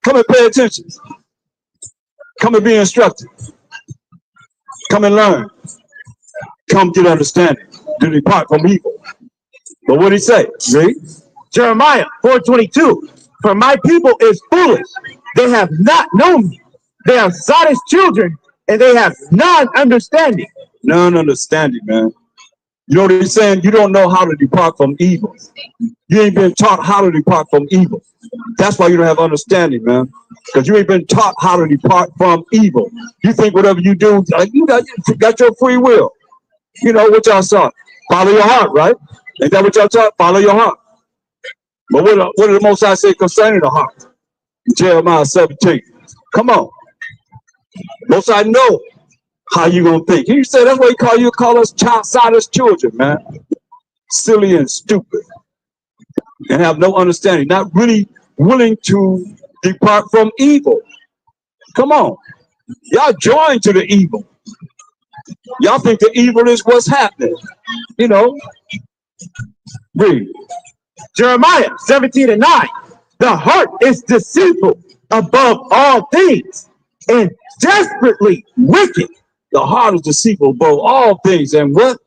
Come and pay attention. Come and be instructed. Come and learn. Come get understanding. To depart from evil. But what did he say? Read. Jeremiah 4:22. For my people is foolish. They have not known me. They are Sodom's children, and they have none understanding. None understanding, man. You know what he's saying? You don't know how to depart from evil. You ain't been taught how to depart from evil. That's why you don't have understanding, man. Because you ain't been taught how to depart from evil. You think whatever you do, like you got your free will. You know what y'all saw? Follow your heart, right? Ain't that what y'all taught? Follow your heart. But what did the Most High say concerning the heart? Jeremiah 17. Come on. Most High know how you gonna think. He said that's why he call us childish children, man. Silly and stupid. And have no understanding. Not really willing to depart from evil. Come on. Y'all join to the evil. Y'all think the evil is what's happening. You know. Read. Jeremiah 17:9. The heart is deceitful above all things and desperately wicked. The heart is deceitful above all things, and what?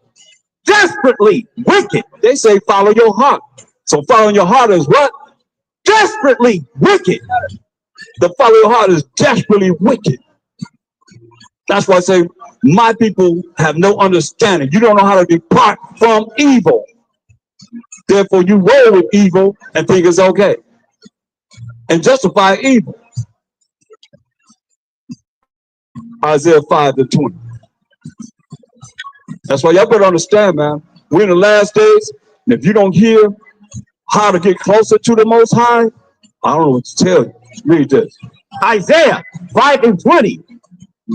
Desperately wicked. They say follow your heart. So following your heart is what? Desperately wicked. The follow your heart is desperately wicked. That's why I say my people have no understanding. You don't know how to depart from evil. Therefore, you roll with evil and think it's okay and justify evil. Isaiah 5:20. That's why y'all better understand, man. We're in the last days, and if you don't hear how to get closer to the Most High, I don't know what to tell you. Read this. Isaiah 5:20.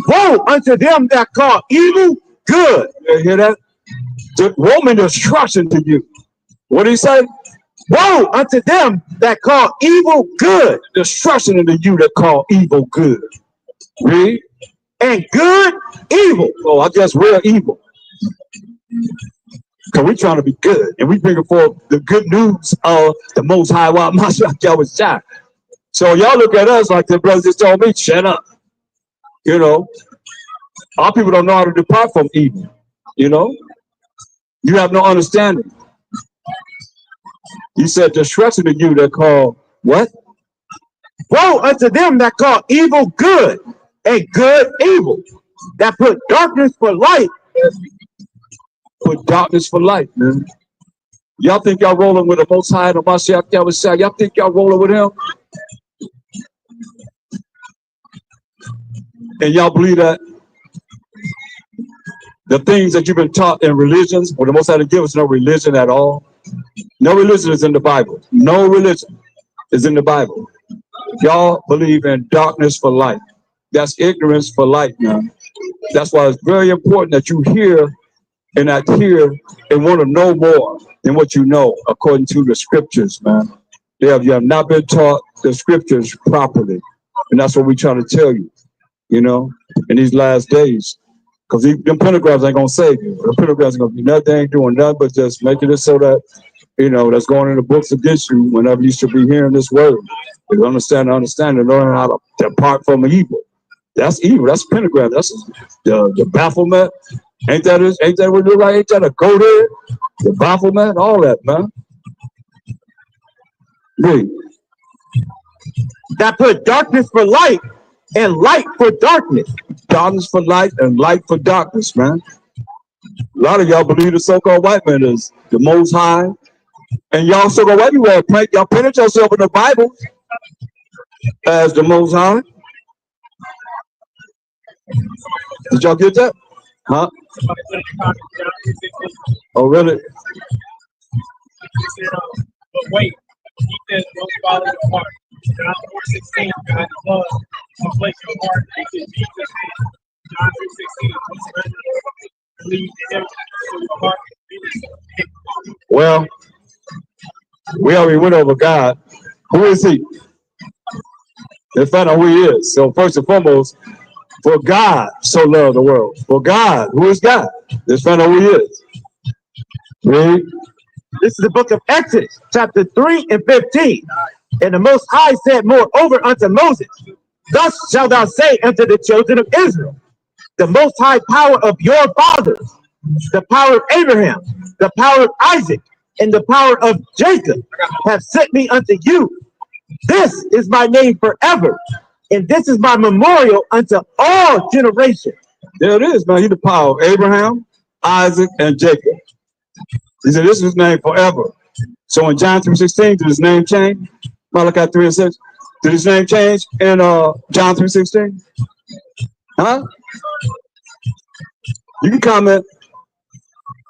Woe unto them that call evil good. You hear that? Roman destruction to you. What did he say? Woe unto them that call evil good. Destruction into you that call evil good. Read. And good evil. Oh, I guess we're evil. Because we're trying to be good. And we bring forth the good news of the Most High. So y'all look at us like the brothers just told me, shut up. You know, our people don't know how to depart from evil. You know, you have no understanding. He said, destruction to you that call what? Woe unto them that call evil good and good evil, that put darkness for light. Put darkness for light, man. Y'all think y'all rolling with the Most High and the Mashiach? Y'all think y'all rolling with him? And y'all believe that the things that you've been taught in religions, or the Most High to give us no religion at all? No religion is in the Bible. No religion is in the Bible. Y'all believe in darkness for light. That's ignorance for light, man. That's why it's very important that you hear and adhere and want to know more than what you know according to the scriptures, man. You have not been taught the scriptures properly. And that's what we're trying to tell you, you know, in these last days. Because them pentagrams ain't going to save you. The pentagrams are going to be nothing, ain't doing nothing but just making it so that, you know, that's going in the books against you whenever you should be hearing this word. You understand, and learn how to depart from evil. That's evil. That's pentagram. That's the bafflement. Ain't that what it look like? Ain't that a goat head? The bafflement, all that, man. Read. That put darkness for light and light for darkness. Darkness for light and light for darkness, man. A lot of y'all believe the so-called white man is the Most High. And y'all so-called white people, y'all painted yourself in the Bible as the Most High. Did y'all get that? Huh? Oh, really? But wait, he says, don't follow your heart. John 4:16, God love, place your heart into Jesus' hand. John 3:16, believe in him, so your heart can be. Well, we already went over God. Who is he? Let's find out who he is. So first and foremost, for God so loved the world. For God, who is God? Let's find out who he is. Read. This is the book of Exodus, chapter 3 and 15. And the Most High said moreover unto Moses, thus shalt thou say unto the children of Israel, the Most High power of your fathers, the power of Abraham, the power of Isaac, and the power of Jacob have sent me unto you. This is my name forever, and this is my memorial unto all generations. There it is, man. He's the power of Abraham, Isaac, and Jacob. He said, this is his name forever. So in John 3:16, did his name change? Malachi 3:6. Did his name change in John 3:16? Huh? You can comment.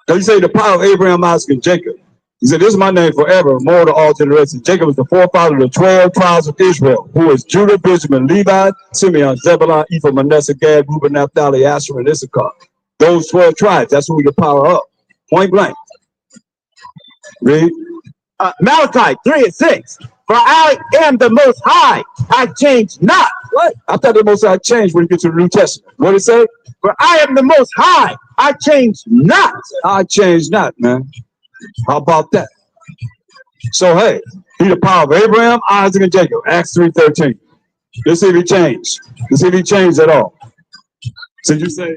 You say the power of Abraham, Isaac, and Jacob. He said, this is my name forever, more to all generations. Jacob is the forefather of the 12 tribes of Israel, who is Judah, Benjamin, Levi, Simeon, Zebulun, Ephraim, Manasseh, Gad, Reuben, Naphtali, Asher, and Issachar. Those 12 tribes, that's who the power of. Point blank. Read. Malachi 3:6. For I am the Most High, I change not. What? I thought the Most High changed when you get to the New Testament. What did it say? For I am the Most High, I change not. I change not, man. How about that? So, hey, he the power of Abraham, Isaac, and Jacob. Acts 3:13. Let's see if he changed. Let's see if he changed at all. So you say,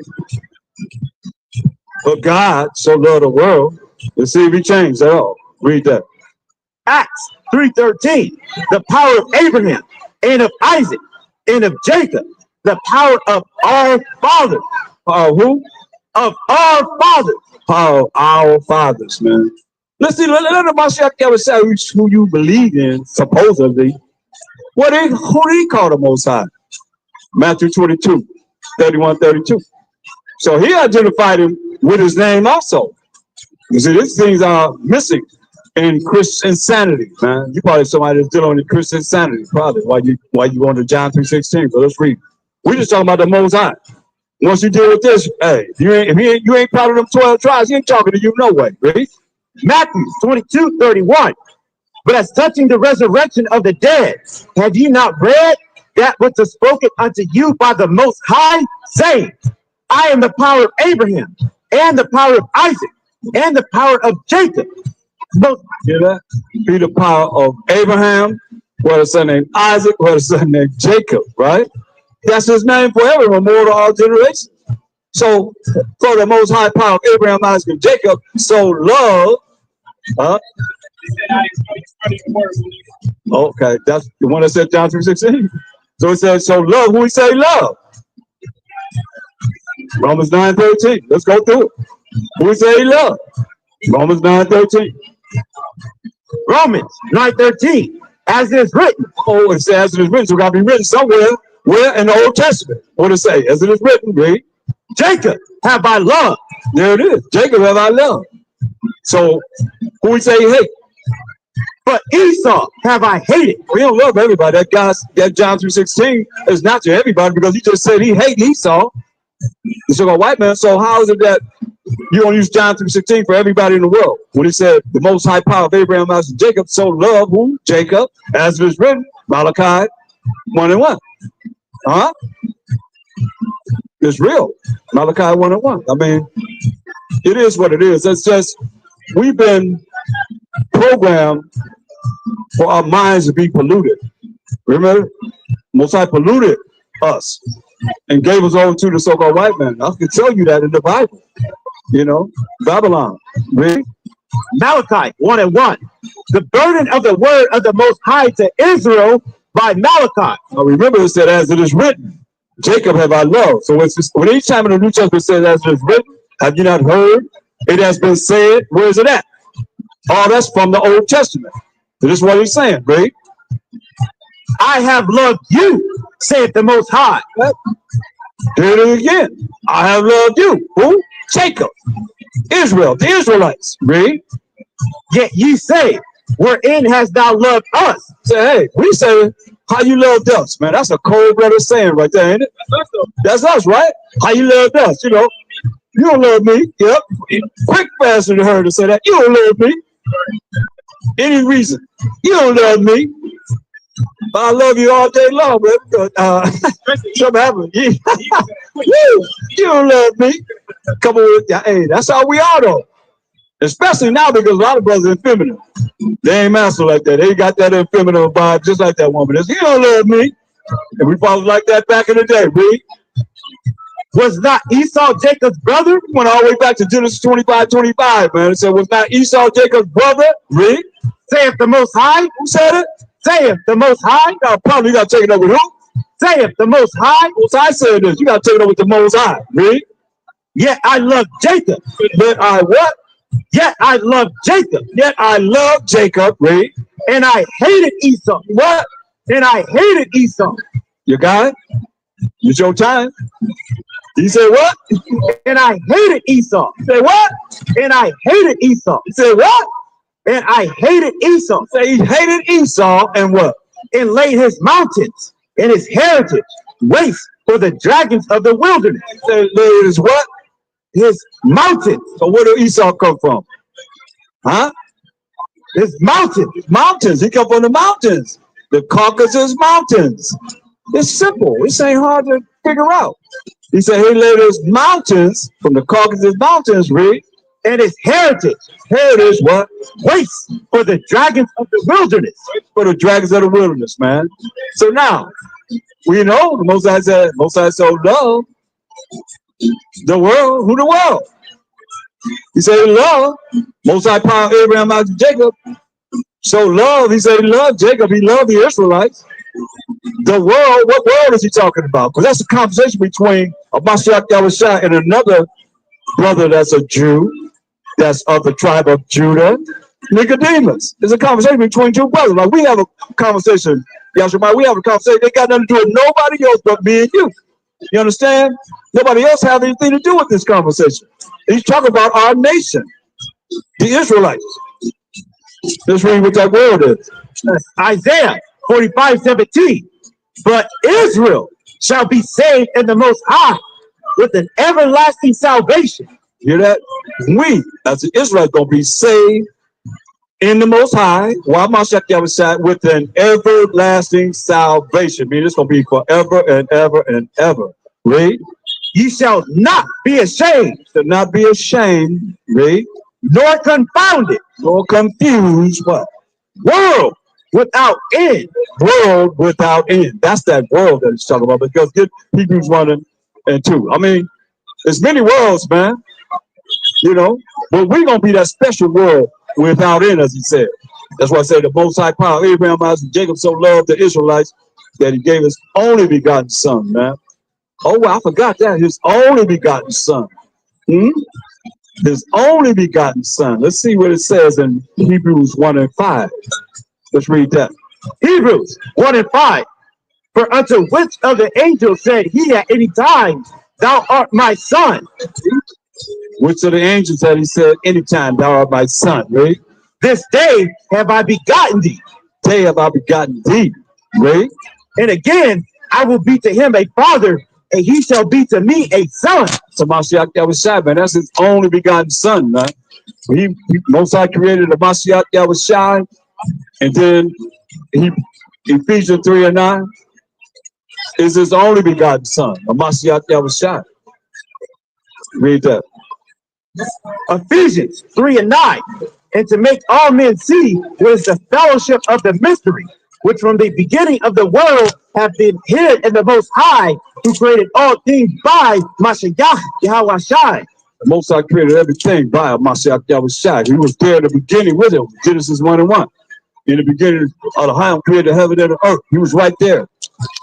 but God so loved the world. Let's see if he changed at all. Read that. Acts 3:13, the power of Abraham and of Isaac and of Jacob, the power of our fathers. Power of who? Of our fathers. Power of our fathers, man. Let's see, let the Mashiach ever say who you believe in, supposedly. Who do he call the Most High? Matthew 22, 31, 32. So he identified him with his name also. You see, these things are missing in Christian insanity, man. You probably somebody that's dealing with Christian insanity, probably. Why you going to John 3:16? But let's read. We just talking about the Most High. Once you deal with this, hey, if you ain't part of them 12 tribes, he ain't talking to you no way, right? Matthew 22:31. But as touching the resurrection of the dead, have ye not read that which was spoken unto you by the Most High, saying, I am the power of Abraham, and the power of Isaac, and the power of Jacob. Both hear that? Be the power of Abraham, what a son named Isaac, what a son named Jacob, right? That's his name forever, immortal all generations. So for the Most High power of Abraham, Isaac, and Jacob, so love, okay, that's the one that said John 3:16. So it says, so love, who we say love? Romans 9:13. Let's go through it. Who we say love? Romans 9:13. Romans 9:13. As it is written. Oh, it says as it is written. So it got to be written somewhere. Where in the Old Testament? What does it say? As it is written, read. Jacob have I loved. There it is. Jacob have I loved. So who we say hate? But Esau have I hated. We don't love everybody. That John 3:16 is not to everybody because he just said he hated Esau. The so-called white man. So how is it that you don't use John 3:16 for everybody in the world? When he said the Most High power of Abraham, Isaac, and Jacob, so love who? Jacob, as it is written, Malachi 1:1. Huh? It's real. Malachi 1:1. I mean, it is what it is. It's just we've been programmed for our minds to be polluted. Remember, Most High polluted us and gave us over to the so-called white man. I can tell you that in the Bible. You know, Babylon. Read. Malachi 1:1. The burden of the word of the Most High to Israel by Malachi. Now remember, it said, as it is written, Jacob have I loved. So it's just, when each time in the New Testament says, as it is written, have you not heard? It has been said. Where is it at? Oh, that's from the Old Testament. This is what he's saying, right? I have loved you, saith the Most High. Here it is again. I have loved you. Who? Jacob. Israel, the Israelites. Read. Yet ye say, wherein hast thou loved us? Say, hey, we say, how you loved us, man. That's a cold-blooded saying right there, ain't it? That's us, right? How you loved us, you know. You don't love me. Yep. Quick, faster than her to say that. You don't love me. Any reason. You don't love me. But I love you all day long, man. Something happened. You don't love me. Come on. Hey, that's how we are, though. Especially now because a lot of brothers are feminine. They ain't master like that. They got that feminine vibe just like that woman is. You don't love me. And we probably like that back in the day, read. Was not Esau Jacob's brother? We went all the way back to Genesis 25:25, man. It said, was not Esau Jacob's brother? Read. Saith the Most High. Who said it? Saith the Most High. Now, probably you got to take it up with who? Saith the Most High. Most High said this. You got to take it up with the Most High. Read. Yet I love Jacob. But I what? Yet I love Jacob. Yet I love Jacob. Read. And I hated Esau. What? And I hated Esau. You got it? It's your time. He said what? And I hated Esau. He said what? And I hated Esau. He said what? And I hated Esau. Say he hated Esau and what? And laid his mountains and his heritage waste for the dragons of the wilderness. He said laid his what? His mountains. So where did Esau come from? Huh? His mountains. Mountains. He come from the mountains. The Caucasus Mountains. It's simple. This ain't hard to figure out. He said he laid his mountains from the Caucasus Mountains, read. And his heritage. Heritage, what? Waste for the dragons of the wilderness. For the dragons of the wilderness, man. So now, we know the Most High said, so love. The world? Who the world? He said he loved. Most High Power, Abraham, Isaac, Jacob. So love, he said he loved Jacob. He loved the Israelites. The world, what world is he talking about? Because that's a conversation between Mashiach Yahushua and another brother that's a Jew, that's of the tribe of Judah, Nicodemus. It's a conversation between two brothers. Like we have a conversation, Yahshua, we have a conversation. They got nothing to do with nobody else but me and you. You understand? Nobody else have anything to do with this conversation. He's talking about our nation, the Israelites. Let's read what that word is. Isaiah 45:17. But Israel shall be saved in the Most High with an everlasting salvation. Hear that? We, as the Israelites, gonna be saved in the Most High, while Mashiach Yahushua with an everlasting salvation. I mean, it's gonna be forever and ever and ever. Read. Ye shall not be ashamed. Shall not be ashamed. Read. Nor confounded. Nor confused. What? World without end. World without end. That's that world that he's talking about. Because get Hebrews 1 and 2. I mean, there's many worlds, man. You know, but we're gonna be that special world without end, as he said. That's why I say the Most High Power, Abraham, Isaac, Jacob so loved the Israelites that he gave his only begotten son, man. Oh, well, I forgot that. His only begotten son. His only begotten son. Let's see what it says in Hebrews 1 and 5. Let's read that. Hebrews 1 and 5. For unto which of the angels said he at any time, thou art my son? Which of the angels had he said, anytime thou art my son, right? This day have I begotten thee. Day have I begotten thee, right? And again, I will be to him a father, and he shall be to me a son. So Mashiach Yahushua, man, that's his only begotten son, man. He Most High created the Mashiach Yahushua, and then Ephesians 3 and 9 is his only begotten son, a Mashiach Yahushua. Read that. Ephesians 3 and 9. And to make all men see what is the fellowship of the mystery, which from the beginning of the world have been hid in the Most High, who created all things by Mashiach Yahushua. The Most High created everything by Mashiach Yahushua. He was there in the beginning with him. Genesis 1 and 1. In the beginning, Elohim created heaven and the earth. He was right there.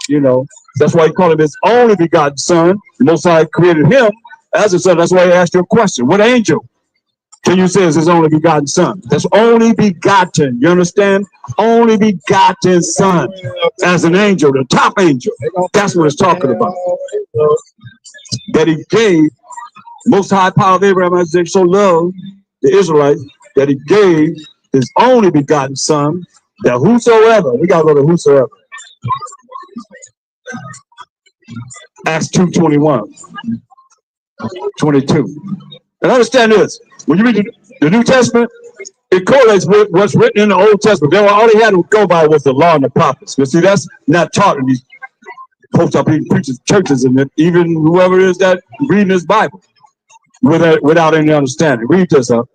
You know, that's why he called him his only begotten son. The Most High created him as a son. That's why he asked you a question. What angel can you say is his only begotten son? That's only begotten. You understand? Only begotten son as an angel, the top angel. That's what it's talking about. That he gave Most High Power of Abraham, Isaac, so loved the Israelites that he gave his only begotten son, that whosoever, we gotta go to whosoever. Acts 2:21, 22. And understand this, when you read the New Testament, it correlates with what's written in the Old Testament. All they had to go by was the law and the prophets. But see, that's not taught in these post-up preachers, churches, and even whoever it is that reading this Bible without any understanding. Read this up.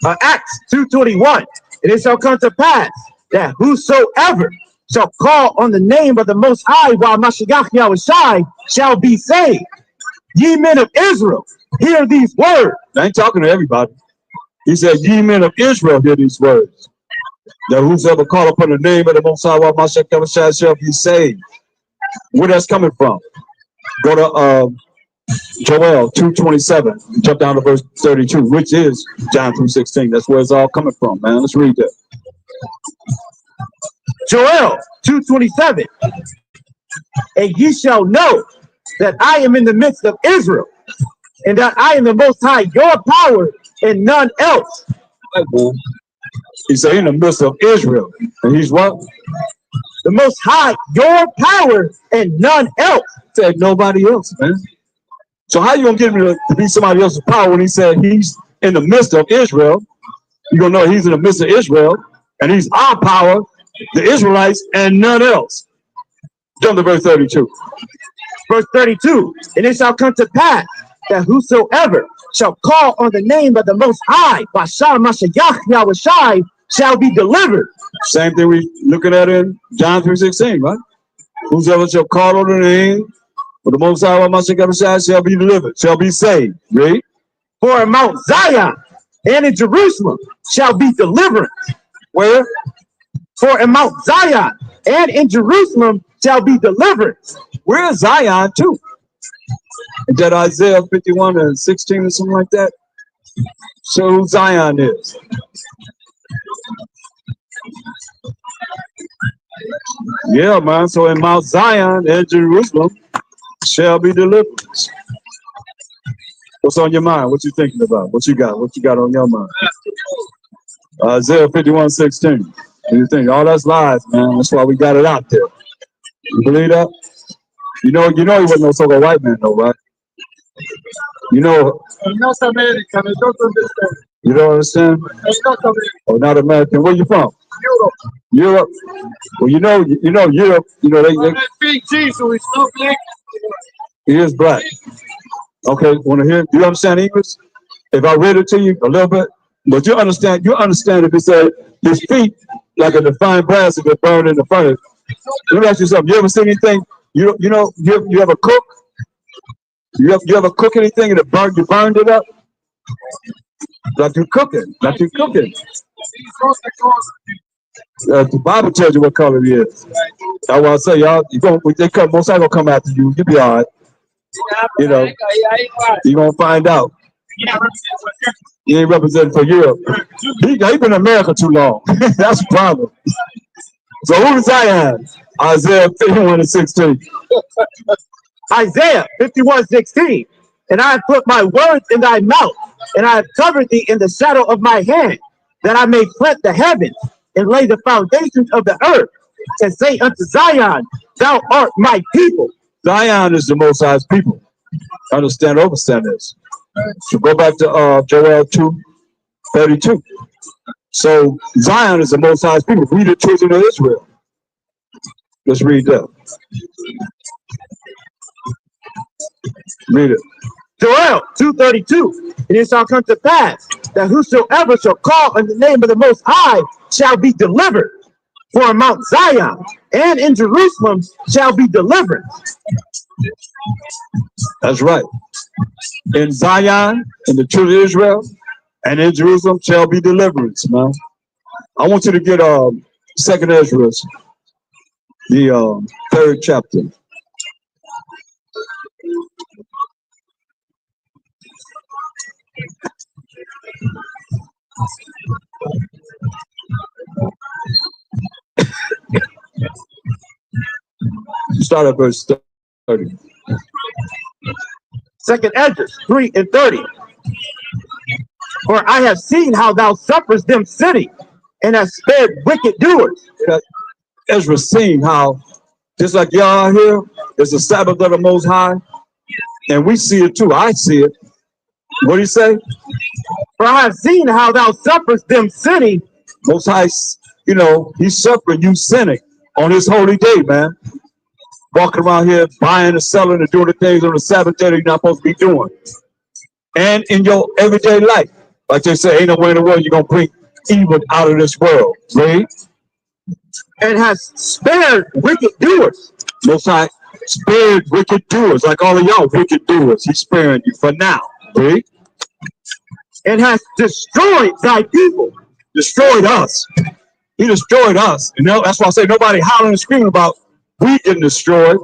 Acts 2:21. And it shall come to pass that whosoever shall call on the name of the Most High while Mashiach Yahushua shall be saved. Ye men of Israel, hear these words. I ain't talking to everybody. He said, ye men of Israel, hear these words. That whosoever call upon the name of the Most High while Mashiach Yahushua shall be saved. Where that's coming from? Go to Joel 2:27. Jump down to verse 32, which is John 3:16. That's where it's all coming from, man. Let's read that. Joel 2:27. And ye shall know that I am in the midst of Israel, and that I am the Most High, your power, and none else. He said, in the midst of Israel. And he's what? The Most High, your power, and none else. He said, nobody else, man. So how you gonna get him to be somebody else's power when he said he's in the midst of Israel? You're gonna know he's in the midst of Israel, and he's our power, the Israelites, and none else. Jump to verse 32. Verse 32. And it shall come to pass that whosoever shall call on the name of the Most High, Bashar Mashiach Yahushua, shall be delivered. Same thing we looking at in John 3:16, right? Whosoever shall call on the name For the Most High shall be delivered, shall be saved. Read. For in Mount Zion and in Jerusalem shall be deliverance. Where? For in Mount Zion and in Jerusalem shall be deliverance. Where is Zion too? Is that Isaiah 51 and 16 or something like that? So who Zion is? Yeah, man. So in Mount Zion and Jerusalem shall be deliverance. What's on your mind? What you thinking about? What you got? What you got on your mind? Isaiah 51:16. What you think? All that's lies, man. That's why we got it out there. You believe that? You know he wasn't no so-called white man, though, right? You know. Not American. I don't understand. You don't understand? Not American. Oh, not American. Where you from? Europe. Europe. Well, you know Europe. You know they I speak Jesus. It's not black. he is black. Okay, want to hear? Do you understand English? If I read it to you a little bit, but you understand if it said his feet like a defined brass if it burned in the furnace. Let me ask you something. You ever seen anything? You ever cook? You ever cook anything and you burned it up? Like you cooking. The Bible tells you what color it is. That's why I say y'all. Most gonna come after you. You'll be all right. You know, you're gonna find out. He ain't representing for Europe. He been in America too long. That's the problem. So who is Zion? Isaiah 51:16. Isaiah 51:16. And I have put my words in thy mouth, and I have covered thee in the shadow of my hand, that I may plant the heavens and lay the foundations of the earth, and say unto Zion, thou art my people. Zion is the Most High's people. Understand this. So go back to Joel 2:32. So Zion is the Most High's people. We the children of Israel. Let's read that. Read it. Joel 2:32. And it shall come to pass that whosoever shall call on the name of the Most High shall be delivered. For in Mount Zion and in Jerusalem shall be deliverance. That's right. In Zion, in the children of Israel, and in Jerusalem shall be deliverance, man. I want you to get 2nd Ezra, the 3rd chapter. Start at verse 30. 2nd Ezra 3:30. For I have seen how thou sufferest them sitting, and have spared wicked doers. Ezra seen how, just like y'all here, it's the Sabbath of the Most High, and we see it too. I see it. What do you say? For I have seen how thou sufferest them sitting. Most High, he's suffering you sinning on his holy day, man. Walking around here, buying and selling and doing the things on the Sabbath day that you're not supposed to be doing. And in your everyday life, like they say, ain't no way in the world you're going to bring evil out of this world, right? And has spared wicked doers. Most High spared wicked doers, like all of y'all wicked doers. He's sparing you for now, right? And has destroyed thy people. Destroyed us. He destroyed us. And that's why I say nobody hollering and screaming about we getting destroyed.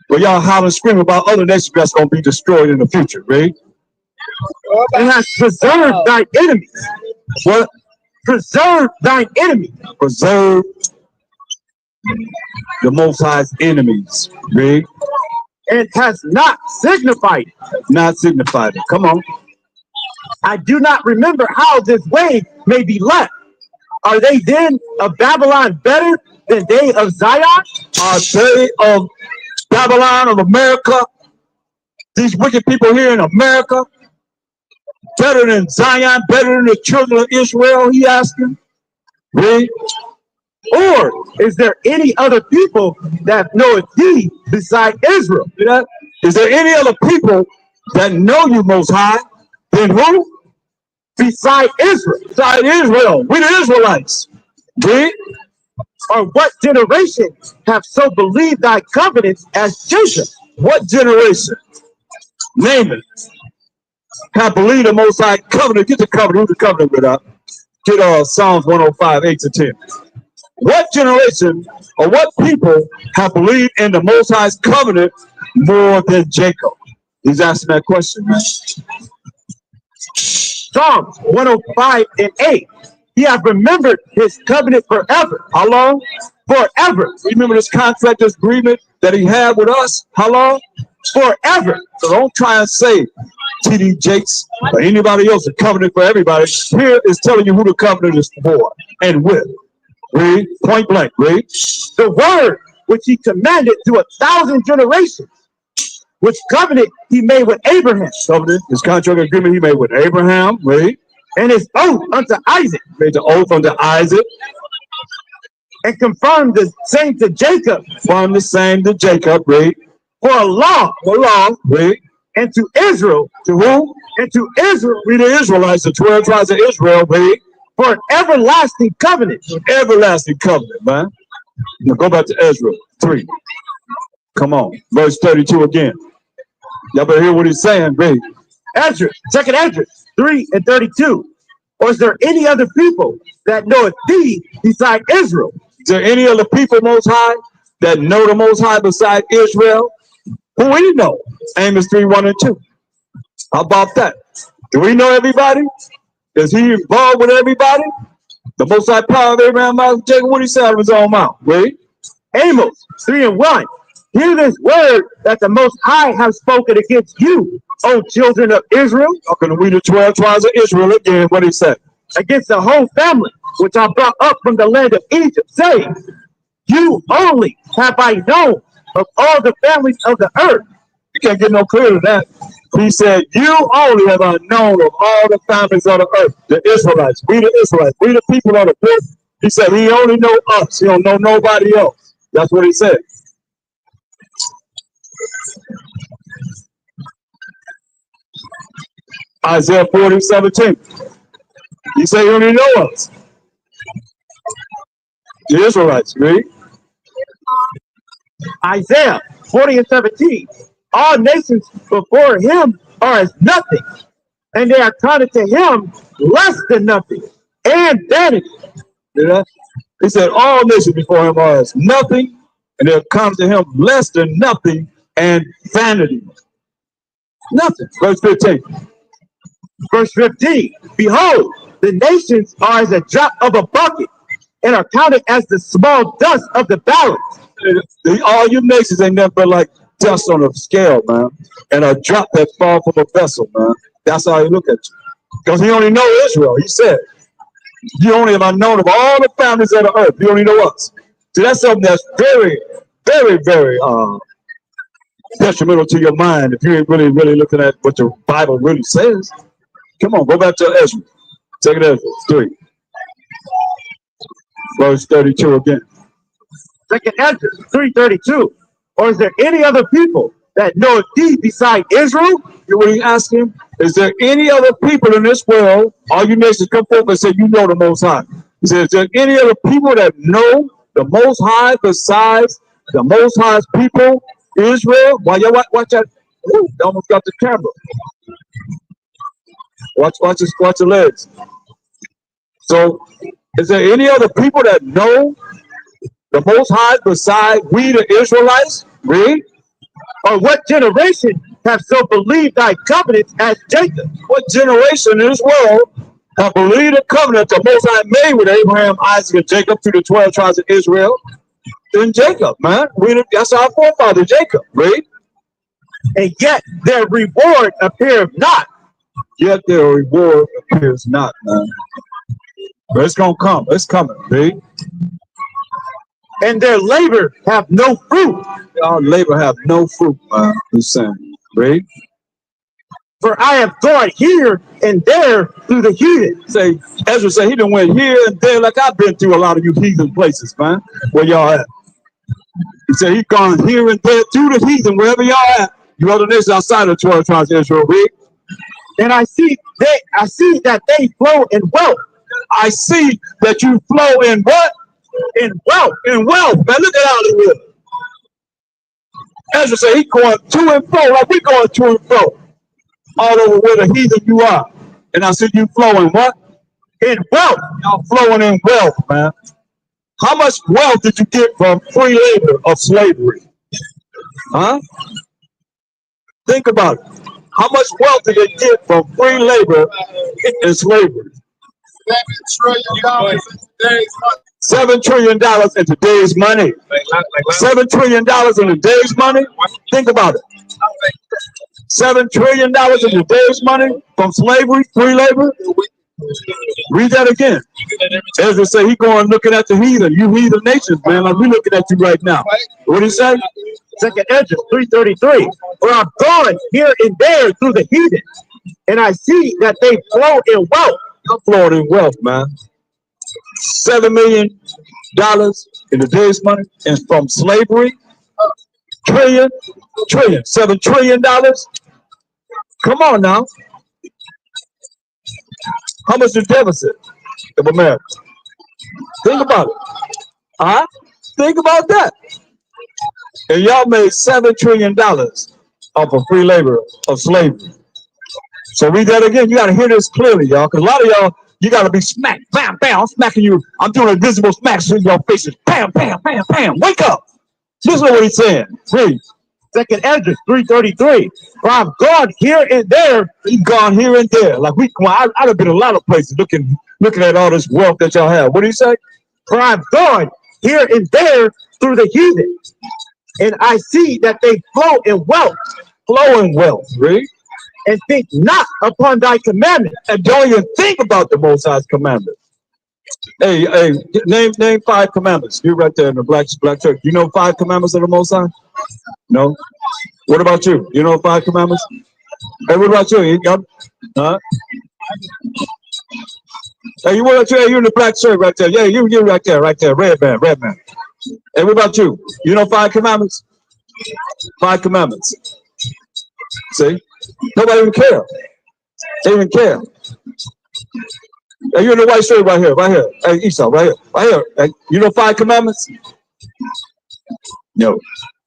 But y'all hollering and screaming about other nations that's going to be destroyed in the future, right? And has preserved thine enemies. What? Preserve thine enemies. Preserve the Most High's enemies, right? And has not signified it. Not signified it. Come on. I do not remember how this way may be left. Are they then of Babylon better than they of Zion? Are they of Babylon, of America? These wicked people here in America? Better than Zion? Better than the children of Israel? He asking. Read. Or is there any other people that knoweth thee beside Israel? Is there any other people that know you, Most High? Then who? Beside Israel. Beside Israel. We the Israelites. Read. Or what generation have so believed thy covenants as Jacob? what generation, name it, have believed the Most High covenant? Get the covenant. Who's the covenant with us? Get Psalms 105, 8-10. What generation or what people have believed in the Most High's covenant more than Jacob? He's asking that question, man. Psalms 105 and 8. He have remembered his covenant forever. How long? Forever. Remember this contract, this agreement that he had with us? How long? Forever. So don't try and say T.D. Jakes or anybody else, a covenant for everybody. Here is telling you who the covenant is for and with. Read, point blank, read. The word which he commanded to 1,000 generations, which covenant he made with Abraham. Covenant, his contract agreement he made with Abraham, read. And his oath unto Isaac. Made the oath unto Isaac. And confirmed the same to Jacob. From the same to Jacob, read. For a law, read. And to Israel. To who? And to Israel. Read the Israelites, the 12 tribes of Israel, read. For an everlasting covenant. Everlasting covenant, man. Now go back to Ezra 3. Come on. Verse 32 again. Y'all better hear what he's saying, read. Ezra, second Ezra 3 and 32. Or is there any other people that knoweth thee beside Israel? Is there any other people, Most High, that know the Most High beside Israel? Who we know? Amos 3, 1 and 2. How about that? Do we know everybody? Is he involved with everybody? The Most High power of Abraham, Isaac, Jacob, what he said out of his own mouth. Read. Amos 3 and 1. Hear this word that the Most High has spoken against you, O children of Israel. Okay, we the 12 tribes of Israel again. What he said? Against the whole family, which I brought up from the land of Egypt, saying, you only have I known of all the families of the earth. You can't get no clearer than that. He said, you only have I known of all the families of the earth. The Israelites, we the Israelites, we the people of the book. He said, he only know us. He don't know nobody else. That's what he said. Isaiah 40, 17. He said, he only know us. The Israelites, read. Isaiah 40 and 17. All nations before him are as nothing, and they are counted to him less than nothing, and vanity. He said, all nations before him are as nothing, and they're counted to him less than nothing, and vanity. Nothing. Verse 15. Verse 15. Behold, the nations are as a drop of a bucket, and are counted as the small dust of the balance. All you nations ain't nothing but like dust on a scale, man, and a drop that fall from a vessel, man. That's how he look at you. Because he only know Israel. He said, you only have known of all the families of the earth. You only know us. See, that's something that's very, very, very detrimental to your mind if you ain't really looking at what the Bible really says. Come on, go back to Ezra. Take it Ezra 3. Verse 32 again. Second Ezra 3:32. Or is there any other people that know thee beside Israel? You what he asking? Is there any other people in this world? All you nations come forth and say, you know the Most High. He said, is there any other people that know the Most High besides the Most High's people, Israel? Why you watch that? Ooh, they almost got the camera. Watch the legs. So, is there any other people that know the Most High beside we the Israelites? Read. Or what generation have so believed thy covenants as Jacob? What generation in this world have believed the covenant the Most High made with Abraham, Isaac, and Jacob through the 12 tribes of Israel? Then Jacob, man. That's our forefather, Jacob. Read. And yet their reward appeareth not. Yet their reward appears not, man. But it's gonna come. It's coming, read. And their labor have no fruit. Our labor have no fruit, man. He's saying, read. For I have gone here and there through the heathen. Say, Ezra said he done went here and there like I've been through a lot of you heathen places, man. Where y'all at? He said he gone here and there through the heathen, wherever y'all at. You other nations outside of the 12 tribes of Israel, read. And I see that they flow in wealth. I see that you flow in what? In wealth. In wealth, man. Look at how they live. Ezra said he going to and fro like we going to and fro all over where the heathen you are. And I see you flowing what? In wealth. Y'all flowing in wealth, man. How much wealth did you get from free labor of slavery? Huh? Think about it. How much wealth did they get from free labor in slavery? $7 trillion in today's money. $7 trillion in today's money. Think about it. $7 trillion in today's money from slavery, free labor. Read that again. Ezra say he going looking at the heathen. You heathen nations, man. Like we looking at you right now. What did he say? Second Ezra 3:33. For I've gone here and there through the heathen, and I see that they flow in wealth. You're flowing in wealth, man. $7 million in today's money and from slavery. Trillion. $7 trillion. Come on now. How much is the deficit of America? Think about it. Think about that. And y'all made $7 trillion off of free labor of slavery. So read that again. You got to hear this clearly, y'all, because a lot of y'all, you got to be smacked. Bam, bam. I'm smacking you. I'm doing invisible smacks in your faces. Bam, bam, bam, bam. Wake up. Listen to what he's saying. Read. Second Ezra 3:33. For I've gone here and there. He's gone here and there. Like I'd have been a lot of places looking at all this wealth that y'all have. What do you say? For I've gone here and there through the heathen, and I see that they flow in wealth. Flow in wealth. Read. And think not upon thy commandments. And don't even think about the Most High's commandments. Hey, name 5 commandments. You right there in the black church. You know 5 commandments of the Most High? No? What about you? You know 5 commandments? Hey, what about you? You got, huh? Hey, what about you? Hey, you in the black shirt right there. Yeah, you right there, red man. Hey, what about you? You know 5 commandments? 5 commandments. See? Nobody even care. They even care. Hey, you in the white shirt right here. Hey, Esau, right here. Hey, you know 5 commandments? No.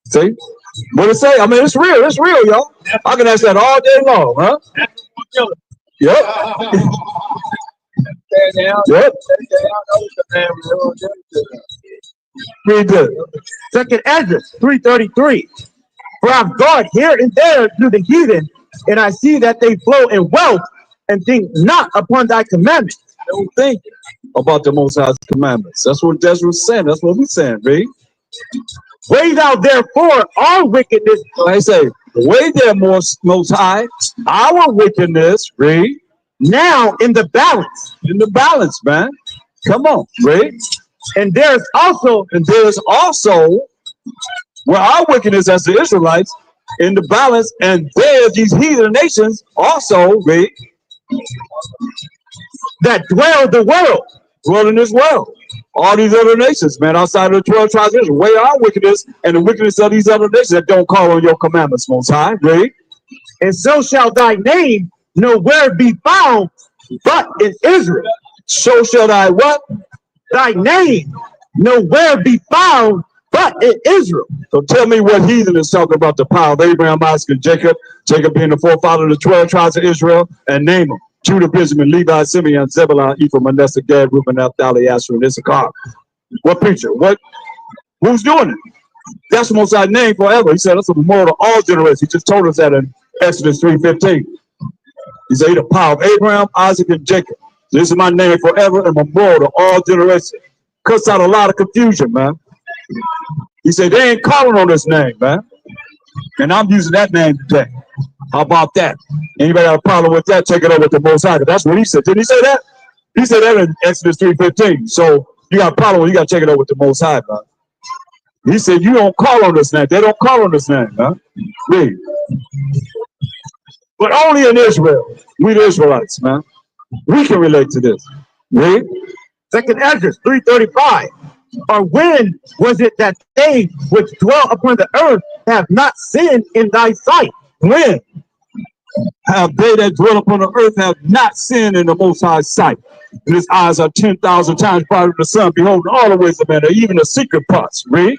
See? What it say? I mean, it's real, y'all. I can ask that all day long, huh? Yep. Yep. Read this. Second Ezra 3:33. For I've gone here and there through the heathen, and I see that they flow in wealth, and think not upon thy commandments. Don't think about the Most High's commandments. That's what Ezra's saying. That's what we're saying, read. Weigh thou therefore our wickedness. I say, weigh there, Most High, our wickedness, read. Now in the balance. In the balance, man. Come on, read. And there's also where our wickedness as the Israelites in the balance, and there these heathen nations also, read, that dwell in this world. All these other nations, man, outside of the 12 tribes, weigh our wickedness and the wickedness of these other nations that don't call on your commandments, Most High. Read. And so shall thy name nowhere be found but in Israel. So shall thy what? Thy name nowhere be found but in Israel. So tell me what heathen is talking about the power of Abraham, Isaac, and Jacob. Jacob being the forefather of the 12 tribes of Israel, and name them. Judah, Benjamin, Levi, Simeon, Zebulun, Ephraim, Manasseh, Gad, Reuben, Naphtali, Asher, and Issachar. What preacher? Who's doing it? That's the Most High name forever. He said that's a memorial to all generations. He just told us that in Exodus 3:15. He said, the power of Abraham, Isaac, and Jacob. This is my name forever and memorial to all generations. Cuts out a lot of confusion, man. He said, they ain't calling on this name, man. And I'm using that name today. How about that? Anybody got a problem with that? Take it up with the Most High. That's what he said. Didn't he say that? He said that in Exodus 3:15. So you got a problem with, you got to check it out with the Most High, man. He said, you don't call on this name. They don't call on this name, man. Read. But only in Israel. We the Israelites, man. We can relate to this. Read. Second Ezra 3:35. Or when was it that they which dwell upon the earth have not sinned in thy sight? When have they that dwell upon the earth have not sinned in the Most High's sight? And his eyes are 10,000 times brighter than the sun, beholding all the ways of man, even the secret parts. Read.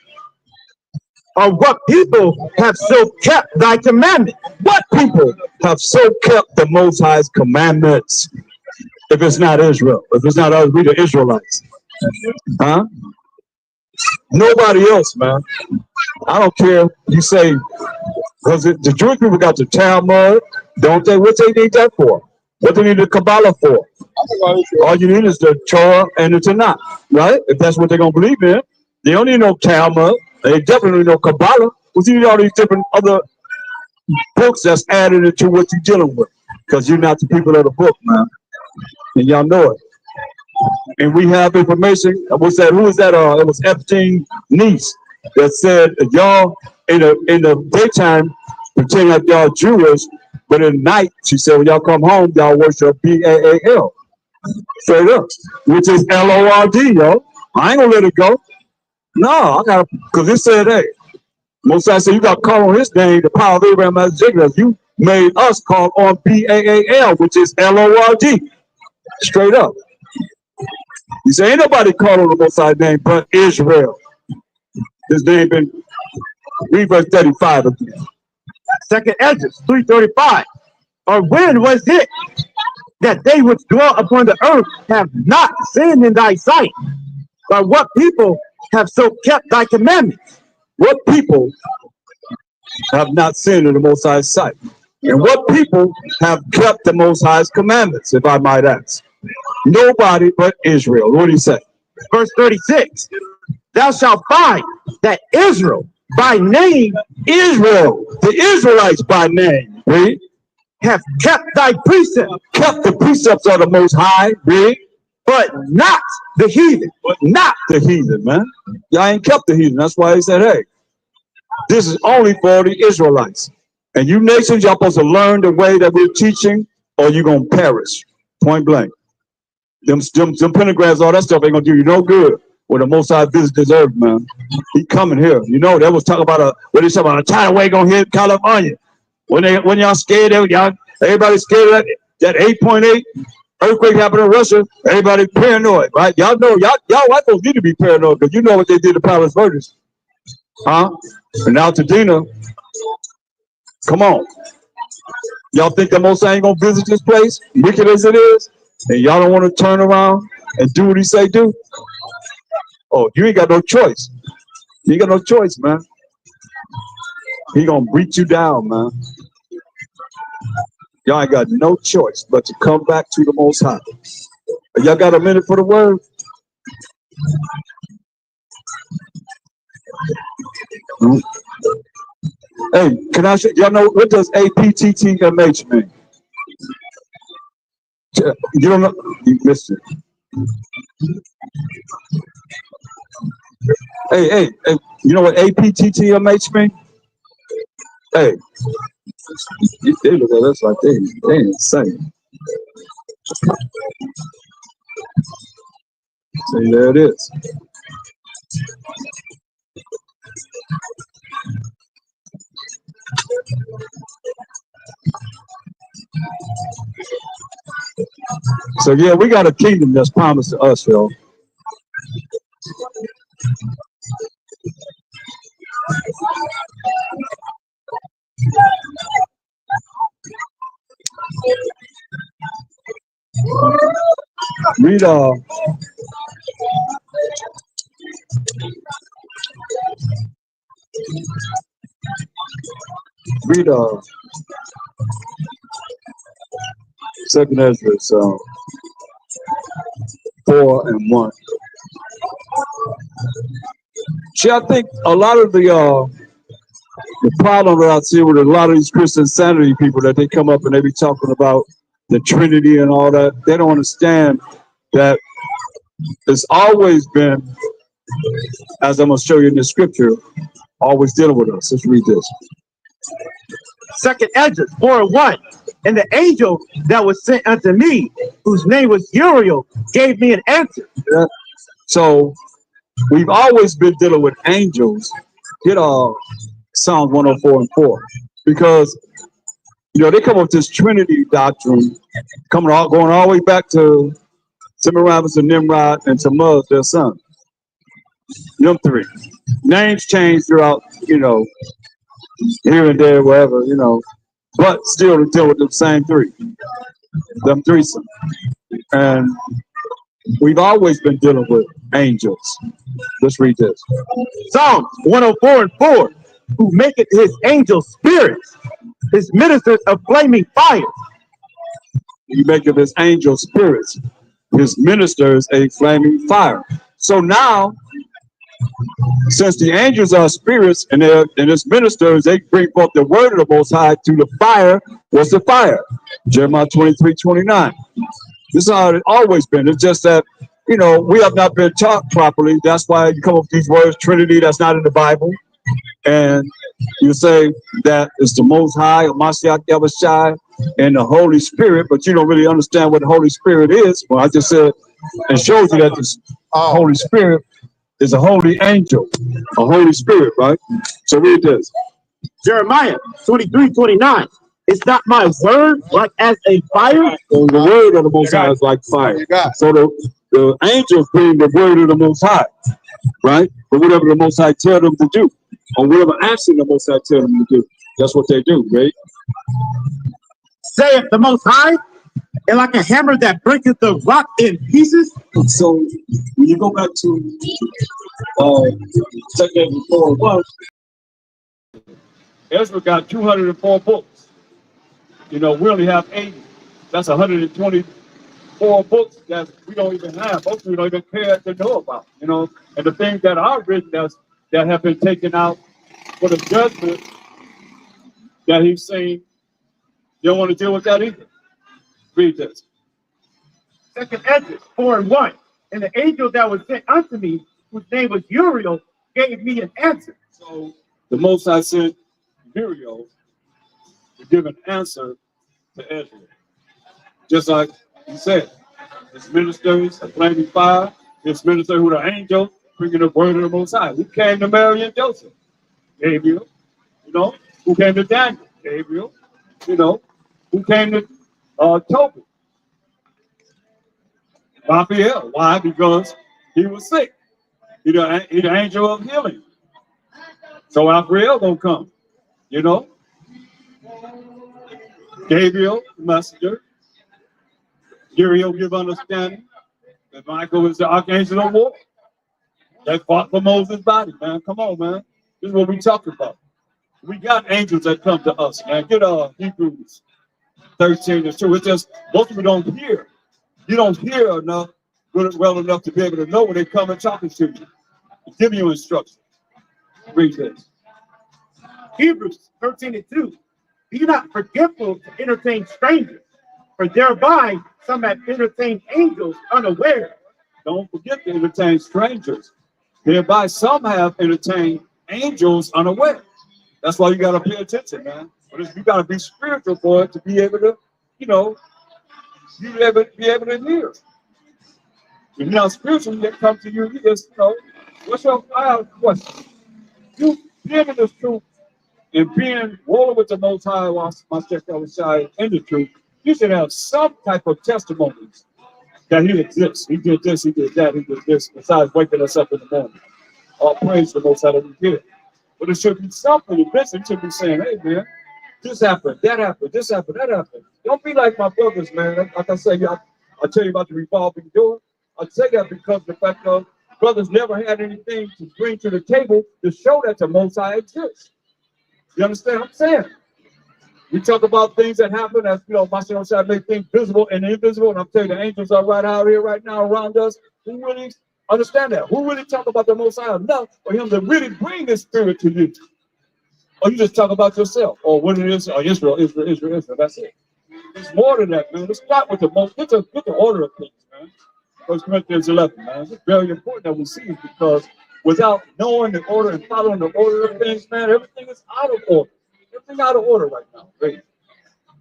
Or what people have so kept thy commandment? What people have so kept the Most High's commandments? If it's not Israel, if it's not us, we the Israelites. Huh? Nobody else, man. I don't care. You say, because the Jewish people got the Talmud, don't they? What they need that for? What they need the Kabbalah for? All you need is the Torah and the Tanakh, right? If that's what they're going to believe in. They don't need no Talmud. They definitely need no Kabbalah. What you need all these different other books that's added into what you're dealing with? Because you're not the people of the book, man. And y'all know it. And we have information. What's that? Who was that? It was Epstein's niece that said y'all in the daytime pretend like y'all Jewish, but at night she said when y'all come home y'all worship Baal, straight up, which is Lord, yo. I ain't gonna let it go. No, I gotta, because it said, hey, Moses said you got to call on his name, the power of Abraham as Jacob. You made us call on Baal, which is Lord, straight up. You say ain't nobody called on the Most High name but Israel. His name been, read verse 35 again. Second Ezra 3:35. Or when was it that they which dwell upon the earth have not sinned in thy sight? Or what people have so kept thy commandments? What people have not sinned in the Most High's sight? And what people have kept the Most High's commandments, if I might ask? Nobody but Israel. What do you say? Verse 36. Thou shalt find that Israel by name, Israel, the Israelites by name, read, have kept thy precepts, kept the precepts of the Most High, read, but not the heathen. but not the heathen, man. Y'all ain't kept the heathen. That's why he said, hey, this is only for the Israelites. And you nations, y'all supposed to learn the way that we're teaching, or you're going to perish. Point blank. Them pentagrams, all that stuff ain't going to do you no good when the Most High visits this earth, man. He coming here. You know, they was talking about what they talking about, a tidal wave going to hit California. When y'all scared, everybody scared of that 8.8 earthquake happened in Russia. Everybody paranoid, right? Y'all know, y'all white folks need to be paranoid because you know what they did to Paris Virgins. Huh? And now Tadina, come on. Y'all think the Most High ain't gonna visit this place, wicked as it is, and y'all don't want to turn around and do what he say do? Oh, you ain't got no choice. You ain't got no choice, man. He gonna beat you down, man. Y'all ain't got no choice but to come back to the Most High. Y'all got a minute for the word? Hey, can I show y'all know what does APTTMH mean? You don't know? You missed it. Hey, you know what APTTMH mean? Hey, they look at us like they insane. See, there it is. So yeah, we got a kingdom that's promised to us, yo. Read Second Ezra 4:1. See, I think a lot of the problem that I see with a lot of these Christian sanity people that they come up and they be talking about the Trinity and all that, they don't understand that it's always been, as I'm going to show you in the scripture, always dealing with us. Let's read this. Second Ezra 4:1. And the angel that was sent unto me, whose name was Uriel, gave me an answer. Yeah. So we've always been dealing with angels. Get Psalms 104:4, because you know they come up with this Trinity doctrine, going all the way back to Semiramis and Nimrod and Tammuz, their son. Them three. Names change throughout, here and there, wherever, but still to deal with the same three. Them threesome. And we've always been dealing with angels. Let's read this. Psalms 104:4, who maketh his angels spirits, his ministers of flaming fire. He maketh his angels spirits, his ministers a flaming fire. So now, since the angels are spirits and his ministers, they bring forth the word of the Most High through the fire. What's the fire? Jeremiah 23:29. This is how it's always been. It's just that, we have not been taught properly. That's why you come up with these words, Trinity, that's not in the Bible. And you say that it's the Most High, or Mashiach Yahushai, and the Holy Spirit, but you don't really understand what the Holy Spirit is. Well, I just said and showed you that the Holy Spirit is a holy angel, a Holy Spirit, right? So read this. Jeremiah 23:29. It's not my word like as a fire. So the word of the Most High is like fire. So the angels bring the word of the Most High, right? But whatever the Most High tell them to do, or whatever action the Most High tell them to do, that's what they do, right? Saith the Most High, and like a hammer that breaketh the rock in pieces. So when you go back to 2 4:1, Ezra got 204 books. We only have 80. That's 124 books that we don't even have. Most we don't even care to know about. And the things that are written that have been taken out for the judgment that he's saying, you don't want to deal with that either. Read this. 2 Ezra 4:1. And the angel that was sent unto me, whose name was Uriel, gave me an answer. So the Most High sent Uriel to give an answer to Ezra. Just like he said, his ministers, a flaming fire, his minister who the angel, bringing the word of the Most High. Who came to Mary and Joseph? Gabriel. Who came to Daniel? Gabriel. Who came to Tobit? Raphael. Why? Because he was sick. He the angel of healing. So Raphael gonna come. Gabriel, the messenger. Uriel give understanding. And Michael is the archangel of war. They fought for Moses' body, man. Come on, man. This is what we talking about. We got angels that come to us, man. Get Hebrews 13:2. It's just most people don't hear. You don't hear enough, well enough to be able to know when they come and talking to you. Give you instructions. Read this. Hebrews 13:2. Be not forgetful to entertain strangers, for thereby some have entertained angels unaware. Don't forget to entertain strangers. Thereby some have entertained angels unaware. That's why you got to pay attention, man. But you got to be spiritual for it to be able to, be able to hear. If you're not spiritual, you come to you, you just, I have a question. You being in this truth and being rolling with the Most High, my step outside in the truth, you should have some type of testimonies that he exists. He did this, he did that, he did this, besides waking us up in the morning. All praise the Most High that we did. But it should be something. Eventually, should be saying, hey, man, this happened, that happened, this happened, that happened. Don't be like my brothers, man. Like I say, I'll tell you about the revolving door. I say that because the fact of brothers never had anything to bring to the table to show that the Most High exists. You understand what I'm saying? We talk about things that happen as, Mashiach make things visible and invisible. And I'm telling you, the angels are right out here, right now, around us. Who really understand that? Who really talk about the Most High enough for him to really bring this spirit to you? Or you just talk about yourself, or what it is, or Israel. That's it. It's more than that, man. Let's start with get the order of things, man. 1 Corinthians 11, man. It's very important that we see it because without knowing the order and following the order of things, man, everything is out of order. Everything out of order right now. Right?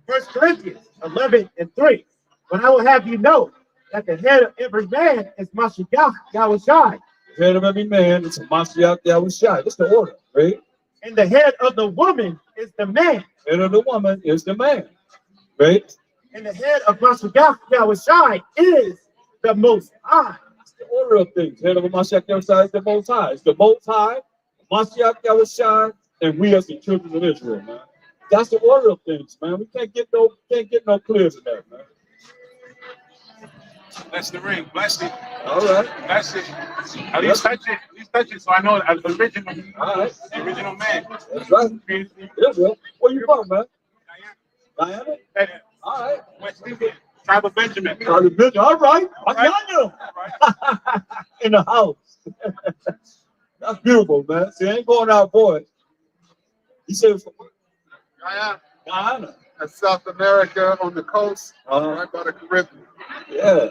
1 Corinthians 11:3. But I will have you know that the head of every man is Mashiach Yahushai. The head of every man is Mashiach Yahushai. That's the order, right? And the head of the woman is the man. The head of the woman is the man, right? And the head of Mashiach Yahushai is the Most High. the order of things. Head of Mashiach Yahushua is the Most High. It's the Most High, Mashiach Yahushua, and we as the children of Israel, man. That's the order of things, man. We can't get no clear to that, man. Bless the ring. Bless it. All right. Bless it. At least touch it. At least touch it so I know as the original. All right. The original man. That's right. Israel. Where you from, man? Diana? All right. West Indian. Tribe of Benjamin. Tribe of Benjamin. All right. I got you. In the house. That's beautiful, man. See, I ain't going out, boy. He said, Guyana. That's South America on the coast, right by the Caribbean. Yeah.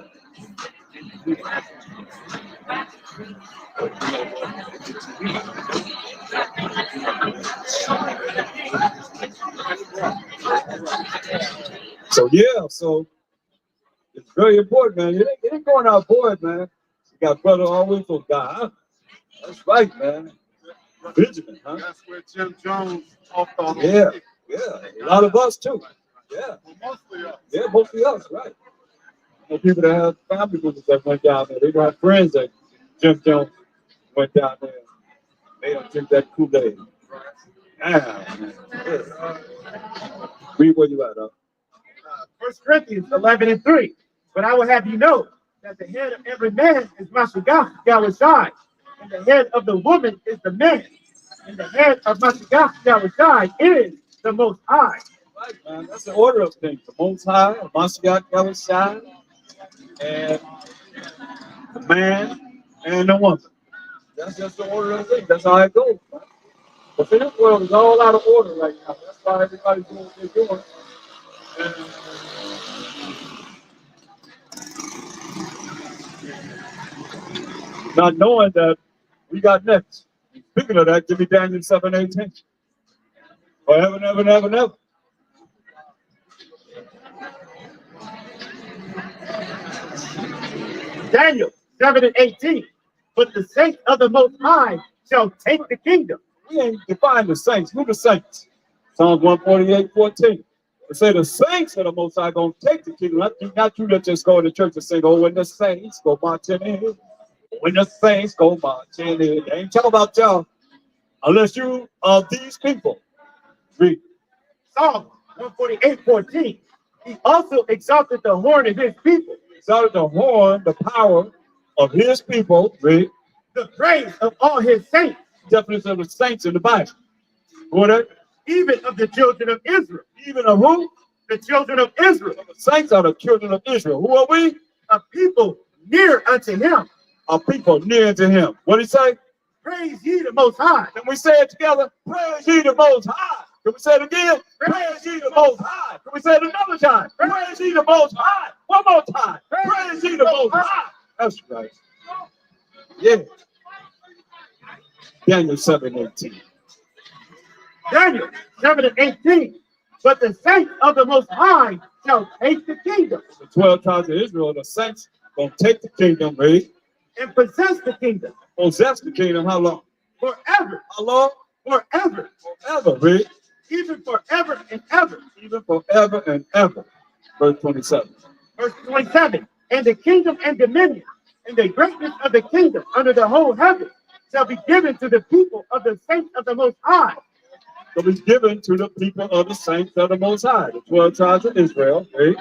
So it's very important, man. It ain't going out, boy, man. You got brother always from Guyana. That's right, man. Benjamin, huh? That's where Jim Jones off the whole Yeah. A lot of us too. Yeah. Well, mostly us. Yeah, mostly us, right. You know, people that have family members that went down there. They got friends that Jim Jones went down there. They don't drink that Kool-Aid. Man. Yeah. Read where you at, huh? 1 Corinthians 11:3. But I will have you know that the head of every man is Mashiach Yahushua, and the head of the woman is the man, and the head of Mashiach Yahushua is the Most High. Right, man. That's the order of things. The Most High, Mashiach Yahushua, and the man and the woman. That's just the order of things. That's how it goes, man. But in this world, it's all out of order right now. That's why everybody's doing what they're doing. Not knowing that we got next. Speaking of that, give me Daniel 7:18. Forever and ever and ever and ever. Daniel 7:18. But the saints of the Most High shall take the kingdom. We ain't defined the saints. Who the saints? Psalms 148:14. It say the saints of the Most High gonna take the kingdom. Not you that just go to church and sing, oh, when the saints go marching in. When the saints go marching in. They ain't talking about y'all. Unless you are these people. Read. Psalm 148:14. He also exalted the horn of his people. Exalted the horn, the power of his people. Read. The praise of all his saints. Definition of the saints in the Bible. What? Even of the children of Israel. Even of who? The children of Israel. The saints are the children of Israel. Who are we? A people near unto him. A people near to him. What did he say? Praise ye the Most High. Can we say it together? Praise ye the Most High. Can we say it again? Praise ye the Most High. Can we say it another time? Praise ye the Most High. One more time. Praise ye the Most High. That's right. Yeah. Daniel 7:18. Daniel 7:18. But the saints of the Most High shall take the kingdom. The 12 tribes of Israel, the saints, gonna take the kingdom, right? And possess the kingdom. Possess the kingdom, how long? Forever. How long? Forever. Forever, right? Even forever and ever. Even forever and ever. Verse 27. Verse 27. And the kingdom and dominion and the greatness of the kingdom under the whole heaven shall be given to the people of the saints of the Most High. Shall be given to the people of the saints of the Most High, the 12 tribes of Israel, right?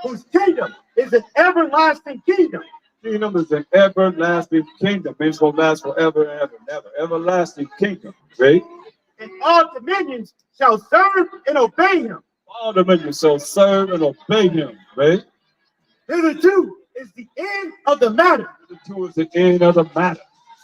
Whose kingdom is an everlasting kingdom. Kingdom is an everlasting kingdom. It's going to last forever and ever and ever. Everlasting kingdom, right? And all dominions shall serve and obey him. All dominions shall serve and obey him, right? Hitherto is the end of the matter. Hitherto is the end of the matter.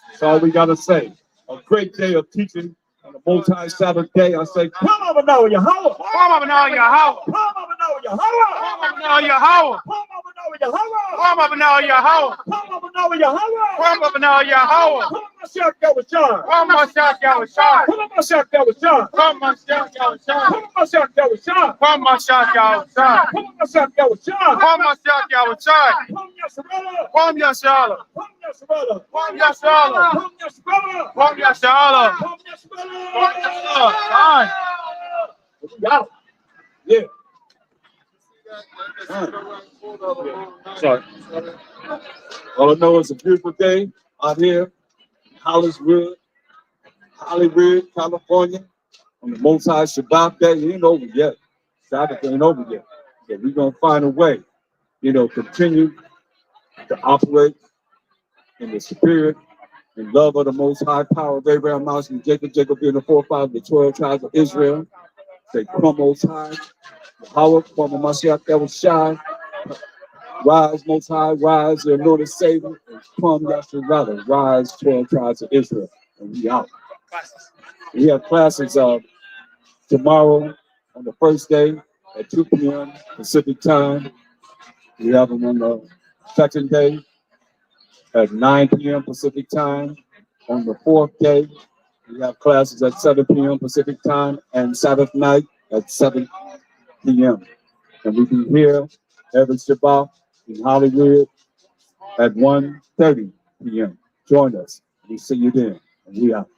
That's all we got to say. A great day of teaching on a multi-Sabbath day. I say, come over now, Yahweh. Come over now, Yahweh. Come over now, Yahweh. Come over now, Yahweh. Come over now, Yahweh. Come over now, Yahweh. Come over now, Yahweh. Come over now, Yahweh. Come Mashiach Yahushua. Come Mashiach Yahushua. Come Mashiach Yahushua. Come Mashiach Yahushua. Come Mashiach Yahushua. Come Mashiach Yahushua. Come Mashiach Yahushua. Come Mashiach Yahushua. Come Yasharala. Come Yashala. Come Yasharala. Come Yashala. Come Yasharala. Come Yashala. Come Yasharala. Come Yashala. We got it. Yeah. Sorry. Sorry. All I know it's a beautiful day out here in Hollywood, California, on the Most High Shabbat day. It ain't over yet. Sabbath ain't over yet. So we're going to find a way, continue to operate in the spirit and love of the Most High, power of Abraham, Isaac, and Jacob being the forefather of the 12 tribes of Israel. Say, come Most High, Yahweh, come Mashiach, that was shy. Rise, Most High, rise, your Lord and Savior, and come, Yahshua, rise, 12 tribes of Israel. And we out. We have classes tomorrow on the first day at 2 p.m. Pacific time. We have them on the second day at 9 p.m. Pacific time. On the fourth day, we have classes at 7 p.m. Pacific time and Sabbath night at 7 p.m. And we be here every Shabbat in Hollywood at 1:30 p.m. Join us. We see you then. And we out.